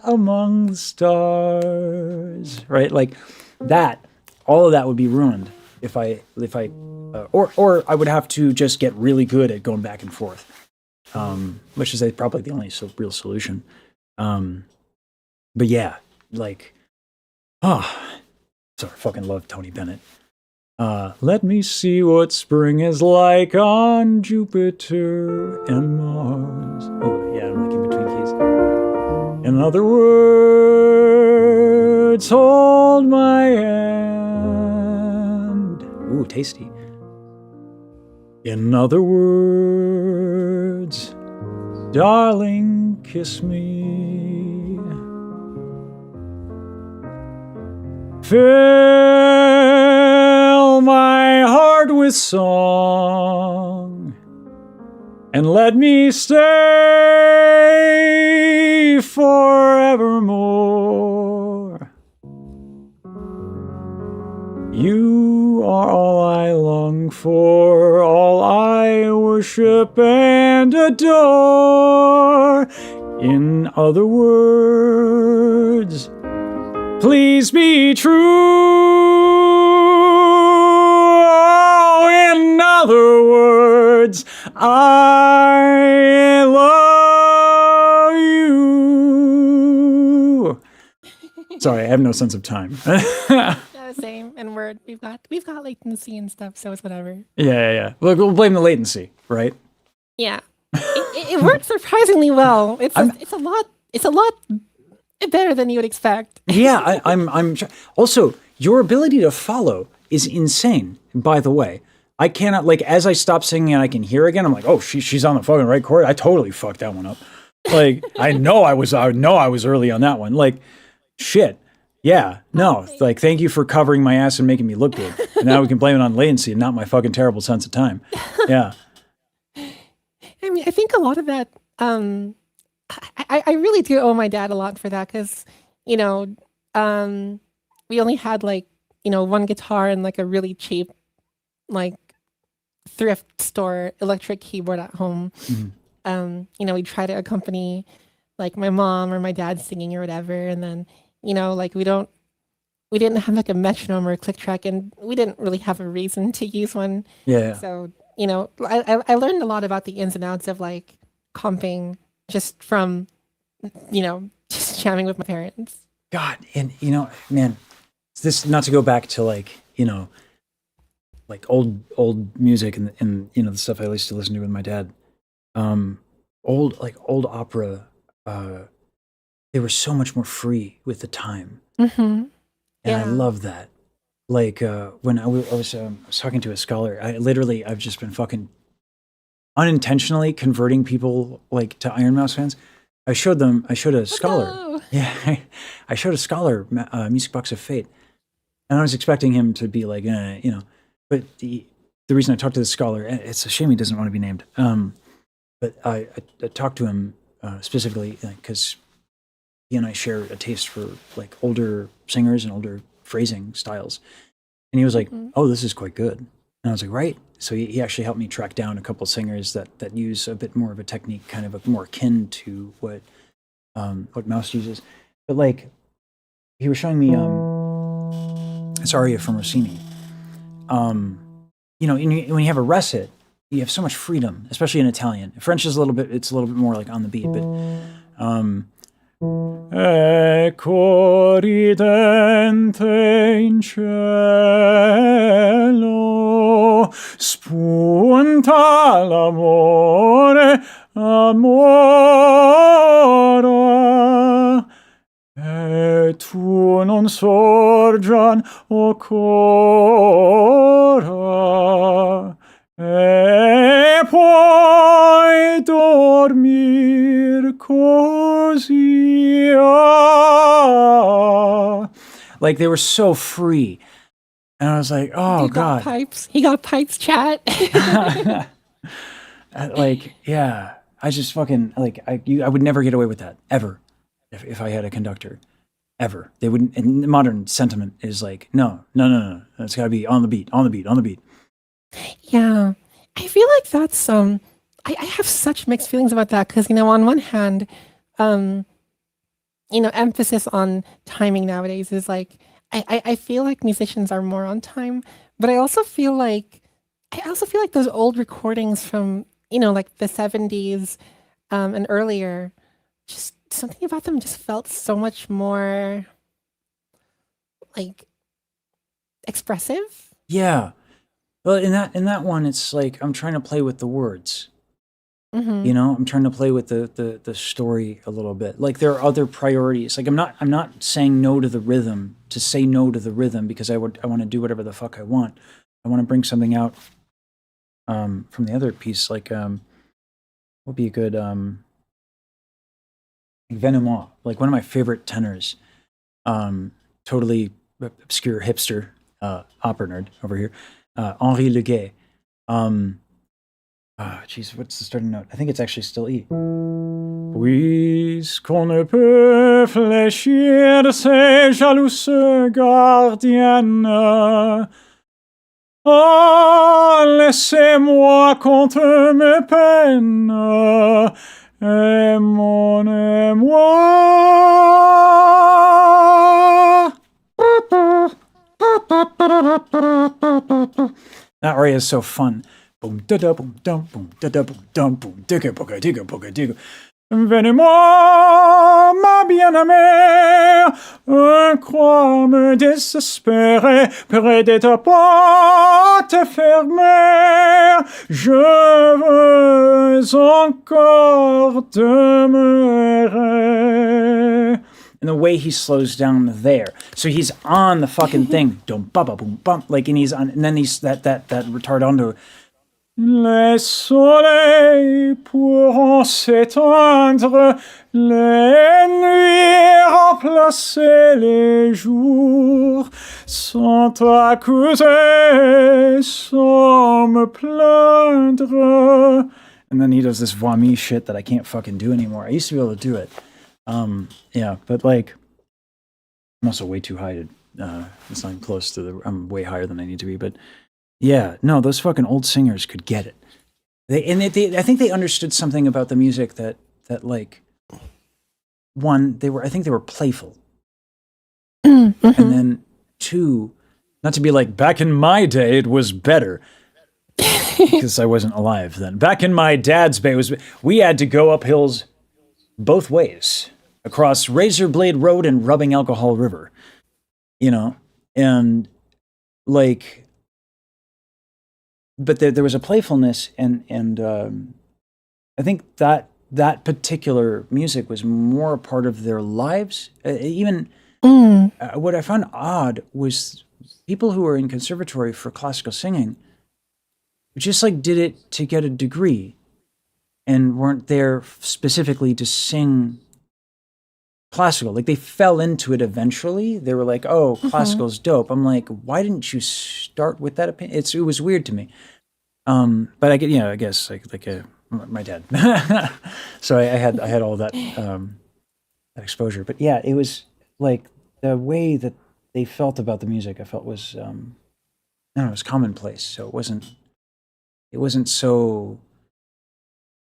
among the stars. Right? Like that, all of that would be ruined if I or I would have to just get really good at going back and forth. Which is probably the only real solution. But yeah, like, sorry, I fucking love Tony Bennett. Let me see what spring is like on Jupiter and Mars. Oh, yeah, I'm like in between keys. In other words, hold my hand. Ooh, tasty. In other words, darling, kiss me. Fill my heart with song and let me stay forevermore. You are all I long for, all I worship and adore. In other words, please be true. Oh, in other words, I love you. Sorry, I have no sense of time. Yeah, same. And word, we've got latency and stuff, so it's whatever. Yeah. Look, we'll blame the latency, right? Yeah, it works surprisingly well. It's a lot better than you would expect. Yeah, I'm also, your ability to follow is insane, by the way. I cannot, like, as I stop singing and I can hear again, I'm like, oh, she's on the fucking right chord. I totally fucked that one up. Like, I know I was early on that one. Like, shit. Yeah, no, like, thank you for covering my ass and making me look good. And now we can blame it on latency and not my fucking terrible sense of time. Yeah. I mean, I think a lot of that, I really do owe my dad a lot for that because, you know, we only had like, you know, one guitar and like a really cheap, like thrift store electric keyboard at home. Mm-hmm. You know, we try to accompany like my mom or my dad singing or whatever. And then, you know, like we didn't have like a metronome or a click track and we didn't really have a reason to use one. Yeah. So, you know, I learned a lot about the ins and outs of like comping just from, you know, just jamming with my parents. God, and you know, man, this, not to go back to like, you know, like old music and you know, the stuff I used to listen to with my dad. Old opera, they were so much more free with the time. Mm-hmm. And I love that. Like when I was talking to a scholar, I've just been fucking unintentionally converting people like to Iron Mouse fans. I showed a scholar. No. Yeah, I showed a scholar Music Box of Fate, and I was expecting him to be like, you know. But the reason I talked to the scholar, it's a shame he doesn't want to be named. But I talked to him specifically because he and I share a taste for like older singers and older phrasing styles. And he was like, oh, this is quite good. And I was like, right. So he actually helped me track down a couple singers that use a bit more of a technique, kind of more akin to what Mouse uses. But like, he was showing me this aria from Rossini. you know, when you have a recit, you have so much freedom, especially in Italian. French is it's a little bit more like on the beat, but ecco ridente in cielo spunta l'amore amora e tu non sorgian o cora e puoi dormir così. Like they were so free. And I was like, oh, God. Pipes. He got pipes, chat. Like, yeah. I just fucking, like, I would never get away with that, ever, if I had a conductor. Ever. They wouldn't, and modern sentiment is like, no. It's got to be on the beat. Yeah. I feel like that's, I have such mixed feelings about that because, you know, on one hand, you know, emphasis on timing nowadays is like, I feel like musicians are more on time, but I also feel like those old recordings from, you know, like the 70s and earlier, just something about them just felt so much more like expressive. Yeah. Well, in that one, it's like I'm trying to play with the words. You know, I'm trying to play with the story a little bit. Like there are other priorities. Like I'm not saying no to the rhythm to say no to the rhythm because I want to do whatever the fuck I want. I want to bring something out from the other piece. Like what would be a good Venema, like one of my favorite tenors. Totally obscure hipster opera nerd over here. Henri Leguet. Jeez, what's the starting note? I think it's actually still E. Puisqu'on ne peut fléchir de ces jalouses gardiennes, ah, laissez-moi contre mes peines, aimez-moi. That aria is so fun. Boom da da boom dum boom da da boom dum boom digga booga digga booga digga. Venez-moi, ma bien-aimée, un croix me désespérer, près de ta porte fermée, je veux encore demeurer. And the way he slows down there, so he's on the fucking thing, dum ba ba boom bum, like, and he's on, and then he's that retardando. Les soleils pourront s'éteindre, les nuits remplacer les jours, sans t'accuser, sans me plaindre. And then he does this voix me shit that I can't fucking do anymore. I used to be able to do it. Yeah, but like, I'm also way too high to, it's not close to I'm way higher than I need to be, but yeah, no, those fucking old singers could get it. I think they understood something about the music that like, one, I think they were playful. And then two, not to be like, back in my day, it was better. Because I wasn't alive then. Back in my dad's day, we had to go up hills both ways, across Razor Blade Road and Rubbing Alcohol River, you know, and like, but there was a playfulness, and I think that particular music was more a part of their lives. What I found odd was people who were in conservatory for classical singing just like did it to get a degree and weren't there specifically to sing classical. Like they fell into it eventually. They were like, oh, classical's dope. I'm like, why didn't you start with that opinion? It was weird to me. But I guess my dad. So I had all that that exposure. But yeah, it was like the way that they felt about the music, I felt was I don't know, it was commonplace. So it wasn't so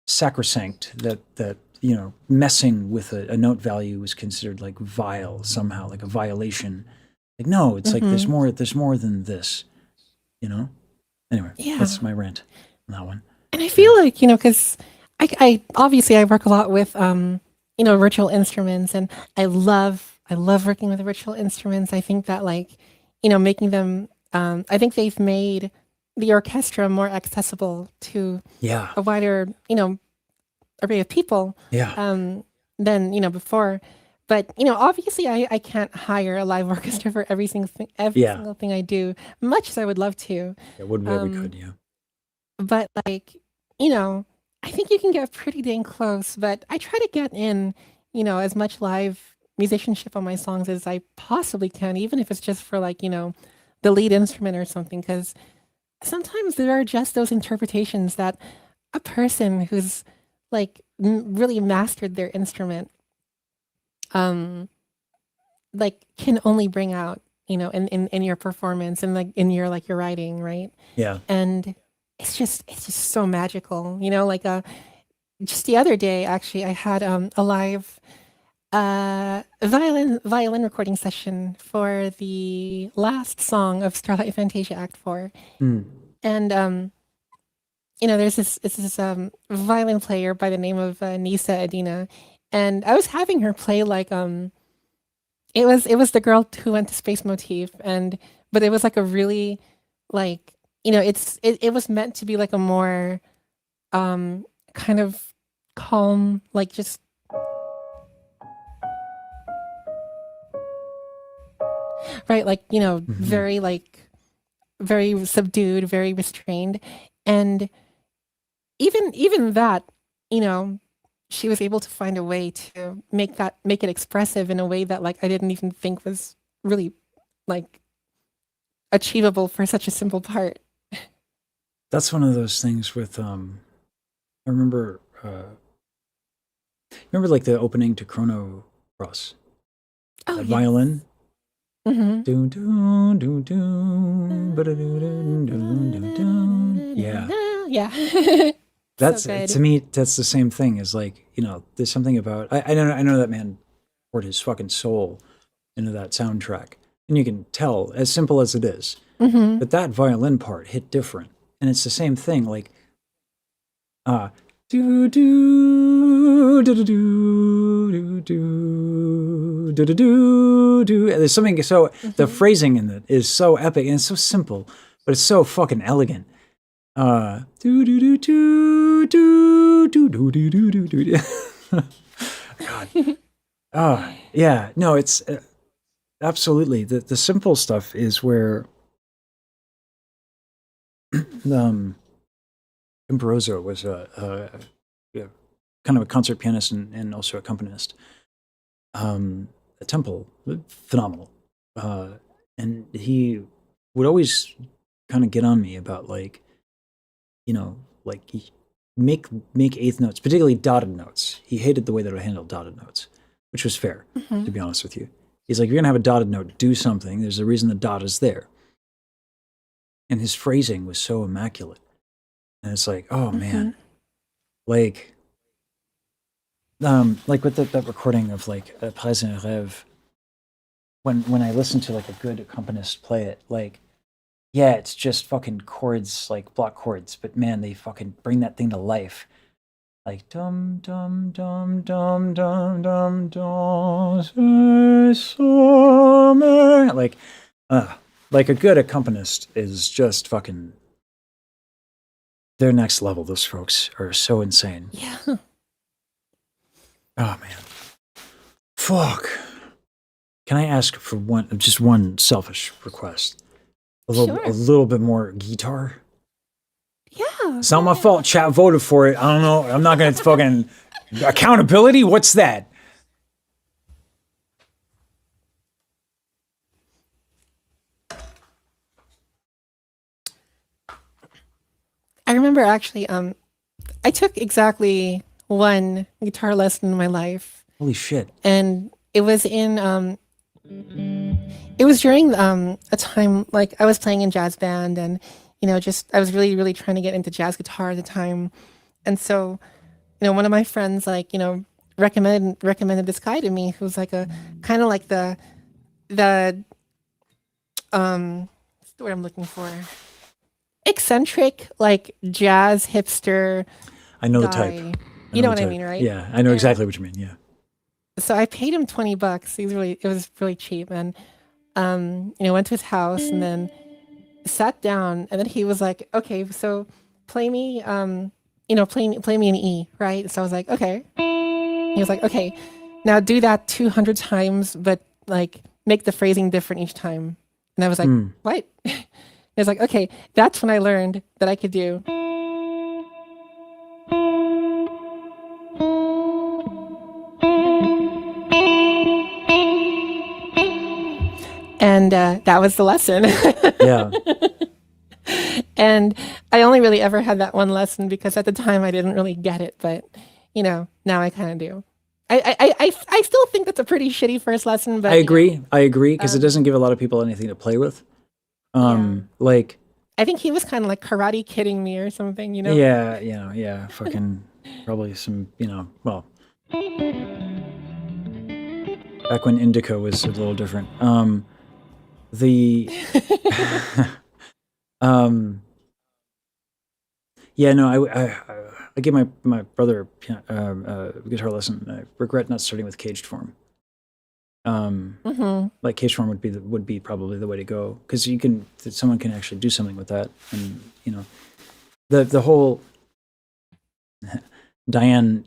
sacrosanct that you know, messing with a note value was considered like vile somehow, like a violation. Like, no, it's like there's more than this, you know? Anyway, Yeah. that's my rant on that one. And I feel like, because I obviously I work a lot with virtual instruments, and I love working with virtual instruments. I think that making them I think they've made the orchestra more accessible to Yeah. a wider, array of people Yeah. than before. But obviously I can't hire a live orchestra for every single Yeah. single thing I do, much as I would love to. It would be we could, yeah. But I think you can get pretty dang close. But I try to get in, as much live musicianship on my songs as I possibly can, even if it's just for the lead instrument or something. Because sometimes there are just those interpretations that a person who's really mastered their instrument, can only bring out, in your performance and in your your writing, right? Yeah. And it's just so magical, just the other day actually I had a live violin recording session for the last song of Starlight Fantasia Act 4. And there's this violin player by the name of Nisa Adina, and I was having her play it was the girl who went to space motif, but it was a really it was meant to be a more kind of calm, just right, very very subdued, very restrained. And even that, she was able to find a way to make it expressive in a way that I didn't even think was really achievable for such a simple part. That's one of those things with I remember the opening to Chrono Cross. Oh, That yes. violin. Mm-hmm. Doon, doon, doon, doon, ba-da-doo-doo, doon, doon, doon. Yeah. Yeah. That's So good. to me, that's the same thing as there's something about I know that man poured his fucking soul into that soundtrack. And you can tell, as simple as it is, Mm-hmm. but that violin part hit different. And it's the same thing, do do do do do do do do do do. There's something so the phrasing in it is so epic and it's so simple, but it's so fucking elegant. Do do do do do do do do do do do. God. Yeah. No, it's absolutely the simple stuff is where Imperoso was a kind of a concert pianist and also accompanist. At Temple, phenomenal. And he would always kind of get on me about make eighth notes, particularly dotted notes. He hated the way that I handled dotted notes, which was fair, to be honest with you. He's like, you're gonna have a dotted note, do something. There's a reason the dot is there. And his phrasing was so immaculate. And it's like, oh man, like with that recording of Après un rêve, when I listen to a good accompanist play it, yeah, it's just fucking chords, block chords, but man, they fucking bring that thing to life. Dum dum dum dum dum dum dum summer. A good accompanist is just fucking, they're next level. Those folks are so insane. Yeah. Oh man. Fuck. Can I ask for just one selfish request? A little bit more guitar? Yeah. It's not my fault. Chat voted for it. I don't know. I'm not gonna fucking accountability. What's that? I remember actually, I took exactly one guitar lesson in my life, Holy shit. and it was it was during a time I was playing in jazz band, and I was really really trying to get into jazz guitar at the time, and so one of my friends recommended this guy to me who's a kind of the what's the word I'm looking for? eccentric, like jazz hipster I know the guy. type. You know the what I type. mean, right? Yeah, I know exactly what you mean. Yeah. So I paid him $20. It was really cheap, and went to his house and then sat down, and then he was like, "Okay, so play me, play me an E, right?" So I was like, "Okay." He was like, "Okay, now do that 200 times, but like make the phrasing different each time." And I was like, "What?" He was like, "Okay, that's when I learned that I could do." And that was the lesson. Yeah. And I only really ever had that one lesson because at the time I didn't really get it, but now I kind of do. I still think that's a pretty shitty first lesson, but I agree. I agree because it doesn't give a lot of people anything to play with. Like, I think he was kind of like karate kidding me or something, yeah, fucking probably some, well, back when indica was a little different. The yeah, no, I gave my brother a guitar lesson. I regret not starting with caged form. Like caged form would be probably the way to go because someone can actually do something with that, and the whole Diane,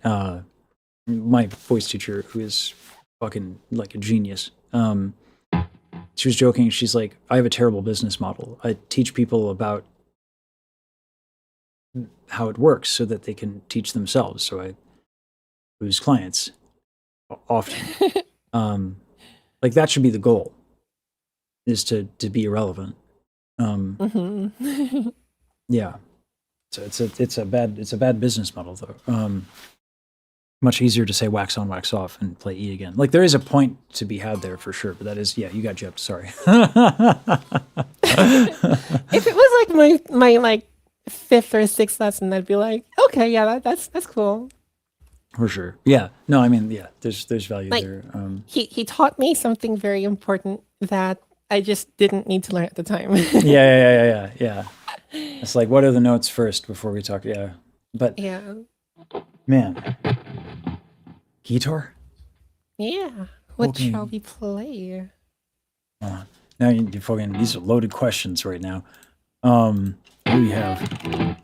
my voice teacher, who is fucking like a genius. She was joking. She's like, I have a terrible business model. I teach people about how it works so that they can teach themselves. So I lose clients often. Like that should be the goal, is to be irrelevant. Yeah. So it's a bad business model though. Much easier to say wax on, wax off, and play E again. Like there is a point to be had there for sure, but that is, yeah, you got gypped. Sorry. If it was like my like fifth or sixth lesson, I'd be like, okay, yeah, that's cool. For sure. Yeah. No, I mean, yeah, there's value Like, there. He taught me something very important that I just didn't need to learn at the time. Yeah. It's like, what are the notes first before we talk? Yeah. But yeah. man, guitar? Yeah. What Okay. shall we play? Now you fucking, these are loaded questions right now. What do we have? Do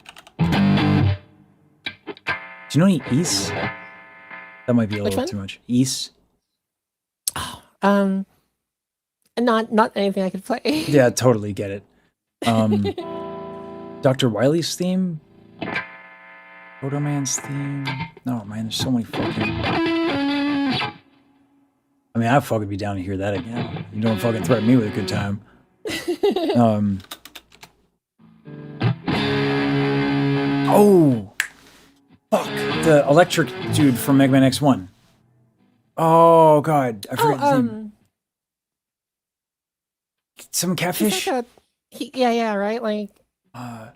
you know any East? That might be a Which little one? too much. East? Not anything I could play. Yeah, totally get it. Dr. Wily's theme? Photo Man's theme? No, man, there's so many fucking... I mean, I'd fucking be down to hear that again. You don't fucking threaten me with a good time. Oh! Fuck! The electric dude from Mega Man X1. Oh, God. I forgot his name. Some catfish? He's like yeah, right? Like, Uh,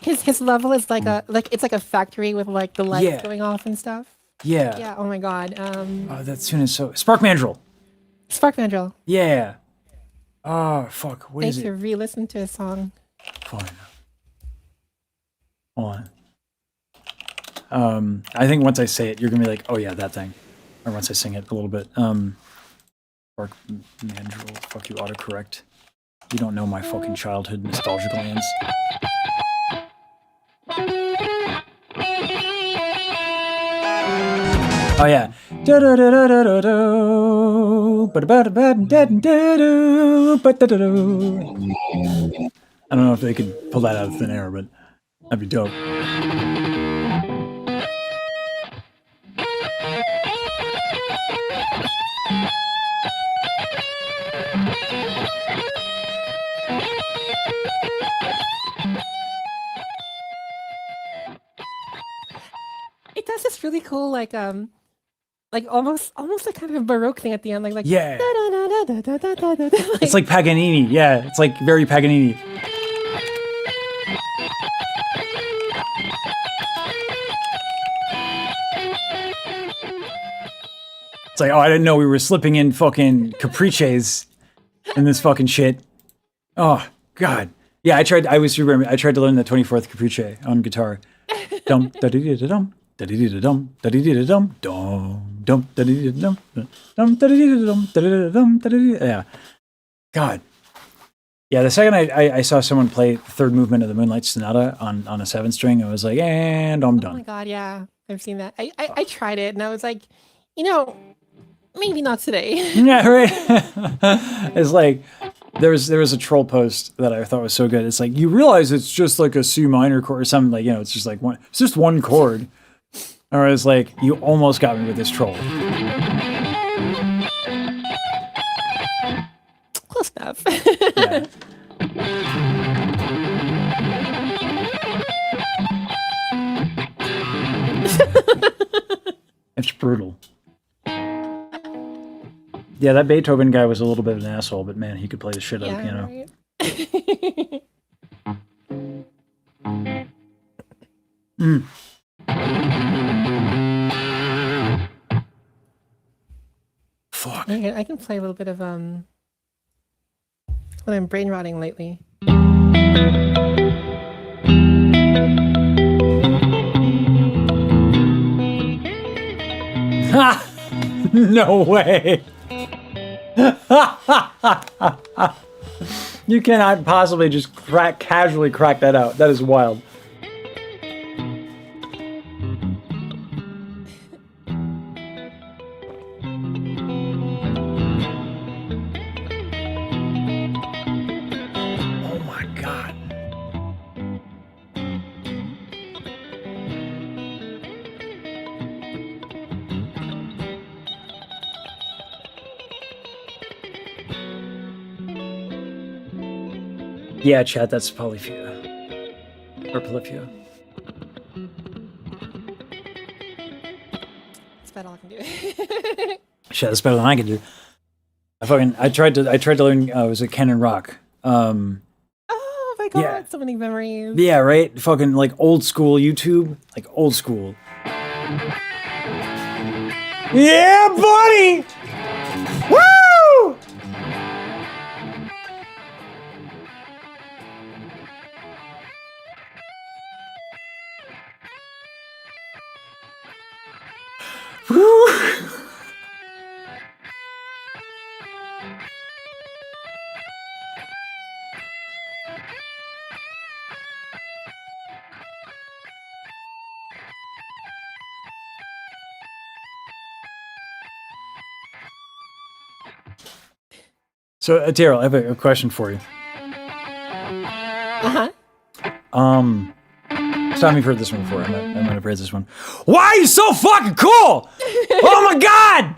his level is like it's like a factory with like the lights Yeah. going off and stuff. yeah. Yeah, oh my god. Oh, that tune is so... Spark Mandrill! Spark Mandrill. Yeah. Oh, fuck. What is Thanks for it? re-listen to a song. Fine. Hold on. I think once I say it, you're gonna be like, oh yeah, that thing. Or once I sing it a little bit. Spark Mandrill, fuck you, autocorrect. You don't know my fucking childhood nostalgia glands. Oh yeah. I don't know if they could pull that out of thin air, but that'd be dope. It does this really cool like almost like kind of a Baroque thing at the end, like Yeah. da-da-da-da-da-da-da-da. It's like Paganini. Yeah, it's like very Paganini. It's like, oh, I didn't know we were slipping in fucking caprices in this fucking shit. Oh, God. Yeah, I tried. I was remember. I tried to learn the 24th Capricci on guitar. Dum da dee da dum da dee da dum da dee da dum dum da dee da dum dum da dee da dum da dee da dum da dee. Yeah. God. Yeah, the second I saw someone play the third movement of the Moonlight Sonata on a 7-string, I was like, and I'm Oh done. my god, yeah. I've seen that. I tried it and I was like, you know, maybe not today. Yeah, right. It's like there was a troll post that I thought was so good. It's like, you realize it's just like a C minor chord or something, like, you know, it's just like it's just one chord. Or it's like, you almost got me with this troll. Close enough. Yeah. It's brutal. Yeah, that Beethoven guy was a little bit of an asshole, but man, he could play the shit out of piano. Right. Fuck. I can play a little bit of when I'm brain rotting lately. Ha! No way. You cannot possibly just casually crack that out. That is wild. Oh my god. Yeah, chat, that's polyphia. Or polyphia. That's about all I can do. Shit, that's better than I can do. I tried to learn it was a Canon Rock. Oh my god, Yeah. so many memories. Yeah, right? Fucking like old school YouTube. Like old school. Yeah, buddy! Woo! Woo! So, Daryl, I have a question for you. Uh-huh. Stop me for this one before. I'm gonna praise this one. Why are you so fucking cool? Oh my god!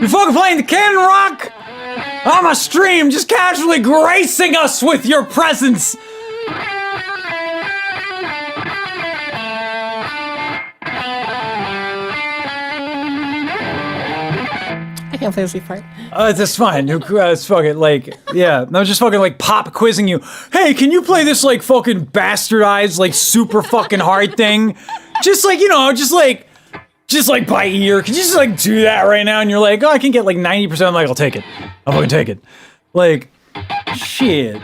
You're fucking playing the Canon Rock on my stream, just casually gracing us with your presence. I can't play this part. That's fine. It's fucking like, yeah. I was just fucking like pop quizzing you. Hey, can you play this like fucking bastardized, like super fucking hard thing? Just like, you know, just like by ear. Can you just like do that right now? And you're like, oh, I can get like 90%. I'm like, I'll take it. I'll fucking take it. Like, shit.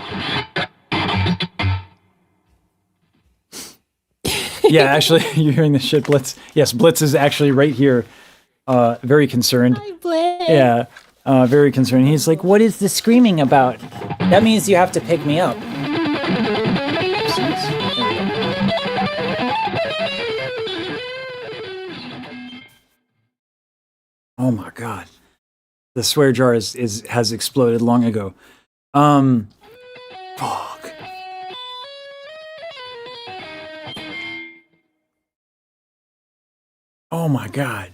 Yeah, actually, you're hearing this shit, Blitz. Yes, Blitz is actually right here. Very concerned. Hi, Blitz. Yeah, very concerned. He's like, what is the screaming about? That means you have to pick me up. Oh my god. The swear jar has exploded long ago. Fuck. Oh my god.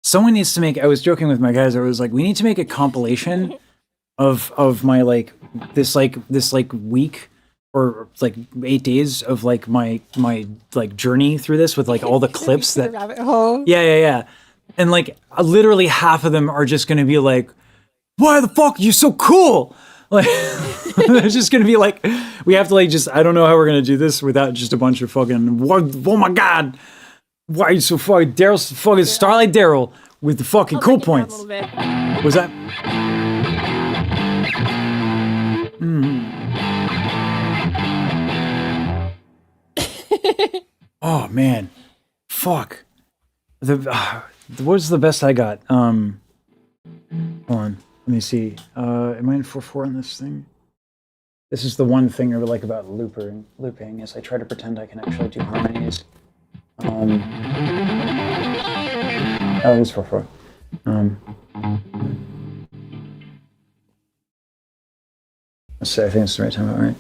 Someone needs to make, I was joking with my guys, I was like, we need to make a compilation of my like this week or like 8 days of like my like journey through this with like all the clips The that rabbit hole. yeah. And like literally half of them are just gonna be like, why the fuck are you so cool? Like it's just gonna be like, we have to like just, I don't know how we're gonna do this without just a bunch of fucking, oh my god, why are you so fucking, Daryl's fucking Starlight Daryl with the fucking cool break it down points. a little bit. Was that? Oh man, fuck. What was the best I got? Hold on, let me see. Am I in 4/4 on this thing? This is the one thing I really like about looping is I try to pretend I can actually do harmonies. Oh, it is 4/4. Let's see. I think it's the right time. All right.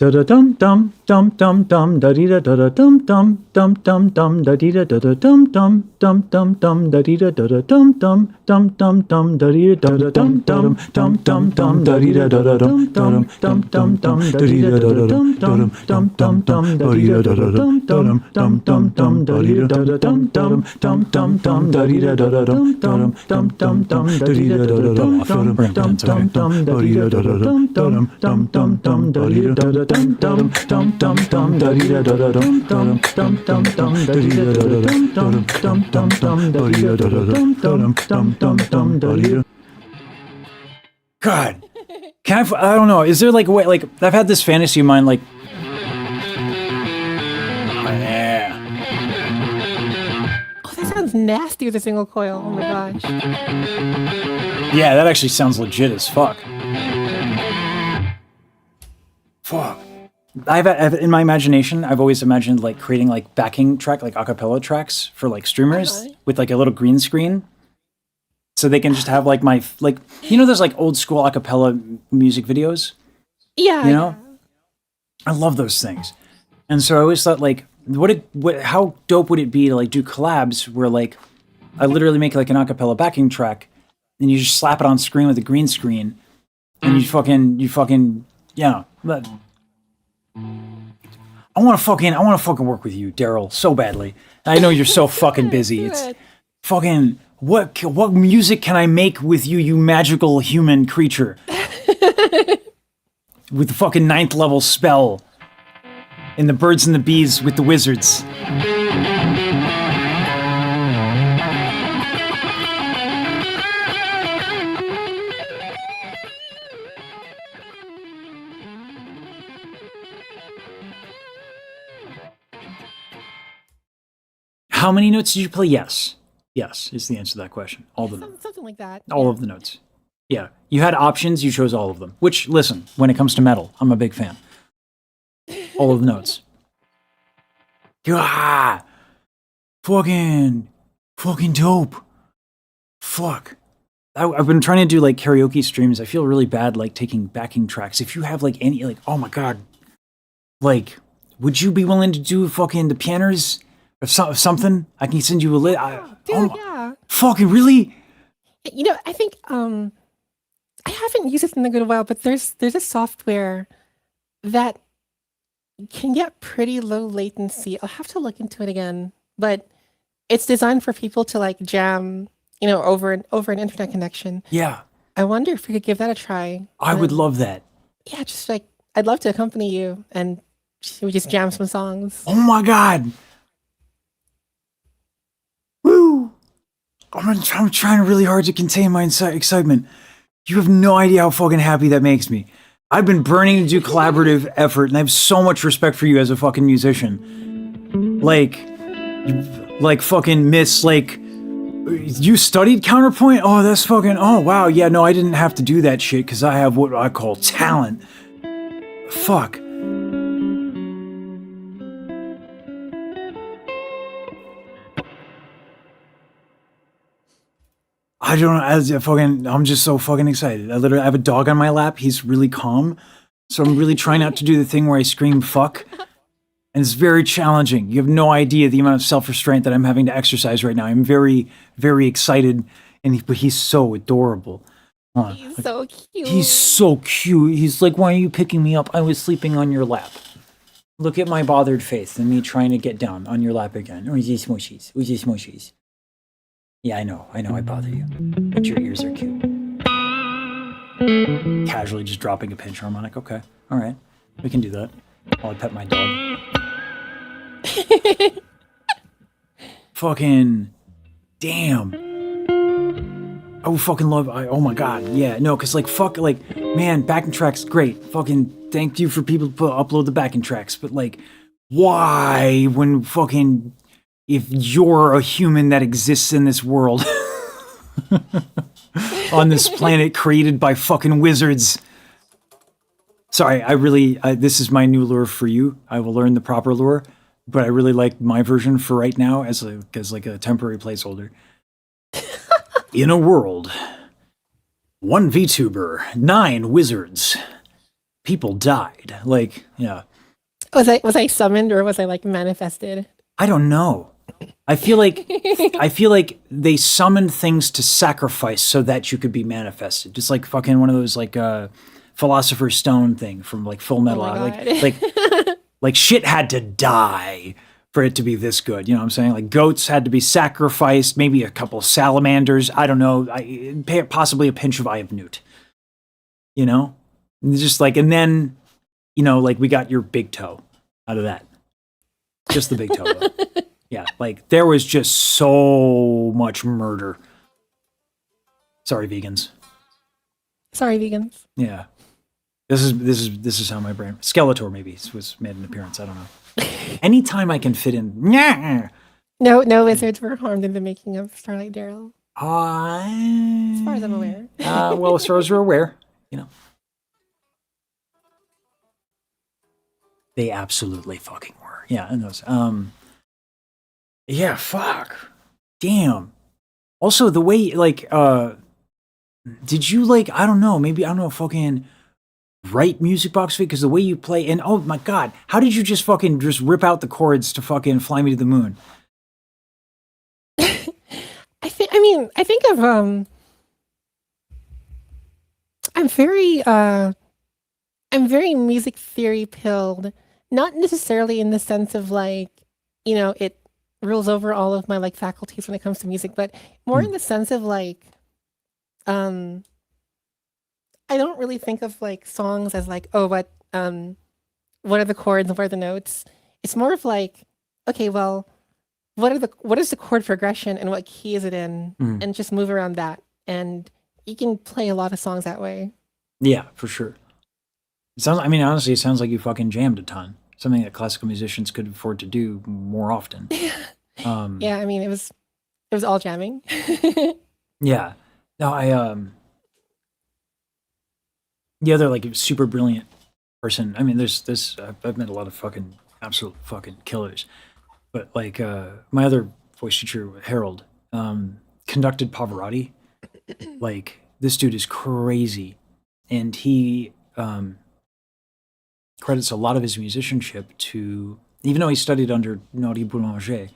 Da da dum dum dum dum dum da dee da da da dum dum dum dum dum da dee da da da dum dum dum dum dum da dee da da da dum dum dum dum dum da dee da da dum dum dum dum dum da dee da da da dum dum dum dum dum da dee da da da dum dum dum dum dum da dee da da da dum dum dum dum dum da dee da da dum dum dum dum dum da dee da da da dum dum dum dum dum da dee da da da dum dum dum dum dum da dee da da da dum dum dum dum dum da dee da da dum dum dum dum dum da dee da da da dum dum dum dum dum da dee da da da dum dum dum dum dum da dee da da da dum dum dum dum dum da dee. God, can I don't know. Is there like a way? Like I've had this fantasy of mine, like. Yeah. Oh, that sounds nasty with a single coil. Oh my gosh. Yeah, that actually sounds legit as fuck. Fuck. I've in my imagination, I've always imagined like creating like backing track, like acapella tracks for like streamers with like a little green screen, so they can just have like my like those like old school acapella music videos. Yeah. You know, I love those things, and so I always thought like, how dope would it be to like do collabs where like I literally make like an acapella backing track, and you just slap it on screen with a green screen, and you fucking yeah. I want to fucking work with you, Daryl, so badly. I know you're so fucking busy. It's fucking what music can I make with you, you magical human creature? With the fucking 9th level spell, and the birds and the bees with the wizards. How many notes did you play? Yes. Yes, is the answer to that question. All the notes. Something like that. All of the notes. Yeah. You had options, you chose all of them. Which, listen, when it comes to metal, I'm a big fan. All of the notes. Ah! Fucking dope. Fuck. I've been trying to do like karaoke streams. I feel really bad like taking backing tracks. If you have like any, like, oh my god. Like, would you be willing to do fucking the pianos? Of something, I can send you a list. Yeah. Fucking really? You know, I think I haven't used it in a good while, but there's a software that can get pretty low latency. I'll have to look into it again, but it's designed for people to like jam, over an internet connection. Yeah. I wonder if we could give that a try. I would love that. Yeah, just like I'd love to accompany you and we just jam some songs. Oh my god. Woo! I'm trying really hard to contain my excitement. You have no idea how fucking happy that makes me. I've been burning to do collaborative effort, and I have so much respect for you as a fucking musician. Like fucking Miss, like, you studied counterpoint? Oh, that's fucking, oh wow, yeah, no, I didn't have to do that shit, because I have what I call talent. Fuck. I don't know, I'm just so fucking excited. I have a dog on my lap. He's really calm. So I'm really trying not to do the thing where I scream fuck. And it's very challenging. You have no idea the amount of self-restraint that I'm having to exercise right now. I'm very, very excited. But he's so adorable. He's so cute. He's so cute. He's like, why are you picking me up? I was sleeping on your lap. Look at my bothered face and me trying to get down on your lap again. Or just smushies. Or just smushies. Yeah, I know, I bother you. But your ears are cute. Casually just dropping a pinch harmonic. Okay, all right. We can do that. While I pet my dog. Fucking damn. I would fucking love. Oh my god, yeah, no, because like fuck, like man, backing tracks great. Fucking thank you for people to upload the backing tracks, but like, why when fucking if you're a human that exists in this world on this planet created by fucking wizards? Sorry, this is my new lure for you. I will learn the proper lure, but I really like my version for right now as like a temporary placeholder. In a world, 1 VTuber, 9 wizards, people died. Like, yeah. Was I summoned or was I like manifested? I don't know. I feel like they summoned things to sacrifice so that you could be manifested. Just like fucking one of those like Philosopher's Stone thing from like Full Metal. Like shit had to die for it to be this good. You know what I'm saying? Like goats had to be sacrificed, maybe a couple salamanders. I don't know. Possibly a pinch of Eye of Newt. You know? And just like, and then, you know, like we got your big toe out of that. Just the big toe. Though. Yeah, like there was just so much murder. Sorry, vegans. Sorry, vegans. Yeah. This is how my brain Skeletor maybe was made an appearance. I don't know. Anytime I can fit in. No wizards were harmed in the making of Starlight Daryl. As far as I'm aware. Well, as far as we're aware, you know. They absolutely fucking were. Yeah, and those. Yeah, fuck. Damn. Also, the way, like, did you, like, I don't know, fucking write music box fit? Because the way you play, and oh my god, how did you just fucking just rip out the chords to fucking Fly Me to the Moon? I think of, I'm very music theory pilled, not necessarily in the sense of like, you know, it rules over all of my like faculties when it comes to music, but more in the sense of like, I don't really think of like songs as like, oh, what are the chords and what are the notes? It's more of like, okay, well, what is the chord progression and what key is it in, and just move around that, and you can play a lot of songs that way. Yeah, for sure. It sounds. I mean, honestly, it sounds like you fucking jammed a ton. Something that classical musicians could afford to do more often. Yeah, I mean, it was all jamming. Yeah. No, the other like super brilliant person. I mean, there's this. I've met a lot of fucking absolute fucking killers, but like my other voice teacher, Harold, conducted Pavarotti. Like this dude is crazy, and he credits a lot of his musicianship to, even though he studied under Naughty Boulanger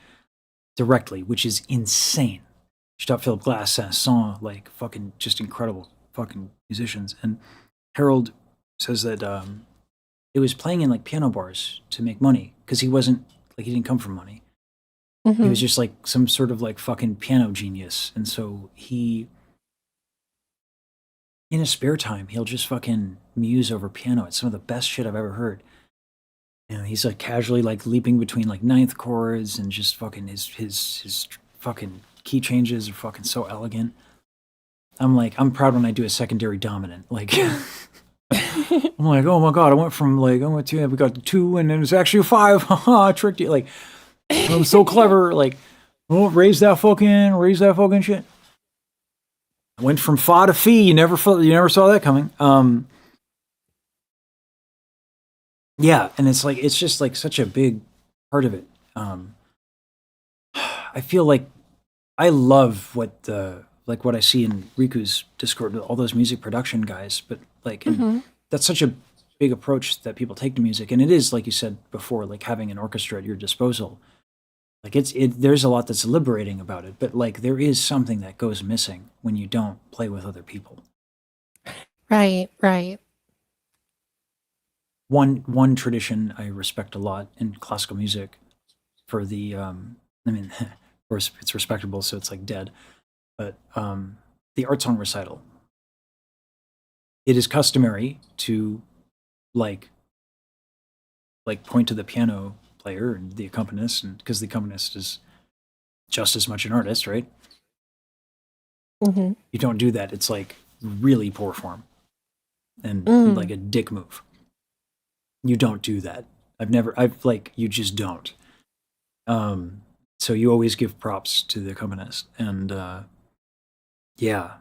directly, which is insane. Stop Philip Glass, Saint-Saëns, like fucking just incredible fucking musicians. And Harold says that it was playing in like piano bars to make money because he didn't come from money. He was just like some sort of like fucking piano genius. And so he, in his spare time, he'll just fucking muse over piano. It's some of the best shit I've ever heard. And he's like casually like leaping between like ninth chords and just fucking his fucking key changes are fucking so elegant. I'm proud when I do a secondary dominant. Like I'm like, oh my god, I went to, we got 2 and it was actually a 5. Haha, I tricked you. Like I'm so clever. Like, oh, raise that fucking shit. I went from fa to fi. You never saw that coming. Yeah, and it's just like such a big part of it. I feel like I love what I see in Riku's Discord with all those music production guys, but like and that's such a big approach that people take to music, and it is, like you said before, like having an orchestra at your disposal. Like there's a lot that's liberating about it, but like there is something that goes missing when you don't play with other people. Right. One tradition I respect a lot in classical music for the I mean, of course it's respectable, so it's like dead, but the art song recital. It is customary to like point to the piano player and the accompanist, and because the accompanist is just as much an artist, right? Mm-hmm. You don't do that. It's like really poor form and like a dick move. You don't do that. You just don't. So you always give props to the accompanist. And yeah,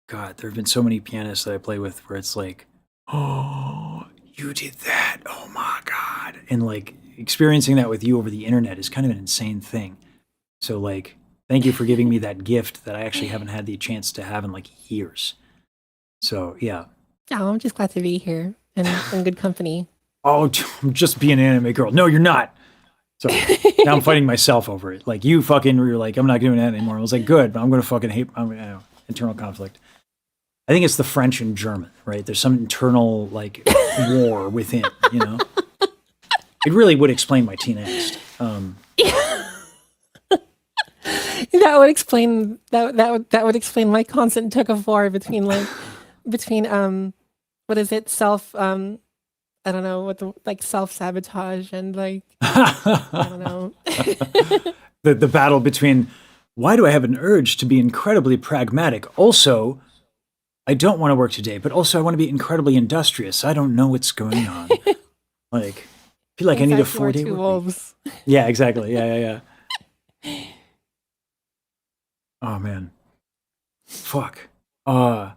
God, there have been so many pianists that I play with where it's like, oh, you did that. Oh my God. And like experiencing that with you over the internet is kind of an insane thing. So like, thank you for giving me that gift that I actually haven't had the chance to have in like years. So yeah. Oh, I'm just glad to be here and in good company. Oh, I'm just being an anime girl. No, you're not. So now I'm fighting myself over it. Like you fucking were like, I'm not doing that anymore. I was like, good, but I'm gonna fucking hate. Internal conflict. I think it's the French and German, right? There's some internal like war within. You know, it really would explain my teen angst. That would explain that would explain my constant tug of war between what is it, I don't know what self-sabotage and like I don't know. the battle between why do I have an urge to be incredibly pragmatic? Also, I don't want to work today, but also I want to be incredibly industrious. I don't know what's going on. Like, I feel like I need a 4-day work wolves. week. Yeah, exactly. Yeah. Oh man, fuck. Oh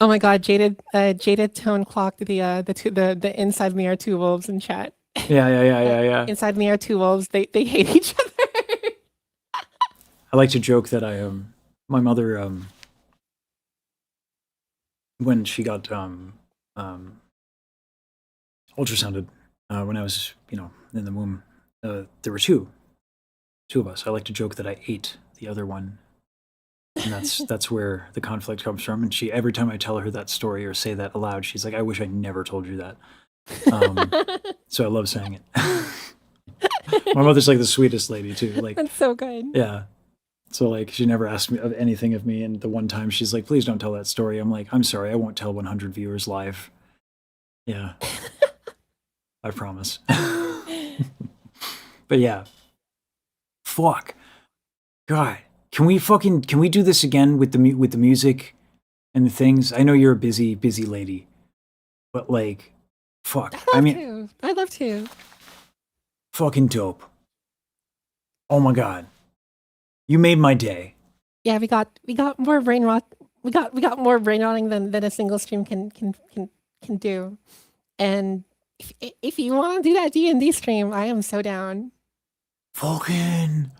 my God, Jaded tone clocked the inside me are two wolves in chat. Yeah. Inside me are two wolves. They hate each other. I like to joke that my mother when she got ultrasounded when I was in the womb, there were two of us. I like to joke that I ate the other one. And that's where the conflict comes from. And she, every time I tell her that story or say that aloud, she's like, I wish I never told you that. So I love saying it. My mother's like the sweetest lady too. Like, that's so good. Yeah. So like she never asked me of anything of me. And the one time she's like, please don't tell that story. I'm like, I'm sorry, I won't tell 100 viewers live. Yeah. I promise. But yeah. Fuck. God. Can we do this again with the music and the things? I know you're a busy lady, but like, fuck. I'd love to. Fucking dope. Oh my God. You made my day. Yeah, we got more brain rot. We got more brain rotting than a single stream can do. And if you want to do that D&D stream, I am so down. Fucking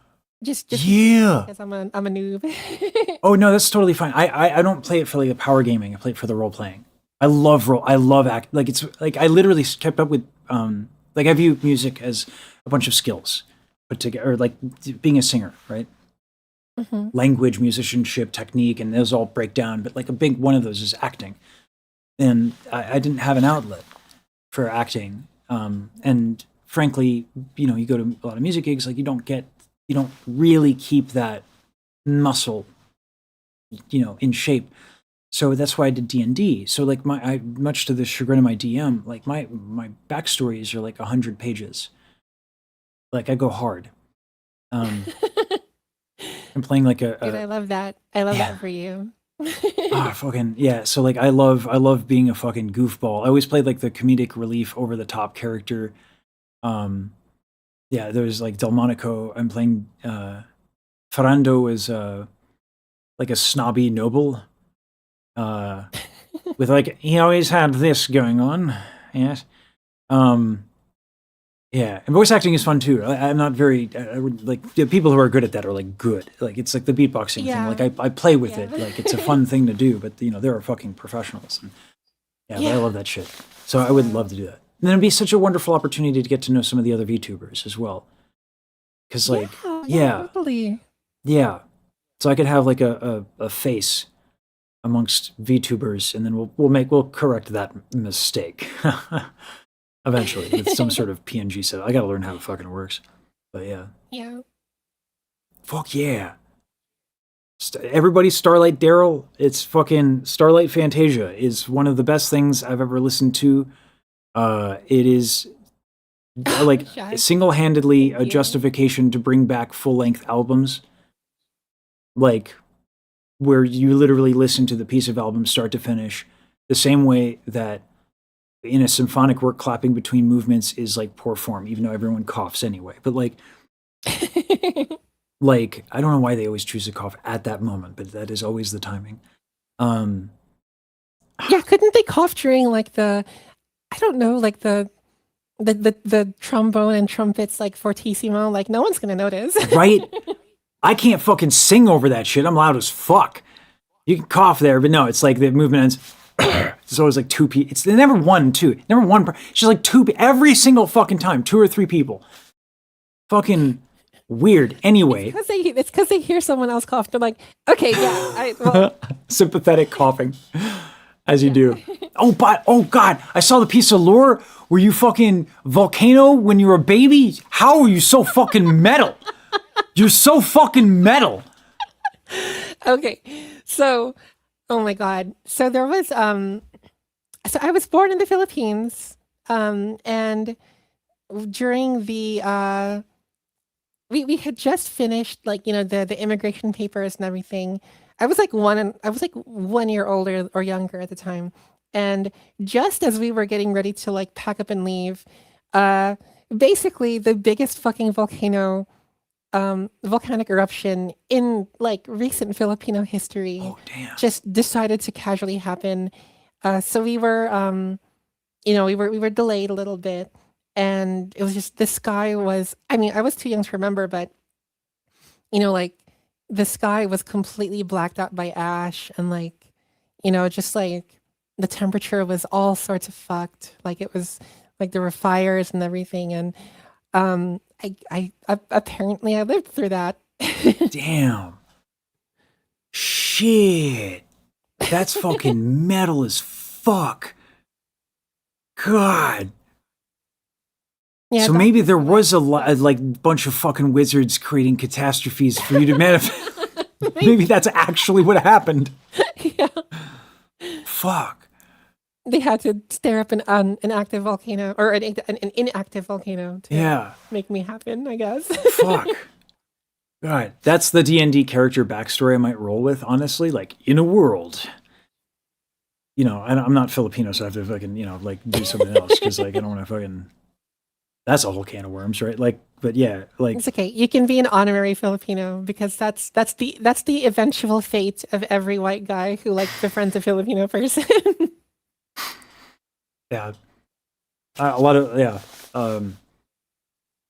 just yeah, because I'm a noob. Oh no, that's totally fine. I don't play it for like the power gaming. I play it for the role playing. I love act. Like it's like I literally kept up with like I view music as a bunch of skills put together, or like being a singer, right? Mm-hmm. Language, musicianship, technique, and those all break down. But like a big one of those is acting, and I didn't have an outlet for acting. And frankly, you go to a lot of music gigs, like you don't really keep that muscle, in shape. So that's why I did D&D. So like much to the chagrin of my DM, like my backstories are like 100 pages. Like I go hard. I'm playing like Dude, I love that. I love that for you. Fucking yeah. So like I love being a fucking goofball. I always played like the comedic relief over the top character. Yeah, there's like Delmonico. I'm playing Ferrando is like a snobby noble. With like he always had this going on. Yes. Yeah, and voice acting is fun too. I'm not very like the people who are good at that are like good. Like it's like the beatboxing thing. Like I play with it. Like it's a fun thing to do. But there are fucking professionals. And, but I love that shit. So I would love to do that. And then it'd be such a wonderful opportunity to get to know some of the other VTubers as well. Because like totally. Yeah, so I could have like a face amongst VTubers, and then we'll correct that mistake. Eventually, with some sort of PNG set. I gotta learn how it fucking works. But yeah. Yeah. Fuck yeah. Everybody Starlight Daryl. It's fucking Starlight Fantasia is one of the best things I've ever listened to. It is like single-handedly a justification to bring back full-length albums. Like where you literally listen to the piece of album start to finish, the same way that in a symphonic work, clapping between movements is like poor form, even though everyone coughs anyway. But like I don't know why they always choose to cough at that moment, but that is always the timing. Yeah, couldn't they cough during like the, I don't know, like the trombone and trumpets like fortissimo? Like no one's gonna notice. Right? I can't fucking sing over that shit. I'm loud as fuck. You can cough there, but no, it's like the movement ends. It's always like two people. It's never one, two. Never one. It's just like two. Every single fucking time, 2 or 3 people. Fucking weird. Anyway, It's because they hear someone else cough. They're like, okay, yeah, well, sympathetic coughing, as you do. Oh, but oh god, I saw the piece of lore where you fucking volcano when you were a baby. How are you so fucking metal? You're so fucking metal. okay. So, oh my god. So there was so I was born in the Philippines, and during the we had just finished like the immigration papers and everything. I was like 1 year older or younger at the time, and just as we were getting ready to like pack up and leave, basically the biggest fucking volcanic eruption in like recent Filipino history Oh damn. just decided to casually happen. So we were, we were delayed a little bit, and it was just the sky was. I mean, I was too young to remember, but like the sky was completely blacked out by ash, and like, just like the temperature was all sorts of fucked. Like it was like there were fires and everything, and I apparently I lived through that. Damn. Shit. That's fucking metal as fuck. God. Yeah, So maybe there was a like bunch of fucking wizards creating catastrophes for you to manifest. Maybe that's actually what happened. yeah. Fuck. They had to stare up an active volcano or an inactive volcano to Yeah. make me happen, I guess. Fuck. God, that's the D&D character backstory I might roll with, honestly. Like, in a world, I'm not Filipino, so I have to fucking, like, do something else, because, like, I don't want to fucking, that's a whole can of worms, right? Like, but yeah, like, It's okay. You can be an honorary Filipino because that's the eventual fate of every white guy who like befriends a Filipino person. yeah, a lot of,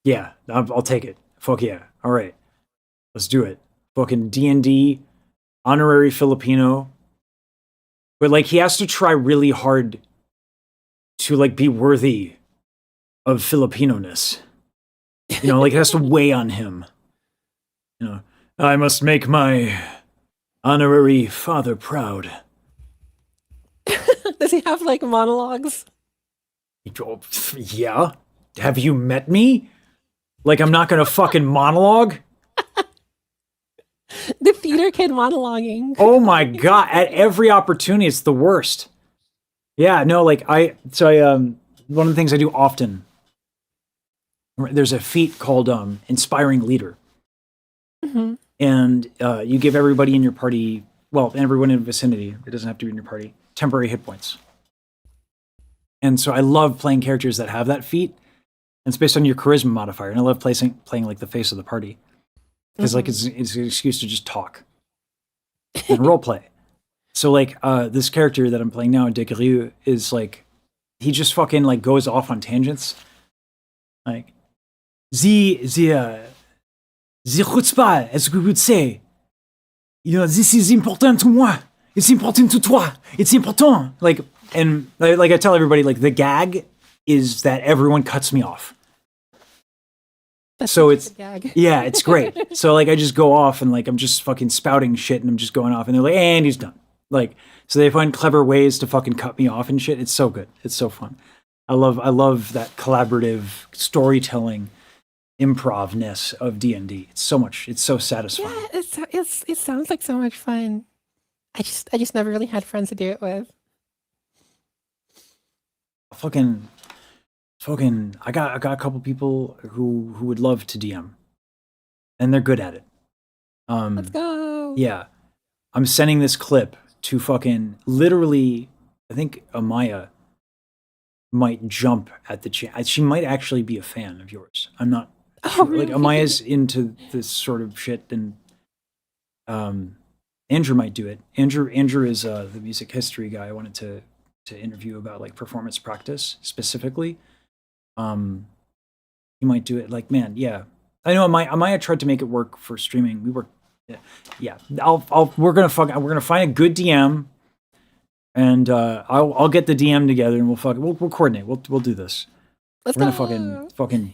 yeah, I'll take it. Fuck yeah. All right. Let's do it. Fucking D&D, honorary Filipino. But like he has to try really hard to like be worthy of Filipino-ness. Like it has to weigh on him. I must make my honorary father proud. Does he have like monologues? Yeah. Have you met me? Like I'm not gonna fucking monologue? The theater kid monologuing. Oh my god! At every opportunity, it's the worst. Yeah, no, like one of the things I do often. There's a feat called Inspiring Leader, Mm-hmm. and you give everybody in your party, well, everyone in the vicinity, it doesn't have to be in your party, temporary hit points. And so I love playing characters that have that feat, and it's based on your charisma modifier. And I love playing like the face of the party. Because like it's an excuse to just talk and role play. So like this character that I'm playing now, Dick Ryu, is like he just fucking like goes off on tangents. Like the chutzpah, as we would say. This is important to moi. It's important to toi. It's important. Like and like I tell everybody, like the gag is that everyone cuts me off. That's So such a it's good gag. yeah, it's great. So like I just go off and like I'm just fucking spouting shit and I'm just going off and they're like, and he's done. Like so they find clever ways to fucking cut me off and shit. It's so good. It's so fun. I love that collaborative storytelling improv-ness of D&D. It's so satisfying. Yeah, it sounds like so much fun. I just never really had friends to do it with. Fucking I got a couple people who would love to DM. And they're good at it. Let's go. Yeah. I'm sending this clip to fucking literally. I think Amaya might jump at the chance. She might actually be a fan of yours. I'm not sure. Like really? Amaya's into this sort of shit, and Andrew might do it. Andrew is the music history guy I wanted to interview about like performance practice specifically. He might do it. Like, man, yeah. I know Amaya tried to make it work for streaming. We were, yeah. We're gonna find a good DM, and I'll get the DM together, and we'll coordinate. We'll do this. Let's We're go. gonna fucking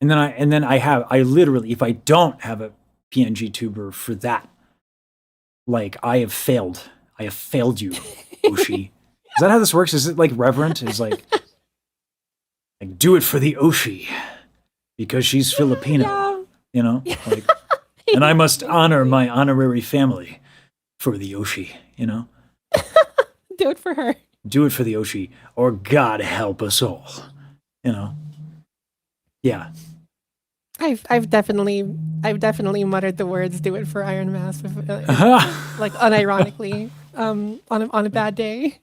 and then I literally, if I don't have a PNG tuber for that, like I have failed you, Oshi. Is that how this works? Is it like reverent? Is like do it for the Oshi because she's Filipino, Yeah. you know? Like, and I must honor my honorary family for the Oshi, you know? Do it for her. Do it for the Oshi, or God help us all, you know? Yeah. I've definitely muttered the words "do it for Iron Mask," like unironically, on a bad day.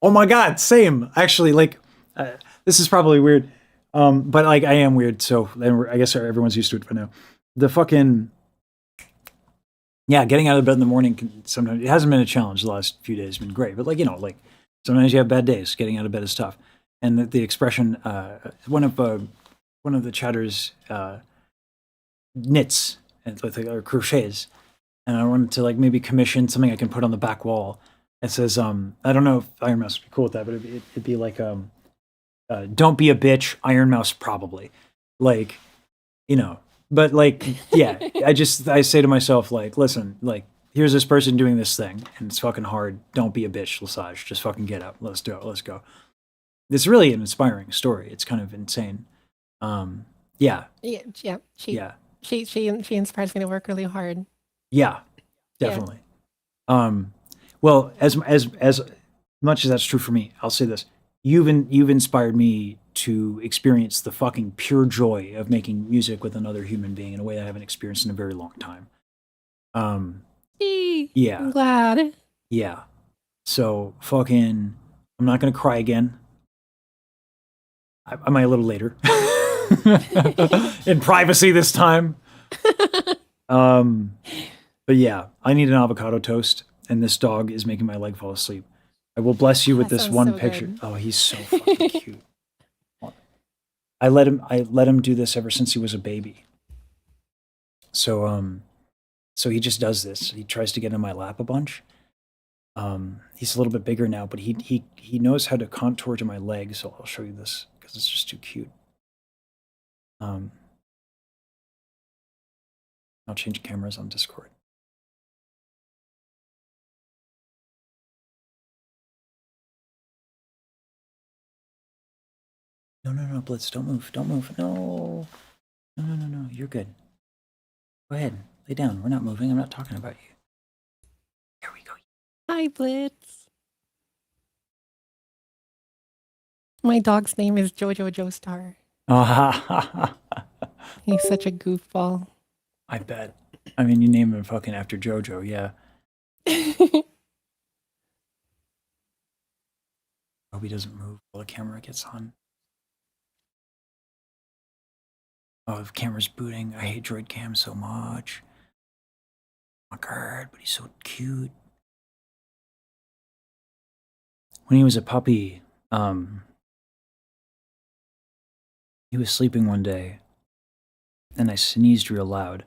Oh my God, same. Actually, like, this is probably weird, but like I am weird, so then I guess everyone's used to it by now. The fucking getting out of bed in the morning can sometimes, it hasn't been a challenge the last few days. It's been great, but like like sometimes you have bad days. Getting out of bed is tough, and the expression one of the chatters knits and or crochets, and I wanted to like maybe commission something I can put on the back wall. It says, I don't know if Iron Mouse would be cool with that, but it'd be like, don't be a bitch, Iron Mouse probably. Like, but like, yeah, I say to myself, like, listen, like, here's this person doing this thing, and it's fucking hard. Don't be a bitch, Lesage. Just fucking get up. Let's do it. Let's go. It's really an inspiring story. It's kind of insane. Yeah. Yeah. She inspires me to work really hard. Yeah, definitely. Well, as much as that's true for me, I'll say this: you've inspired me to experience the fucking pure joy of making music with another human being in a way I haven't experienced in a very long time. Yeah, I'm glad. yeah. So fucking, I'm not gonna cry again. I might a little later, in privacy this time. But yeah, I need an avocado toast. And this dog is making my leg fall asleep. I will bless you with That this sounds one so picture. good. Oh, he's so fucking cute. I let him do this ever since he was a baby. So so he just does this. He tries to get in my lap a bunch. He's a little bit bigger now, but he knows how to contour to my leg, so I'll show you this because it's just too cute. I'll change cameras on Discord. No, Blitz, don't move. Don't move. No. No. You're good. Go ahead. Lay down. We're not moving. I'm not talking about you. Here we go. Hi, Blitz. My dog's name is Jojo Joestar. He's such a goofball. I bet. I mean, you name him fucking after JoJo, yeah. Hope he doesn't move while the camera gets on. Oh, the camera's booting. I hate Droid Cam so much. Oh my God, but he's so cute. When he was a puppy, he was sleeping one day, and I sneezed real loud.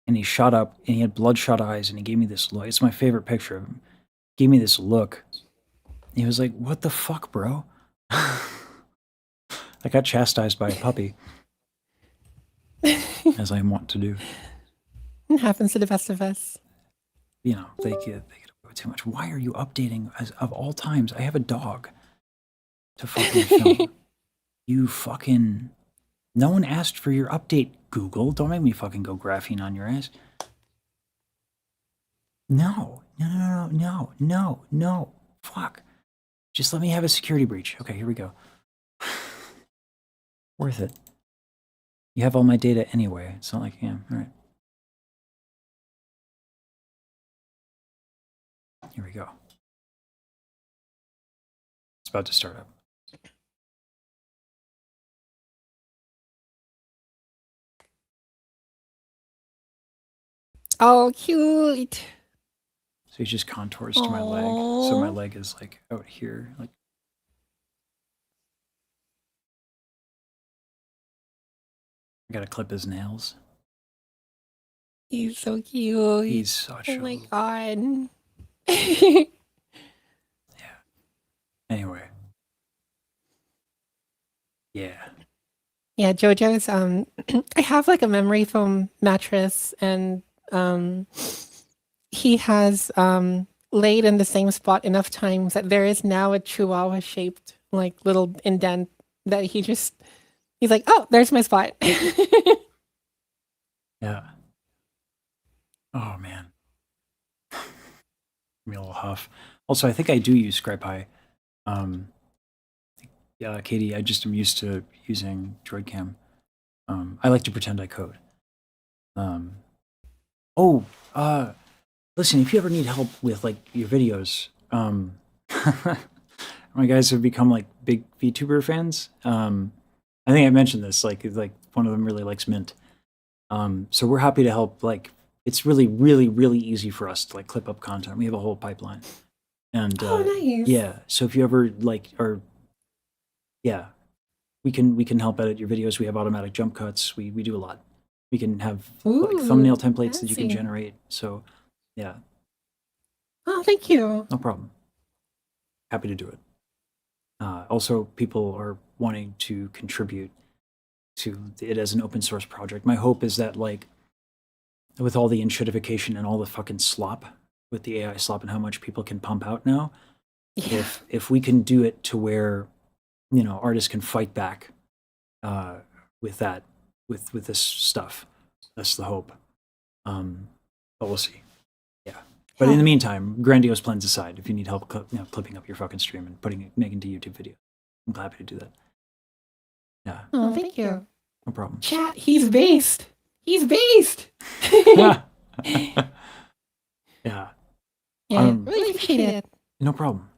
And he shot up, and he had bloodshot eyes, and he gave me this look. It's my favorite picture of him. He gave me this look. He was like, "What the fuck, bro?" I got chastised by a puppy. As I want to do. It happens to the best of us. They get away with too much. Why are you updating? As of all times, I have a dog to fucking film. You fucking... No one asked for your update, Google. Don't make me fucking go graphene on your ass. No. Fuck. Just let me have a security breach. Okay, here we go. Worth it. You have all my data anyway. It's not like, yeah, all right. Here we go. It's about to start up. Oh, cute. So he just contours to my leg. So my leg is like out here. Like I gotta clip his nails. He's so cute. He's such oh my a god. anyway. Yeah. Yeah, JoJo's I have like a memory foam mattress, and he has laid in the same spot enough times that there is now a chihuahua shaped like little indent that he's like, oh, there's my spot. Yeah. Oh man. Give me a little huff. Also, I think I do use ScribeHigh. Yeah, Katie, I just am used to using DroidCam. I like to pretend I code. Listen, if you ever need help with like your videos, my guys have become like big VTuber fans. I think I mentioned this, like one of them really likes Mint. So we're happy to help. Like, it's really, really, really easy for us to like clip up content. We have a whole pipeline. And Oh, nice. yeah, so if you ever like are, yeah, we can help edit your videos. We have automatic jump cuts. We do a lot. We can have like Ooh, thumbnail templates that you can fancy. generate. So yeah, Oh, thank you. no problem. Happy to do it. Also, people are wanting to contribute to it as an open source project. My hope is that, like, with all the enshittification and all the fucking slop, with the AI slop and how much people can pump out now, Yeah. if we can do it to where, you know, artists can fight back with that, with this stuff, that's the hope. But we'll see. Yeah. But in the meantime, grandiose plans aside, if you need help clipping up your fucking stream and making to YouTube video, I'm happy to do that. Yeah, Oh, thank you. no problem. Chat, he's based. He's based. Yeah. Yeah, Um, really appreciate it. No problem.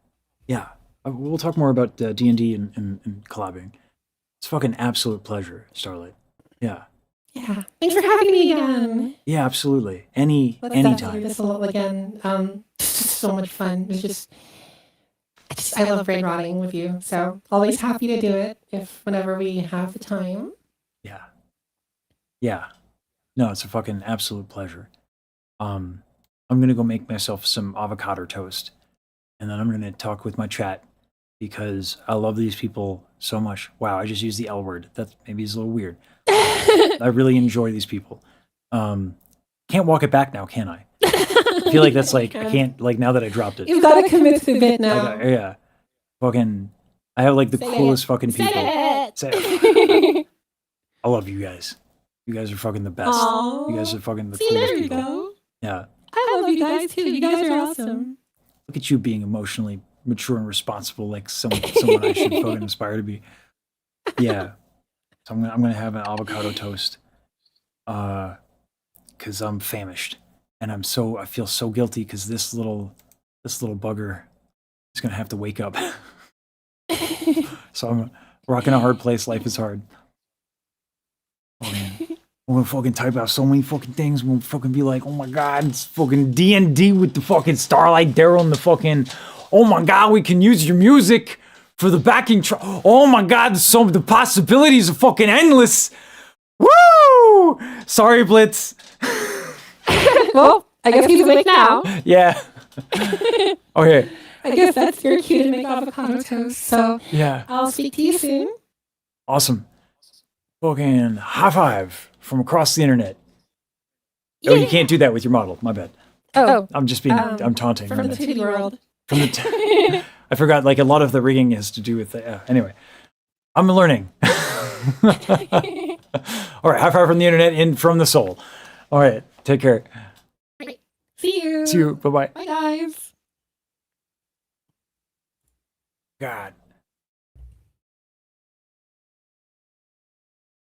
Yeah. We'll talk more about D&D and collabing. It's a fucking absolute pleasure, Starlight. Yeah. Yeah. Thanks for having me again. Yeah, absolutely. Let's definitely do Anytime. this a little again. It's just so much fun. I love brain rotting with you. So always happy to do it whenever we have the time. Yeah. Yeah. No, it's a fucking absolute pleasure. I'm gonna go make myself some avocado toast, and then I'm gonna talk with my chat because I love these people so much. Wow, I just used the L word. That maybe is a little weird. I really enjoy these people. Can't walk it back now, can I? I feel like that's like I can't, like, now that I dropped it. You've got to commit to the bit now. Yeah. Fucking, I have like the Say coolest it. fucking people. Say Say it. it. I love you guys. You guys are fucking the best. Aw. You guys are fucking the See, coolest there you people. go. Yeah. I love you guys too. You guys are awesome. Look at you being emotionally mature and responsible, like someone I should fucking aspire to be. Yeah. So I'm gonna have an avocado toast. Cause I'm famished. And I feel so guilty because this little bugger is gonna have to wake up. So I'm rocking a hard place. Life is hard. Oh man. I'm gonna fucking type out so many fucking things. I'm gonna fucking be like, oh my god, it's fucking D&D with the fucking Starlight, Daryl, and the fucking, oh my god, we can use your music for the backing track. Oh my god, the possibilities are fucking endless. Woo! Sorry, Blitz. Well, I guess he's awake now. Yeah. Okay. I guess that's your cue to make avocado toast. So Yeah. I'll speak to you soon. Awesome. Fucking high five from across the internet. Oh, you can't do that with your model. My bad. Oh, I'm just being, I'm taunting. from the 2D world. From the I forgot, like, a lot of the rigging has to do with the, anyway. I'm learning. All right, high five from the internet and from the soul. All right, take care. Right. See you. See you. Bye-bye. Bye, guys. God.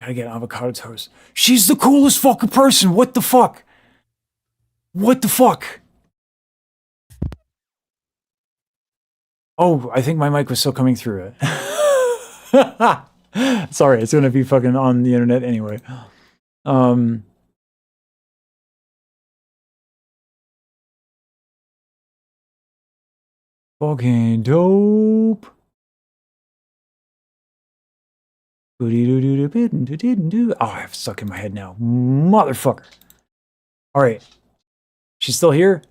Gotta get avocado toast. She's the coolest fucking person. What the fuck? What the fuck? Oh, I think my mic was still coming through it. Sorry, it's gonna be fucking on the internet anyway. Um, fucking dope. Oh, I have it stuck in my head now. Motherfucker. All right. She's still here?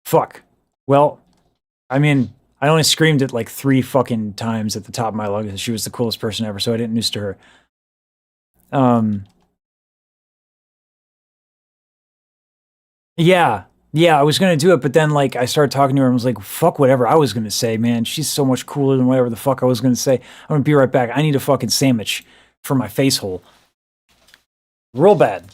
Fuck. Well, I mean, I only screamed it like 3 fucking times at the top of my lungs. She was the coolest person ever, so I didn't noose to her. Yeah. Yeah, I was gonna do it, but then like I started talking to her and was like, fuck whatever I was gonna say, man. She's so much cooler than whatever the fuck I was gonna say. I'm gonna be right back. I need a fucking sandwich for my face hole. Real bad.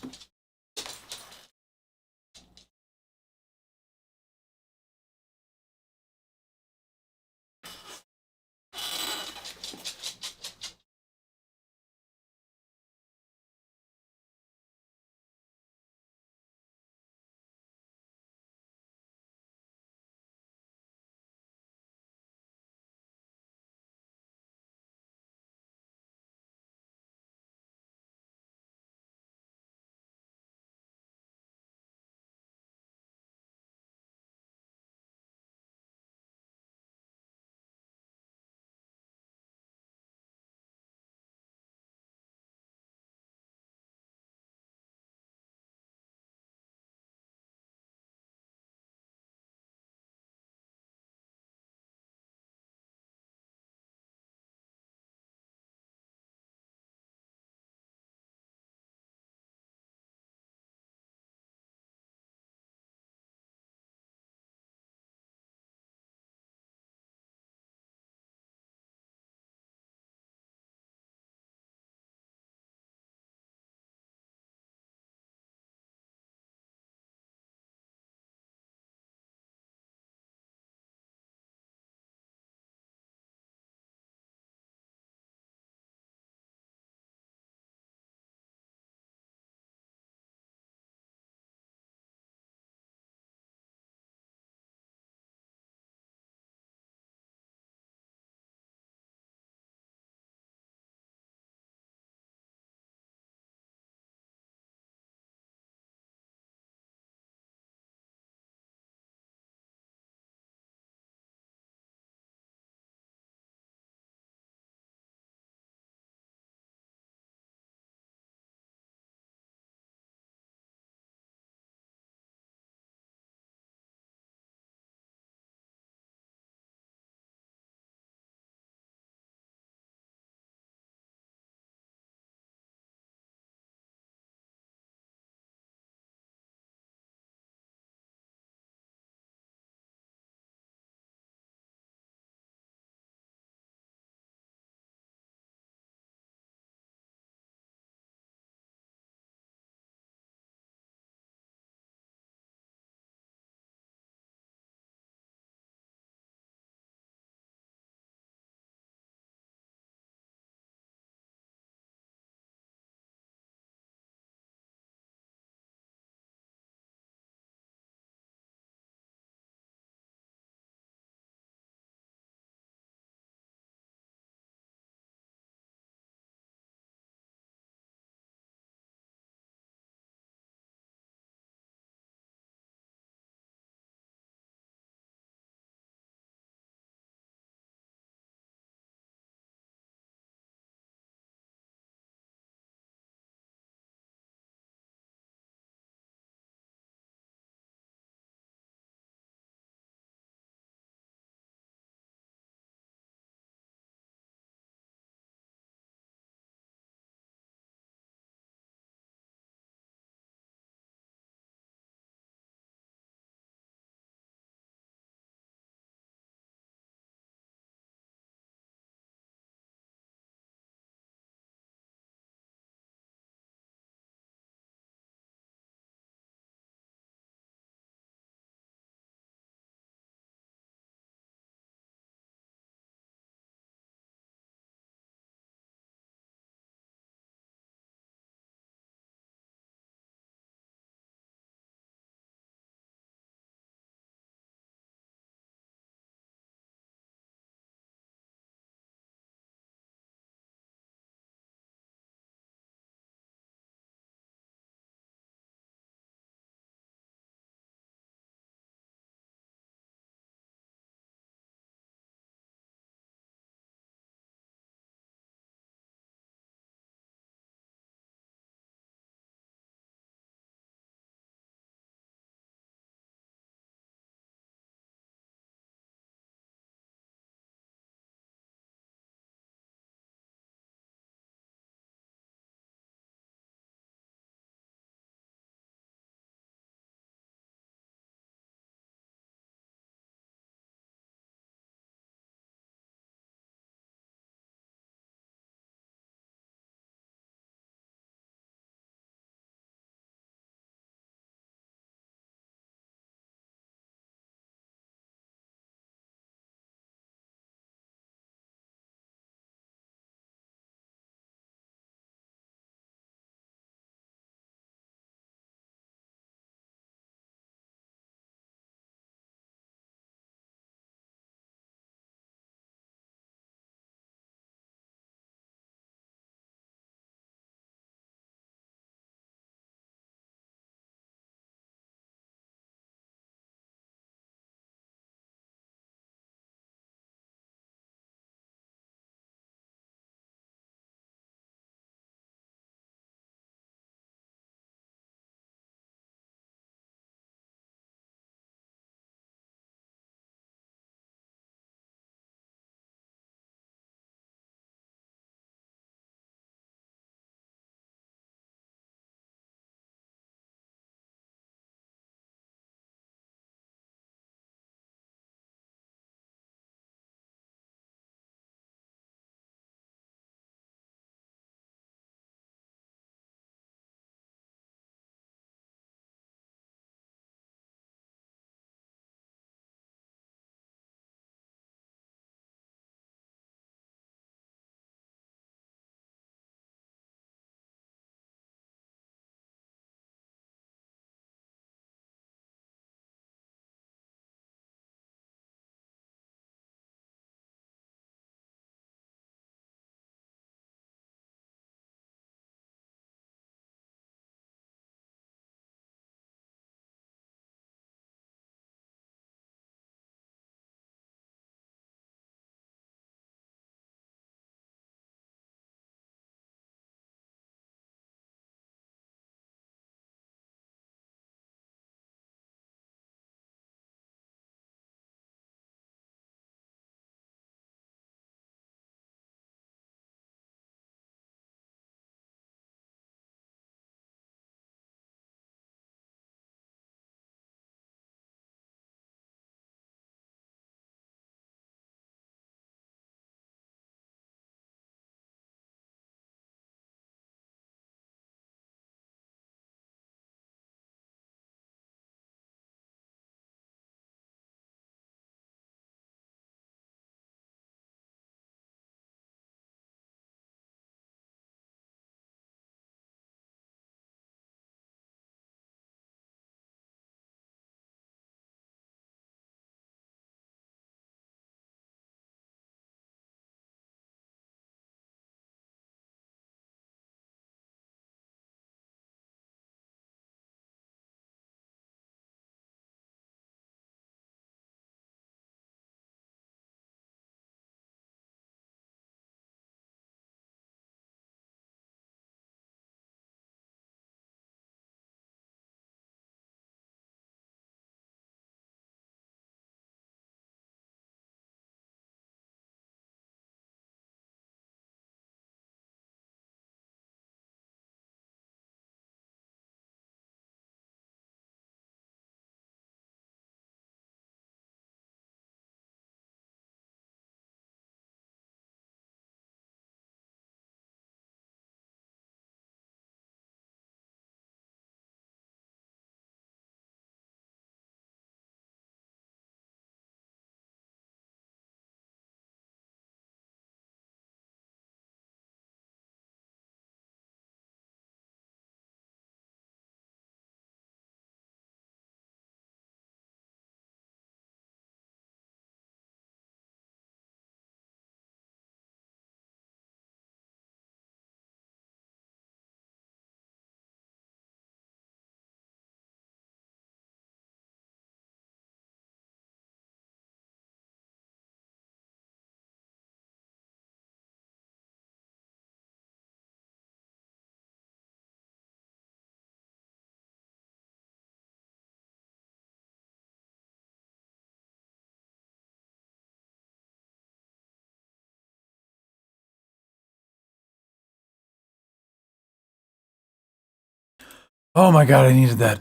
Oh my god, I needed that.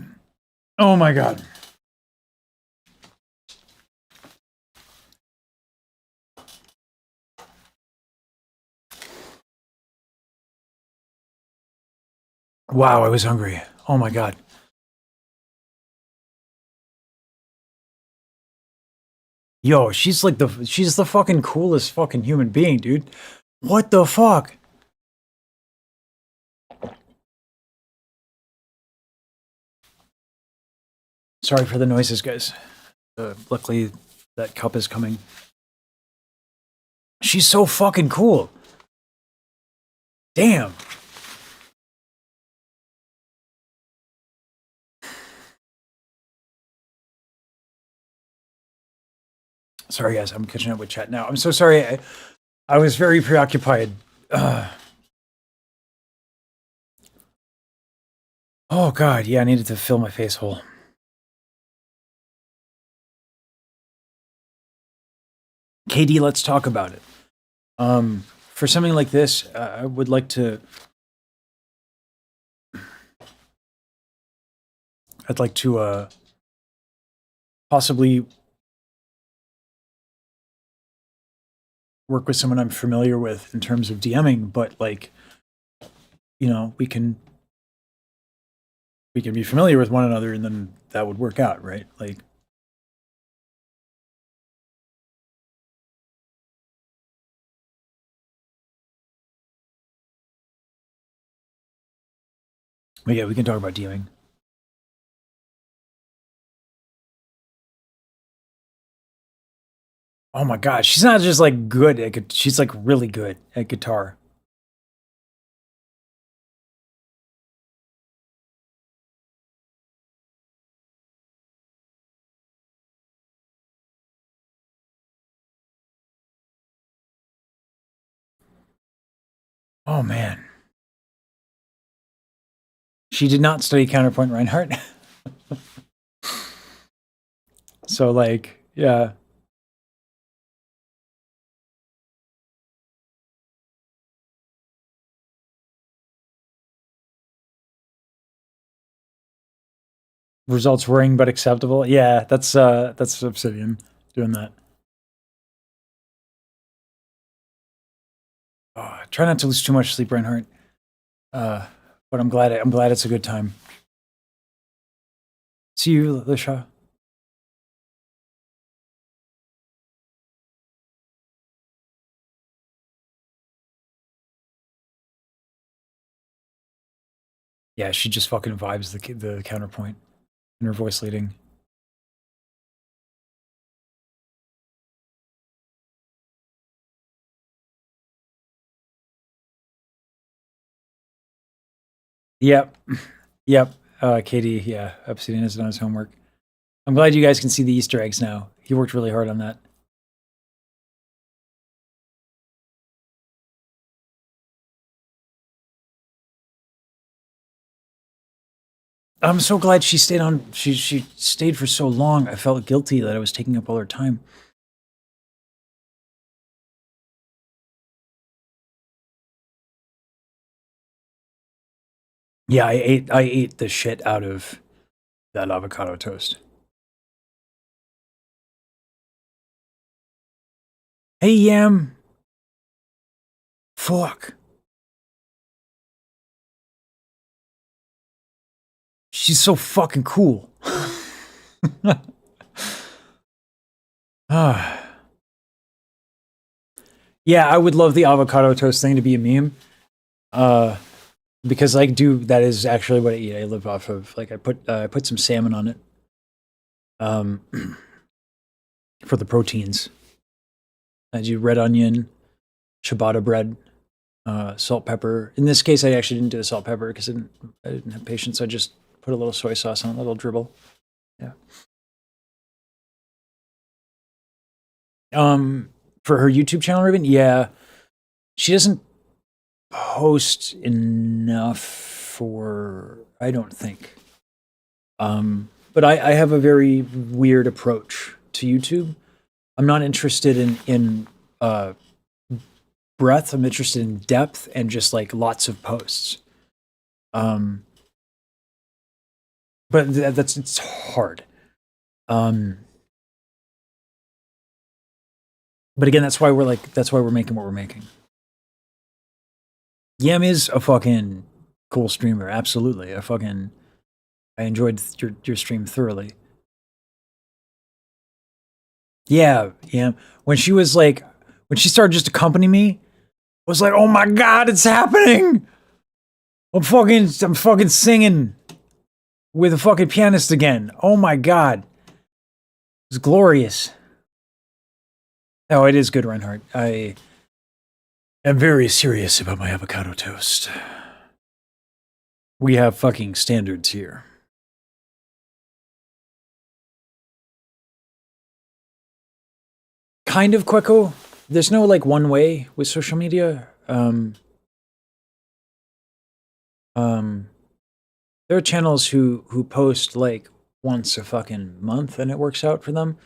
Oh my god. Wow, I was hungry. Oh my god. Yo, she's the fucking coolest fucking human being, dude. What the fuck? Sorry for the noises, guys. Luckily, that cup is coming. She's so fucking cool. Damn. Sorry, guys. I'm catching up with chat now. I'm so sorry. I was very preoccupied. Oh, God. Yeah, I needed to fill my face hole. KD, let's talk about it. For something like this, I would like to... I'd like to possibly work with someone I'm familiar with in terms of DMing, but like, you know, we can be familiar with one another and then that would work out, right? Like, but yeah, we can talk about DMing. Oh my god, she's not just like good at she's like really good at guitar. Oh man. She did not study counterpoint Reinhardt. So like, yeah. Results worrying but acceptable. Yeah, that's Obsidian doing that. Oh, try not to lose too much sleep, Reinhardt. But I'm glad it's a good time. See you, Lisha. Yeah, she just fucking vibes the counterpoint in her voice leading. Yep. Yep. Katie, yeah, Obsidian has done his homework. I'm glad you guys can see the Easter eggs now. He worked really hard on that. I'm so glad she stayed on. She stayed for so long. I felt guilty that I was taking up all her time. Yeah, I ate the shit out of that avocado toast. Hey, Yam. Fuck. She's so fucking cool. Ah. Yeah, I would love the avocado toast thing to be a meme. Because that is actually what I eat. I live off of like I put some salmon on it. For the proteins. I do red onion, ciabatta bread, salt, pepper. In this case, I actually didn't do the salt, pepper because I didn't have patience. I just put a little soy sauce on a little dribble. Yeah. For her YouTube channel, Raven, yeah, she doesn't post enough for, I don't think. But I have a very weird approach to YouTube. I'm not interested in breadth. I'm interested in depth and just like lots of posts. but that's it's hard. But again, that's why we're making what we're making. Yam is a fucking cool streamer, absolutely. I enjoyed your stream thoroughly. Yeah. When she started just accompanying me, I was like, oh my god, it's happening! I'm fucking singing with a fucking pianist again. Oh my god. It's glorious. Oh, it is good, Reinhardt. I am very serious about my avocado toast. We have fucking standards here. Kind of, Quecko. There's no like one way with social media. There are channels who post like once a fucking month and it works out for them.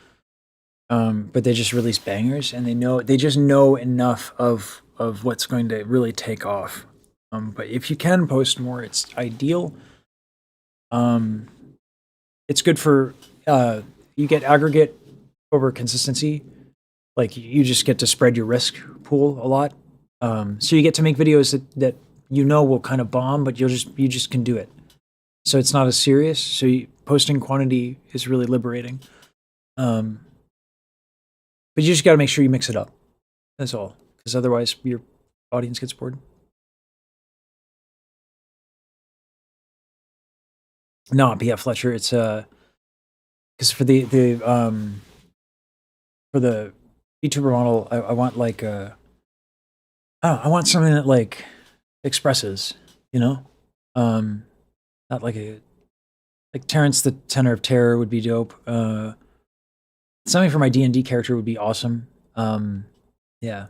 But they just release bangers and they just know enough of what's going to really take off. But if you can post more, it's ideal. It's good for you get aggregate over consistency. Like you just get to spread your risk pool a lot. So you get to make videos that you know will kind of bomb, but you just can do it. So it's not as serious. So posting quantity is really liberating. But you just got to make sure you mix it up. That's all. Because otherwise your audience gets bored. No, P.F. Fletcher. It's because for the VTuber model, I want like I want something that like expresses, you know, not like Terrence the Tenor of Terror would be dope. Something for my D&D character would be awesome. Yeah.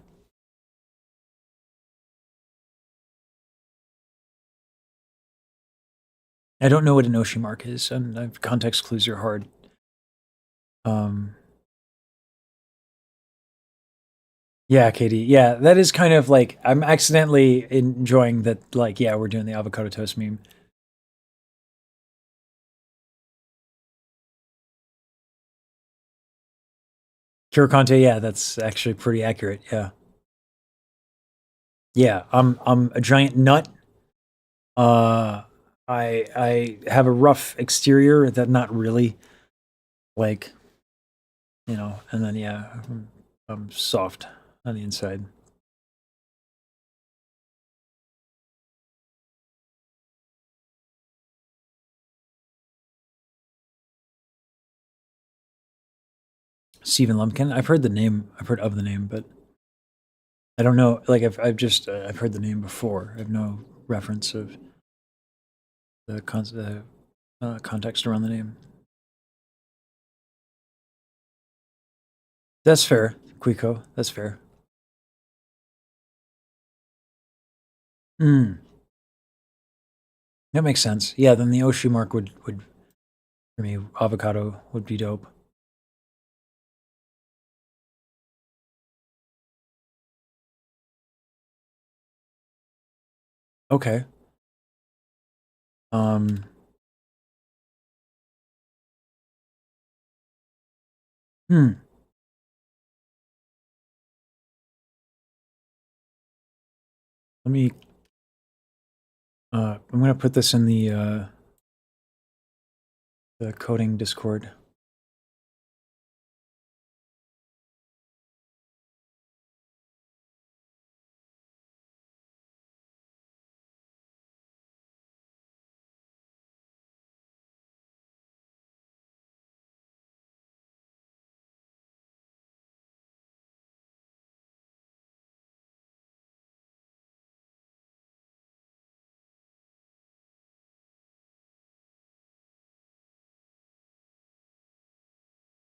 I don't know what an Oshi mark is, and context clues are hard. Yeah, Katie. Yeah, that is kind of like I'm accidentally enjoying that. Like, yeah, we're doing the avocado toast meme. Kirikante, yeah, that's actually pretty accurate. Yeah. Yeah, I'm a giant nut. I have a rough exterior that not really like, you know, and then yeah, I'm soft on the inside. Stephen Lumpkin. I've heard the name. I've heard of the name, but I don't know. Like I've just I've heard the name before. I have no reference of the context around the name. That's fair, Quico. That's fair. Hmm. That makes sense. Yeah, then the Oshi mark would for me, avocado would be dope. Okay. Um. Hmm. Let me. I'm gonna put this in the coding Discord.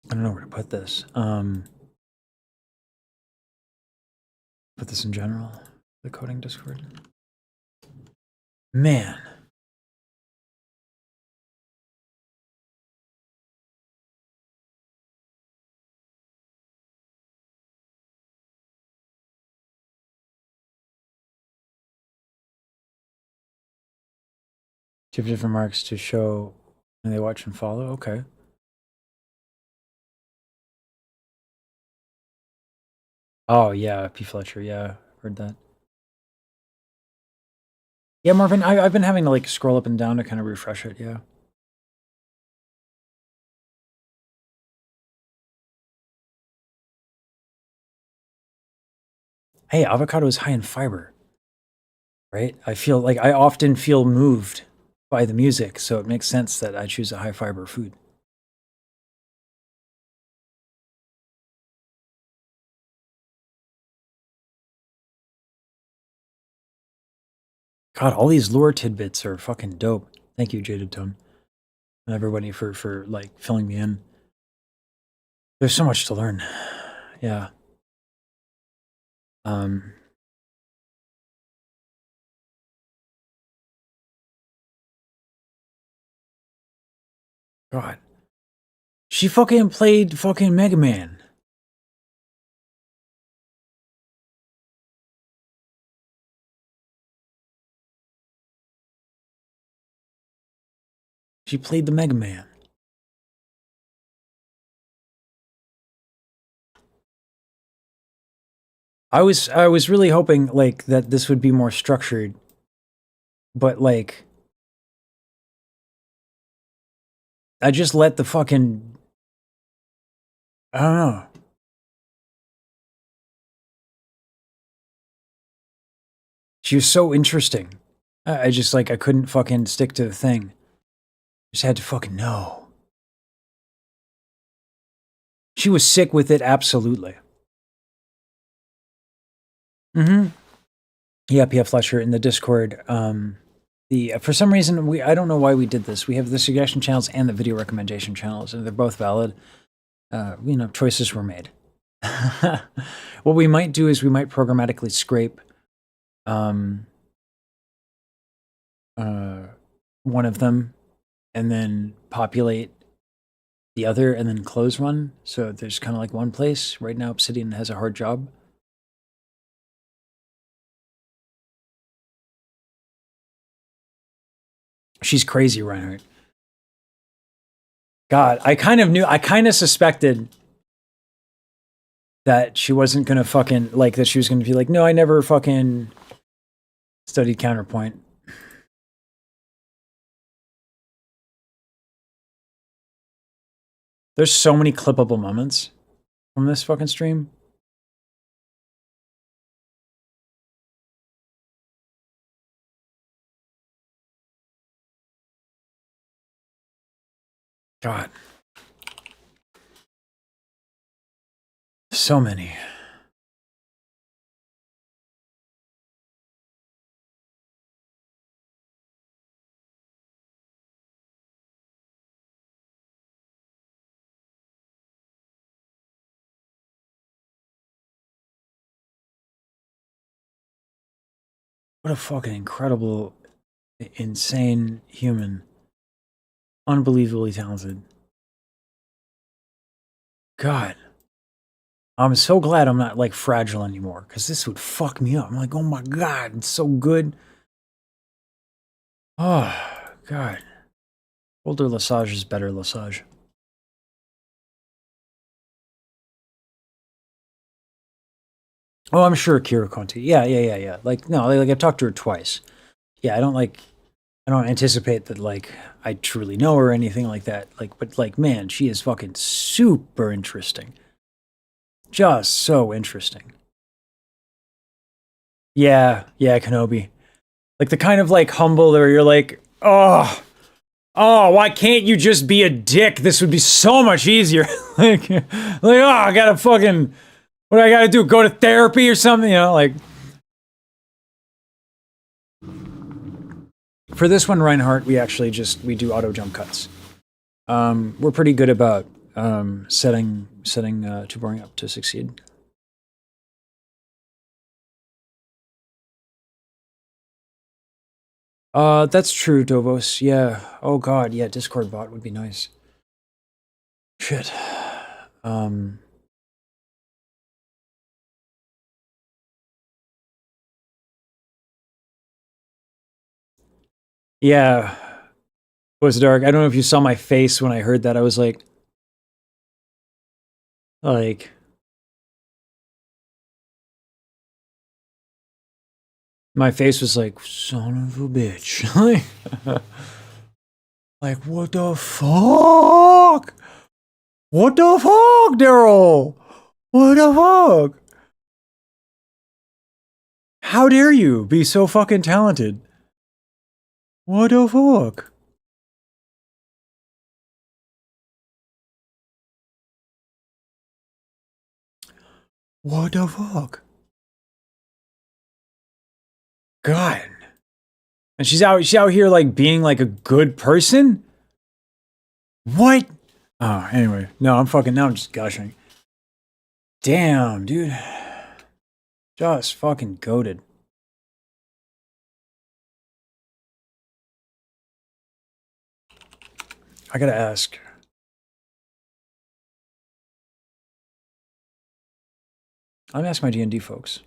I don't know where to put this. Put this in general. The coding Discord. Man. Two different marks to show And they watch and follow? Okay. Oh, yeah, P. Fletcher, yeah, heard that. Yeah, Marvin, I've been having to, like, scroll up and down to kind of refresh it, yeah. Hey, avocado is high in fiber, right? I feel like I often feel moved by the music, so it makes sense that I choose a high fiber food. God, all these lore tidbits are fucking dope. Thank you, Jaded Tone, and everybody for like filling me in. There's so much to learn. Yeah. God. She fucking played fucking Mega Man. She played the Mega Man. I was really hoping like that this would be more structured, but like I just let the fucking I don't know. She was so interesting. I just like I couldn't fucking stick to the thing. Just had to fucking know. She was sick with it, absolutely. Mm-hmm. Yeah, PF Fletcher in the Discord. For some reason I don't know why we did this. We have the suggestion channels and the video recommendation channels, and they're both valid. You know, choices were made. What we might do is we might programmatically scrape one of them and then populate the other and then close one. So there's kind of like one place. Right now, Obsidian has a hard job. She's crazy, Reinhardt. God, I kind of suspected that she wasn't gonna fucking, like, that she was gonna be like, no, I never fucking studied counterpoint. There's so many clippable moments from this fucking stream. God. So many. What a fucking incredible, insane human. Unbelievably talented. God. I'm so glad I'm not like fragile anymore, because this would fuck me up. I'm like, oh my God, it's so good. Oh, God. Older Lesage is better Lesage. Oh, I'm sure Kira Conti. Yeah. Like, no, like I've talked to her twice. Yeah, I don't anticipate that, like, I truly know her or anything like that. Like, but, like, man, she is fucking super interesting. Just so interesting. Yeah, Kenobi. Like, the kind of, like, humble where you're like, oh, why can't you just be a dick? This would be so much easier. oh, I gotta fucking, what do I gotta do? Go to therapy or something? You know, like. For this one, Reinhardt, we do auto jump cuts. We're pretty good about setting Tuboring up to succeed. That's true, Dovos. Yeah. Oh God, yeah. Discord bot would be nice. Shit. Yeah. was dark. I don't know if you saw my face when I heard that. I was like, my face was like, son of a bitch. Like, what the fuck? What the fuck, Daryl? What the fuck? How dare you be so fucking talented? What the fuck? What the fuck? God. And she's out here like being like a good person? What? Oh, anyway. No, now I'm just gushing. Damn, dude. Just fucking goated. I gotta ask. I'm gonna ask my D&D folks.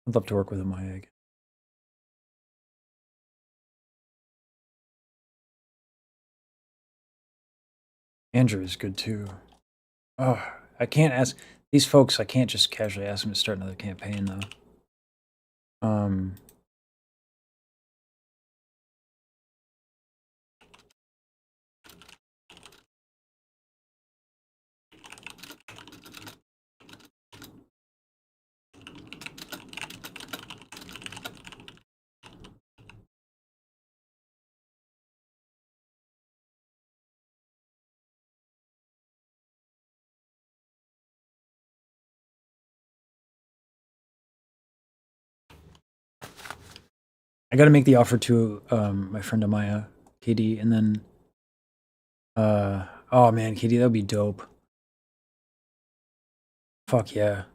I'd love to work with my egg. Andrew is good too. Oh, I can't ask these folks. I can't just casually ask them to start another campaign though. I got to make the offer to my friend Amaya, KD, and then oh man, KD, that'd be dope. Fuck yeah.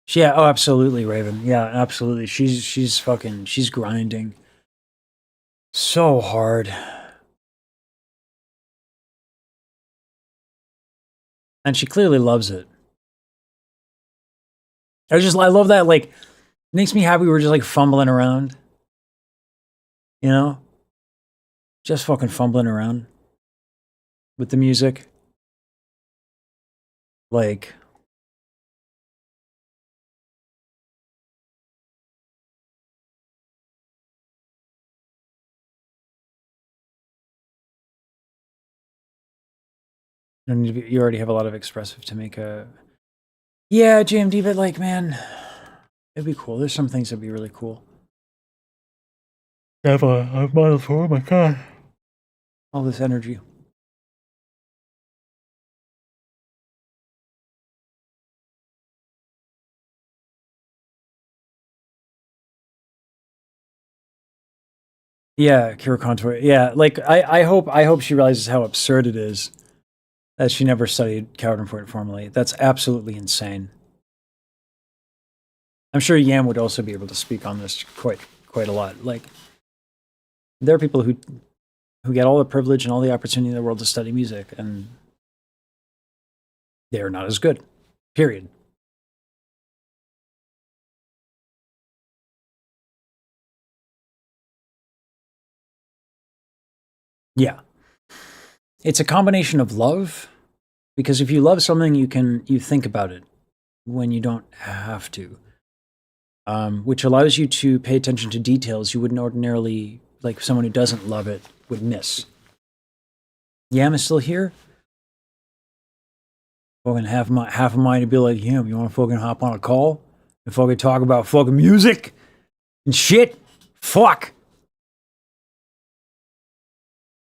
Yeah, oh absolutely, Raven. Yeah, absolutely. She's grinding so hard. And she clearly loves it. I love that, like, makes me happy we're just like fumbling around. You know? Just fucking fumbling around with the music. Like, and you already have a lot of expressive to make a... Yeah, JMD, but like, man, it'd be cool. There's some things that'd be really cool. I've modeled for, oh my god. All this energy. Yeah, Kira Contour. Yeah, like I hope she realizes how absurd it is that she never studied counterpoint formally. That's absolutely insane. I'm sure Yam would also be able to speak on this quite a lot. Like, there are people who get all the privilege and all the opportunity in the world to study music, and they're not as good. Period. Yeah. It's a combination of love, because if you love something, you think about it when you don't have to. Which allows you to pay attention to details you wouldn't ordinarily, like someone who doesn't love it, would miss. Yam is still here? Fucking half of mine to be like, Yam, you wanna fucking hop on a call and fucking talk about fucking music and shit? Fuck.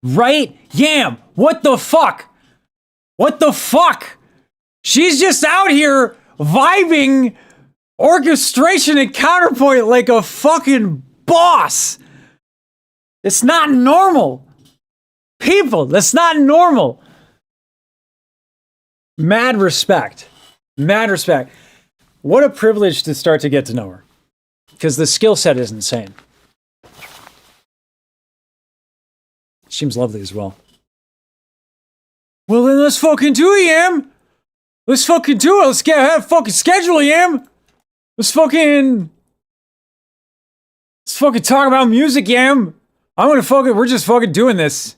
Right? Yam, what the fuck? What the fuck? She's just out here vibing orchestration and counterpoint like a fucking boss. It's not normal. People, that's not normal. Mad respect. Mad respect. What a privilege to start to get to know her. Because the skill set is insane. Seems lovely as well. Well, then let's fucking do it, Yam. Let's fucking do it. Let's have a fucking schedule, Yam. Let's fucking talk about music, Yam. We're just fucking doing this.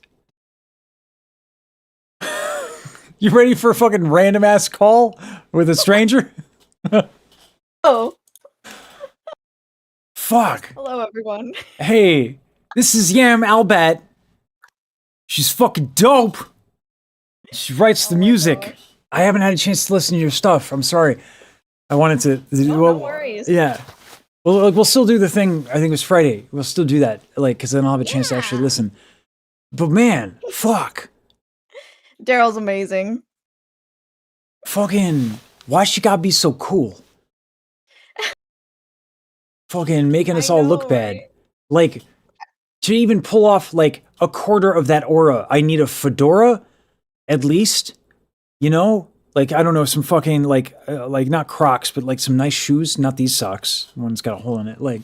You ready for a fucking random ass call with a stranger? Oh, Fuck. hello everyone. Hey, this is Yam Albat. She's fucking dope. She writes the Oh my music. gosh. I haven't had a chance to listen to your stuff. I'm sorry. I wanted to. No worries. Yeah. Well, like, we'll still do the thing. I think it was Friday. We'll still do that, like, because then I'll have a chance to actually Yeah. listen. But man, fuck. Daryl's amazing. Fucking, why she gotta be so cool? Fucking making us I all know, look bad. right? Like, to even pull off like a quarter of that aura, I need a fedora, at least. You know, like, I don't know, some fucking like not Crocs, but like some nice shoes. Not these socks. One's got a hole in it. Like,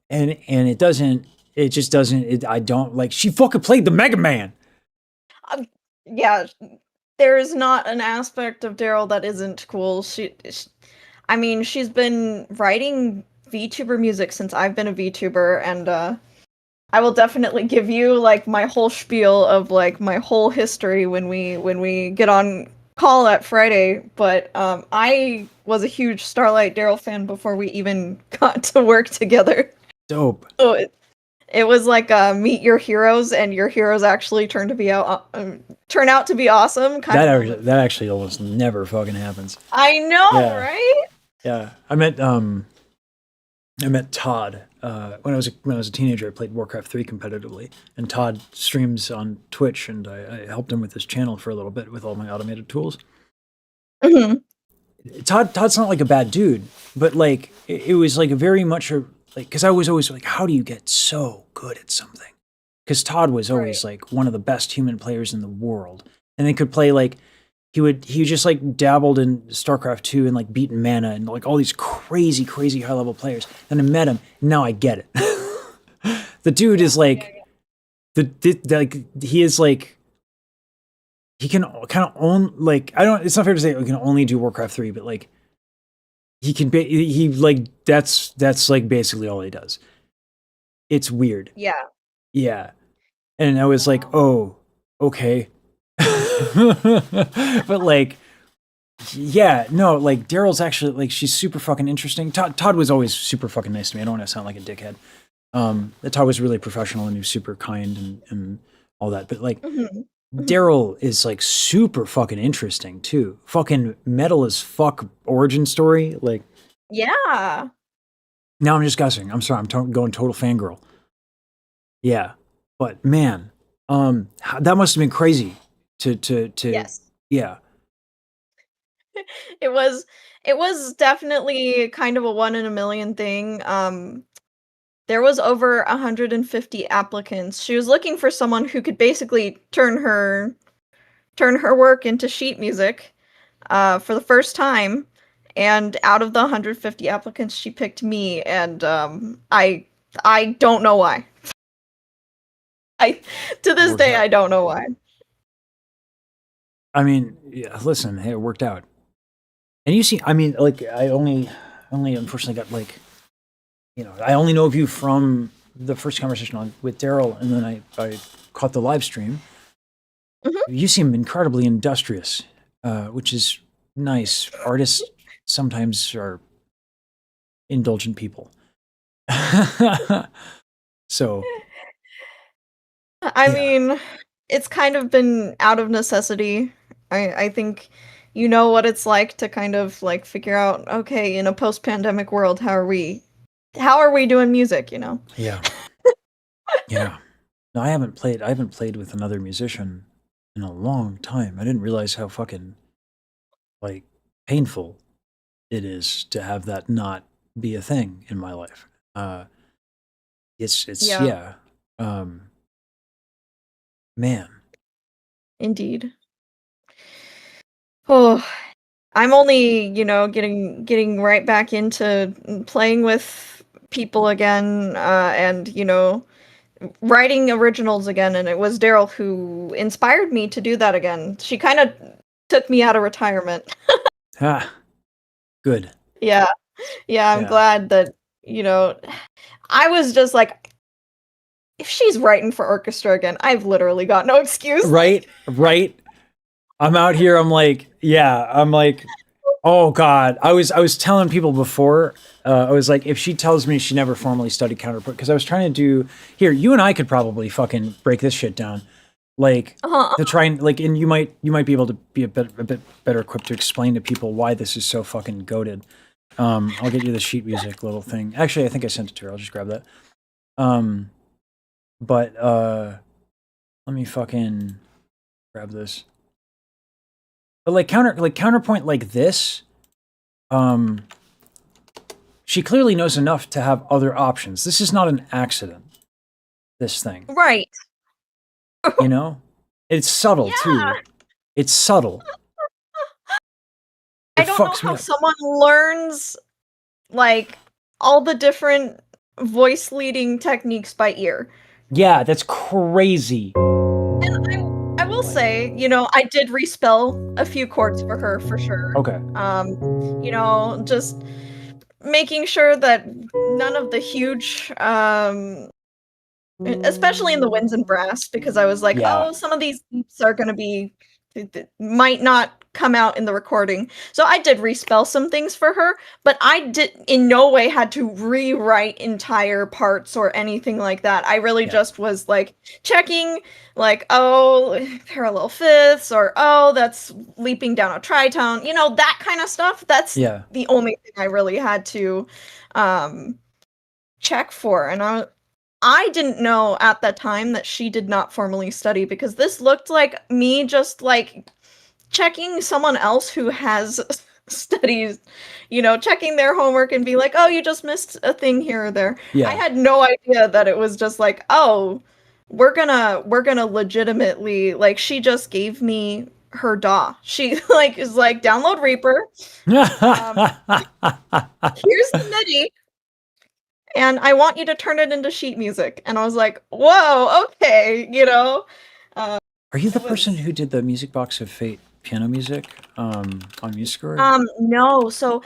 and it doesn't. It just doesn't. I don't like. She fucking played the Mega Man. Yeah, there is not an aspect of Daryl that isn't cool. I mean, she's been writing VTuber music since I've been a VTuber, and I will definitely give you like my whole spiel of like my whole history when we get on call at Friday. But I was a huge Starlight Daryl fan before we even got to work together. Dope. So it was like meet your heroes, and your heroes actually turn out to be awesome. That actually almost never fucking happens. I know, Yeah. right? Yeah, I met Todd when I was a teenager. I played Warcraft 3 competitively, and Todd streams on Twitch, and I helped him with his channel for a little bit with all my automated tools. Mhm. Todd's not like a bad dude, but like it was like a very much a like, because I was always like, how do you get so good at something? Because Todd was always like one of the best human players in the world, and they could play like. He just like dabbled in StarCraft 2 and like beat Mana and like all these crazy high level players. And I met him. And now I get it. The dude is like he is like he can kind of own like it's not fair to say he can only do Warcraft 3, but like he can he like that's like basically all he does. It's weird. Yeah. Yeah. And I was like, oh, okay. But like, yeah, no, like Daryl's actually like she's super fucking interesting. Todd was always super fucking nice to me. I don't want to sound like a dickhead. Todd was really professional and he was super kind and all that. But like, Daryl is like super fucking interesting too. Fucking metal as fuck origin story. Like, Yeah. now I'm just guessing. I'm sorry. I'm going total fangirl. Yeah, but man, that must have been crazy. To Yes. yeah. It was definitely kind of a one in a million thing. There was over 150 applicants. She was looking for someone who could basically turn her work into sheet music for the first time. And out of the 150 applicants, she picked me, and I don't know why. To this day, I don't know why. I mean, yeah, listen, hey, it worked out. And you see, I mean, like, I only unfortunately got like, I only know of you from the first conversation with Daryl, and then I caught the live stream. You seem incredibly industrious, which is nice. Artists sometimes are indulgent people. So, I mean, it's kind of been out of necessity. I think you know what it's like to kind of like figure out, okay, in a post-pandemic world, how are we doing music, yeah. Yeah. No, I haven't played with another musician in a long time. I didn't realize how fucking like painful it is to have that not be a thing in my life. It's Yeah. man. Indeed. Oh, I'm only, getting right back into playing with people again, and writing originals again. And it was Daryl who inspired me to do that again. She kind of took me out of retirement. Ah, good. Yeah, yeah. I'm Yeah. glad that I was just like, if she's writing for orchestra again, I've literally got no excuse. Right. I'm out here. I'm like, oh God. I was telling people before. I was like, if she tells me she never formally studied counterpoint, because I was trying to do here. You and I could probably fucking break this shit down, like to try and like, and you might be able to be a bit better equipped to explain to people why this is so fucking goated. I'll get you the sheet music little thing. Actually, I think I sent it to her. I'll just grab that. But let me fucking grab this. But like counterpoint like this, she clearly knows enough to have other options. This is not an accident. This thing, Right. it's subtle too. It's subtle. I don't know how someone learns like all the different voice leading techniques by ear. Yeah, that's crazy. And I will say, I did respell a few chords for her for sure. Okay. Just making sure that none of the huge especially in the winds and brass, because I was like, Yeah. oh, some of these beeps are going to be might not come out in the recording. So I did respell some things for her, but I did in no way had to rewrite entire parts or anything like that. I really just was like checking like, oh, parallel fifths, or oh, that's leaping down a tritone, that kind of stuff. That's the only thing I really had to check for. And I didn't know at that time that she did not formally study, because this looked like me just like checking someone else who has studies, checking their homework and be like, oh, you just missed a thing here or there. I had no idea that it was just like, oh, we're gonna legitimately, like, she just gave me her DAW. She like is like, download Reaper. Here's the MIDI. And I want you to turn it into sheet music. And I was like, whoa, okay, Are you the person who did the Music Box of Fate piano music on MuseScore? No. So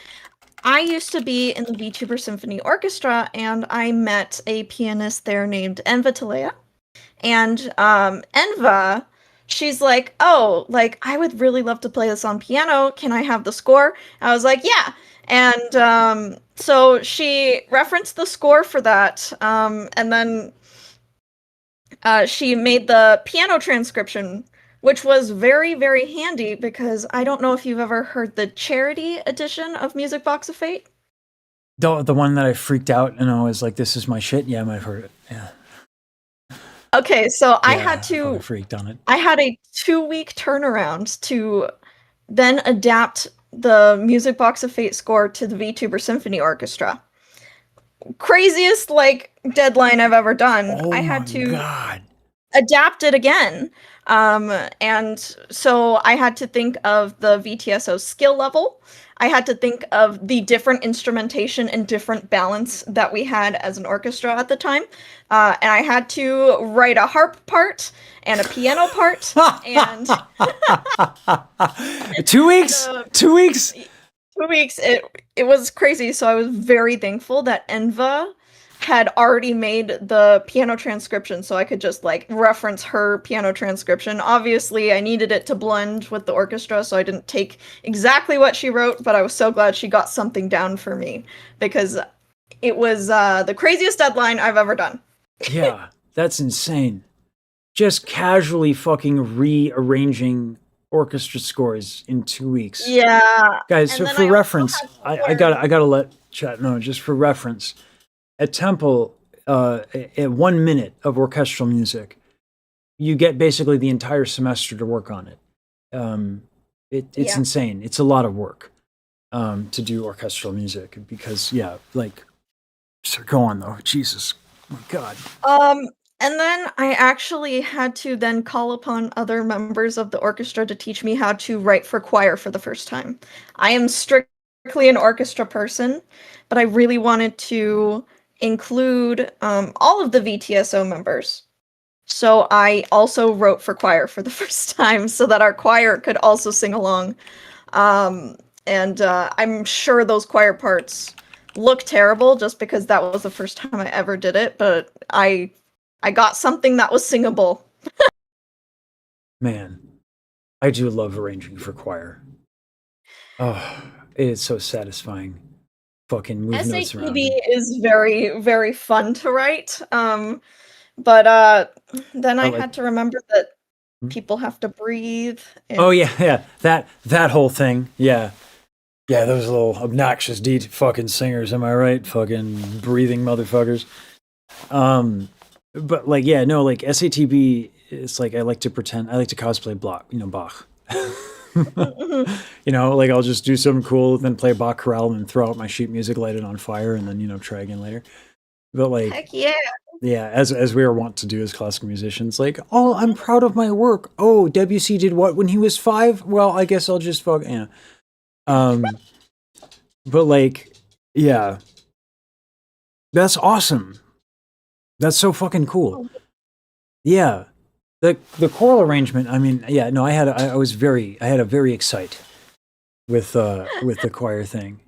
I used to be in the VTuber Symphony Orchestra, and I met a pianist there named Enva Talea. And Enva, she's like, oh, like, I would really love to play this on piano. Can I have the score? I was like, yeah. And so she referenced the score for that, and then she made the piano transcription, which was very, very handy, because I don't know if you've ever heard the charity edition of Music Box of Fate. The one that I freaked out and I was like, this is my shit? Yeah, I might have heard it. Yeah. Okay, so I had to... freaked on it. I had a 2-week turnaround to then adapt the Music Box of Fate score to the VTuber Symphony Orchestra. Craziest, like, deadline I've ever done. Oh I had to God. adapt it again. And so I had to think of the VTSO skill level. I had to think of the different instrumentation and different balance that we had as an orchestra at the time. And I had to write a harp part and a piano part. And 2 weeks? 2 weeks? 2 weeks. It was crazy. So I was very thankful that Enva had already made the piano transcription, so I could just like reference her piano transcription. Obviously, I needed it to blend with the orchestra, so I didn't take exactly what she wrote, but I was so glad she got something down for me, because it was the craziest deadline I've ever done. Yeah, that's insane. Just casually fucking rearranging orchestra scores in 2 weeks. Yeah. Guys, so for reference, I gotta let chat know, just for reference, at Temple, at 1 minute of orchestral music, you get basically the entire semester to work on it. It's insane. It's a lot of work to do orchestral music, because so go on though. Jesus, my God. And then I actually had to then call upon other members of the orchestra to teach me how to write for choir for the first time. I am strictly an orchestra person, but I really wanted to include all of the VTSO members. So I also wrote for choir for the first time so that our choir could also sing along. And I'm sure those choir parts look terrible just because that was the first time I ever did it, but I got something that was singable. Man, I do love arranging for choir. Oh, it's so satisfying. Fucking move notes around. SATB is very, very fun to write. But then I like- had to remember that Hmm? people have to breathe. Oh yeah, that whole thing. Yeah, those little obnoxious fucking singers. Am I right? Fucking breathing motherfuckers. But like, yeah, no, like SATB. It's like I like to cosplay Bach. Bach. Like I'll just do something cool, then play Bach chorale, and throw out my sheet music, light it on fire, and then try again later. But like, Heck yeah. yeah, as we are wont to do as classical musicians, like, oh, I'm proud of my work. Oh, Debussy did what when he was 5? Well, I guess I'll just but like, yeah, that's awesome. That's so fucking cool. Yeah, the choral arrangement. I mean, yeah, no, I had a very excite with the choir thing.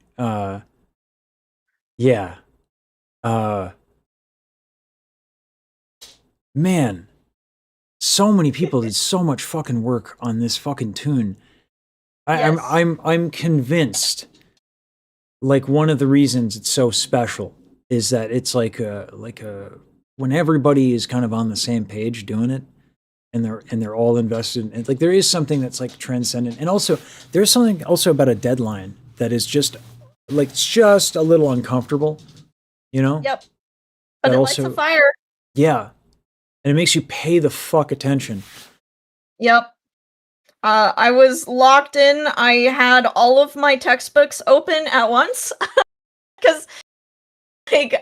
Yeah. Man, so many people did so much fucking work on this fucking tune. Yes. I'm convinced. Like one of the reasons it's so special is that it's like a when everybody is kind of on the same page doing it, and they're all invested. And like there is something that's like transcendent, and also there's something also about a deadline that is just a little uncomfortable. Yep. But That it lights also- a fire. Yeah, and it makes you pay the fuck attention. Yep. I was locked in. I had all of my textbooks open at once because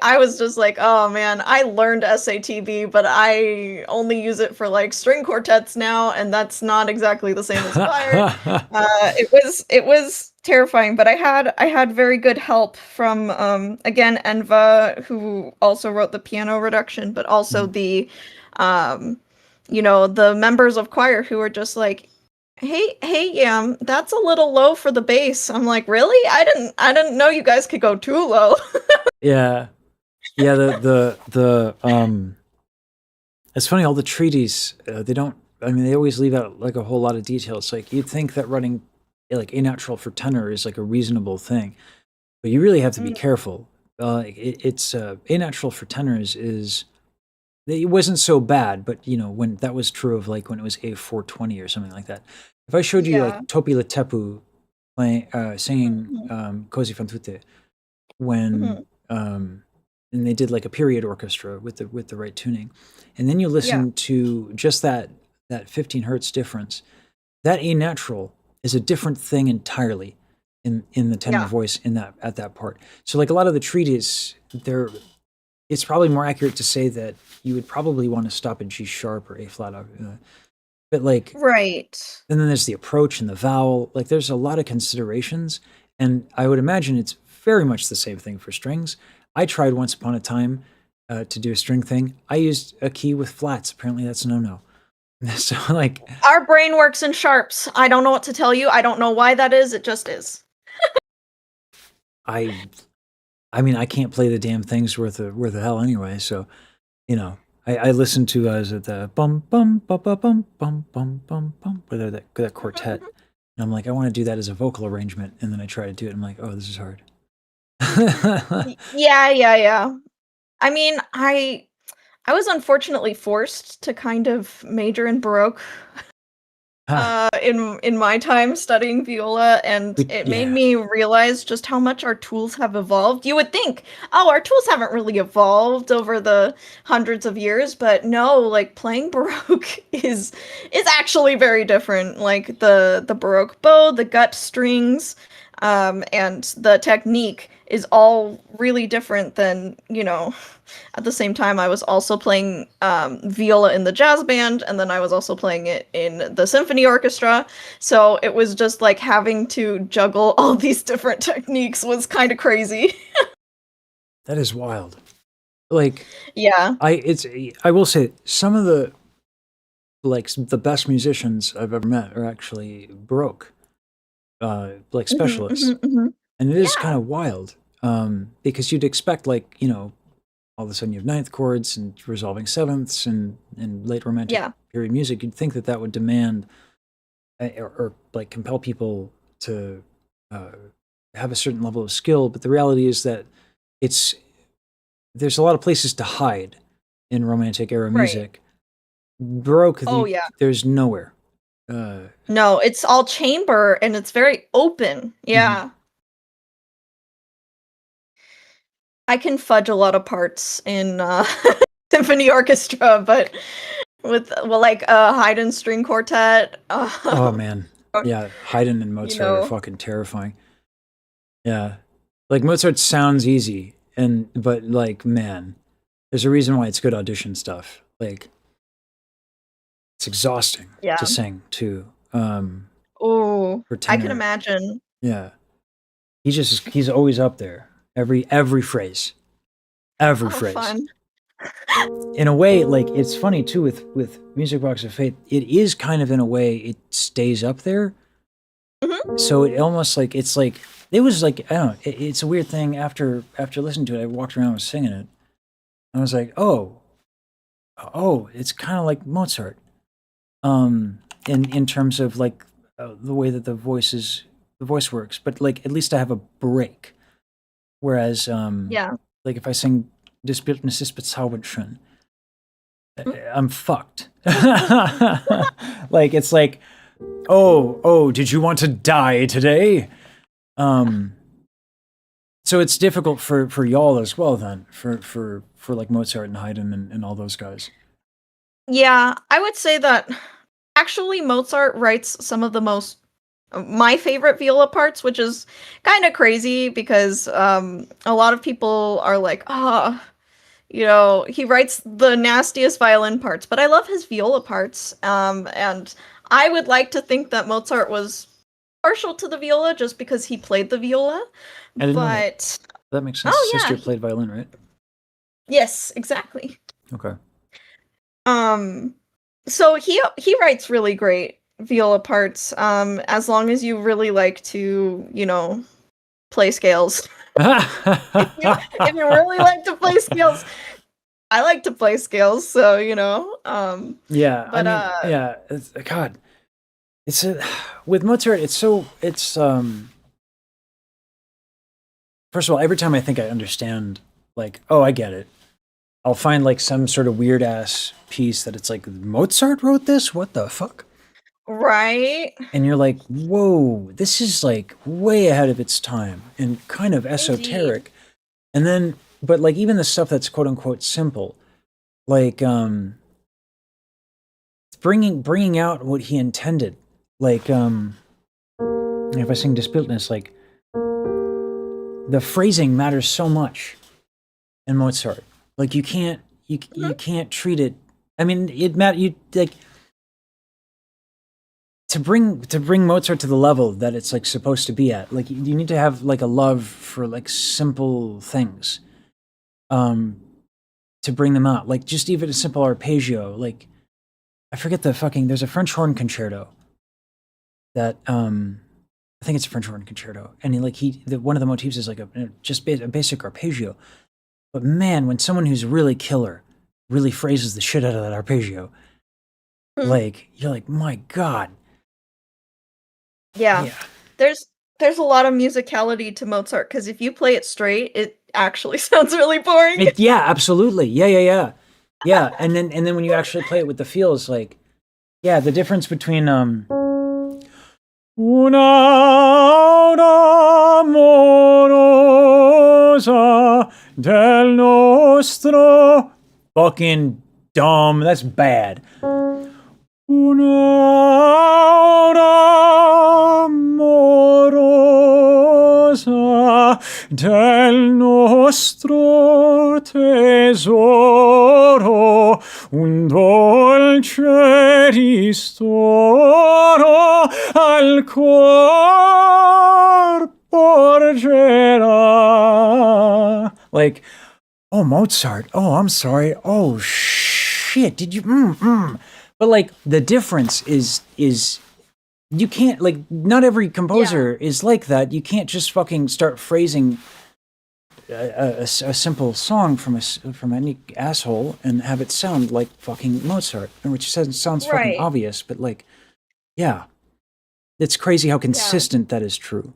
I was just like, oh man, I learned SATB, but I only use it for like string quartets now, and that's not exactly the same as fire. It was terrifying, but I had very good help from again Enva, who also wrote the piano reduction, but also the the members of choir who were just like, hey, that's a little low for the bass. I'm like, really? I didn't know you guys could go too low. Yeah. The it's funny, all the treaties, they always leave out like a whole lot of details. Like you'd think that running like A natural for tenor is like a reasonable thing, but you really have to be careful. It's A natural for tenor is it wasn't so bad, but when that was true of like when it was A420 or something like that. If I showed you Yeah. like Topi Letepu playing singing Così fan tutte when and they did like a period orchestra with the right tuning, and then you listen to just that 15 hertz difference, that A natural is a different thing entirely in the tenor voice at that part. So like a lot of the treaties, it's probably more accurate to say that you would probably want to stop at G sharp or A flat, but like Right. and then there's the approach and the vowel. Like there's a lot of considerations, and I would imagine it's very much the same thing for strings. I tried once upon a time to do a string thing. I used a key with flats. Apparently that's no. So like Our brain works in sharps. I don't know what to tell you. I don't know why that is. It just is. I mean I can't play the damn things worth of hell anyway. So I listened to the bum bum bum bum bum bum bum bum bum with that quartet, and I'm like, I want to do that as a vocal arrangement, and then I try to do it. And I'm like, oh, this is hard. Yeah. I mean, I was unfortunately forced to kind of major in Baroque in my time studying viola, and it made me realize just how much our tools have evolved. You would think, oh, our tools haven't really evolved over the hundreds of years, but no, like playing Baroque is actually very different. Like the Baroque bow, the gut strings, and the technique is all really different than, you know, at the same time I was also playing viola in the jazz band, and then I was also playing it in the symphony orchestra. So it was just like having to juggle all these different techniques was kind of crazy. That is wild. Like, Yeah. I will say some of the the best musicians I've ever met are actually Baroque, like specialists, and it is kind of wild because you'd expect, like, you know, all of a sudden you have ninth chords and resolving sevenths and late romantic period music. You'd think that that would demand or like compel people to have a certain level of skill, but the reality is that there's a lot of places to hide in romantic era music. Baroque, there's nowhere. No, it's all chamber and it's very open. Yeah. I can fudge a lot of parts in symphony orchestra, but with like Haydn string quartet. Oh man, yeah, Haydn and Mozart are fucking terrifying. Yeah, like Mozart sounds easy, but like, man, there's a reason why it's good audition stuff. Like, it's exhausting to sing too. Oh, I can imagine. Yeah, he's always up there. Every phrase, phrase. Fun. In a way, like, it's funny too with Music Box of Fate. It is kind of, in a way, it stays up there. So it almost like it was like, I don't know. It's a weird thing. After listening to it, I walked around and was singing it. I was like, oh, it's kind of like Mozart. In terms of like the way that the voice works, but like at least I have a break. Whereas, like if I sing "Das Bildnis ist bezaubernd," I'm fucked. Like, it's like, oh, did you want to die today? So it's difficult for y'all as well then, for like Mozart and Haydn and all those guys. Yeah, I would say that actually Mozart writes some of the my favorite viola parts, which is kind of crazy because a lot of people are like, you know, he writes the nastiest violin parts, but I love his viola parts. And I would like to think that Mozart was partial to the viola just because he played the viola. I didn't know that. That makes sense. His sister played violin, right? Yes, exactly. Okay. So he writes really great viola parts, as long as you really like to, you know, play scales. if you really like to play scales, I like to play scales, so, you know. Yeah, but, God, it's with Mozart. It's first of all, every time I think I understand, like, oh, I get it, I'll find like some sort of weird ass piece that it's like, Mozart wrote this? What the fuck? Right. And you're like, whoa, this is like way ahead of its time and kind of esoteric. Indeed. And then, but like even the stuff that's quote unquote simple, like bringing out what he intended. Like if I sing Das Bildnis, like the phrasing matters so much in Mozart. Like you can't treat it. I mean, you like. To bring Mozart to the level that it's like supposed to be at, like you need to have like a love for like simple things, to bring them out. Like just even a simple arpeggio. Like I forget there's a French horn concerto that I think it's a French horn concerto, and one of the motifs is like a basic arpeggio. But man, when someone who's really killer really phrases the shit out of that arpeggio, like you're like, my God. Yeah. There's a lot of musicality to Mozart, because if you play it straight, it actually sounds really boring. Yeah, absolutely. Yeah. And then when you actually play it with the feels, like, yeah, the difference between Una amorosa del nostro, fucking dumb. That's bad. Una amorosa casa del nostro tesoro, un dolce ristoro al cor porgerà. Like, oh, Mozart. Oh, I'm sorry. Oh, shit. Did you? But like, the difference is you can't, like, not every composer is like that. You can't just fucking start phrasing a simple song from any asshole and have it sound like fucking Mozart, which sounds fucking obvious, but like, yeah, it's crazy how consistent that is true.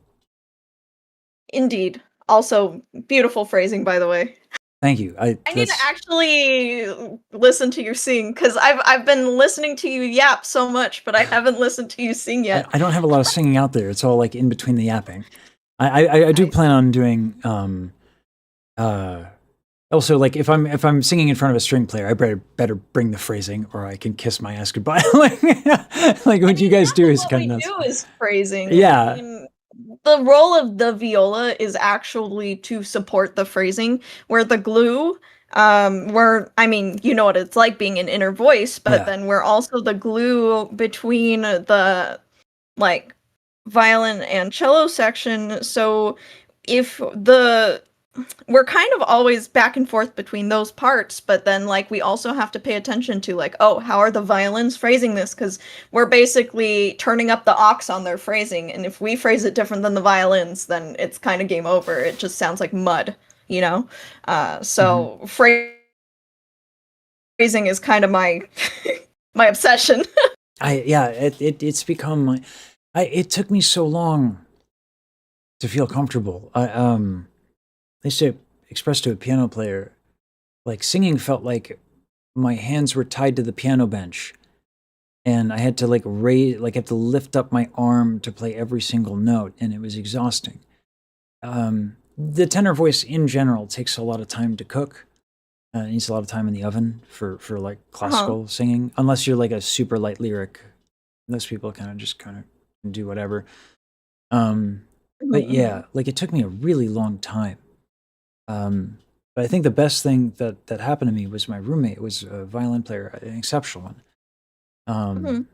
Indeed. Also, beautiful phrasing, by the way. Thank you. I need to actually listen to you sing, because I've been listening to you yap so much, but I haven't listened to you sing yet. I don't have a lot of singing out there. It's all like in between the yapping. I do plan on doing also, like, if I'm singing in front of a string player, I better bring the phrasing, or I can kiss my ass goodbye. like what you guys do is kind of nuts. What we do is phrasing. Yeah. I mean, the role of the viola is actually to support the phrasing, where the glue, I mean, you know what it's like being an inner voice, but then we're also the glue between the, like, violin and cello section. So if we're kind of always back and forth between those parts, but then, like, we also have to pay attention to, like, oh, how are the violins phrasing this? Because we're basically turning up the ox on their phrasing, and if we phrase it different than the violins, then it's kind of game over. It just sounds like mud, you know? So phrasing is kind of my my obsession. It's become my. It took me so long to feel comfortable. I used to express to a piano player, like, singing felt like my hands were tied to the piano bench, and I had to, like, have to lift up my arm to play every single note, and it was exhausting. The tenor voice in general takes a lot of time to cook. It needs a lot of time in the oven for like classical singing, unless you're like a super light lyric. Those people kind of do whatever. But yeah, like, it took me a really long time. But I think the best thing that happened to me was my roommate was a violin player, an exceptional one. And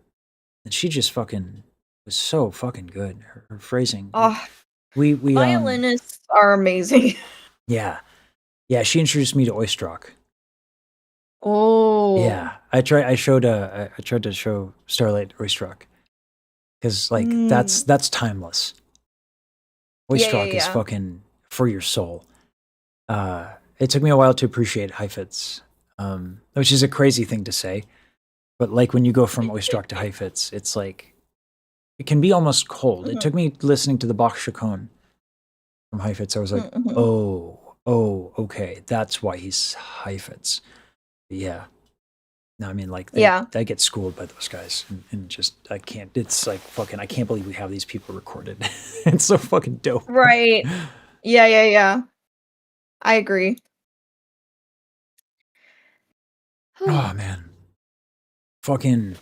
she just fucking was so fucking good. Her phrasing. We Violinists are amazing. Yeah. She introduced me to Oistrakh. Oh. Yeah. I tried to show Starlight Oistrakh, because, like, that's timeless. Oistrakh is fucking for your soul. It took me a while to appreciate Heifetz, which is a crazy thing to say, but, like, when you go from Oistrakh to Heifetz, it's like, it can be almost cold. It took me listening to the Bach Chaconne from Heifetz. I was like, oh, okay, that's why he's Heifetz. Yeah. No, I mean, like, I get schooled by those guys, and just, I can't, it's like, fucking, I can't believe we have these people recorded. It's so fucking dope. Right. Yeah. I agree. Oh, man. Fucking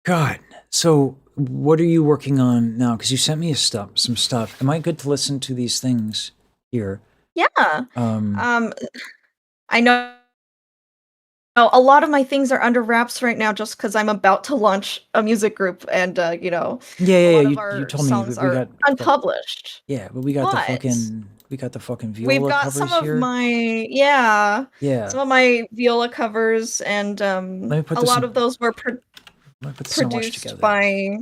God. So what are you working on now? Because you sent me some stuff. Am I good to listen to these things here? Yeah. I know a lot of my things are under wraps right now, just because I'm about to launch a music group, and a lot of You our told me songs we are got unpublished. yeah, but we got the fucking viola We've got covers some of here. my some of my viola covers, and Let me put a this lot in- of those were Let me put the sandwich produced together. by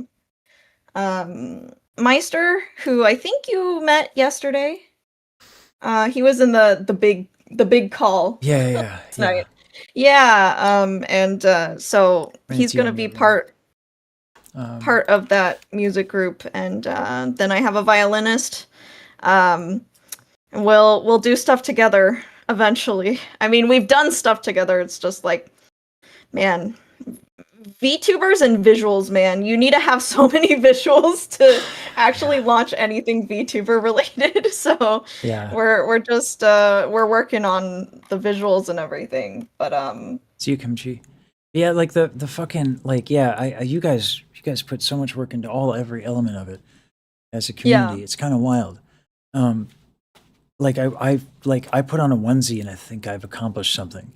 Meister, who I think you met yesterday. He was in the big call. Yeah. tonight. Yeah, and so he's gonna be part of that music group, and then I have a violinist. We'll do stuff together eventually. I mean, we've done stuff together. It's just like, man, VTubers and visuals, man. You need to have so many visuals to actually launch anything VTuber related. So we're just we're working on the visuals and everything. But See you, Kimchi. Yeah, like the fucking, like, yeah, you guys put so much work into every element of it as a community. It's kind of wild. um, like I put on a onesie and I think I've accomplished something.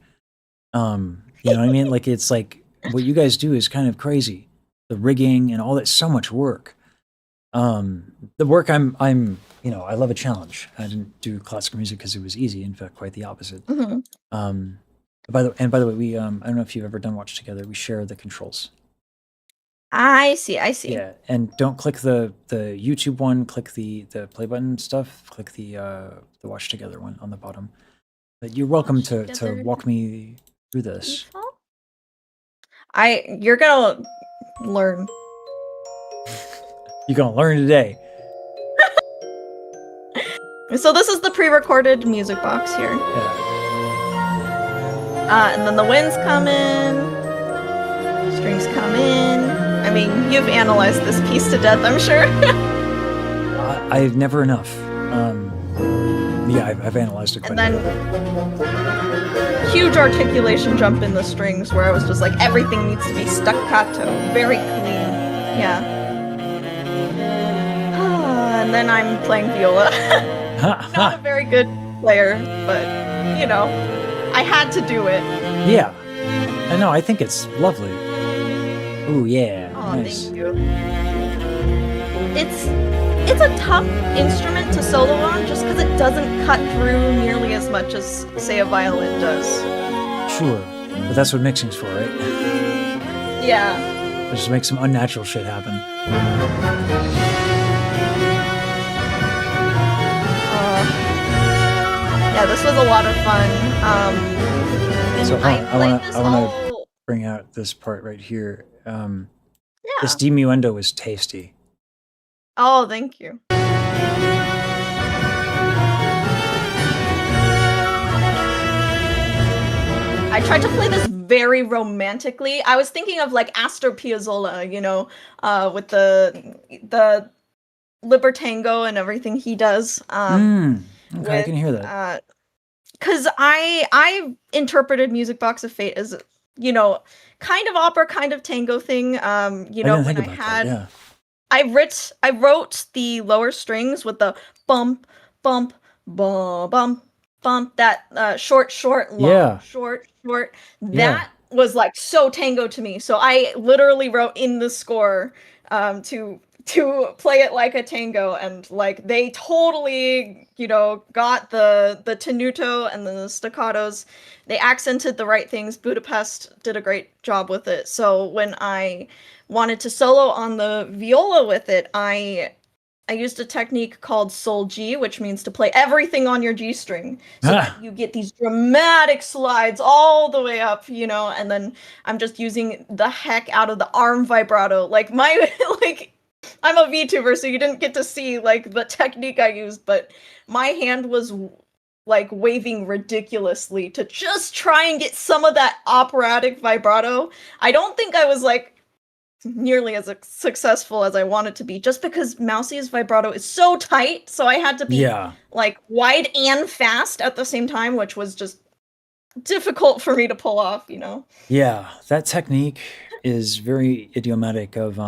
You know what I mean? Like it's like what you guys do is kind of crazy. The rigging and all that, so much work. The work you know, I love a challenge. I didn't do classical music because it was easy. In fact, quite the opposite. Mhm. By the way, we I don't know if you've ever done Watch Together. We share the controls. I see. Yeah, and don't click the YouTube one. Click the play button stuff. Click the Watch Together one on the bottom. But you're welcome Watch to Together. walk me through this. Default? You're gonna learn. You're gonna learn today. So this is the pre-recorded music box here. Yeah. And then the winds come in, strings come in. I mean, you've analyzed this piece to death, I'm sure. I've never enough. Yeah, I've analyzed it quite And a bit. then huge articulation jump in the strings where I was just like, everything needs to be staccato, very clean. Yeah. And then I'm playing viola. Not a very good player, but you know, I had to do it. Yeah, I know. I think it's lovely. Ooh, yeah, Oh, nice. thank you. It's a tough instrument to solo on just because it doesn't cut through nearly as much as, say, a violin does. Sure, but that's what mixing's for, right? Yeah. Just make some unnatural shit happen. Yeah, this was a lot of fun. So hold on, I played wanna this I wanna all- bring out this part right here. Yeah. This diminuendo is tasty. Oh, thank you. I tried to play this very romantically. I was thinking of like Astor Piazzolla, you know, with the Libertango and everything he does. Okay, I can hear that. Because I interpreted Music Box of Fate as, you know, kind of opera, kind of tango thing. You I know, didn't think when I about had, that. I wrote the lower strings with the bump, bump, bump, bump, bump. That short, long, Yeah. short. Yeah. That was like so tango to me. So I literally wrote in the score to play it like a tango, and like they totally, you know, got the tenuto and the staccatos. They accented the right things. Budapest did a great job with it. So when I wanted to solo on the viola with it, I used a technique called Sol G, which means to play everything on your G string. So that you get these dramatic slides all the way up, you know, and then I'm just using the heck out of the arm vibrato. Like I'm a VTuber, so you didn't get to see like the technique I used, but my hand was like waving ridiculously to just try and get some of that operatic vibrato. I don't think I was like nearly as successful as I wanted to be, just because Mousie's vibrato is so tight, so I had to be like wide and fast at the same time, which was just difficult for me to pull off, you know. Yeah, that technique is very idiomatic of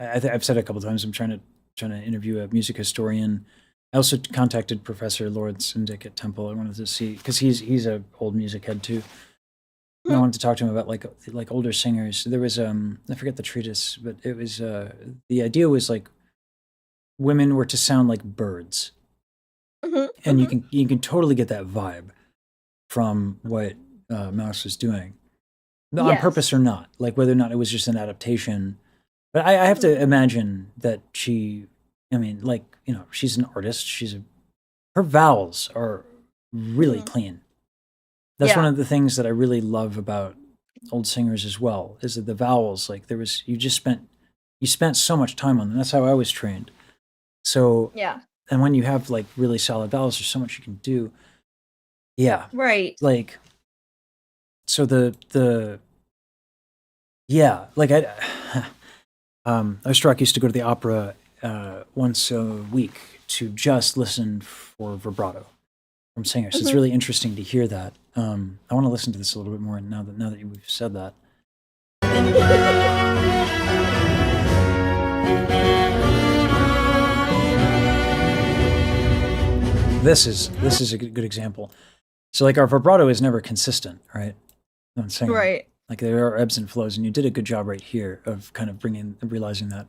I've said a couple times I'm trying to interview a music historian. I also contacted Professor Lawrence Indick at Temple. I wanted to see, because he's a old music head too. And I wanted to talk to him about like older singers. There was I forget the treatise, but it was the idea was like women were to sound like birds, and you can totally get that vibe from what Mouse was doing, on purpose or not, like whether or not it was just an adaptation. But I have to imagine that she, I mean, like, you know, she's an artist. Her vowels are really clean. That's one of the things that I really love about old singers as well, is that the vowels, like you spent so much time on them. That's how I was trained. So, and when you have like really solid vowels, there's so much you can do. Yeah. Right. Like, so like Osterach used to go to the opera once a week to just listen for vibrato from singers. So it's really interesting to hear that. I want to listen to this a little bit more now that we've said that. this is a good example. So like our vibrato is never consistent, right? I'm saying, Right. like there are ebbs and flows, and you did a good job right here of kind of realizing that.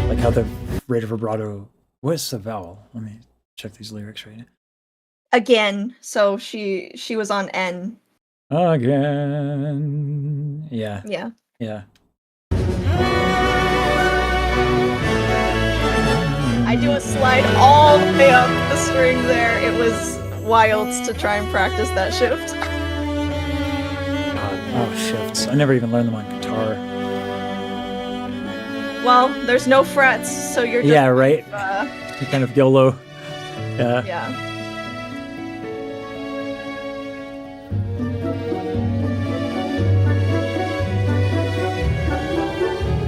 Like how the rate of vibrato. What's the vowel? Let me check these lyrics right now. Again, so she was on N. Again. Yeah. Yeah. Yeah. I do a slide all the way up the string there. It was wild to try and practice that shift. Oh, shifts. I never even learned them on guitar. Well, there's no frets, so you're just Yeah, right? You kind of YOLO. Yeah. yeah.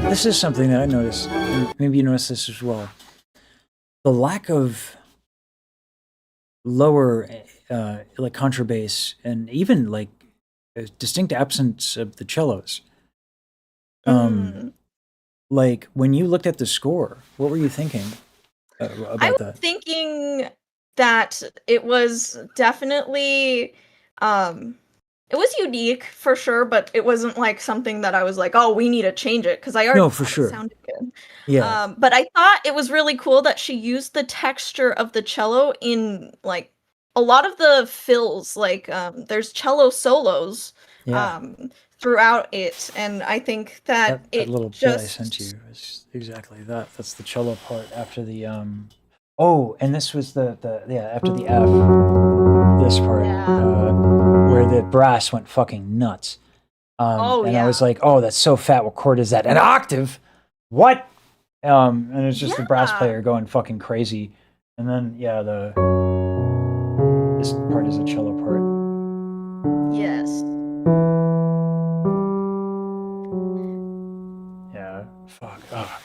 This is something that I noticed, and maybe you noticed this as well. The lack of lower, like contrabass, and even like a distinct absence of the cellos. Like when you looked at the score, what were you thinking about I was that? thinking that it was definitely it was unique for sure, but it wasn't like something that I was like, oh, we need to change it, because I already No, for thought it sure. sounded good. Yeah. But I thought it was really cool that she used the texture of the cello in like a lot of the fills. Like there's cello solos Yeah. throughout it, and I think that That it little bit I just sent you is exactly that. That's the cello part after the Oh, and this was the after the F, this part where the brass went fucking nuts. Oh, And I was yeah. like, oh, that's so fat. What chord is that? An octave? What? And it's just the brass Yeah. player going fucking crazy. And then yeah, this part is a cello part. Yes. Yeah. Fuck. Oh,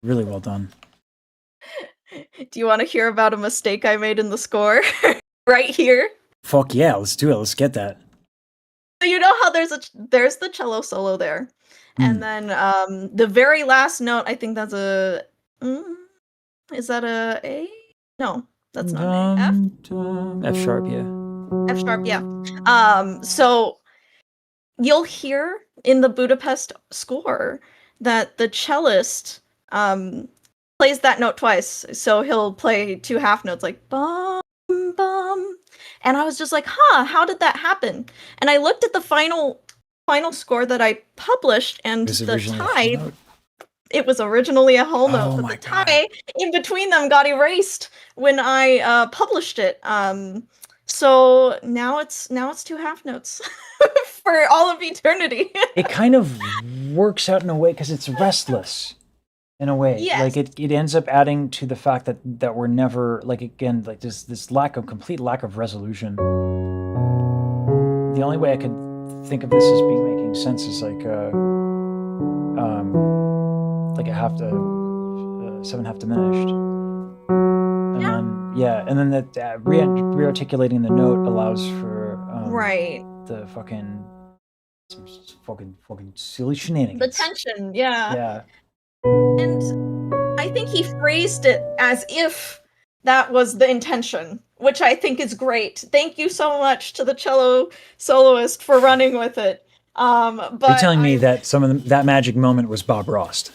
really well done. Do you want to hear about a mistake I made in the score? Right here. Fuck yeah, let's do it. Let's get that. So you know how there's the cello solo there, and then the very last note, I think that's a is that a A? No, that's not an A. F sharp, yeah. F sharp, yeah. So you'll hear in the Budapest score that the cellist plays that note twice. So he'll play two half notes like bum bum. And I was just like, huh, how did that happen? And I looked at the final score that I published, and the tie, it was originally a whole note, but the tie in between them got erased when I published it. So now it's two half notes for all of eternity. It kind of works out in a way because it's restless in a way. Yes. Like it ends up adding to the fact that we're never, like, again, like this complete lack of resolution. The only way I could think of this as making sense is like a half to 7/2 diminished. And then that re-articulating the note allows for right. the fucking silly shenanigans. The tension, yeah. Yeah. And I think he phrased it as if that was the intention, which I think is great. Thank you so much to the cello soloist for running with it. But you're telling me that some of that magic moment was Bob Ross?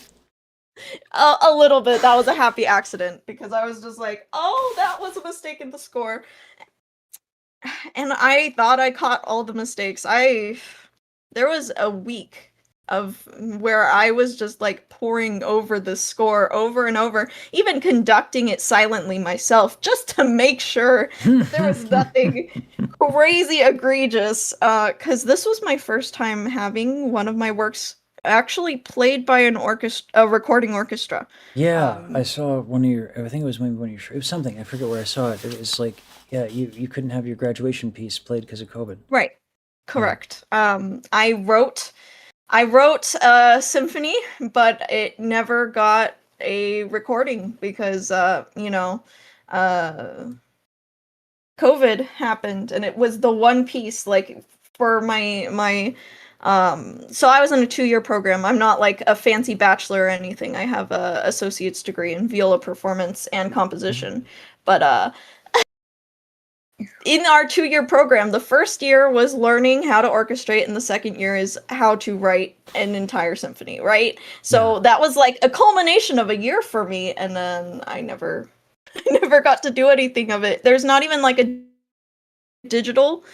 A little bit. That was a happy accident, because I was just like, oh, that was a mistake in the score. And I thought I caught all the mistakes. There was a week of where I was just like poring over the score over and over, even conducting it silently myself, just to make sure that there was nothing crazy egregious. Because this was my first time having one of my works actually played by a recording orchestra. Yeah, I saw one of your. I think it was maybe one of your. It was something. I forget where I saw it. It was like, yeah, you couldn't have your graduation piece played because of COVID. Right. Correct. I wrote a symphony, but it never got a recording because COVID happened, and it was the one piece, like, for my So I was in a 2-year program. I'm not like a fancy bachelor or anything. I have a associate's degree in viola performance and composition. But in our 2-year program, the first year was learning how to orchestrate, and the second year is how to write an entire symphony, right? So that was like a culmination of a year for me, and then I never got to do anything of it. There's not even like a digital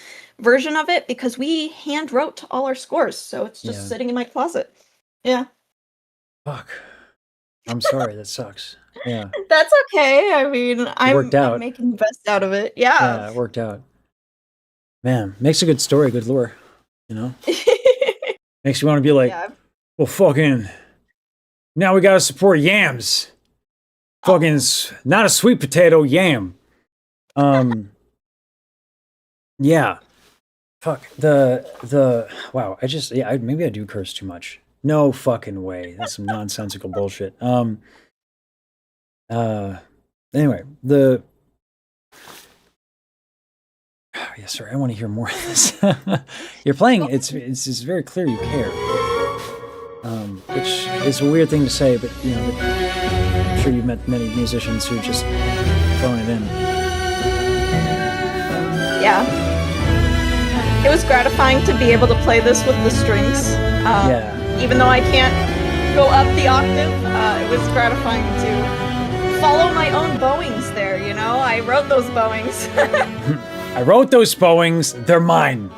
version of it because we hand wrote all our scores, so it's just sitting in my closet. Yeah. Fuck. I'm sorry, that sucks. Yeah. That's okay. I mean, I'm making the best out of it. Yeah. Yeah, it worked out. Man, makes a good story, good lore, you know? Makes you want to be like, well, fucking, now we gotta support yams. Fucking, not a sweet potato, yam. Yeah. Fuck, wow, maybe I do curse too much. No fucking way. That's some nonsensical bullshit. Anyway, yeah, sorry, I want to hear more of this. You're playing, it's very clear you care. Which is a weird thing to say, but you know, I'm sure you've met many musicians who just throwing it in. Yeah. It was gratifying to be able to play this with the strings. Even though I can't go up the octave, it was gratifying to follow my own bowings there, you know? I wrote those bowings. I wrote those bowings, they're mine.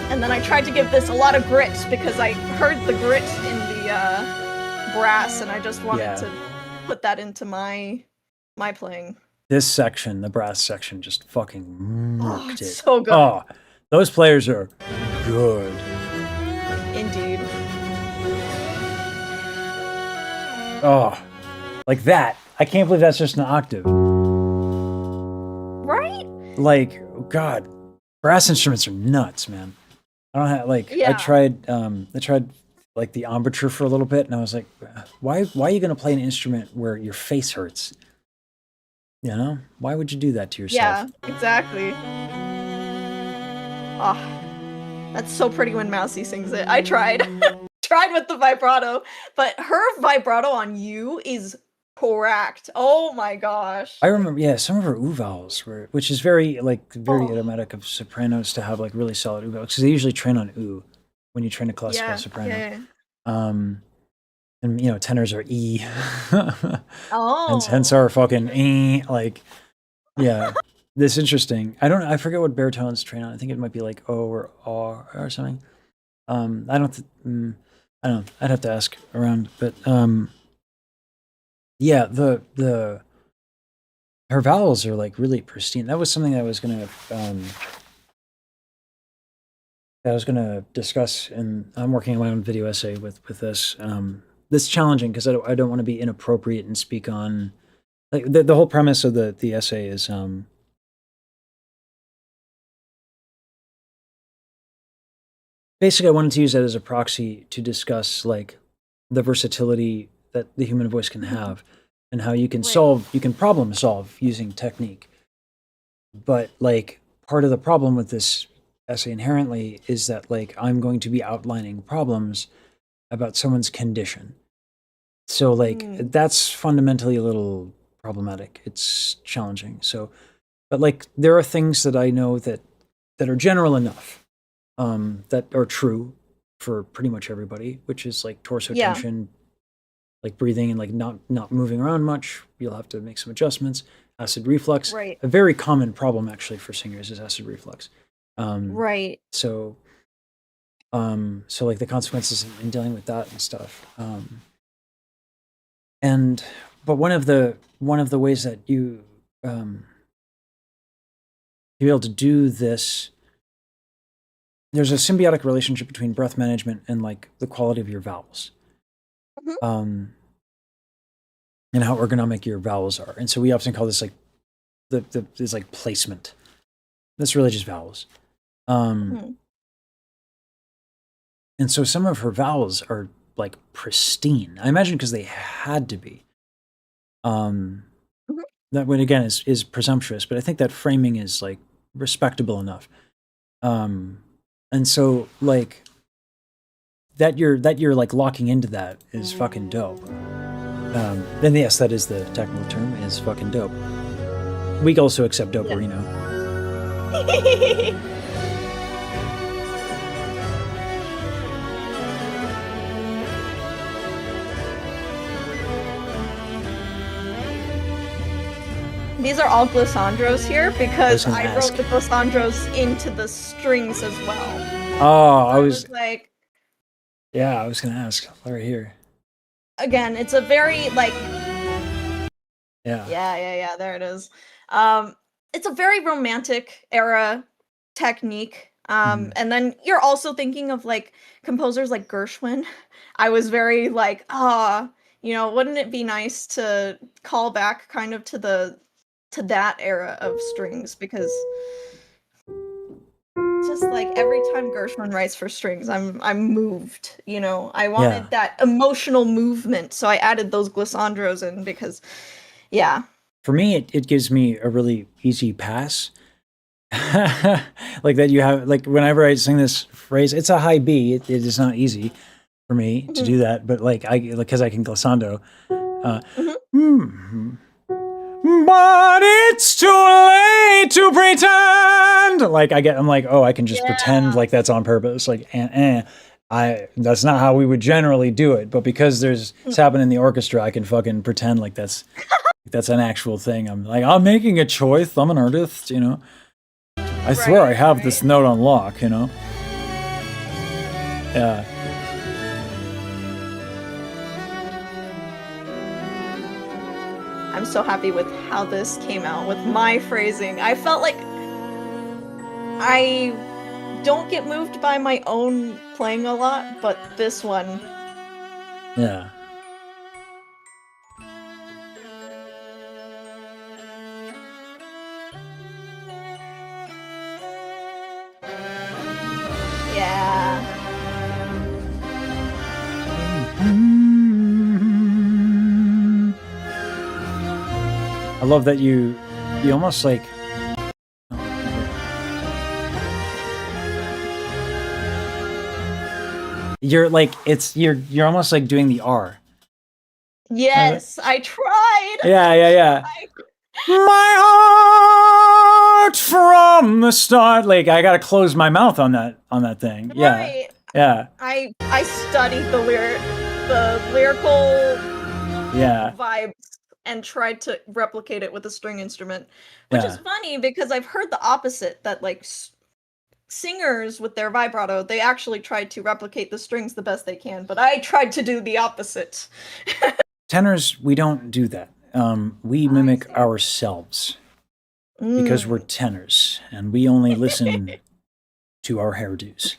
And then I tried to give this a lot of grit because I heard the grit in the brass, and I just wanted to put that into my playing. This section, the brass section, just fucking murked it. So good. Oh, those players are good. Indeed. Oh, like that. I can't believe that's just an octave. Right? Like, God, brass instruments are nuts, man. I don't have I tried like the embouchure for a little bit, and I was like, why are you gonna play an instrument where your face hurts? You know? Why would you do that to yourself? Yeah, exactly. Oh, that's so pretty when Mousy sings it. I tried. Tried with the vibrato, but her vibrato on you is cracked. Oh my gosh. I remember, some of her oo vowels were, which is very idiomatic of sopranos to have like really solid oo vowels, because they usually train on oo when you train a classical soprano. Yeah. And you know, tenors are E. Oh. Hence our fucking E. Like, yeah, this is interesting. I forget what baritones train on. I think it might be like O or R or something. I don't know. I'd have to ask around, but yeah, her vowels are like really pristine. That was something I was gonna discuss, and I'm working on my own video essay with this. This is challenging because I don't want to be inappropriate and speak on, like, the whole premise of the essay is basically I wanted to use that as a proxy to discuss like the versatility that the human voice can have, and how you can problem solve using technique. But like part of the problem with this essay inherently is that like I'm going to be outlining problems about someone's condition. So like that's fundamentally a little problematic. It's challenging. So, but like there are things that I know that are general enough, that are true for pretty much everybody, which is like torso tension, like breathing and like not moving around much. You'll have to make some adjustments. Acid reflux, a very common problem actually for singers is acid reflux. So like the consequences in dealing with that and stuff. But one of the ways that you you're able to do this, there's a symbiotic relationship between breath management and like the quality of your vowels. And how ergonomic your vowels are. And so we often call this like this like placement. That's really just vowels. And so some of her vowels are like pristine. I imagine because they had to be. That one again is presumptuous, but I think that framing is like respectable enough. And so like that you're like locking into that is fucking dope. Then yes, that is the technical term, is fucking dope. We also accept doperino. These are all glissandros here because gonna I ask. wrote the glissandros into the strings as well. Oh, I was like, yeah, I was gonna ask. Right here. again, it's a very like Yeah. yeah, there it is. It's a very romantic era technique. And then you're also thinking of like composers like Gershwin. I was very like, wouldn't it be nice to call back kind of to that era of strings, because just like every time Gershwin writes for strings, I'm moved, I wanted that emotional movement, so I added those glissandros in because For me, it gives me a really easy pass. Like that you have, like whenever I sing this phrase, it's a high B. It is not easy for me to do that, but because I can glissando. But it's too late to pretend. Like I'm like, oh, I can just pretend like that's on purpose. Like, that's not how we would generally do it. But because it's happening in the orchestra, I can fucking pretend like that's an actual thing. I'm like, I'm making a choice. I'm an artist, I swear I have this note on lock, Yeah. I'm so happy with how this came out with my phrasing. I felt like I don't get moved by my own playing a lot, but this one. Yeah. Yeah. I love that you almost like you're like you're almost like doing the R. Yes, I tried. Yeah. My heart from the start. Like I gotta close my mouth on that thing. Right. Yeah. I studied the lyrical vibes and tried to replicate it with a string instrument, which is funny because I've heard the opposite, that like singers with their vibrato, they actually tried to replicate the strings the best they can, but I tried to do the opposite. Tenors, we don't do that. We mimic ourselves because we're tenors and we only listen to our hairdos.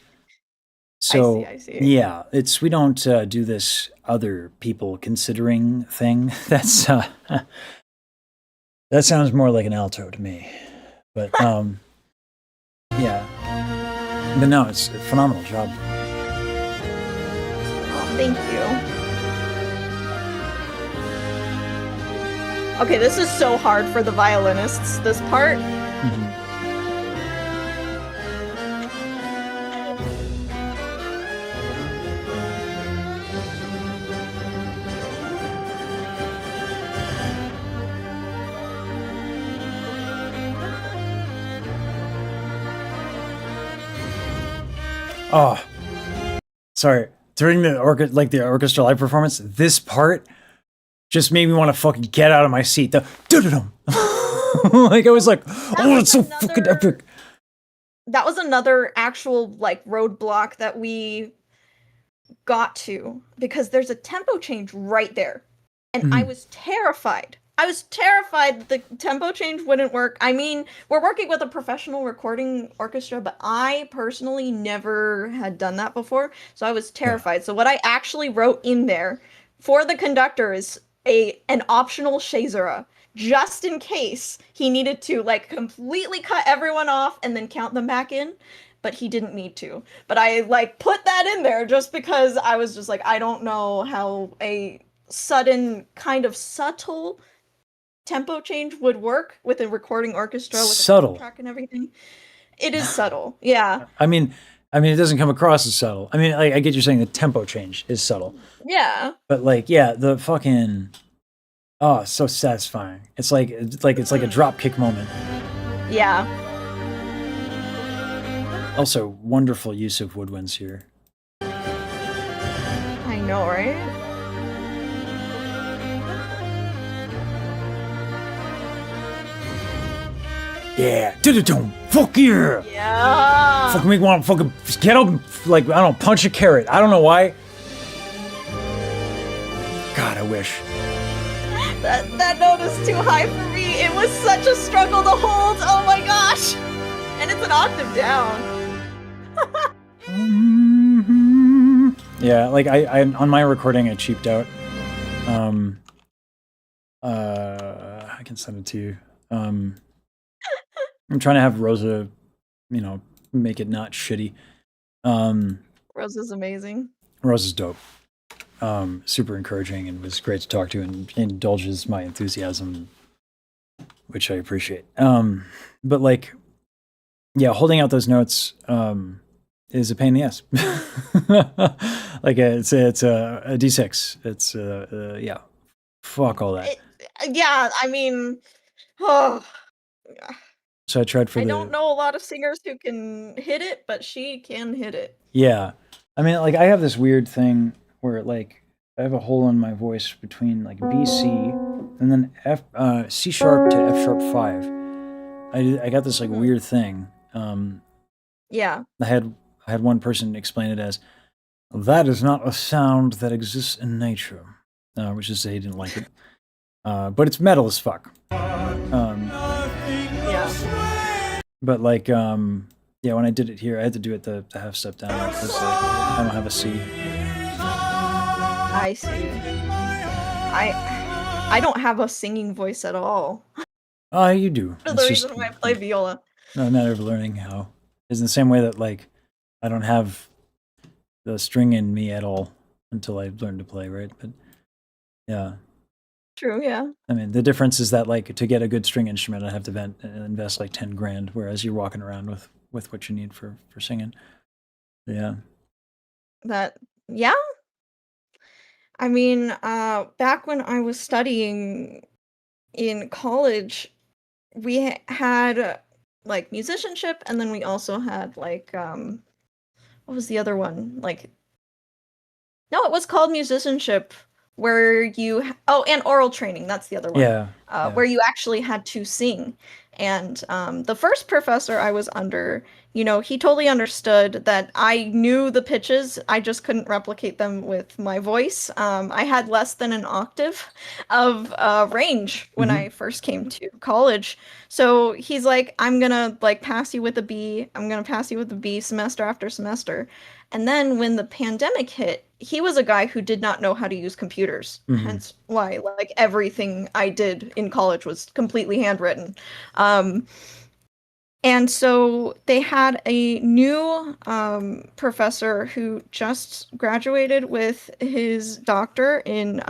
So I see. Yeah, we don't do this other people considering thing. That's that sounds more like an alto to me. But yeah. But no, it's a phenomenal job. Oh, thank you. Okay, this is so hard for the violinists, this part. Oh, sorry. During the orchestra live performance, this part just made me want to fucking get out of my seat. Like I was like, it's so fucking epic. That was another actual like roadblock that we got to, because there's a tempo change right there, and I was terrified. I was terrified the tempo change wouldn't work. I mean, we're working with a professional recording orchestra, but I personally never had done that before, so I was terrified. So what I actually wrote in there for the conductor is an optional Shazera, just in case he needed to like completely cut everyone off and then count them back in, but he didn't need to. But I like put that in there just because I was just like, I don't know how a sudden kind of subtle tempo change would work with a recording orchestra with a track and everything. It is subtle. Yeah. I mean, it doesn't come across as subtle. I mean, I get you're saying the tempo change is subtle, Yeah. but like, yeah, the fucking oh, it's so satisfying. It's like a drop kick moment. Yeah. Also, wonderful use of woodwinds here. I know, right? Yeah, do-do-dum, fuck yeah. Yeah. Fucking make me want to fucking get up and, like, I don't know, punch a carrot. I don't know why. God, I wish. That note is too high for me. It was such a struggle to hold. Oh my gosh. And it's an octave down. Yeah, like I on my recording I cheaped out. I can send it to you. I'm trying to have Rosa, you know, make it not shitty. Rose is amazing. Rosa's dope. Super encouraging and was great to talk to and indulges my enthusiasm, which I appreciate. But like, yeah, holding out those notes is a pain in the ass. Like it's a D6. It's yeah, fuck all that. Yeah, I mean, oh, So I tried for I the. don't know a lot of singers who can hit it, but she can hit it. Yeah, I mean, like I have this weird thing where like I have a hole in my voice between like B C and then F C sharp to F sharp 5. I got this like weird thing. Yeah. I had one person explain it as that is not a sound that exists in nature, which is to say he didn't like it. But it's metal as fuck. Yeah. But like yeah, when I did it here, I had to do it the half step down because I don't have a C. I see. I don't have a singing voice at all. You do. That's It's the just reason why I play viola. a matter of learning how. It's in the same way that like I don't have the string in me at all until I learn to play, right? But yeah. True, yeah. I mean, the difference is that like to get a good string instrument, I have to invest like 10 grand, whereas you're walking around with what you need for singing. Yeah. Yeah. I mean, back when I was studying in college, we had like musicianship, and then we also had like what was the other one? Like, no, it was called musicianship, where you and oral training. That's the other one. Yeah. Where you actually had to sing. And the first professor I was under, you know, he totally understood that I knew the pitches. I just couldn't replicate them with my voice. I had less than an octave of range when I first came to college. So he's like, I'm gonna like pass you with a B. I'm gonna pass you with a B semester after semester. And then when the pandemic hit, he was a guy who did not know how to use computers. Hence why like everything I did in college was completely handwritten. And so they had a new professor who just graduated with his doctor in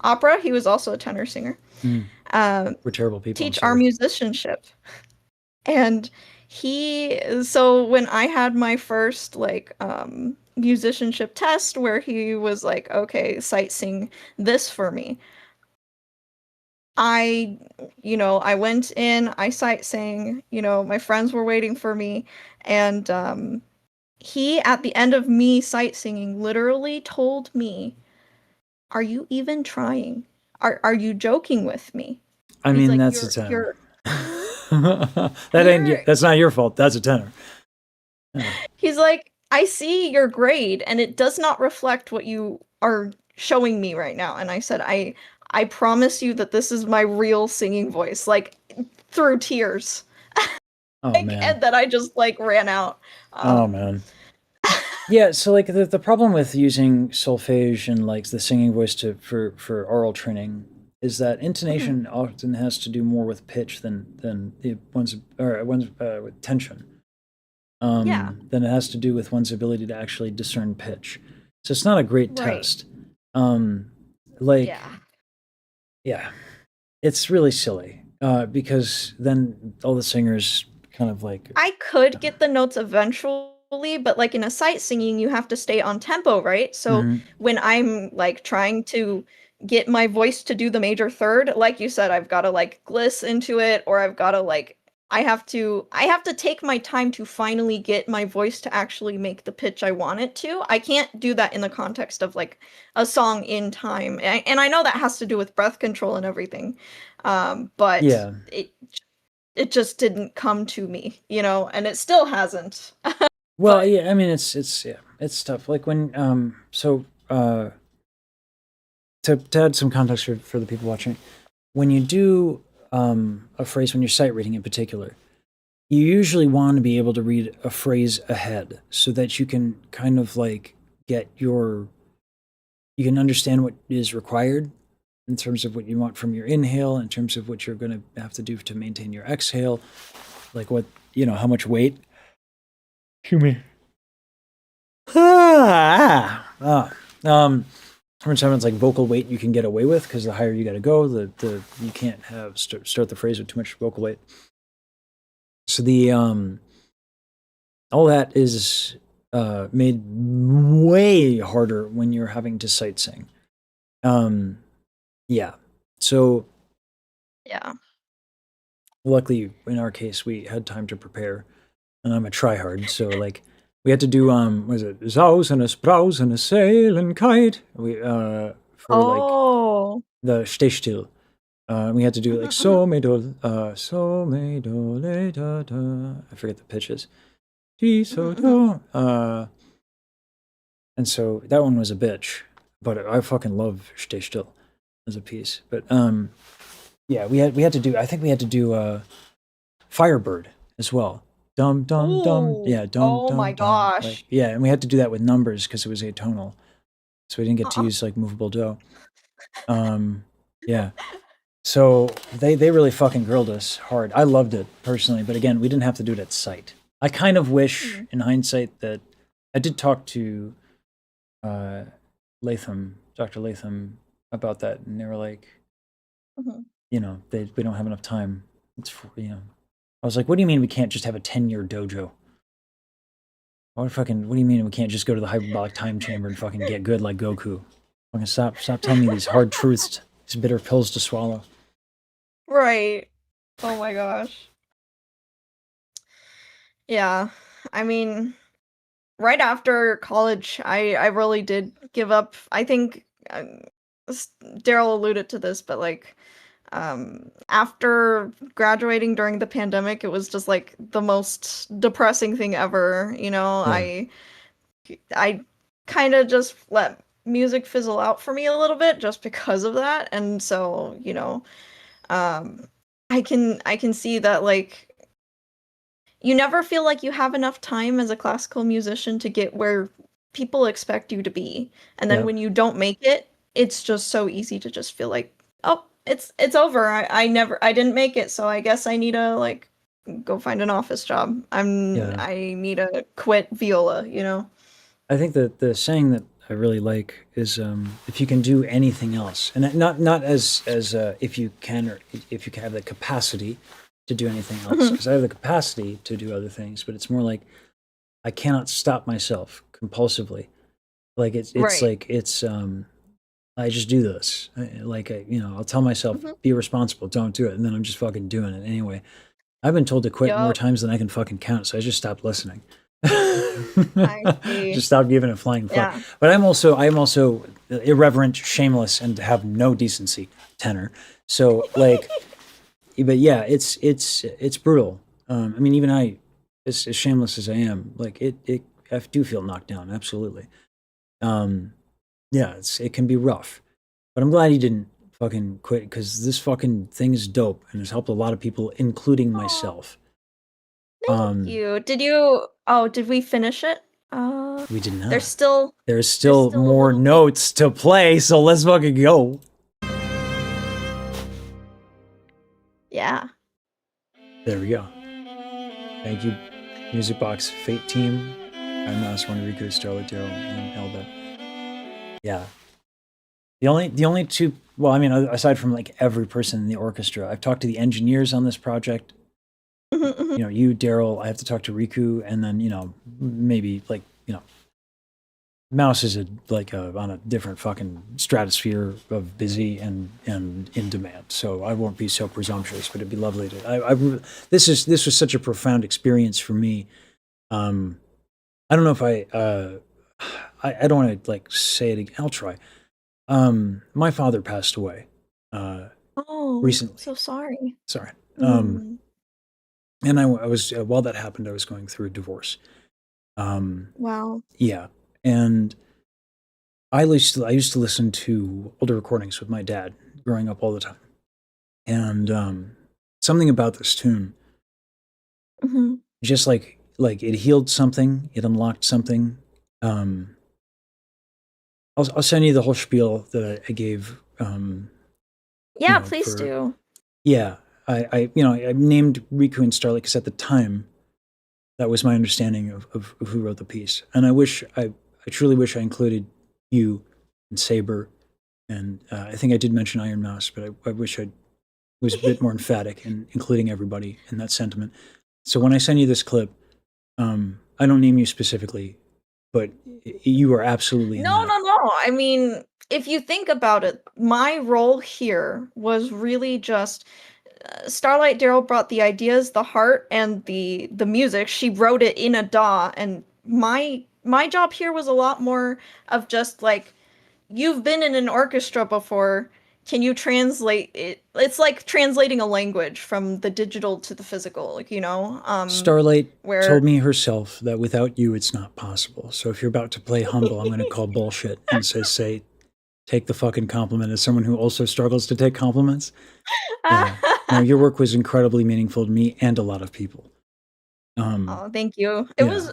opera. He was also a tenor singer. We're terrible people. Teach our musicianship. And so when I had my first like musicianship test where he was like, okay, sight sing this for me, I went in, I sight sang, my friends were waiting for me, and he, at the end of me sight singing, literally told me, are you even trying? Are you joking with me? I mean, like, that's a tenor. That's not your fault. That's a tenor. Yeah. He's like, I see your grade, and it does not reflect what you are showing me right now. And I said, I promise you that this is my real singing voice, like through tears. Oh man! And then I just like ran out. Oh man. Yeah, so like the problem with using solfege and like the singing voice for oral training is that intonation often has to do more with pitch than the one's with tension. Than it has to do with one's ability to actually discern pitch. So it's not a great test. Yeah, it's really silly because then all the singers kind of like I could get the notes eventually, but like in a sight singing, you have to stay on tempo, right? So Mhm. when I'm like trying to get my voice to do the major third, like you said, I've got to like gliss into it, or I've got to like I have to take my time to finally get my voice to actually make the pitch I want it to. I can't do that in the context of like a song in time. And I know that has to do with breath control and everything. But yeah. it just didn't come to me, you know, and it still hasn't. Well, But yeah, I mean it's yeah, it's tough. Like when to add some context for the people watching, when you do a phrase, when you're sight reading in particular, you usually want to be able to read a phrase ahead so that you can kind of like get your you can understand what is required in terms of what you want from your inhale, in terms of what you're going to have to do to maintain your exhale, like what, how much weight. Excuse me. How much like vocal weight you can get away with, because the higher you got to go, the you can't have start the phrase with too much vocal weight. So the all that is made way harder when you're having to sight sing. Yeah. So yeah. luckily, in our case, we had time to prepare, and I'm a tryhard, so like we had to do what is it, Zaus and a Sprouse and a sail and kite. We for like Oh. the Steh still. We had to do like so me do le da da. I forget the pitches. Ti so do. And so that one was a bitch, but I fucking love Steh still as a piece. But yeah, we had to do. I think we had to do Firebird as well. Dum dum dum. Ooh. Yeah, dum Oh my dum dum. Like gosh. yeah, and we had to do that with numbers because it was atonal, so we didn't get to Uh-uh. use like movable do. Yeah. So they really fucking grilled us hard. I loved it personally, but again, we didn't have to do it at sight. I kind of wish, in hindsight, that I did talk to Latham, Dr. Latham, about that, and they were like, Mhm. we don't have enough time. I was like, what do you mean we can't just have a 10-year dojo? What do you mean we can't just go to the hyperbolic time chamber and fucking get good like Goku? Fucking stop telling me these hard truths, these bitter pills to swallow. Right. Oh my gosh. Yeah. I mean, right after college, I really did give up. I think Daryl alluded to this, but like after graduating during the pandemic, it was just like the most depressing thing ever, you know. Yeah. I kind of just let music fizzle out for me a little bit just because of that, and so, I can see that like you never feel like you have enough time as a classical musician to get where people expect you to be. And then Yep. when you don't make it, it's just so easy to just feel like, oh, it's over. I didn't make it, so I guess I need to like go find an office job. Yeah. I need to quit viola, you know? I think that the saying that I really like is if you can do anything else, and not as if you can or if you can have the capacity to do anything else, because I have the capacity to do other things, but it's more like I cannot stop myself compulsively. Like it's Right. like I just do this. I'll tell myself be responsible, don't do it, and then I'm just fucking doing it anyway. I've been told to quit more Yup. times than I can fucking count, so I just stopped listening. I see. Just stop giving a flying fuck. Yeah. But I'm also irreverent, shameless, and have no decency tenor. So like, but yeah, it's brutal. I mean, even I, as shameless as I am, like I do feel knocked down. Absolutely. Yeah, it can be rough, but I'm glad he didn't fucking quit, because this fucking thing is dope and has helped a lot of people, including Aw, myself. thank you. Did we finish it? We did There's not. still There's there's still still a more little bit. notes to play, so let's fucking go. Yeah. There we go. Thank you, Music Box Fate Team. I'm Nas1, Riku, Starlight, Daryl, and Elba. Yeah. The only two, well, I mean, aside from like every person in the orchestra, I've talked to the engineers on this project. Mhm, You know, you, Daryl, I have to talk to Riku, and then, you know, maybe like, you know, Mouse is on a different fucking stratosphere of busy and in demand. So I won't be so presumptuous, but it'd be lovely to. This was such a profound experience for me. Um, I don't know if I don't want to like say it again. I'll try. My father passed away Oh, recently. so sorry. Sorry. Mm, And I was while that happened, I was going through a divorce. Um, wow. yeah, and I used to listen to older recordings with my dad growing up all the time, and something about this tune, Mhm. just like it healed something, it unlocked something. Um, I'll send you the whole spiel that I gave. You Yeah, know, please for do. yeah, I you know I named Riku and Starlight because at the time that was my understanding of who wrote the piece, and I truly wish I included you and Saber, and I think I did mention Iron Mouse, but I wish I was a bit more emphatic in including everybody in that sentiment. So when I send you this clip, I don't name you specifically, but you are absolutely in No, that. no, no. I mean, if you think about it, my role here was really just Starlight Daryl brought the ideas, the heart, and the music. She wrote it in a DAW, and my job here was a lot more of just like you've been in an orchestra before. Can you translate it? It's like translating a language from the digital to the physical, like Starlight where told me herself that without you, it's not possible. So if you're about to play humble, I'm going to call bullshit and say, take the fucking compliment as someone who also struggles to take compliments. Yeah. No, your work was incredibly meaningful to me and a lot of people. Oh, thank you. Yeah.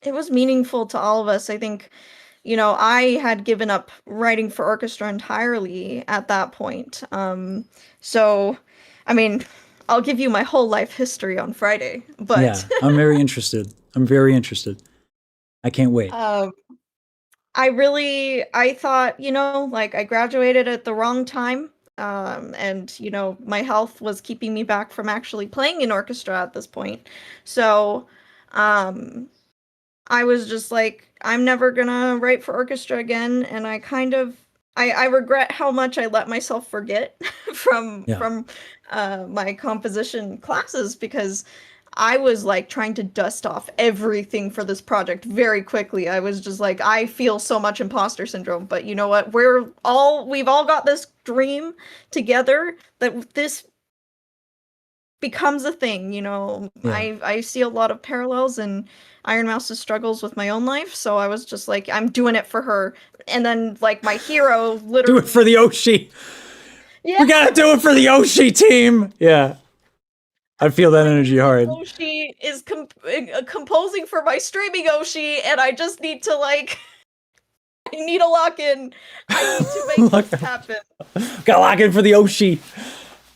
It was meaningful to all of us. I think, I had given up writing for orchestra entirely at that point. So, I mean, I'll give you my whole life history on Friday, but Yeah. I'm very interested. I'm very interested. I can't wait. um, I thought, like I graduated at the wrong time. And my health was keeping me back from actually playing in orchestra at this point. So, um, I was just like, I'm never gonna write for orchestra again, and I regret how much I let myself forget from Yeah. my composition classes because I was like trying to dust off everything for this project very quickly. I was just like, I feel so much imposter syndrome, but you know what? We've all got this dream together that this becomes a thing, Yeah. I see a lot of parallels in Iron Mouse's struggles with my own life, so I was just like, I'm doing it for her. And then like my hero Do it for literally the Oshi. yeah, We got to do it for the Oshi team. Yeah. I feel that my energy music hard. Oshi is composing for my streaming Oshi, and I just need to like I need a lock in. I need to make Lock- this happen. Gotta lock in for the Oshi.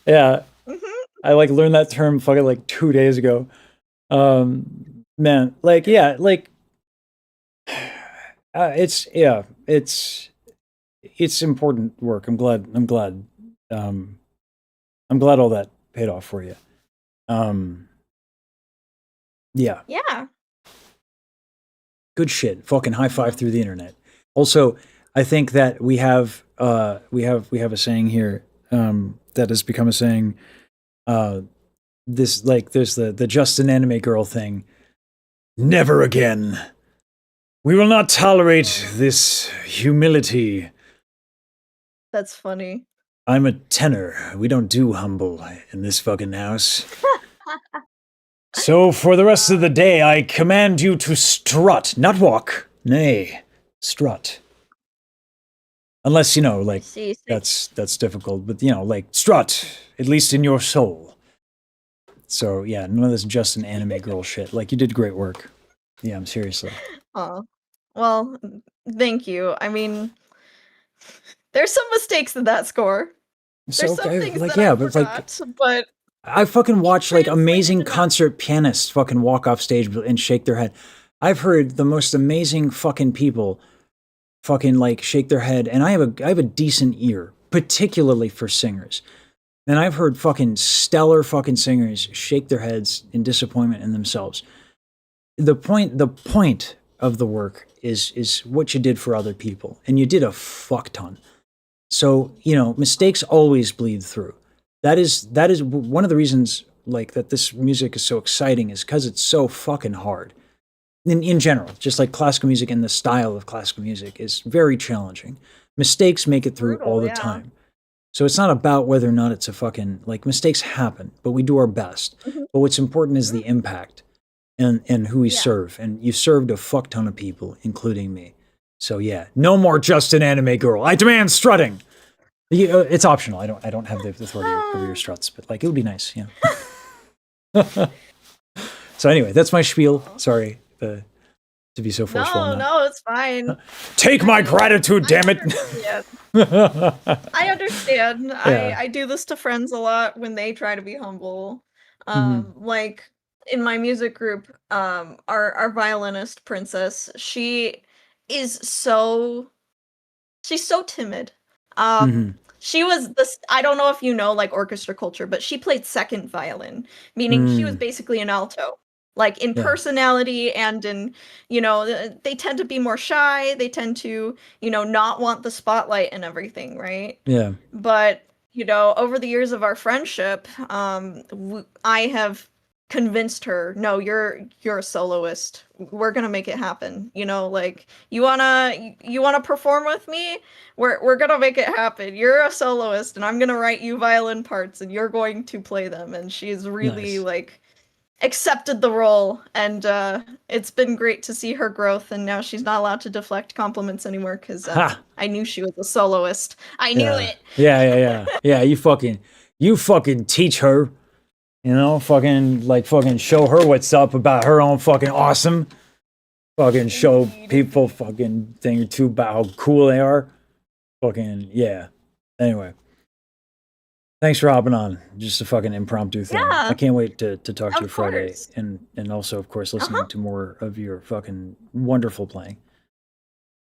Yeah. Hmm. I like learned that term fucking like 2 days ago. Man, like, yeah, like, it's, yeah, it's important work. Um, I'm glad all that paid off for you. Um, yeah, Yeah. good shit. Fucking high five through the internet. Also, I think that we have a saying here, that has become a saying, uh, this, like, there's the just an anime girl thing. Never again. We will not tolerate this humility. That's funny. I'm a tenor. We don't do humble in this fucking house. So for the rest of the day, I command you to strut, not walk. Nay, strut. Unless, you know, like, See. that's difficult, but, you know, like, strut, at least in your soul. So, yeah, none of this just an anime girl shit. Like, you did great work. Yeah, I'm seriously. Oh. Well, thank you. I mean, there's some mistakes in that score. So, There's some okay, things like, that I yeah, but, like, forgot, but I fucking it watch like translated amazing enough. concert pianists fucking walk off stage and shake their head. I've heard the most amazing fucking people fucking like shake their head, and I have a decent ear, particularly for singers. And I've heard fucking stellar fucking singers shake their heads in disappointment in themselves. The point of the work is what you did for other people, and you did a fuck ton. So, you know, mistakes always bleed through. That is one of the reasons like that this music is so exciting, is because it's so fucking hard. In general, just like classical music and the style of classical music is very challenging. Mistakes make it through Brutal, all the yeah. time. So it's not about whether or not it's a fucking, like, mistakes happen, but we do our best. Mhm. But what's important is the impact and who we Yeah. serve. And you served a fuck ton of people, including me. So yeah, no more just an anime girl. I demand strutting. It's optional. I don't have the authority over your struts, but like it would be nice, you know. So anyway, that's my spiel. Sorry to be so forceful. on that. No, it's fine. Take my gratitude, damn it. Yeah, I understand. Yeah. I do this to friends a lot when they try to be humble. Mm-hmm. Like in my music group, our violinist Princess, is so she's so timid. Mm-hmm. She was this, I don't know if you know like orchestra culture, but she played second violin, meaning she was basically an alto. Like in Yeah. personality and in, they tend to be more shy, they tend to, not want the spotlight and everything, right? Yeah. But, over the years of our friendship, I have convinced her, no, you're a soloist. We're gonna make it happen. Like you wanna perform with me? We're gonna make it happen. You're a soloist, and I'm gonna write you violin parts, and you're going to play them. And she's really Nice. like accepted the role, and it's been great to see her growth. And now she's not allowed to deflect compliments anymore because I knew she was a soloist. I knew it. Yeah. You fucking teach her. You know, fucking show her what's up about her own fucking awesome. Fucking show people fucking thing or two about how cool they are. Fucking yeah. Anyway. Thanks for hopping on. Just a fucking impromptu thing. Yeah. I can't wait to talk to you Of Friday course. and also of course listening to more of your fucking wonderful playing.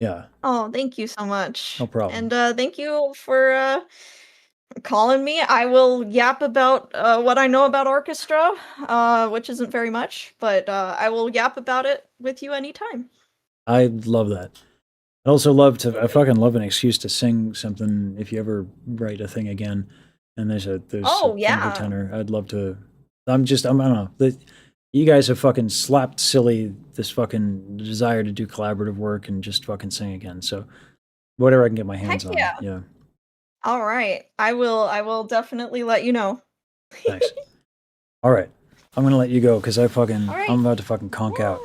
Yeah. Oh, thank you so much. No problem. And thank you for calling me. I will yap about what I know about orchestra, which isn't very much, but I will yap about it with you anytime. I love that. I'd also I fucking love an excuse to sing something if you ever write a thing again. And there's a Oh, finger yeah. tenor. I'd love to. I don't know. You guys have fucking slapped silly this fucking desire to do collaborative work and just fucking sing again. So whatever I can get my hands Heck on. yeah. Yeah. All right. I will definitely let you know. Thanks. All right. I'm gonna let you go because All right. I'm about to fucking conk out.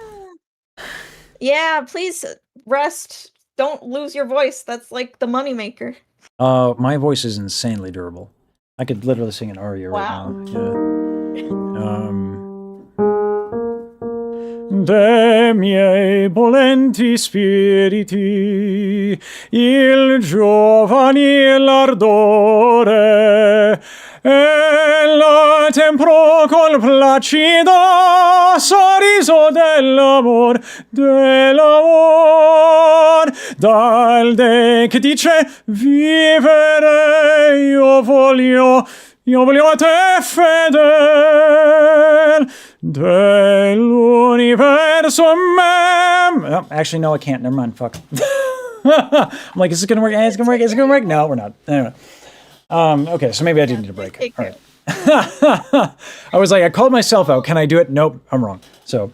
Yeah, please rest. Don't lose your voice. That's like the moneymaker. My voice is insanely durable. I could literally sing an aria Wow. right now. Yeah. De miei volenti spiriti, il giovanile ardore, e la tempro col placido sorriso dell'amor, dal de che dice vivere io voglio a te fedel dell'universo me. Actually, no, I can't. Never mind. Fuck. I'm like, is it gonna work? Is it gonna work? Is it gonna work? No, we're not. Anyway. Okay, so maybe I do need a break. All right. I was like, I called myself out. Can I do it? Nope, I'm wrong. So,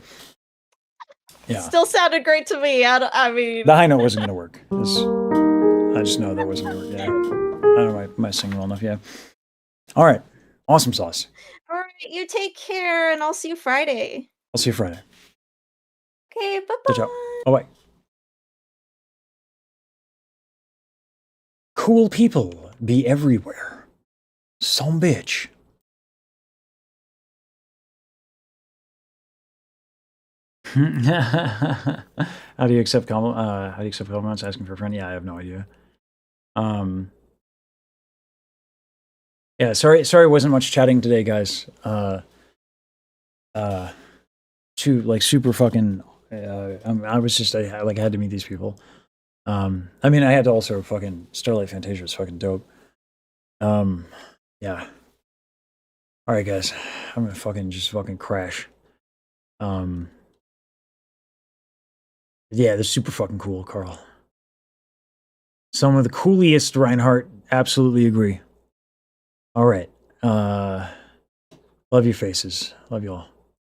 yeah. Still sounded great to me. I mean, The high note wasn't gonna work. I just know that wasn't gonna work. Yeah. I don't know. Am I singing well enough? Yeah. All right. Awesome sauce. all right, you take care, and I'll see you Friday. I'll see you Friday. Okay, bye Good job. bye. Bye bye. Cool people be everywhere. Some bitch. How do you accept compliments? Asking for a friend? Yeah, I have no idea. Yeah, sorry, wasn't much chatting today, guys. Super fucking. I was just I had to meet these people. I mean, I had to also fucking Starlight Fantasia was fucking dope. Yeah. All right, guys. I'm gonna fucking crash. Yeah, they're super fucking cool, Carl. Some of the coolest, Reinhardt. Absolutely agree. All right. Love your faces. Love you all.